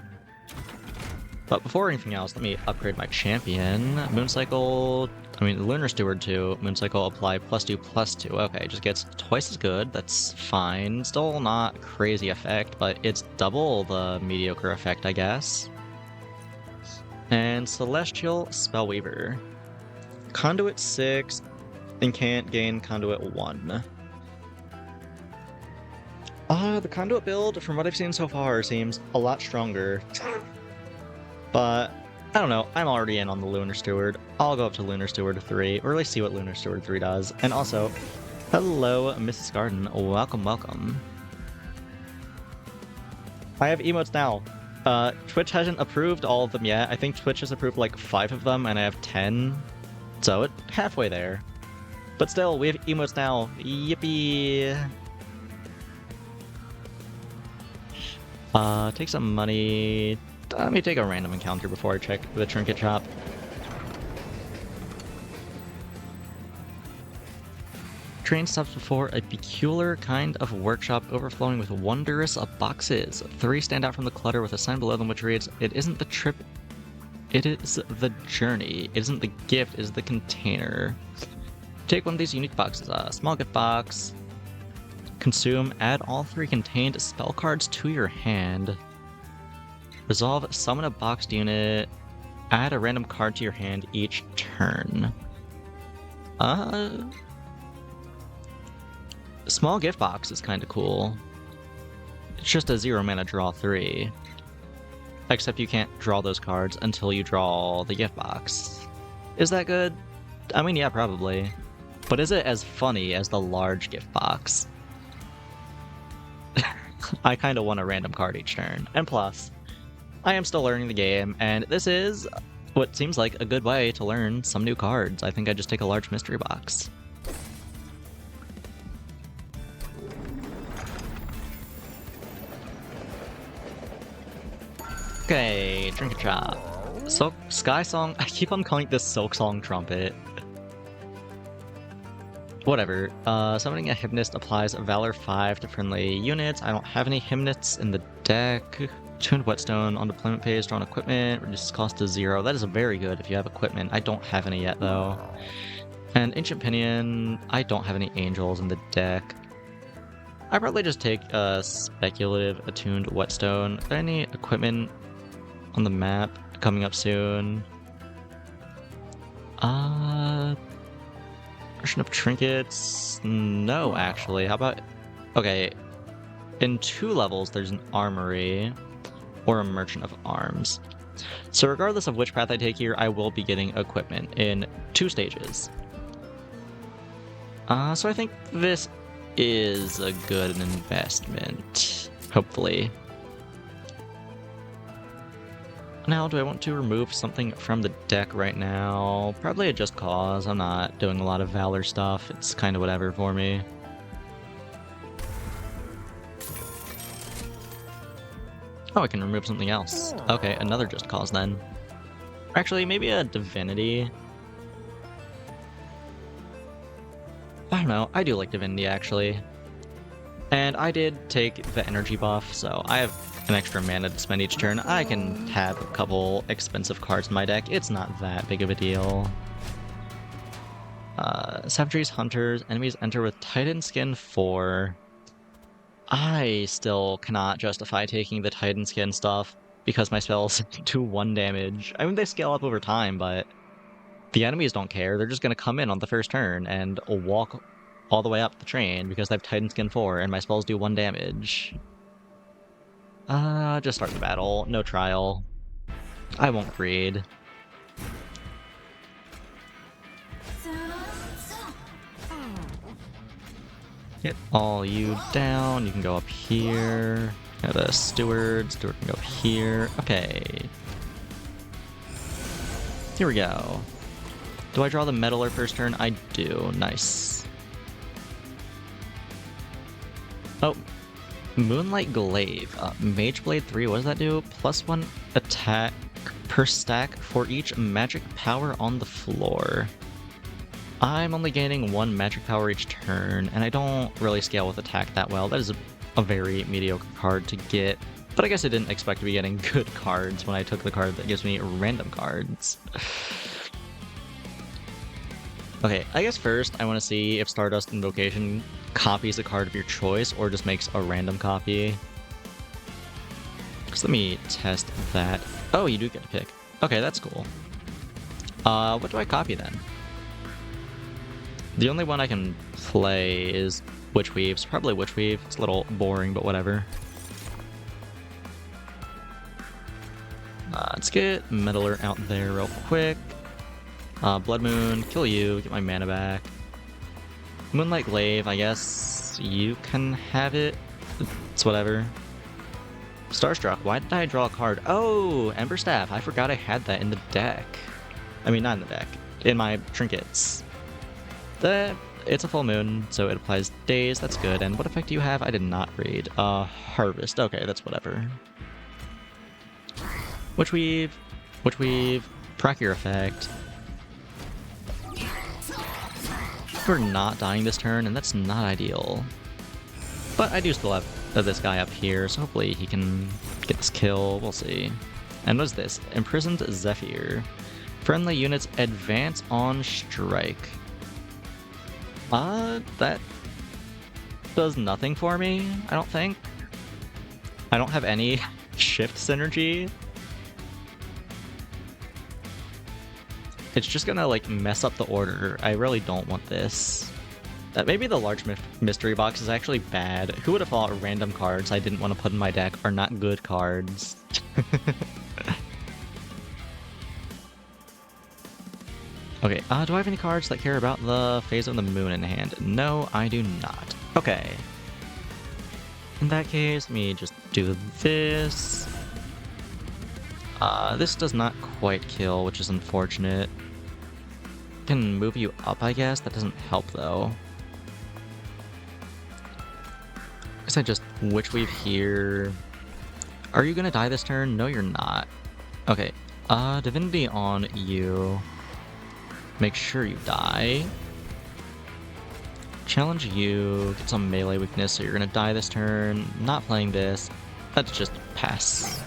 But before anything else, let me upgrade my champion. Mooncycle, I mean, Lunar Steward 2, Mooncycle apply +2/+2. Okay, just gets twice as good. That's fine. Still not crazy effect, but it's double the mediocre effect, I guess. And Celestial Spellweaver. Conduit 6, and can't gain Conduit 1. The Conduit build, from what I've seen so far, seems a lot stronger. But, I don't know, I'm already in on the Lunar Steward. I'll go up to Lunar Steward 3, or at least see what Lunar Steward 3 does. And also, hello, Mrs. Garden. Welcome, welcome. I have emotes now. Twitch hasn't approved all of them yet. I think Twitch has approved like 5 of them, and I have 10. So, it's halfway there. But still, we have emotes now. Yippee! Take some money. Let me take a random encounter before I check the trinket shop. Train stops before a peculiar kind of workshop overflowing with wondrous boxes. 3 stand out from the clutter with a sign below them which reads, "It isn't the trip, it is the journey. It isn't the gift, it is the container." Take one of these unique boxes. A small gift box. Consume. Add all 3 contained spell cards to your hand. Resolve. Summon a boxed unit. Add a random card to your hand each turn. Small gift box is kind of cool. It's just a 0 mana draw 3. Except you can't draw those cards until you draw the gift box. Is that good? I mean, yeah, probably. But is it as funny as the large gift box? I kind of want a random card each turn. And plus, I am still learning the game, and this is what seems like a good way to learn some new cards. I think I just take a large mystery box. Okay, drink a chop. Sky Song. I keep on calling this Silk Song Trumpet. Whatever. Summoning a Hypnotist applies Valor 5 to friendly units. I don't have any Hypnotists in the deck. Tuned Whetstone on deployment phase, drawn equipment, reduces cost to 0. That is very good if you have equipment. I don't have any yet, though. And Ancient Pinion. I don't have any Angels in the deck. I probably just take a speculative Attuned Whetstone. Are there any equipment on the map coming up soon? Version of trinkets? No, actually. How about... Okay. In 2 levels, there's an armory or a merchant of arms. So regardless of which path I take here, I will be getting equipment in 2 stages. So I think this is a good investment. Hopefully. Now, do I want to remove something from the deck right now? Probably a Just Cause. I'm not doing a lot of Valor stuff. It's kind of whatever for me. Oh, I can remove something else. Okay, another Just Cause then. Actually, maybe a Divinity. I don't know. I do like Divinity, actually. And I did take the energy buff, so I have an extra mana to spend each turn. I can have a couple expensive cards in my deck. It's not that big of a deal. Savagery's Hunters. Enemies enter with Titan Skin 4. I still cannot justify taking the Titan Skin stuff because my spells do 1 damage. I mean, they scale up over time, but the enemies don't care. They're just going to come in on the first turn and walk all the way up the train because they have Titan Skin 4 and my spells do 1 damage. Just start the battle. No trial. I won't read. Get all you down. You can go up here. Got a Steward. Steward can go up here. Okay. Here we go. Do I draw the Meddler first turn? I do. Nice. Oh. Moonlight Glaive. Mage Blade 3, what does that do? +1 attack per stack for each magic power on the floor. I'm only gaining 1 magic power each turn, and I don't really scale with attack that well. That is a very mediocre card to get, but I guess I didn't expect to be getting good cards when I took the card that gives me random cards. Okay, I guess first I want to see if Stardust Invocation copies a card of your choice or just makes a random copy. So let me test that. Oh, you do get to pick. Okay, that's cool. What do I copy then? The only one I can play is Witchweave's. Probably Witchweave. It's a little boring, but whatever. Let's get Meddler out there real quick. Blood Moon, kill you, get my mana back. Moonlight Glaive, I guess you can have it. It's whatever. Starstruck, why did I draw a card? Oh, Ember Staff, I forgot I had that in the deck. I mean, not in the deck, in my trinkets. It's a full moon, so it applies days, that's good. And what effect do you have? I did not read. Harvest, okay, that's whatever. Witchweave, proc your effect. We're not dying this turn, and that's not ideal. But I do still have this guy up here, so hopefully he can get this kill. We'll see. And what's this? Imprisoned Zephyr. Friendly units advance on strike. That does nothing for me, I don't think. I don't have any shift synergy. It's just gonna, like, mess up the order. I really don't want this. Maybe the large mystery box is actually bad. Who would have thought random cards I didn't want to put in my deck are not good cards? Okay, do I have any cards that care about the phase of the moon in hand? No, I do not. Okay. In that case, let me just do this. This does not quite kill, which is unfortunate. Can move you up, I guess. That doesn't help, though. I guess I just Witch Weave here. Are you gonna die this turn? No, you're not. Okay, Divinity on you. Make sure you die. Challenge you, get some melee weakness, so you're gonna die this turn. Not playing this. Let's just pass.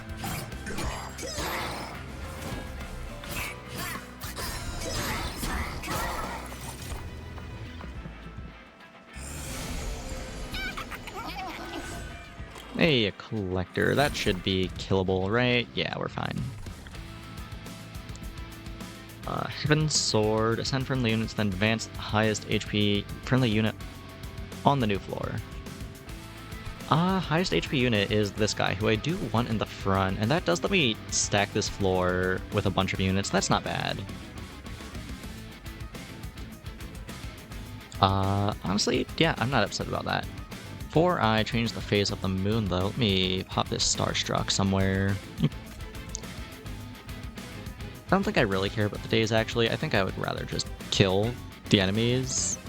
Hey, a collector. That should be killable, right? Yeah, we're fine. Heaven's Sword, ascend friendly units, then advance the highest HP friendly unit on the new floor. Highest HP unit is this guy, who I do want in the front, and that does let me stack this floor with a bunch of units. That's not bad. Honestly, yeah, I'm not upset about that. Before I change the phase of the moon, though, let me pop this Starstruck somewhere. I don't think I really care about the days, actually. I think I would rather just kill the enemies.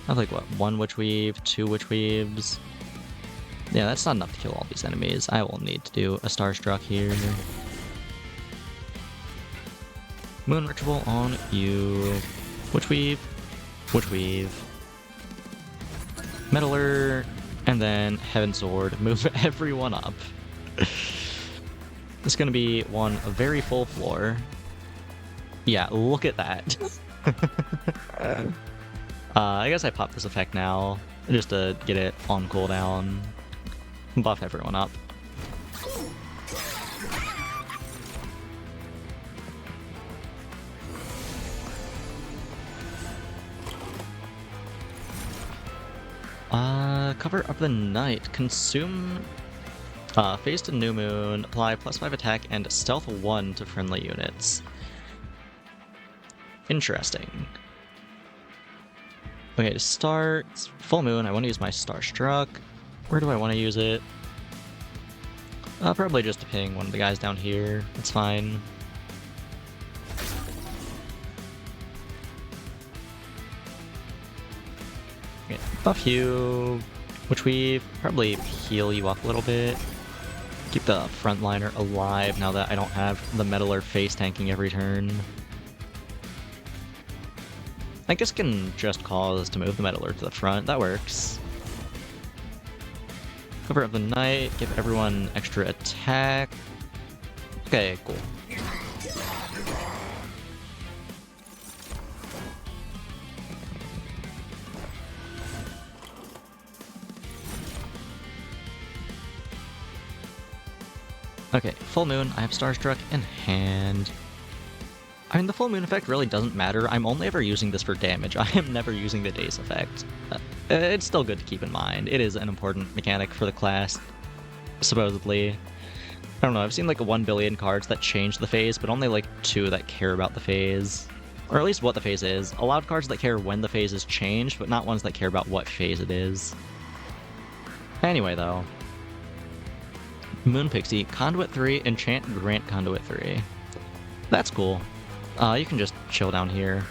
I have like, what, 1 Witch Weave, 2 Witch Weaves. Yeah, that's not enough to kill all these enemies. I will need to do a Starstruck here. Moon Ritual on you. Witch Weave, Witch Weave. Meddler, and then Heaven Sword. Move everyone up. It's gonna be a very full floor. Yeah, look at that. I guess I pop this effect now, just to get it on cooldown. Buff everyone up. Cover of the Night. Consume phase to New Moon, apply +5 attack and stealth 1 to friendly units. Interesting. Okay, to start, it's full moon, I want to use my Starstruck. Where do I want to use it? Probably just to ping one of the guys down here. That's fine. Okay, buff you, Witch Weave, probably heal you up a little bit. Keep the frontliner alive now that I don't have the Meddler face tanking every turn. I guess I can just cause to move the Meddler to the front, that works. Cover of the Night, give everyone extra attack. Okay, cool. Okay, full moon, I have Starstruck in hand. I mean, the full moon effect really doesn't matter. I'm only ever using this for damage. I am never using the daze effect. It's still good to keep in mind. It is an important mechanic for the class, supposedly. I don't know, I've seen like 1 billion cards that change the phase, but only like 2 that care about the phase. Or at least what the phase is. A lot of cards that care when the phase is changed, but not ones that care about what phase it is. Anyway, though. Moon Pixie, Conduit 3, Enchant Grant Conduit 3. That's cool. You can just chill down here.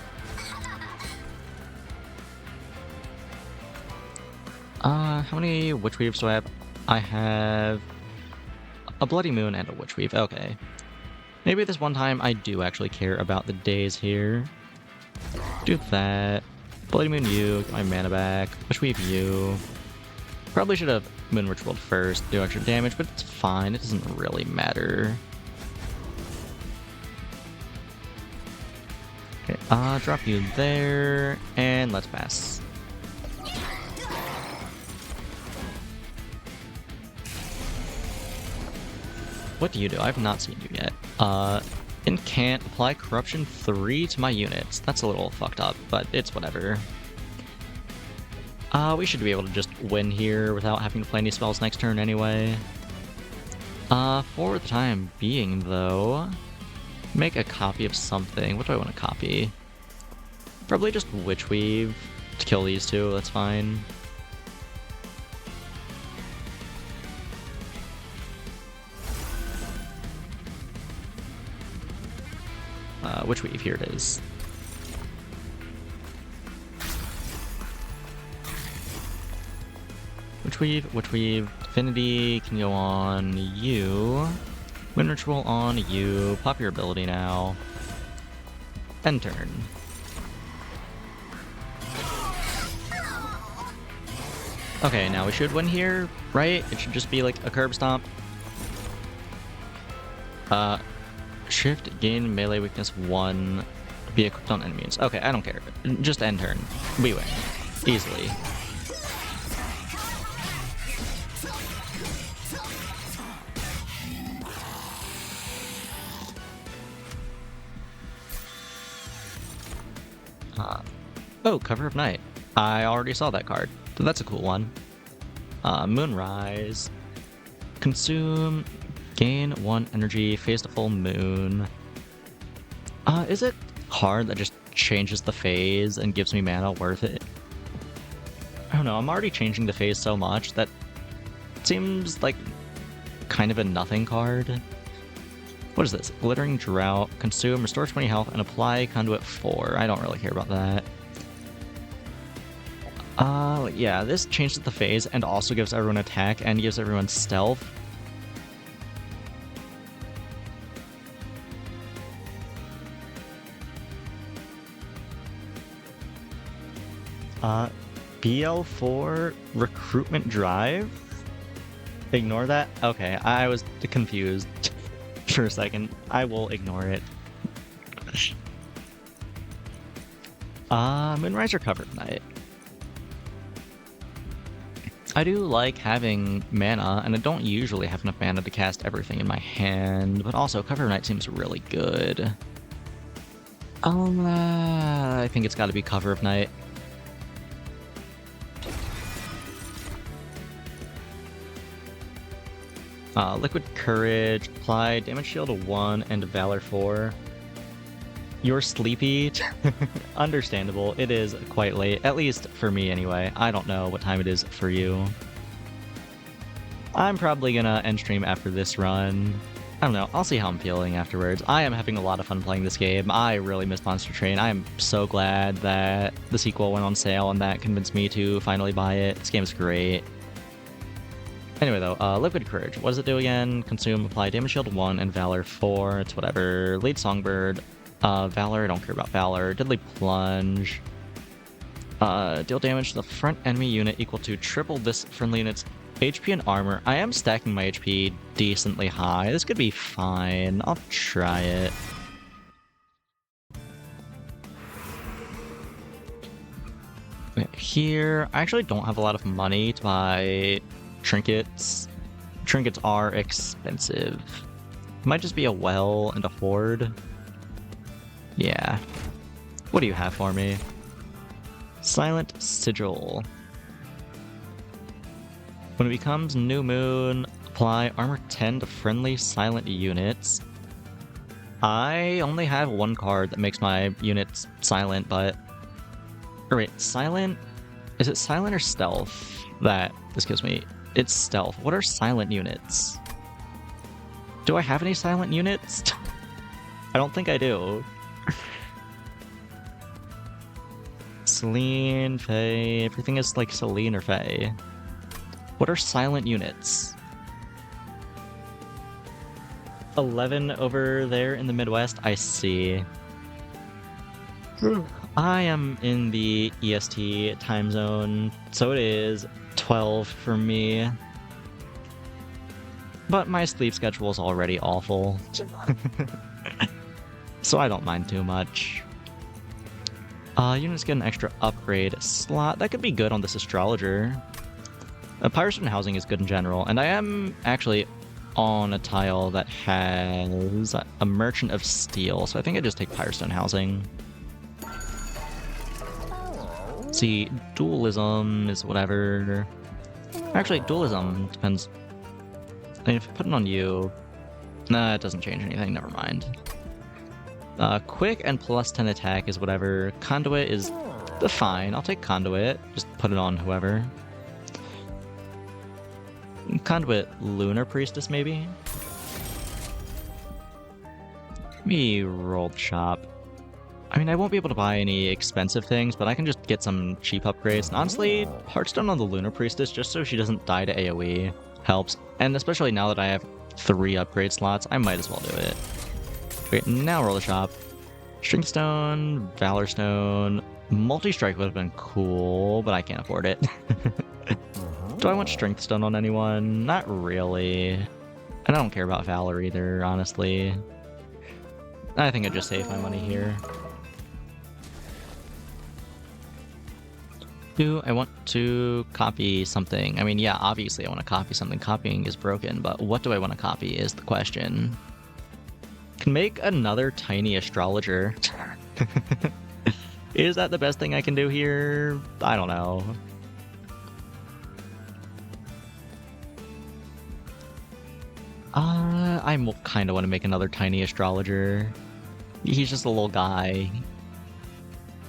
How many Witch Weaves do I have? I have a Bloody Moon and a Witch Weave. Okay. Maybe this one time I do actually care about the days here. Do that. Bloody Moon you, get my mana back. Witch Weave you. Probably should have Moon Ritual first, do extra damage, but it's fine. It doesn't really matter. Okay, drop you there, and let's pass. What do you do? I've not seen you yet. Incant, apply Corruption 3 to my units. That's a little fucked up, but it's whatever. We should be able to just win here without having to play any spells next turn anyway. For the time being, though, make a copy of something. What do I want to copy? Probably just Witch Weave to kill these two, that's fine. Witch Weave, here it is. Witch Weave, Affinity can go on you. Wind Ritual on you. Pop your ability now. End turn. Okay, now we should win here, right? It should just be like a curb stomp. Shift, gain melee weakness 1, be equipped on enemies. Okay, I don't care. Just end turn. We win. Easily. Oh, Cover of Night. I already saw that card. So that's a cool one. Moonrise. Consume. Gain 1 energy. Phase the full moon. Is it hard that just changes the phase and gives me mana worth it? I don't know. I'm already changing the phase so much that it seems like kind of a nothing card. What is this? Glittering Drought. Consume. Restore 20 health and apply Conduit 4. I don't really care about that. Yeah, this changes the phase and also gives everyone attack and gives everyone stealth. BL4 Recruitment Drive? Ignore that? Okay, I was confused for a second. I will ignore it. Moonrise or Cover of Night? I do like having mana, and I don't usually have enough mana to cast everything in my hand, but also Cover of Night seems really good. I think it's gotta be Cover of Night. Liquid Courage, apply Damage Shield 1 and Valor 4. You're sleepy? Understandable. It is quite late, at least for me anyway. I don't know what time it is for you. I'm probably gonna end stream after this run. I don't know, I'll see how I'm feeling afterwards. I am having a lot of fun playing this game. I really miss Monster Train. I am so glad that the sequel went on sale and that convinced me to finally buy it. This game is great. Anyway though, Liquid Courage. What does it do again? Consume, apply Damage Shield 1 and Valor 4. It's whatever. Lead Songbird. Valor, I don't care about Valor. Deadly Plunge. Deal damage to the front enemy unit equal to triple this friendly unit's HP and armor. I am stacking my HP decently high. This could be fine. I'll try it. Here, I actually don't have a lot of money to buy trinkets. Trinkets are expensive. Might just be a well and a horde. Yeah. What do you have for me? Silent Sigil. When it becomes New Moon, apply armor 10 to friendly silent units. I only have one card that makes my units silent, but... Or wait, silent? Is it silent or stealth that this gives me? It's stealth. What are silent units? Do I have any silent units? I don't think I do. Selene, Fae, everything is like Selene or Fae. What are silent units? 11 over there in the Midwest, I see. I am in the EST time zone, so it is 12 for me. But my sleep schedule is already awful. So I don't mind too much. Units get an extra upgrade slot. That could be good on this Astrologer. Pyrestone Housing is good in general, and I am actually on a tile that has a Merchant of Steel, so I think I just take Pyrestone Housing. See, dualism is whatever. Actually, dualism depends. I mean, if I put it on you, nah, it doesn't change anything. Never mind. Quick and +10 attack is whatever. Conduit is fine. I'll take conduit. Just put it on whoever. Conduit Lunar Priestess, maybe? Let me roll the shop. I mean, I won't be able to buy any expensive things, but I can just get some cheap upgrades. And honestly, Hearthstone on the Lunar Priestess, just so she doesn't die to AoE, helps. And especially now that I have 3 upgrade slots, I might as well do it. Okay, now roll the shop. Strength Stone, Valor Stone. Multi-strike would have been cool, but I can't afford it. Do I want Strength Stone on anyone? Not really. And I don't care about Valor either, honestly. I think I'd just save my money here. Do I want to copy something? I mean, yeah, obviously I want to copy something. Copying is broken, but what do I want to copy is the question. Can make another tiny astrologer. Is that the best thing I can do here? I don't know. I kind of want to make another tiny astrologer. He's just a little guy.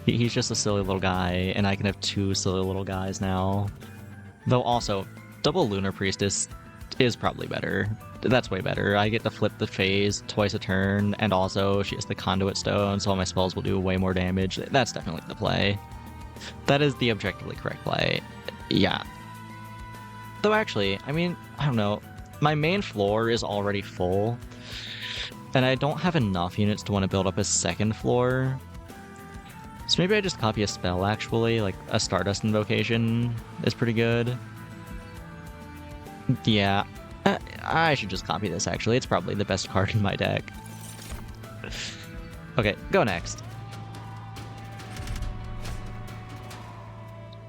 He's just a silly little guy, and I can have 2 silly little guys now. Though also, double Lunar Priestess is probably better. That's way better. I get to flip the phase twice a turn, and also she has the Conduit Stone, so all my spells will do way more damage. That's definitely the play. That is the objectively correct play. Yeah. Though actually, I mean, I don't know. My main floor is already full, and I don't have enough units to want to build up a second floor. So maybe I just copy a spell, actually, like a Stardust Invocation is pretty good. Yeah, I should just copy this, actually. It's probably the best card in my deck. Okay, go next.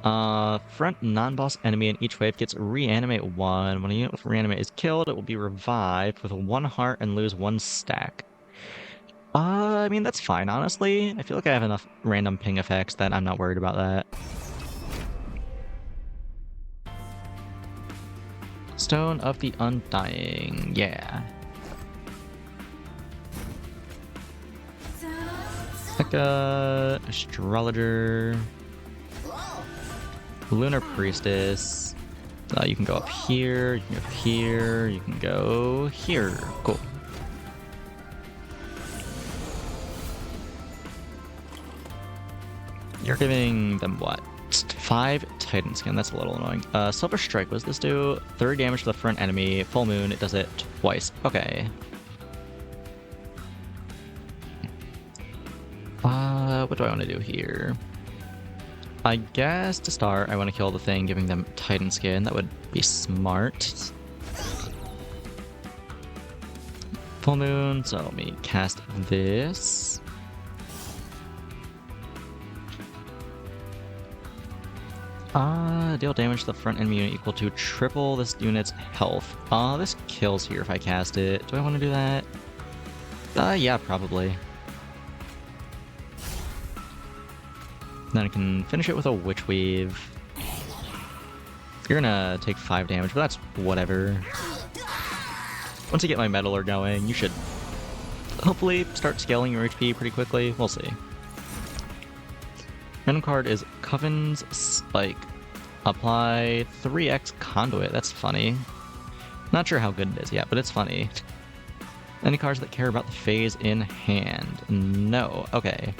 Front non-boss enemy in each wave gets reanimate 1. When a unit with reanimate is killed, it will be revived with 1 heart and lose 1 stack. I mean, that's fine, honestly. I feel like I have enough random ping effects that I'm not worried about that. Stone of the Undying, yeah. Like a astrologer. Lunar Priestess. You can go up here, you can go here, you can go here. Cool. You're giving them what? 5 Titan Skin, that's a little annoying. Silver Strike, what does this do? 30 damage to the front enemy. Full Moon, it does it twice. Okay. What do I want to do here? I guess to start, I want to kill the thing, giving them Titan Skin. That would be smart. Full Moon, so let me cast this. Deal damage to the front enemy unit equal to triple this unit's health. This kills here if I cast it. Do I want to do that? Yeah, probably. Then I can finish it with a Witch Weave. You're gonna take 5 damage, but that's whatever. Once I get my Meddler going, you should hopefully start scaling your HP pretty quickly. We'll see. Random card is Coven's Spike. Apply 3x Conduit. That's funny. Not sure how good it is yet, but it's funny. Any cards that care about the phase in hand? No. Okay.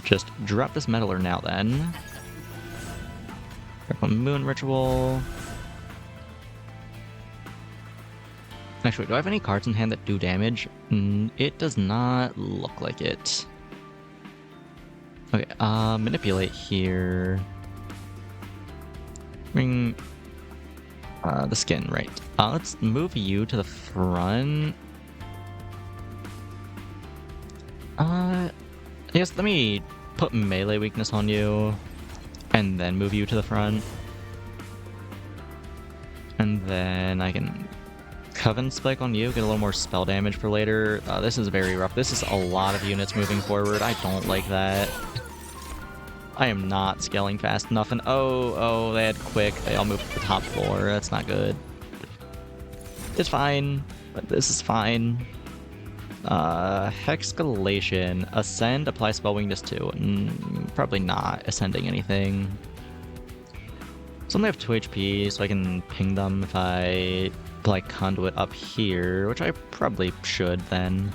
Just drop this Meddler now then. Moon Ritual. Actually, do I have any cards in hand that do damage? It does not look like it. Okay, manipulate here. Bring the skin, right. Let's move you to the front. I guess let me put melee weakness on you and then move you to the front. And then I can Coven Spike on you, get a little more spell damage for later. This is very rough. This is a lot of units moving forward. I don't like that. I am not scaling fast enough, and oh, they had quick. They all moved to the top floor. That's not good. It's fine, but this is fine. Hexcalation. Ascend, apply spell weakness to. Probably not ascending anything. So only have 2 HP, so I can ping them if I apply conduit up here, which I probably should then.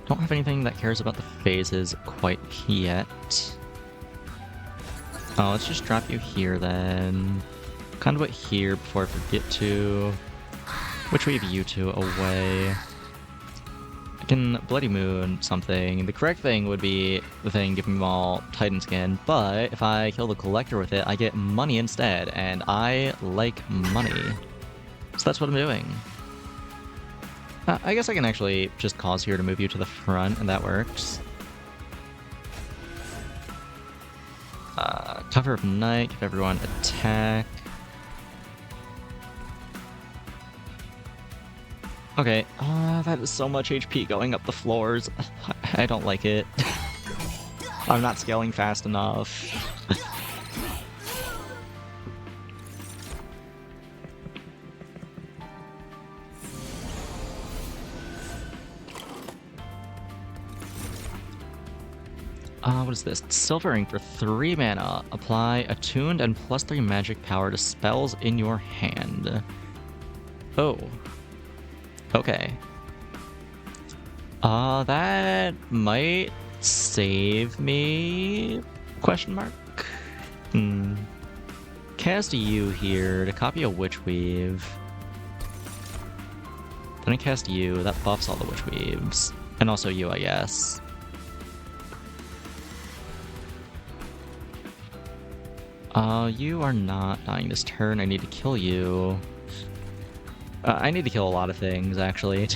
Don't have anything that cares about the phases quite yet. Oh, let's just drop you here then. Conduit here before I forget to. Which wave you two away. I can Bloody Moon something. The correct thing would be the thing giving them all Titan Skin, but if I kill the Collector with it, I get money instead, and I like money. So that's what I'm doing. I guess I can actually just cause here to move you to the front, and that works. Cover of Night, give everyone attack. Okay, that is so much HP going up the floors. I don't like it. I'm not scaling fast enough. What is this? Silver Ring for 3 mana. Apply attuned and +3 magic power to spells in your hand. Oh. Okay. That might save me? Question mark? Cast you here to copy a Witch Weave. Then I cast you, that buffs all the Witch Weaves. And also you, I guess. You are not dying this turn. I need to kill you. I need to kill a lot of things, actually.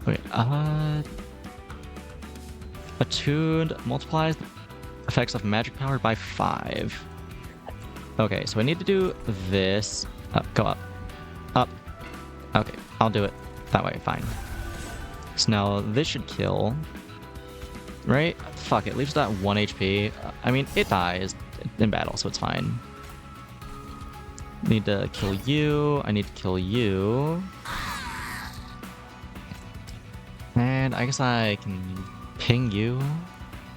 Okay, attuned multiplies the effects of magic power by 5. Okay, so I need to do this. Go up. Up. Okay, I'll do it that way, fine. So now this should kill. Right? Fuck, it leaves that 1 HP. I mean, it dies in battle, so it's fine. Need to kill you. I need to kill you. And I guess I can ping you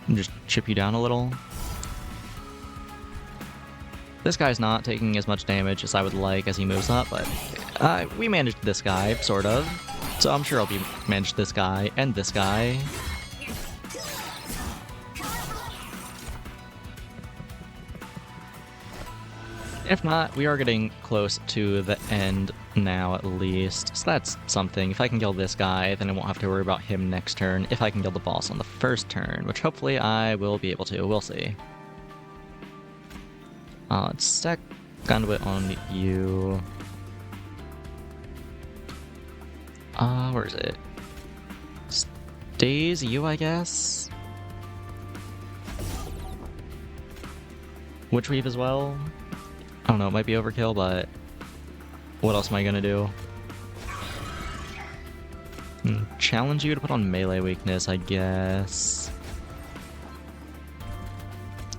and just chip you down a little. This guy's not taking as much damage as I would like as he moves up, but we managed this guy, sort of. So I'm sure I'll manage this guy and this guy. If not, we are getting close to the end now, at least. So that's something. If I can kill this guy, then I won't have to worry about him next turn. If I can kill the boss on the first turn, which hopefully I will be able to. We'll see. Let's stack Conduit on you. Where is it? Stays you, I guess? Witch Weave as well? I don't know, it might be overkill, but what else am I gonna do? Challenge you to put on melee weakness, I guess.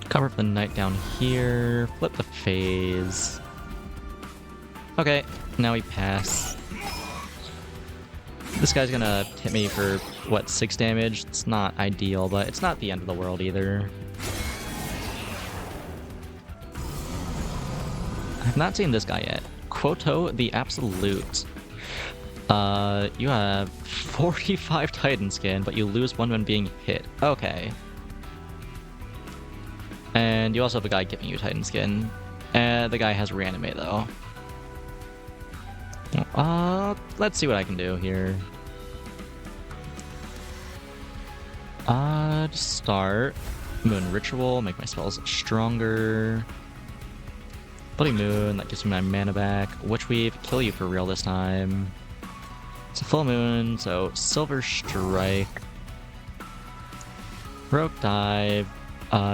Cover up the Night down here, flip the phase. Okay, now we pass. This guy's gonna hit me for, what, 6 damage? It's not ideal, but it's not the end of the world either. I've not seen this guy yet. Quoto the Absolute. You have 45 Titan Skin, but you lose 1 when being hit. Okay. And you also have a guy giving you Titan Skin. The guy has Reanimate, though. Let's see what I can do here. To start, Moon Ritual, make my spells stronger. Bloody Moon, that gives me my mana back. Witch Weave, kill you for real this time. It's a full moon, so Silver Strike. Heroic Dive.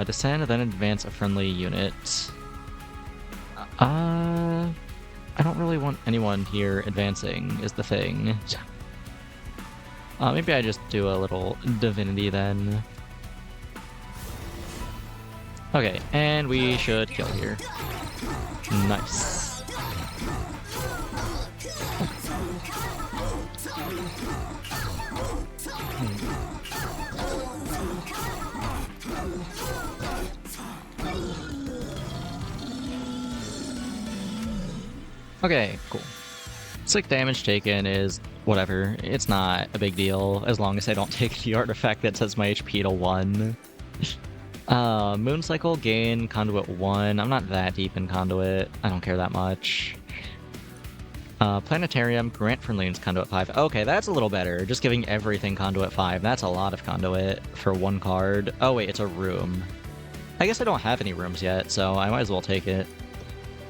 Descend, then advance a friendly unit. I don't really want anyone here advancing, is the thing. Maybe I just do a little divinity then. Okay, and we should kill here. Nice. Okay, cool. 6 damage taken is whatever. It's not a big deal as long as I don't take the artifact that sets my HP to 1. Moon Cycle, gain Conduit 1. I'm not that deep in Conduit. I don't care that much. Planetarium, grant for Loons, Conduit 5. Okay, that's a little better. Just giving everything Conduit 5. That's a lot of Conduit for 1 card. Oh wait, it's a room. I guess I don't have any rooms yet, so I might as well take it.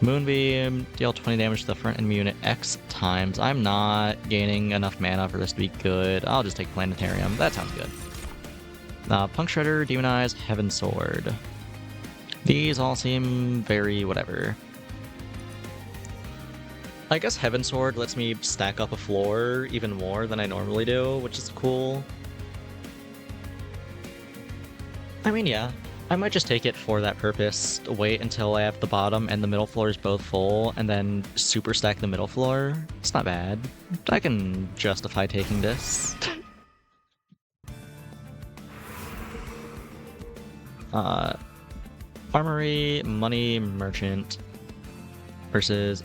Moonbeam, deal 20 damage to the front enemy unit X times. I'm not gaining enough mana for this to be good. I'll just take Planetarium. That sounds good. Punk Shredder, Demonize, Heaven Sword. These all seem very whatever. I guess Heaven Sword lets me stack up a floor even more than I normally do, which is cool. I mean, yeah. I might just take it for that purpose, wait until I have the bottom and the middle floors both full, and then super stack the middle floor. It's not bad. I can justify taking this. Armory, Money, Merchant versus...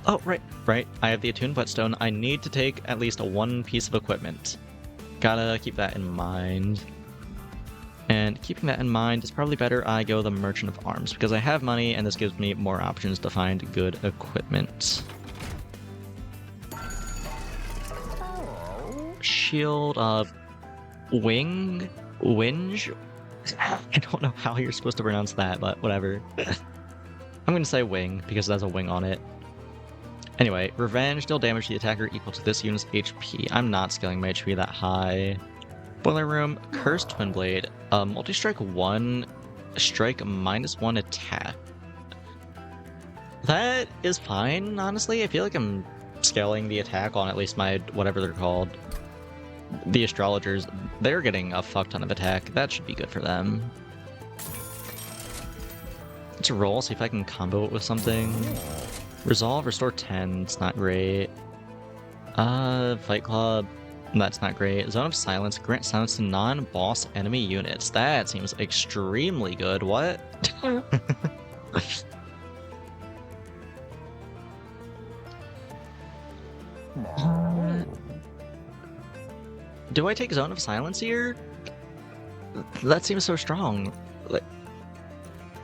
Oh, right. I have the Attuned Whetstone. I need to take at least 1 piece of equipment. Gotta keep that in mind. And keeping that in mind, it's probably better I go the Merchant of Arms, because I have money, and this gives me more options to find good equipment. Shield of Winge? I don't know how you're supposed to pronounce that, but whatever. I'm gonna say Wing, because it has a wing on it. Anyway, Revenge, deal damage to the attacker equal to this unit's HP. I'm not scaling my HP that high. Boiler Room, Cursed Twin Blade, multi-strike 1, strike -1 attack. That is fine, honestly. I feel like I'm scaling the attack on at least my, whatever they're called. The Astrologers, they're getting a fuck ton of attack. That should be good for them. Let's roll, see if I can combo it with something. Resolve, restore 10, it's not great. Fight Club. That's not great. Zone of Silence, grant silence to non-boss enemy units. That seems extremely good. What? Do I take Zone of Silence here? That seems so strong.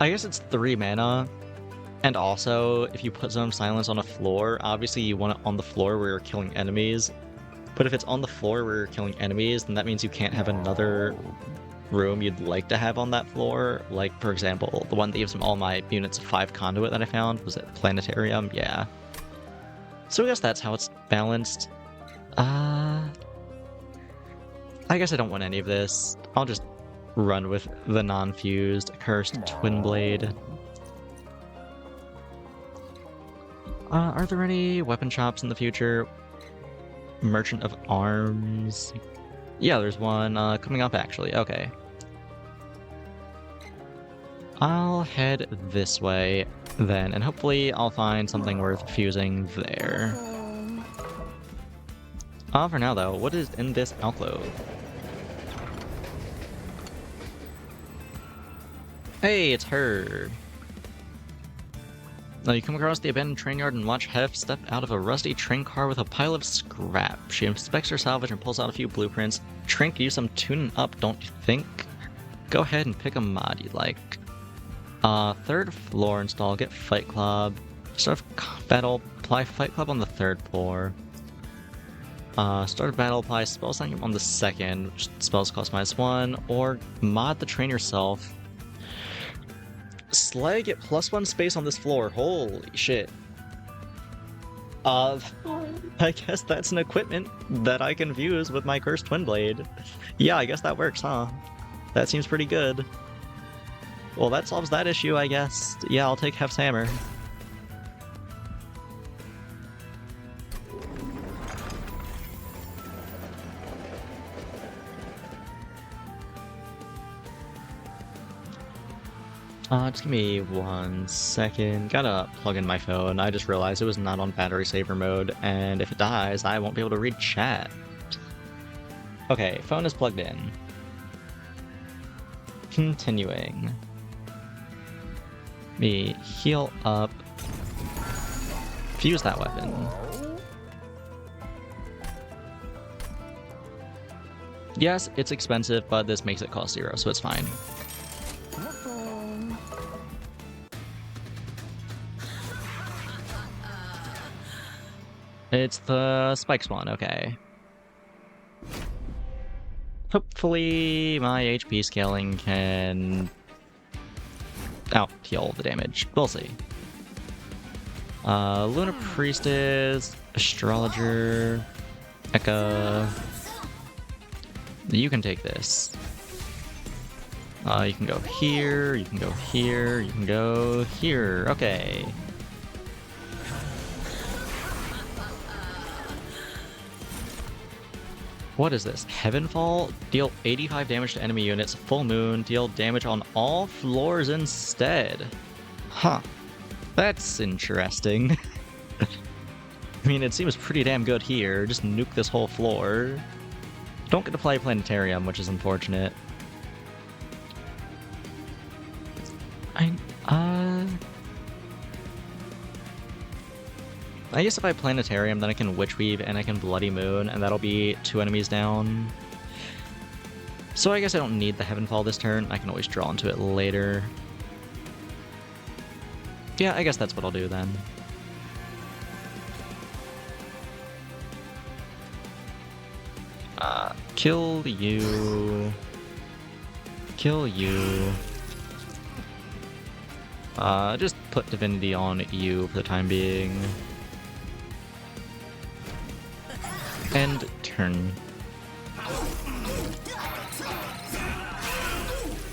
I guess it's 3 mana. And also, if you put Zone of Silence on a floor, obviously you want it on the floor where you're killing enemies. But if it's on the floor where you're killing enemies, then that means you can't have another room you'd like to have on that floor. Like, for example, the one that gives me all my units of 5 conduit that I found. Was it Planetarium? Yeah. So I guess that's how it's balanced. I guess I don't want any of this. I'll just run with the non-fused Cursed Twin Blade. Are there any weapon shops in the future? Merchant of Arms. Yeah, there's one coming up actually. Okay. I'll head this way then, and hopefully I'll find something worth fusing there. For now though, what is in this alcove? Hey, it's her. Now you come across the abandoned train yard and watch Hef step out of a rusty train car with a pile of scrap. She inspects her salvage and pulls out a few blueprints. Train could use some tuning up, don't you think? Go ahead and pick a mod you like. 3rd floor install, get Fight Club. Start of battle, apply Fight Club on the 3rd floor. Start of battle, apply spell sign on the 2nd, which spells cost -1, or mod the train yourself. Slay, get +1 space on this floor. Holy shit. I guess that's an equipment that I can fuse with my Cursed Twin Blade. Yeah, I guess that works, huh? That seems pretty good. Well, that solves that issue, I guess. Yeah, I'll take Hef's hammer. Just give me 1 second. Gotta plug in my phone. I just realized it was not on battery saver mode, and if it dies, I won't be able to read chat. Okay, phone is plugged in. Continuing. Me heal up. Fuse that weapon. Yes, it's expensive, but this makes it cost 0, so it's fine. It's the spike spawn, okay. Hopefully my HP scaling can out-heal the damage. We'll see. Luna Priestess, Astrologer, Eka. You can take this. You can go here, you can go here, you can go here. Okay. What is this? Heavenfall? Deal 85 damage to enemy units. Full Moon. Deal damage on all floors instead. Huh. That's interesting. I mean, it seems pretty damn good here. Just nuke this whole floor. Don't get to play Planetarium, which is unfortunate. I guess if I Planetarium, then I can Witch Weave and I can Bloody Moon, and that'll be 2 enemies down. So I guess I don't need the Heavenfall this turn. I can always draw into it later. Yeah, I guess that's what I'll do then. Kill you. Kill you. Just put Divinity on you for the time being. End turn.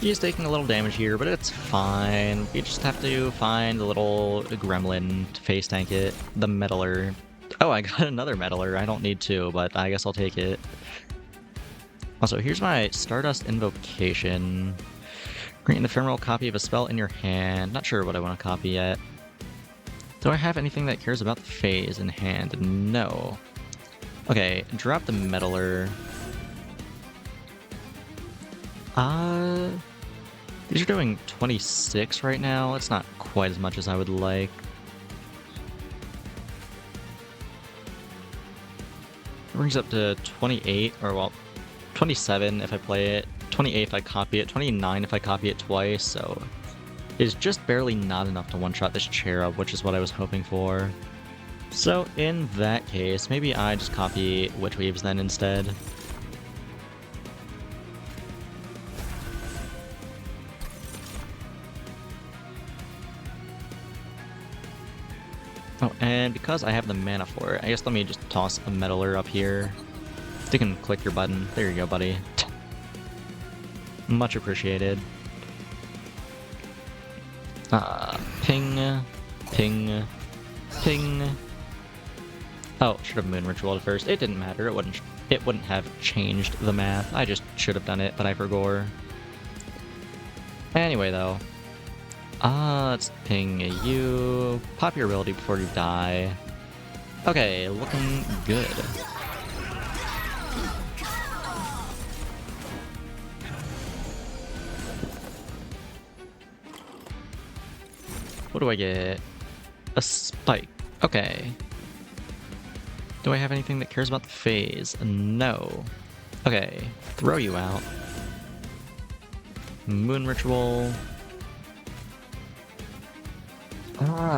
He's taking a little damage here, but it's fine. We just have to find the little gremlin to face tank it. The Meddler. Oh, I got another Meddler. I don't need 2, but I guess I'll take it. Also, here's my Stardust Invocation. Create an ephemeral copy of a spell in your hand. Not sure what I want to copy yet. Do I have anything that cares about the phase in hand? No. Okay, drop the Meddler. These are doing 26 right now. It's not quite as much as I would like. It brings up to 28, or well, 27 if I play it, 28 if I copy it, 29 if I copy it twice, so it's just barely not enough to one-shot this Cherub, which is what I was hoping for. So in that case, maybe I just copy Witch Weaves then instead. Oh, and because I have the mana for it, I guess let me just toss a Meddler up here. You can click your button. There you go, buddy. Much appreciated. Ping, ping, ping. Oh, should have Moon Ritual at first. It didn't matter. It wouldn't have changed the math. I just should have done it, but I forgot. Anyway, though. Let's ping you. Pop your ability before you die. Okay, looking good. What do I get? A spike. Okay. Do I have anything that cares about the phase? No. Okay. Throw you out. Moon Ritual.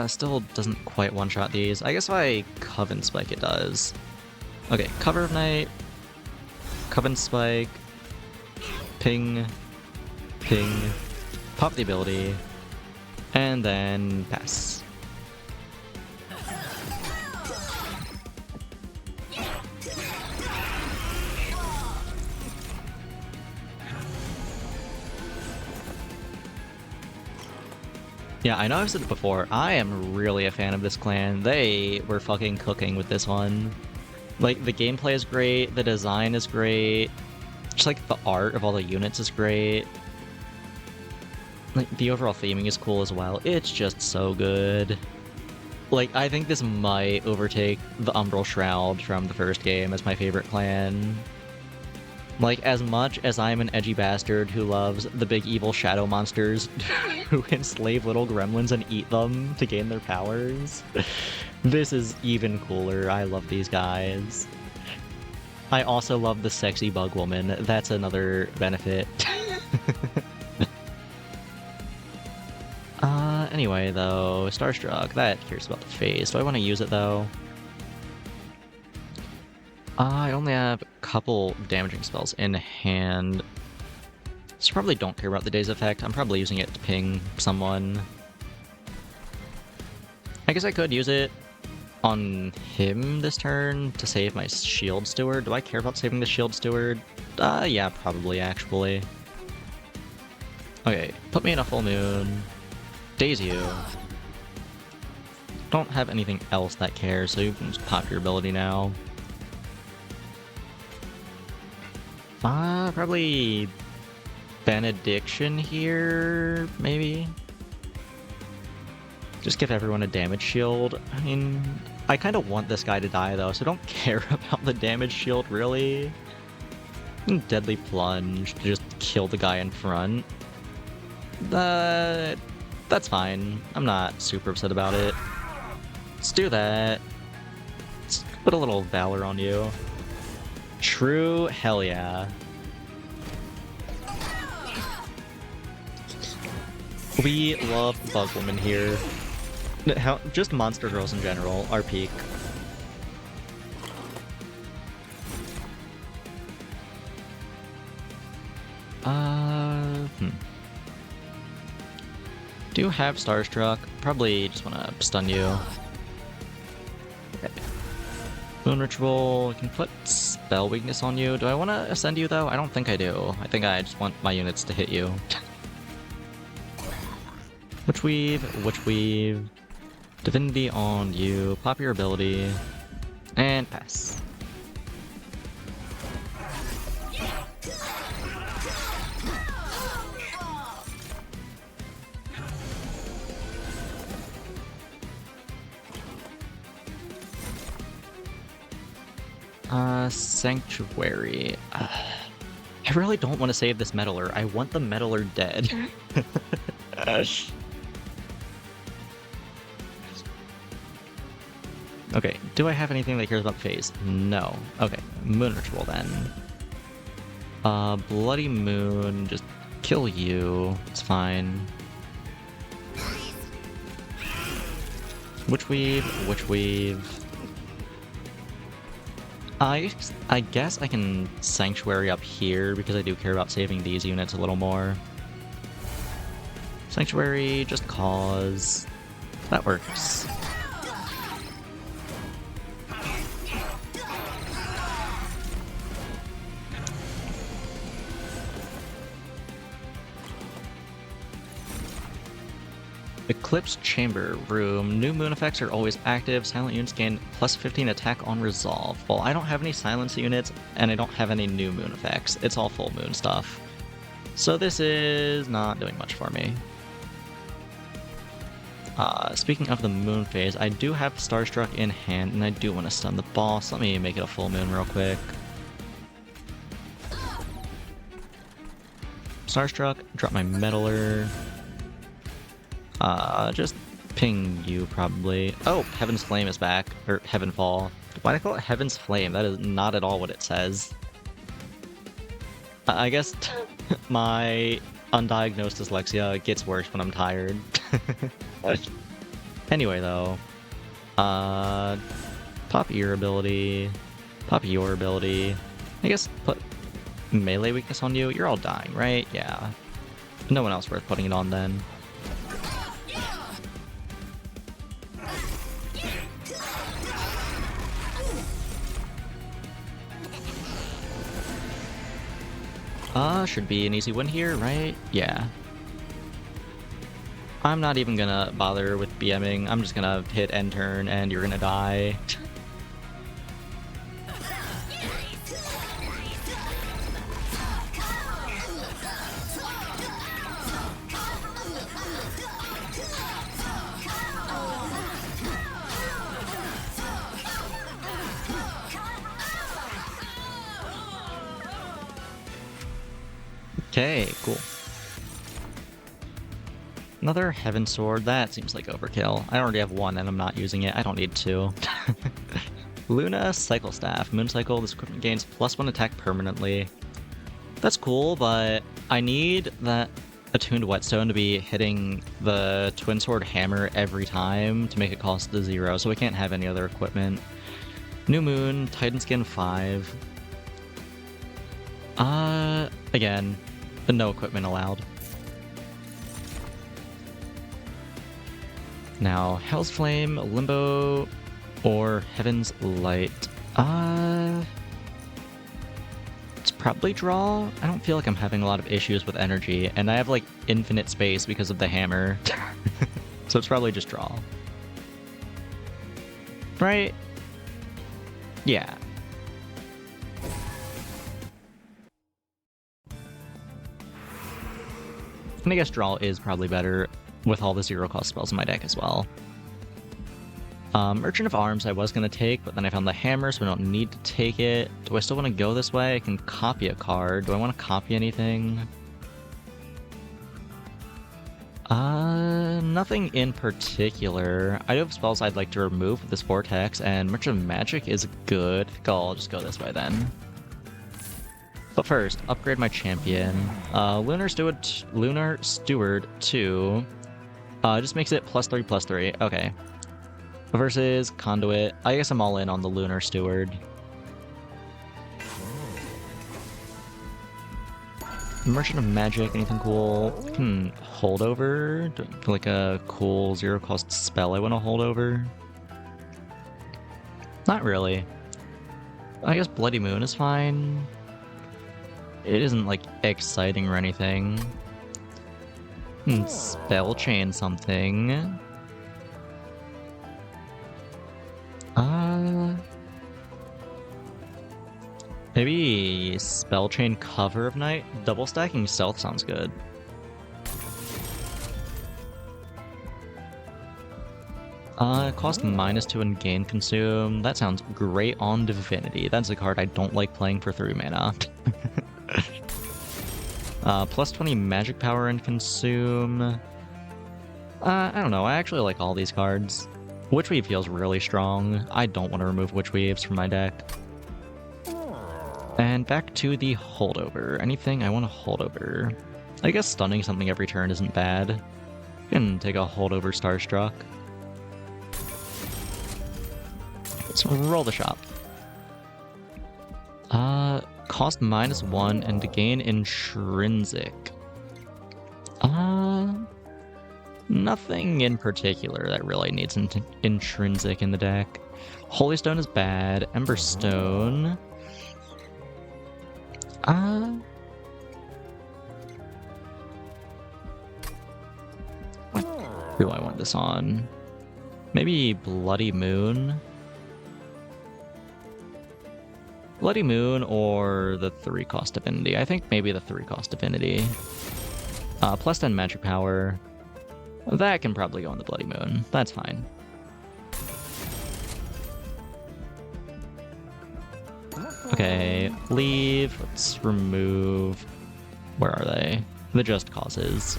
Still doesn't quite one-shot these. I guess if I Coven Spike it does. Okay, Cover of Night. Coven Spike. Ping. Ping. Pop the ability. And then pass. Yeah, I know I've said it before, I am really a fan of this clan. They were fucking cooking with this one. Like, the gameplay is great, the design is great, just like the art of all the units is great. Like, the overall theming is cool as well. It's just so good. Like, I think this might overtake the Umbral Shroud from the first game as my favorite clan. Like, as much as I'm an edgy bastard who loves the big evil shadow monsters who enslave little gremlins and eat them to gain their powers, this is even cooler. I love these guys. I also love the sexy bug woman. That's another benefit. Anyway, though, Starstruck, that cares about the face. Do I want to use it, though? I only have a couple damaging spells in hand. So probably don't care about the Daze effect. I'm probably using it to ping someone. I guess I could use it on him this turn to save my Shield Steward. Do I care about saving the Shield Steward? Yeah, probably, actually. Okay, put me in a full moon. Daze you. Don't have anything else that cares, so you can just pop your ability now. Probably Benediction here, maybe? Just give everyone a damage shield. I mean, I kind of want this guy to die, though, so don't care about the damage shield, really. Deadly Plunge to just kill the guy in front. That's fine. I'm not super upset about it. Let's do that. Let's put a little Valor on you. True, hell yeah. We love Bug Woman here. Just monster girls in general are peak. Do have Starstruck. Probably just want to stun you. Okay. Moon Ritual. I can put Spell Weakness on you. Do I want to Ascend you, though? I don't think I do. I think I just want my units to hit you. Witch Weave. Divinity on you. Pop your ability. And pass. Sanctuary. I really don't want to save this Meddler. I want the Meddler dead. Okay, do I have anything that cares about phase? No. Okay, Moon Ritual then. Bloody Moon, just kill you. It's fine. Witch Weave. I guess I can Sanctuary up here because I do care about saving these units a little more. Sanctuary, just cause. That works. Eclipse Chamber Room. New moon effects are always active. Silent units gain plus 15 attack on resolve. Well, I don't have any silence units, and I don't have any new moon effects. It's all full moon stuff. So this is not doing much for me. Speaking of the moon phase, I do have Starstruck in hand, and I do want to stun the boss. Let me make it a full moon real quick. Starstruck, drop my Meddler. Just ping you, probably. Oh, Heaven's Flame is back. Or Heavenfall. Why do I call it Heaven's Flame? That is not at all what it says. I guess my undiagnosed dyslexia gets worse when I'm tired. Anyway, though. Pop your ability. Pop your ability. I guess put melee weakness on you. You're all dying, right? Yeah. No one else worth putting it on, then. Should be an easy win here, right? Yeah. I'm not even gonna bother with BMing. I'm just gonna hit end turn and you're gonna die. Okay, cool. Another Heaven Sword. That seems like overkill. I already have one and I'm not using it. I don't need two. Luna Cycle Staff. Moon Cycle. This equipment gains +1 attack permanently. That's cool, but I need that attuned whetstone to be hitting the Twin Sword Hammer every time to make it cost the 0, so we can't have any other equipment. New Moon, Titan Skin 5. Again, no equipment allowed. Now, Hell's Flame, Limbo, or Heaven's Light. It's probably draw. I don't feel like I'm having a lot of issues with energy, and I have like infinite space because of the hammer. So it's probably just draw. Right? Yeah. And I guess draw is probably better with all the 0-cost spells in my deck as well. Merchant of Arms I was going to take, but then I found the hammer, so I don't need to take it. Do I still want to go this way? I can copy a card. Do I want to copy anything? Nothing in particular. I do have spells I'd like to remove with this Vortex, and Merchant of Magic is good. I think I'll just go this way then. But first, upgrade my champion. Lunar Steward 2. Just makes it +3/+3. Okay. Versus Conduit. I guess I'm all in on the Lunar Steward. Merchant of Magic, anything cool? Holdover? Like a cool 0-cost spell I want to hold over? Not really. I guess Bloody Moon is fine. It isn't, like, exciting or anything. Spell Chain something. Maybe Spell Chain Cover of Night? Double stacking Stealth sounds good. Cost -2 and gain consume. That sounds great on Divinity. That's a card I don't like playing for 3 mana. +20 magic power and consume. I don't know, I actually like all these cards. Witchweave feels really strong. I don't want to remove Witchweaves from my deck. And back to the holdover. Anything I want to hold over? I guess stunning something every turn isn't bad. You can take a holdover Starstruck. Let's roll the shop. Cost -1 and to gain intrinsic. Nothing in particular that really needs intrinsic in the deck. Holy Stone is bad. Ember Stone. What do I want this on? Maybe Bloody Moon? Bloody Moon or the 3-cost Divinity. I think maybe the 3-cost Divinity. +10 magic power. That can probably go on the Bloody Moon. That's fine. Okay, leave. Let's remove... Where are they? The Just Causes.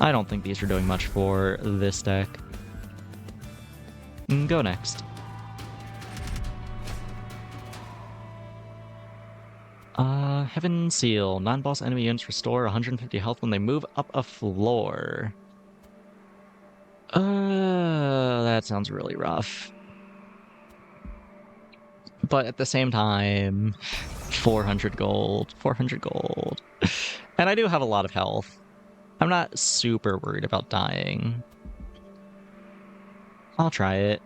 I don't think these are doing much for this deck. Go next. Heaven Seal. Non-boss enemy units restore 150 health when they move up a floor. That sounds really rough. But at the same time, 400 gold, 400 gold. And I do have a lot of health. I'm not super worried about dying. I'll try it.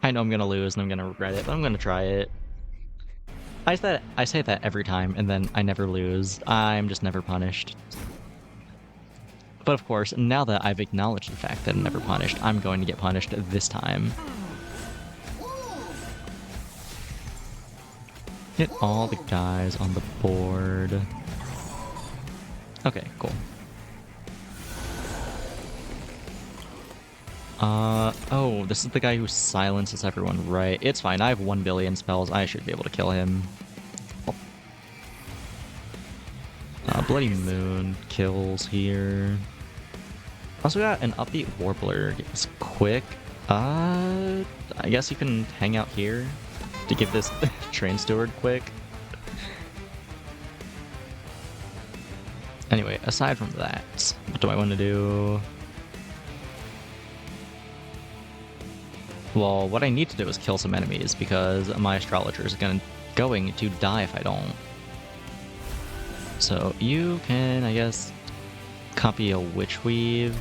I know I'm gonna lose and I'm gonna regret it, but I'm gonna try it. I say that every time, and then I never lose. I'm just never punished. But of course, now that I've acknowledged the fact that I'm never punished, I'm going to get punished this time. Get all the guys on the board. Okay, cool. Oh, this is the guy who silences everyone, right? It's fine, I have 1 billion spells, I should be able to kill him. Bloody Moon kills here. Also got an upbeat Warbler. It's quick. I guess you can hang out here to give this train steward quick. Anyway, aside from that, what do I want to do? Well, what I need to do is kill some enemies because my astrologer is going to die if I don't. So you can, I guess, copy a Witch Weave.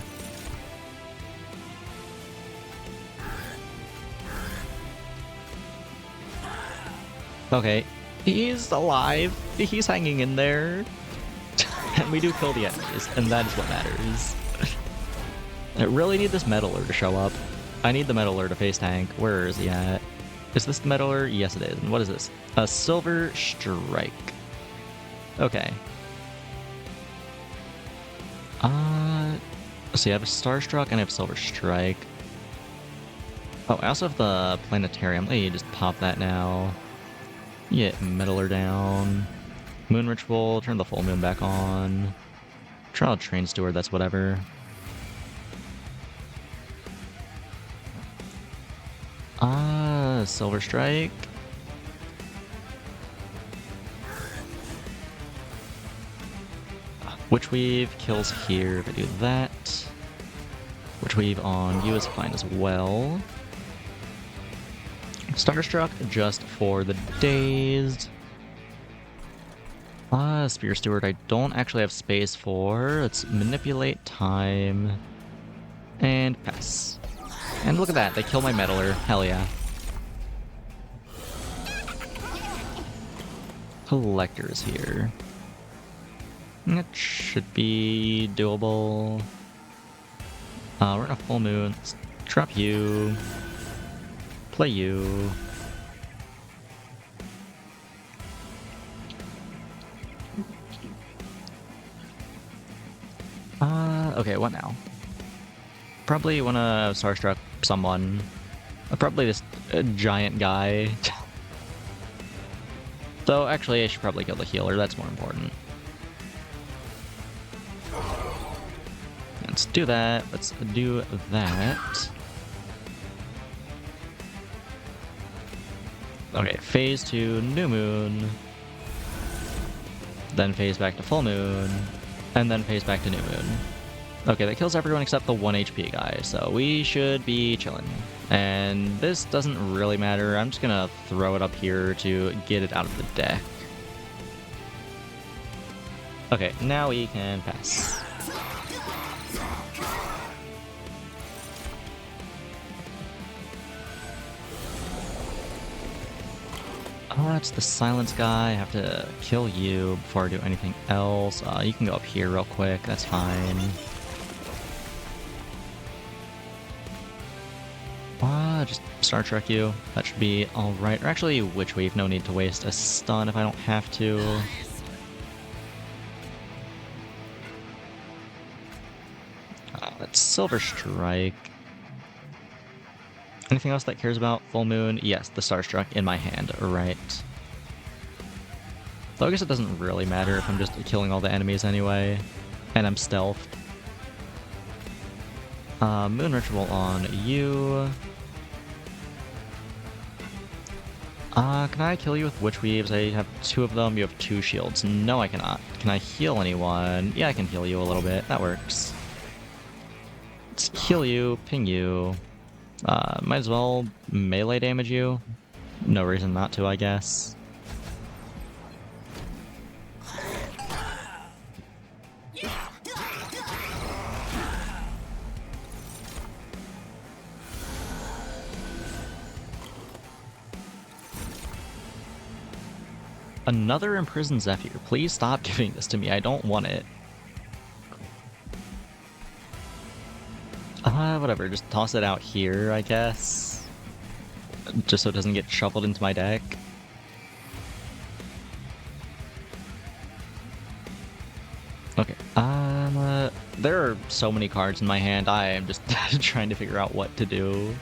Okay, he's alive. He's hanging in there. And we do kill the enemies, and that is what matters. I really need this Meddler to show up. I need the Meddler to face tank. Where is he at? Is this the Meddler? Yes, it is. And what is this? A Silver Strike. Okay. So you have a Starstruck and I have Silver Strike. Oh, I also have the Planetarium. Let me just pop that now. Get Meddler down. Moon Ritual, turn the full moon back on. Trial Train Steward, that's whatever. Silver Strike. Witch Weave kills here if I do that. Witch Weave on you is fine as well. Starstruck just for the dazed. Spear Steward I don't actually have space for. Let's manipulate time. And pass. And look at that, they kill my Meddler. Hell yeah. Collectors here. That should be doable. We're in a full moon. Let's drop you. Play you. Okay, what now? Probably wanna Starstruck someone. Probably this giant guy. Though, actually, I should probably kill the healer. That's more important. Let's do that. Let's do that. Okay, phase to new moon. Then phase back to full moon. And then phase back to new moon. Okay, that kills everyone except the 1 HP guy, so we should be chilling. And this doesn't really matter. I'm just gonna throw it up here to get it out of the deck. Okay, now we can pass. It's the silence guy. I have to kill you before I do anything else. You can go up here real quick. That's fine. Just Star Trek you. That should be alright. Or actually, Witch Weave. No need to waste a stun if I don't have to. That's Silver Strike. Anything else that cares about full moon? Yes, the Starstruck in my hand. Right. Though I guess it doesn't really matter if I'm just killing all the enemies anyway. And I'm stealthed. Moon Ritual on you. Can I kill you with Witch Weaves? I have 2 of them. You have 2 shields. No, I cannot. Can I heal anyone? Yeah, I can heal you a little bit. That works. Let's heal you, ping you. Might as well melee damage you. No reason not to, I guess. Another imprisoned Zephyr. Please stop giving this to me. I don't want it. Whatever. Just toss it out here, I guess. Just so it doesn't get shuffled into my deck. Okay. There are so many cards in my hand. I am just trying to figure out what to do.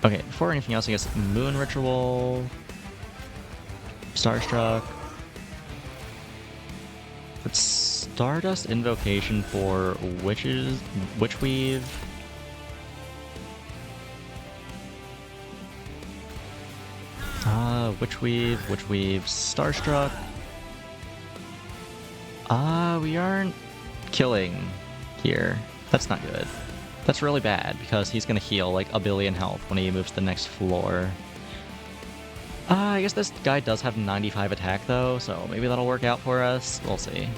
Okay, before anything else, I guess Moon Ritual. Starstruck. It's Stardust Invocation for Witchweave. Witchweave, Starstruck. We aren't killing here. That's not good. That's really bad, because he's gonna heal like a billion health when he moves to the next floor. I guess this guy does have 95 attack though, so maybe that'll work out for us. We'll see.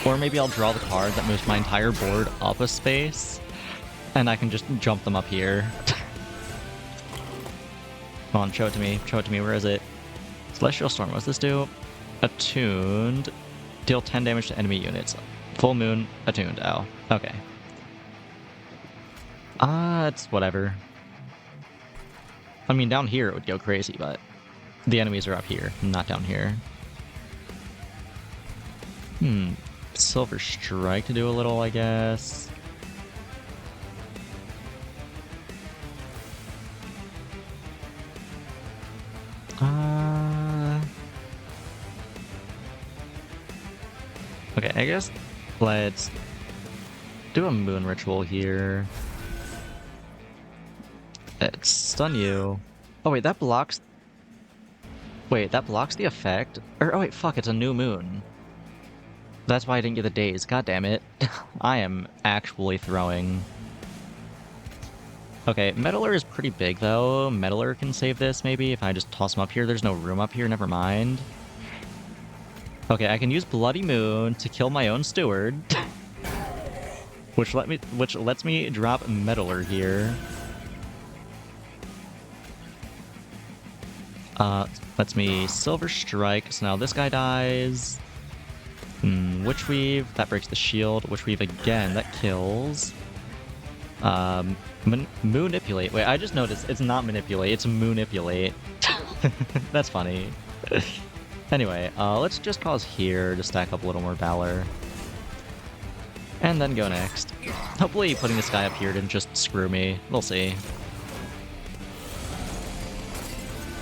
Or maybe I'll draw the card that moves my entire board up a space, and I can just jump them up here. Come on, show it to me. Show it to me. Where is it? Celestial Storm. What's this do? Attuned. Deal 10 damage to enemy units. Full Moon. Attuned. Oh. Okay. It's whatever. I mean, down here it would go crazy, but the enemies are up here, not down here. Silver Strike to do a little, I guess. Okay, I guess let's do a Moon Ritual here. Stun you. Oh wait, that blocks... Wait, that blocks the effect? Or, oh wait, fuck, it's a new moon. That's why I didn't get the days. God damn it. I am actually throwing. Okay, Meddler is pretty big though. Meddler can save this maybe if I just toss him up here. There's no room up here, never mind. Okay, I can use Bloody Moon to kill my own steward. which lets me drop Meddler here. Lets me Silver Strike, so now this guy dies. Witchweave, that breaks the shield. Witchweave again, that kills. Manipulate. Wait, I just noticed it's not Manipulate, it's Moonipulate. That's funny. Anyway, let's just pause here to stack up a little more Valor. And then go next. Hopefully putting this guy up here didn't just screw me. We'll see.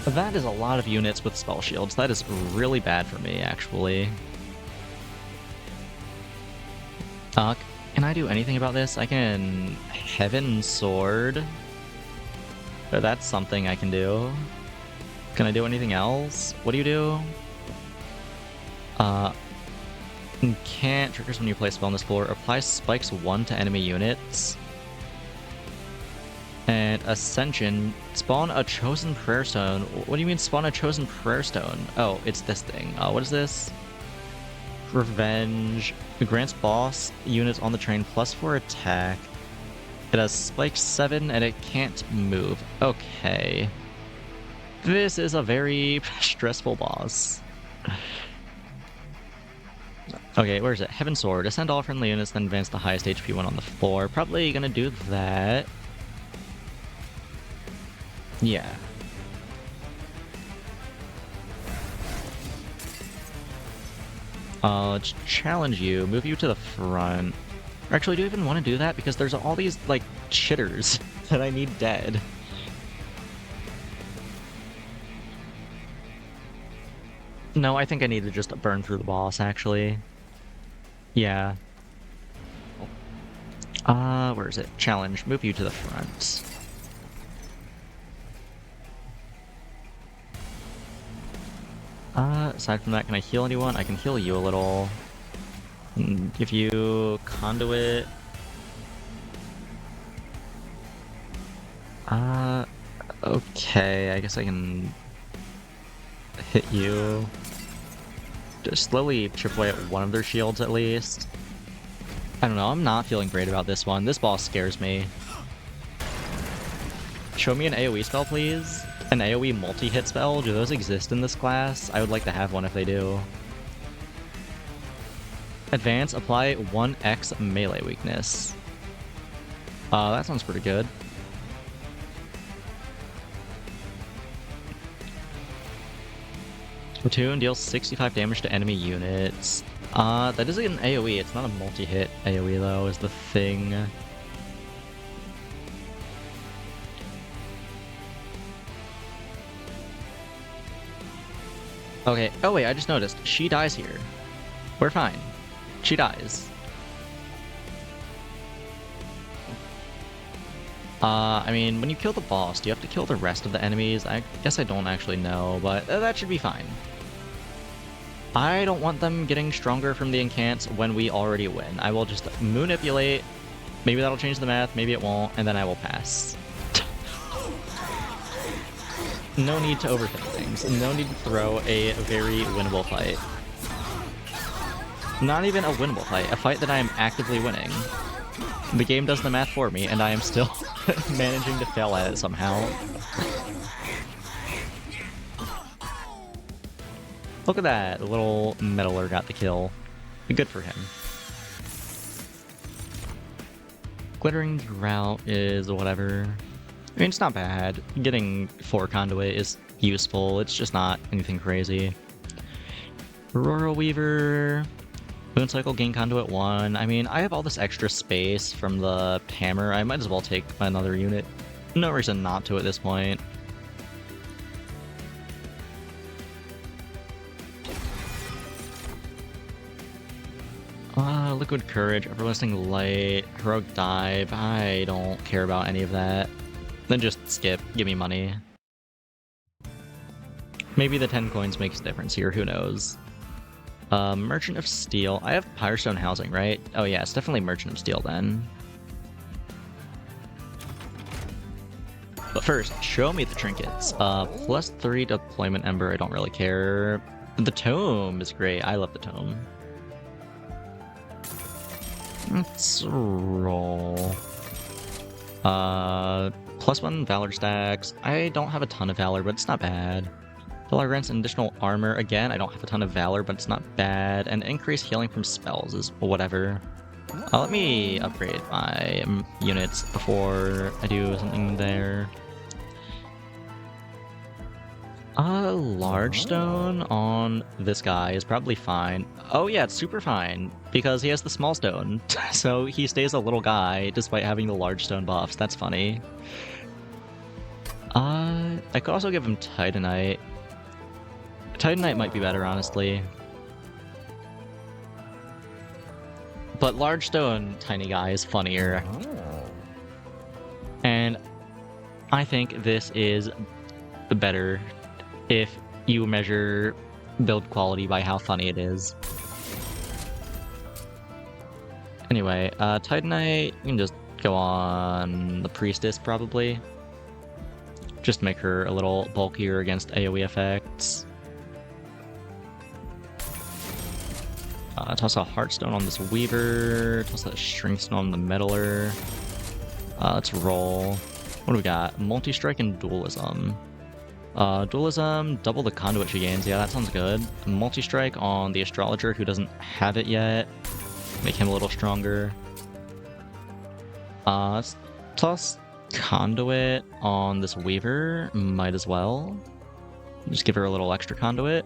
That is a lot of units with spell shields. That is really bad for me, actually. Can I do anything about this? I can Heaven Sword. That's something I can do. Can I do anything else? What do you do? Can't triggers when you play a spell on this floor. Applies spikes 1 to enemy units. And Ascension, spawn a chosen prayer stone. What do you mean spawn a chosen prayer stone? Oh, it's this thing. What is this? Revenge. It grants boss units on the train +4 attack. It has spike 7 and it can't move. Okay. This is a very stressful boss. Okay, where is it? Heaven Sword. Ascend all friendly units, then advance the highest HP one on the floor. Probably gonna do that. Yeah. Let's challenge you, move you to the front. Actually, do you even want to do that? Because there's all these, like, chitters that I need dead. No, I think I need to just burn through the boss, actually. Yeah. Where is it? Challenge, move you to the front. Aside from that, can I heal anyone? I can heal you a little. Give you Conduit. Okay, I guess I can hit you. Just slowly chip away at one of their shields at least. I don't know, I'm not feeling great about this one. This boss scares me. Show me an AoE spell, please. An AoE multi-hit spell? Do those exist in this class? I would like to have one if they do. Advance, apply 1x melee weakness. That sounds pretty good. Platoon deals 65 damage to enemy units. That is an AoE, it's not a multi-hit AoE though, is the thing. Okay. Oh wait, I just noticed. She dies here. We're fine. She dies. I mean, when you kill the boss, do you have to kill the rest of the enemies? I guess I don't actually know, but that should be fine. I don't want them getting stronger from the incants when we already win. I will just manipulate. Maybe that'll change the math, maybe it won't, and then I will pass. No need to overthink things. No need to throw a very winnable fight. Not even a winnable fight, a fight that I am actively winning. The game does the math for me, and I am still managing to fail at it somehow. Look at that, the little meddler got the kill. Good for him. Glittering Drought is whatever. I mean, it's not bad. Getting 4 Conduit is useful, it's just not anything crazy. Aurora Weaver... Mooncycle gain Conduit 1. I mean, I have all this extra space from the hammer. I might as well take another unit. No reason not to at this point. Liquid Courage, Everlasting Light, Heroic Dive. I don't care about any of that. Then just skip. Give me money. Maybe the 10 coins makes a difference here. Who knows? Merchant of Steel. I have Pyrestone Housing, right? Oh yeah, it's definitely Merchant of Steel then. But first, show me the trinkets. +3 Deployment Ember, I don't really care. The Tome is great, I love the Tome. Let's roll. +1 Valor stacks. I don't have a ton of Valor, but it's not bad. Valor grants an additional armor. Again, I don't have a ton of Valor, but it's not bad. And increased healing from spells is whatever. Let me upgrade my units before I do something there. Large stone on this guy is probably fine. Oh yeah, it's super fine, because he has the small stone. So he stays a little guy despite having the large stone buffs. That's funny. I could also give him Titanite. Titanite might be better, honestly. But large stone tiny guy is funnier. And I think this is better if you measure build quality by how funny it is. Anyway, Titanite, you can just go on the Priestess, probably. Just make her a little bulkier against AoE effects. Toss a Heartstone on this Weaver. Toss a Shrinkstone on the Meddler. Let's roll. What do we got? Multi-Strike and Dualism. Dualism, double the Conduit she gains. Yeah, that sounds good. Multi-Strike on the Astrologer who doesn't have it yet. Make him a little stronger. Let's toss Conduit on this Weaver. Might as well. Just give her a little extra Conduit.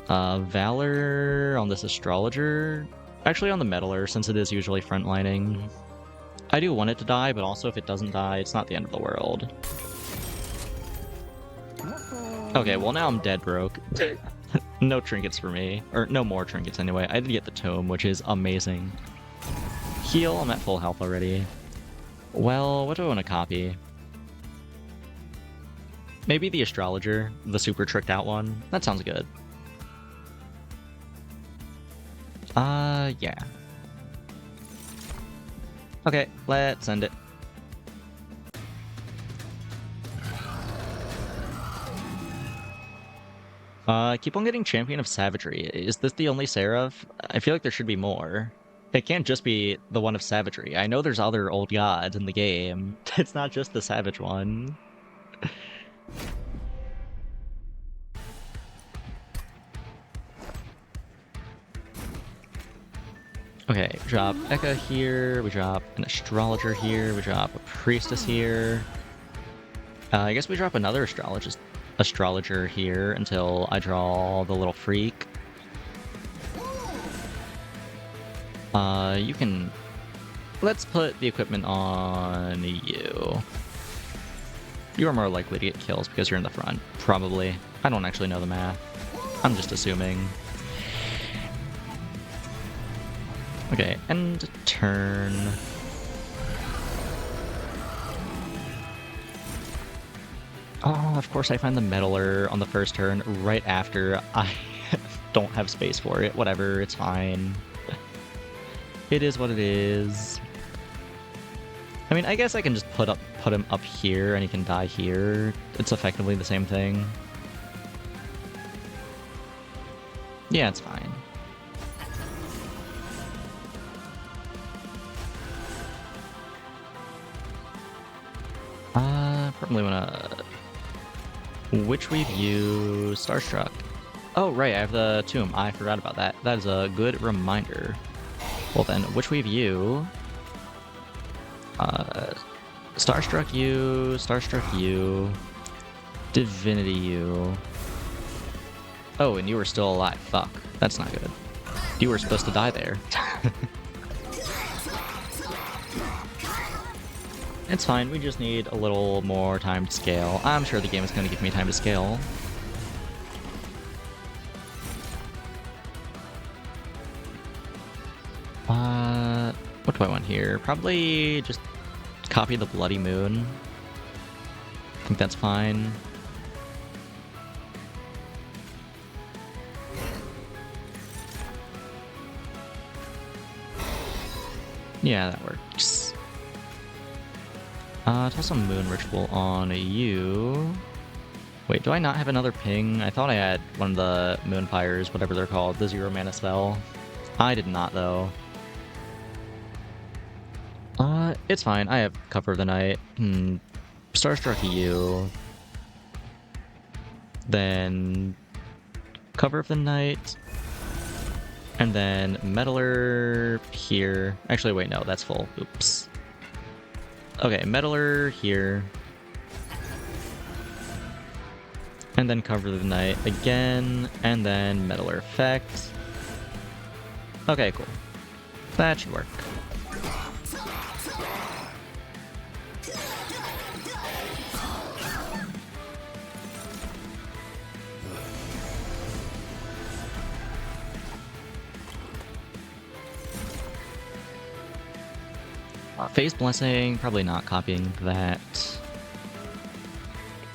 Valor on this Astrologer. Actually on the Meddler, since it is usually frontlining. I do want it to die, but also if it doesn't die, it's not the end of the world. Okay, well now I'm dead broke. No trinkets for me. Or no more trinkets anyway. I did get the Tome, which is amazing. Heal, I'm at full health already. Well, what do I want to copy? Maybe the Astrologer, the super tricked out one. That sounds good. Yeah. Okay, let's send it. Keep on getting Champion of Savagery. Is this the only Seraph? I feel like there should be more. It can't just be the one of Savagery. I know there's other old gods in the game. It's not just the Savage one. Okay, drop Eka here, we drop an Astrologer here, we drop a Priestess here. I guess we drop another Astrologer here until I draw the little freak. You can... Let's put the equipment on you. You are more likely to get kills because you're in the front, probably. I don't actually know the math. I'm just assuming. Okay, end turn. Oh, of course I find the Meddler on the first turn right after I don't have space for it. Whatever, it's fine. It is what it is. I mean, I guess I can just put him up here and he can die here. It's effectively the same thing. Yeah, it's fine. Probably wanna... Which we view Starstruck. Oh, right, I have the tomb. I forgot about that. That is a good reminder. Well then, which we view... Starstruck you, Divinity you. Oh, and you were still alive. Fuck. That's not good. You were supposed to die there. It's fine, we just need a little more time to scale. I'm sure the game is going to give me time to scale. What do I want here? Probably just copy the Bloody Moon. I think that's fine. Yeah, that works. Toss a Moon Ritual on you. Wait, do I not have another ping? I thought I had one of the Moonfires, whatever they're called, the 0 mana spell. I did not, though. It's fine. I have Cover of the Night. Starstruck you. Then Cover of the Night. And then Meddler here. Actually, wait, no, that's full. Oops. Okay, Meddler here. And then Cover of the Night again. And then Meddler effect. Okay, cool. That should work. Phase Blessing, probably not copying that.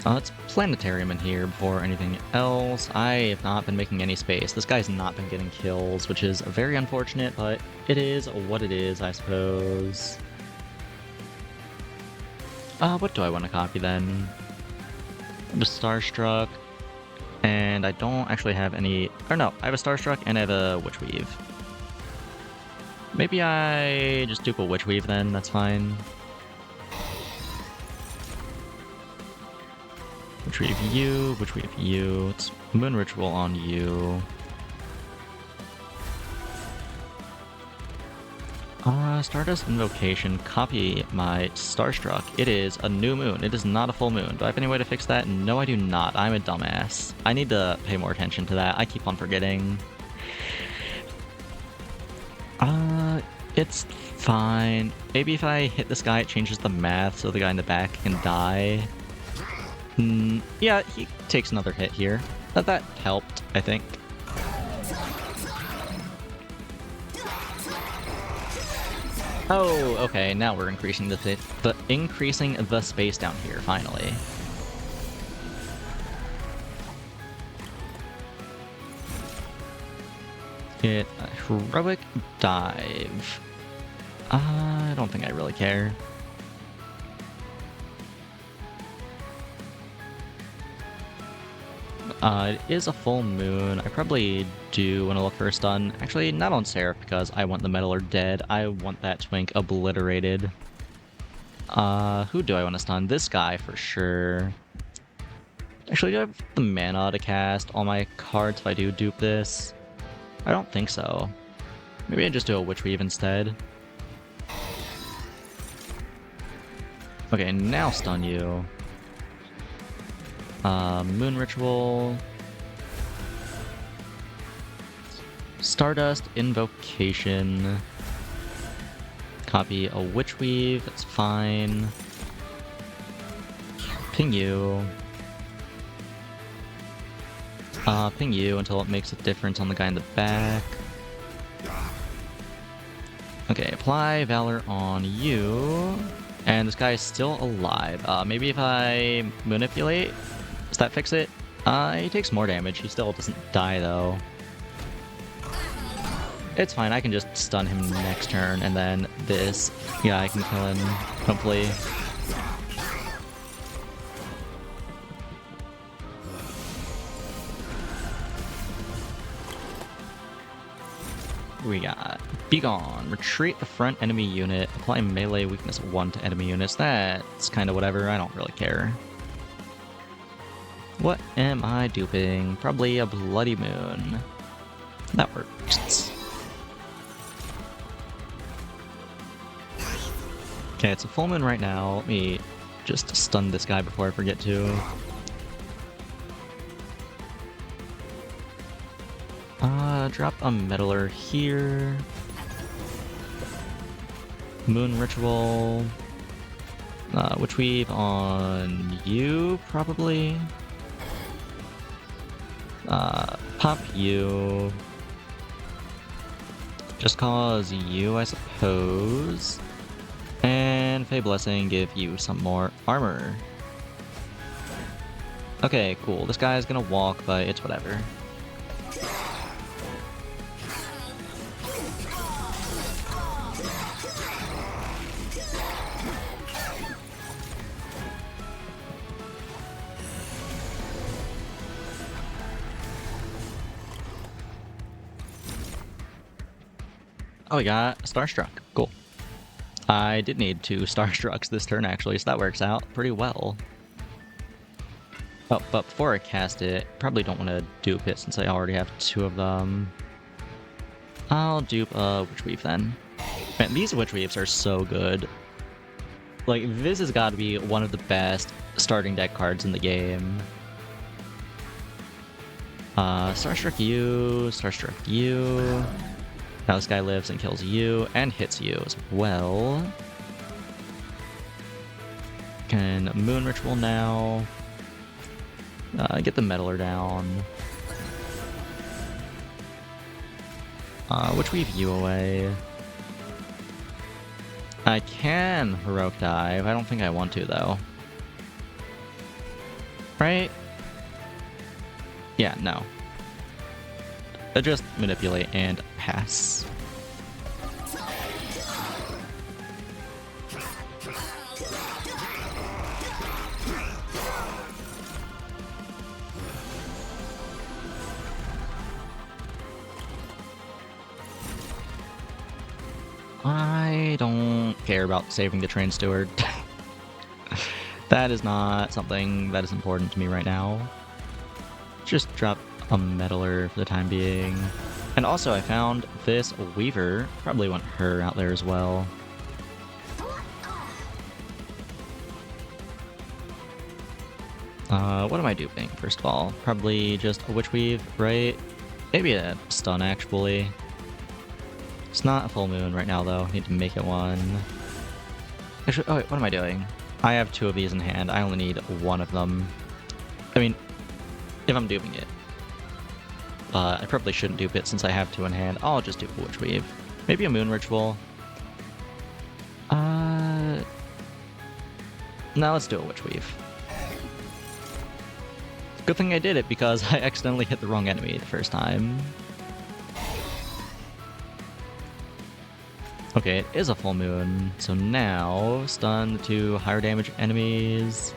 Let's Planetarium in here before anything else. I have not been making any space. This guy's not been getting kills, which is very unfortunate, but it is what it is, I suppose. What do I want to copy then? Just Starstruck, and I don't actually have any... Or no, I have a Starstruck and I have a Witchweave. Maybe I just do a Witchweave then, that's fine. Witchweave you, it's Moon Ritual on you. Stardust Invocation, copy my Starstruck. It is a new moon, it is not a full moon. Do I have any way to fix that? No, I do not. I'm a dumbass. I need to pay more attention to that, I keep on forgetting. It's fine. Maybe if I hit this guy, it changes the math so the guy in the back can die. Yeah, he takes another hit here. That helped, I think. Oh, okay, now we're increasing the space down here, finally. Get a Heroic Dive. I don't think I really care. It is a full moon. I probably do want to look for a stun. Actually, not on Seraph because I want the Meddler dead. I want that Twink obliterated. Who do I want to stun? This guy for sure. Actually, do I have the mana to cast all my cards if I do dupe this? I don't think so. Maybe I just do a Witchweave instead. Okay, now stun you. Moon Ritual. Stardust Invocation. Copy a Witchweave, that's fine. Ping you. Ping you until it makes a difference on the guy in the back. Okay, apply Valor on you. And this guy is still alive. Maybe if I manipulate, does that fix it? He takes more damage. He still doesn't die, though. It's fine. I can just stun him next turn, and then this guy can kill him, hopefully. We got Be Gone. Retreat the front enemy unit. Apply melee weakness 1 to enemy units. That's kind of whatever. I don't really care. What am I duping? Probably a Bloody Moon. That works. Okay, it's a full moon right now. Let me just stun this guy before I forget to. Drop a Meddler here. Moon Ritual. Witch Weave on you, probably. Pop you. Just cause you, I suppose. And Fey Blessing, give you some more armor. Okay, cool. This guy's gonna walk, but it's whatever. Oh, we got Starstruck. Cool. I did need 2 Starstrucks this turn, actually, so that works out pretty well. Oh, but before I cast it, probably don't want to dupe it since I already have 2 of them. I'll dupe a Witch Weave then. Man, these Witch Weaves are so good. Like, this has got to be one of the best starting deck cards in the game. Starstruck you, Starstruck you. Now this guy lives and kills you, and hits you as well. Can Moon Ritual now. Get the Meddler down. Witch Weave you away. I can Heroic Dive. I don't think I want to, though. Right? Yeah, no. Just manipulate and pass. I don't care about saving the Train Steward. That is not something that is important to me right now. Just drop a Meddler for the time being. And also I found this Weaver. Probably want her out there as well. What am I duping, first of all? Probably just a Witch Weave, right? Maybe a stun, actually. It's not a full moon right now, though. Need to make it one. Actually, oh wait, what am I doing? I have 2 of these in hand. I only need 1 of them. I mean, if I'm duping it. I probably shouldn't dupe it since I have 2 in hand. I'll just dupe a Witch Weave. Maybe a Moon Ritual. No, let's do a Witch Weave. Good thing I did it because I accidentally hit the wrong enemy the first time. Okay, it is a full moon, so now stun the 2 higher damage enemies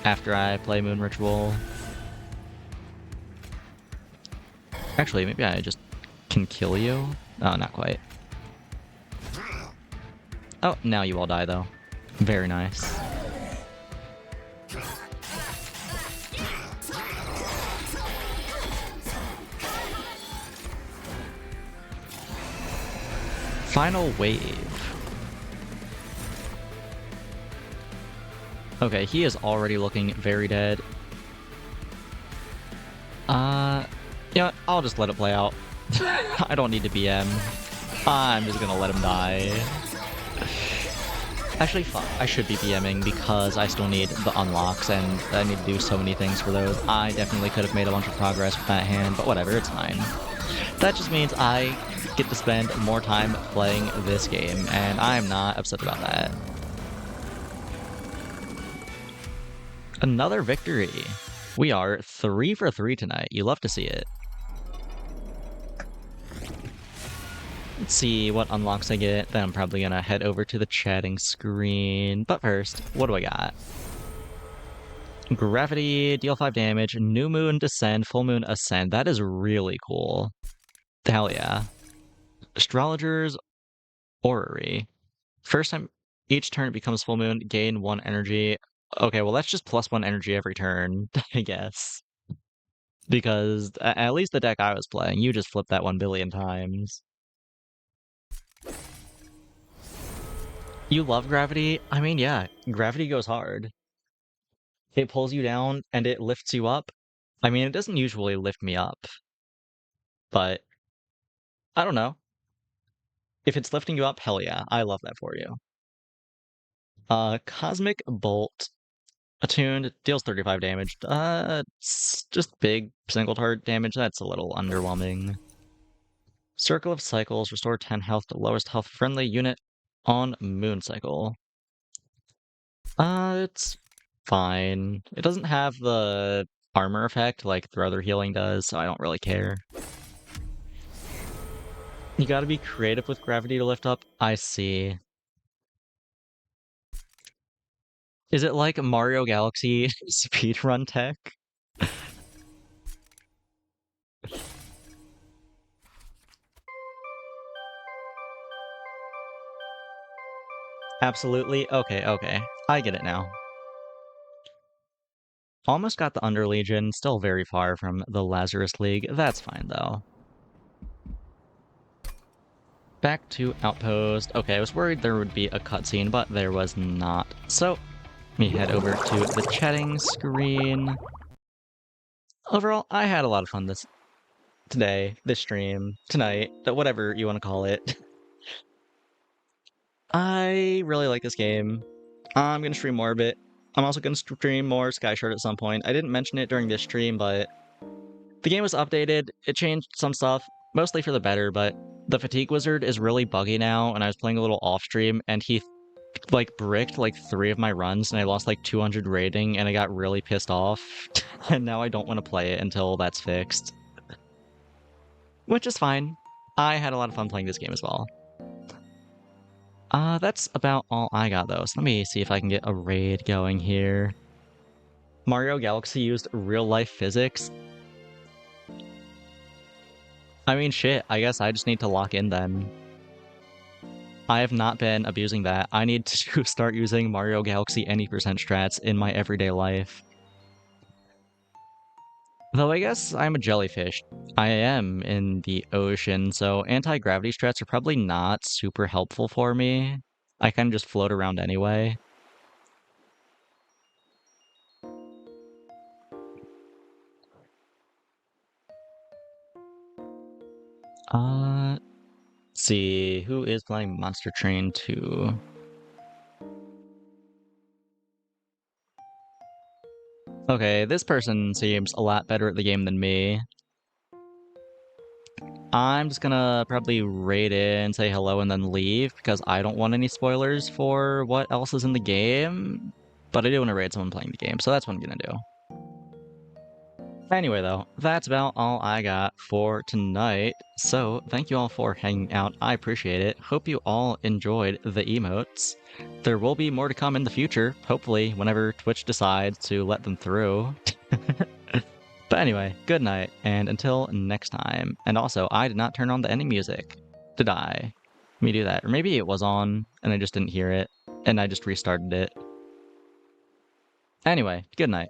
after I play Moon Ritual. Actually, maybe I just can kill you? Oh, not quite. Oh, now you all die, though. Very nice. Final wave. Okay, he is already looking very dead. Yeah, I'll just let it play out. I don't need to BM. I'm just gonna let him die. Actually, fuck. I should be BMing because I still need the unlocks, and I need to do so many things for those. I definitely could have made a bunch of progress with that hand, but whatever, it's fine. That just means I get to spend more time playing this game, and I'm not upset about that. Another victory. We are 3 for 3 tonight. You love to see it. Let's see what unlocks I get. Then I'm probably gonna head over to the chatting screen. But first, what do I got? Gravity, deal 5 damage, new moon descend, full moon ascend. That is really cool. Hell yeah. Astrologer's orrery. First time each turn it becomes full moon, gain 1 energy. Okay, well that's just +1 energy every turn, I guess. Because at least the deck I was playing, you just flip that 1 billion times. You love gravity? I mean, yeah, gravity goes hard. It pulls you down and it lifts you up. I mean, it doesn't usually lift me up, but I don't know. If it's lifting you up, hell yeah, I love that for you. Cosmic Bolt. Attuned, deals 35 damage. It's just big single target damage. That's a little underwhelming. Circle of Cycles, restore 10 health to lowest health friendly unit on Moon Cycle. It's fine. It doesn't have the armor effect like their other healing does, so I don't really care. You gotta be creative with gravity to lift up. I see. Is it like Mario Galaxy speedrun tech? Absolutely. Okay. I get it now. Almost got the Underlegion, still very far from the Lazarus League. That's fine, though. Back to Outpost. Okay, I was worried there would be a cutscene, but there was not. So, let me head over to the chatting screen. Overall, I had a lot of fun this stream, tonight, whatever you want to call it. I really like this game. I'm gonna stream more of it. I'm also gonna stream more Sky Shard at some point. I didn't mention it during this stream, but the game was updated. It changed some stuff, mostly for the better, but the Fatigue Wizard is really buggy now, and I was playing a little off-stream, and he, like, bricked, like, 3 of my runs, and I lost, like, 200 rating, and I got really pissed off, and now I don't want to play it until that's fixed. Which is fine. I had a lot of fun playing this game as well. That's about all I got, though, so let me see if I can get a raid going here. Mario Galaxy used real-life physics. I mean, shit, I guess I just need to lock in then. I have not been abusing that. I need to start using Mario Galaxy any percent strats in my everyday life. Though I guess I'm a jellyfish. I am in the ocean, so anti-gravity strats are probably not super helpful for me. I kind of just float around anyway. Let's see, who is playing Monster Train 2? Okay, this person seems a lot better at the game than me. I'm just gonna probably raid in, say hello, and then leave, because I don't want any spoilers for what else is in the game. But I do want to raid someone playing the game, so that's what I'm gonna do. Anyway, though, that's about all I got for tonight. So, thank you all for hanging out. I appreciate it. Hope you all enjoyed the emotes. There will be more to come in the future, hopefully, whenever Twitch decides to let them through. But anyway, good night, and until next time. And also, I did not turn on the ending music. Did I? Let me do that. Or maybe it was on, and I just didn't hear it, and I just restarted it. Anyway, good night.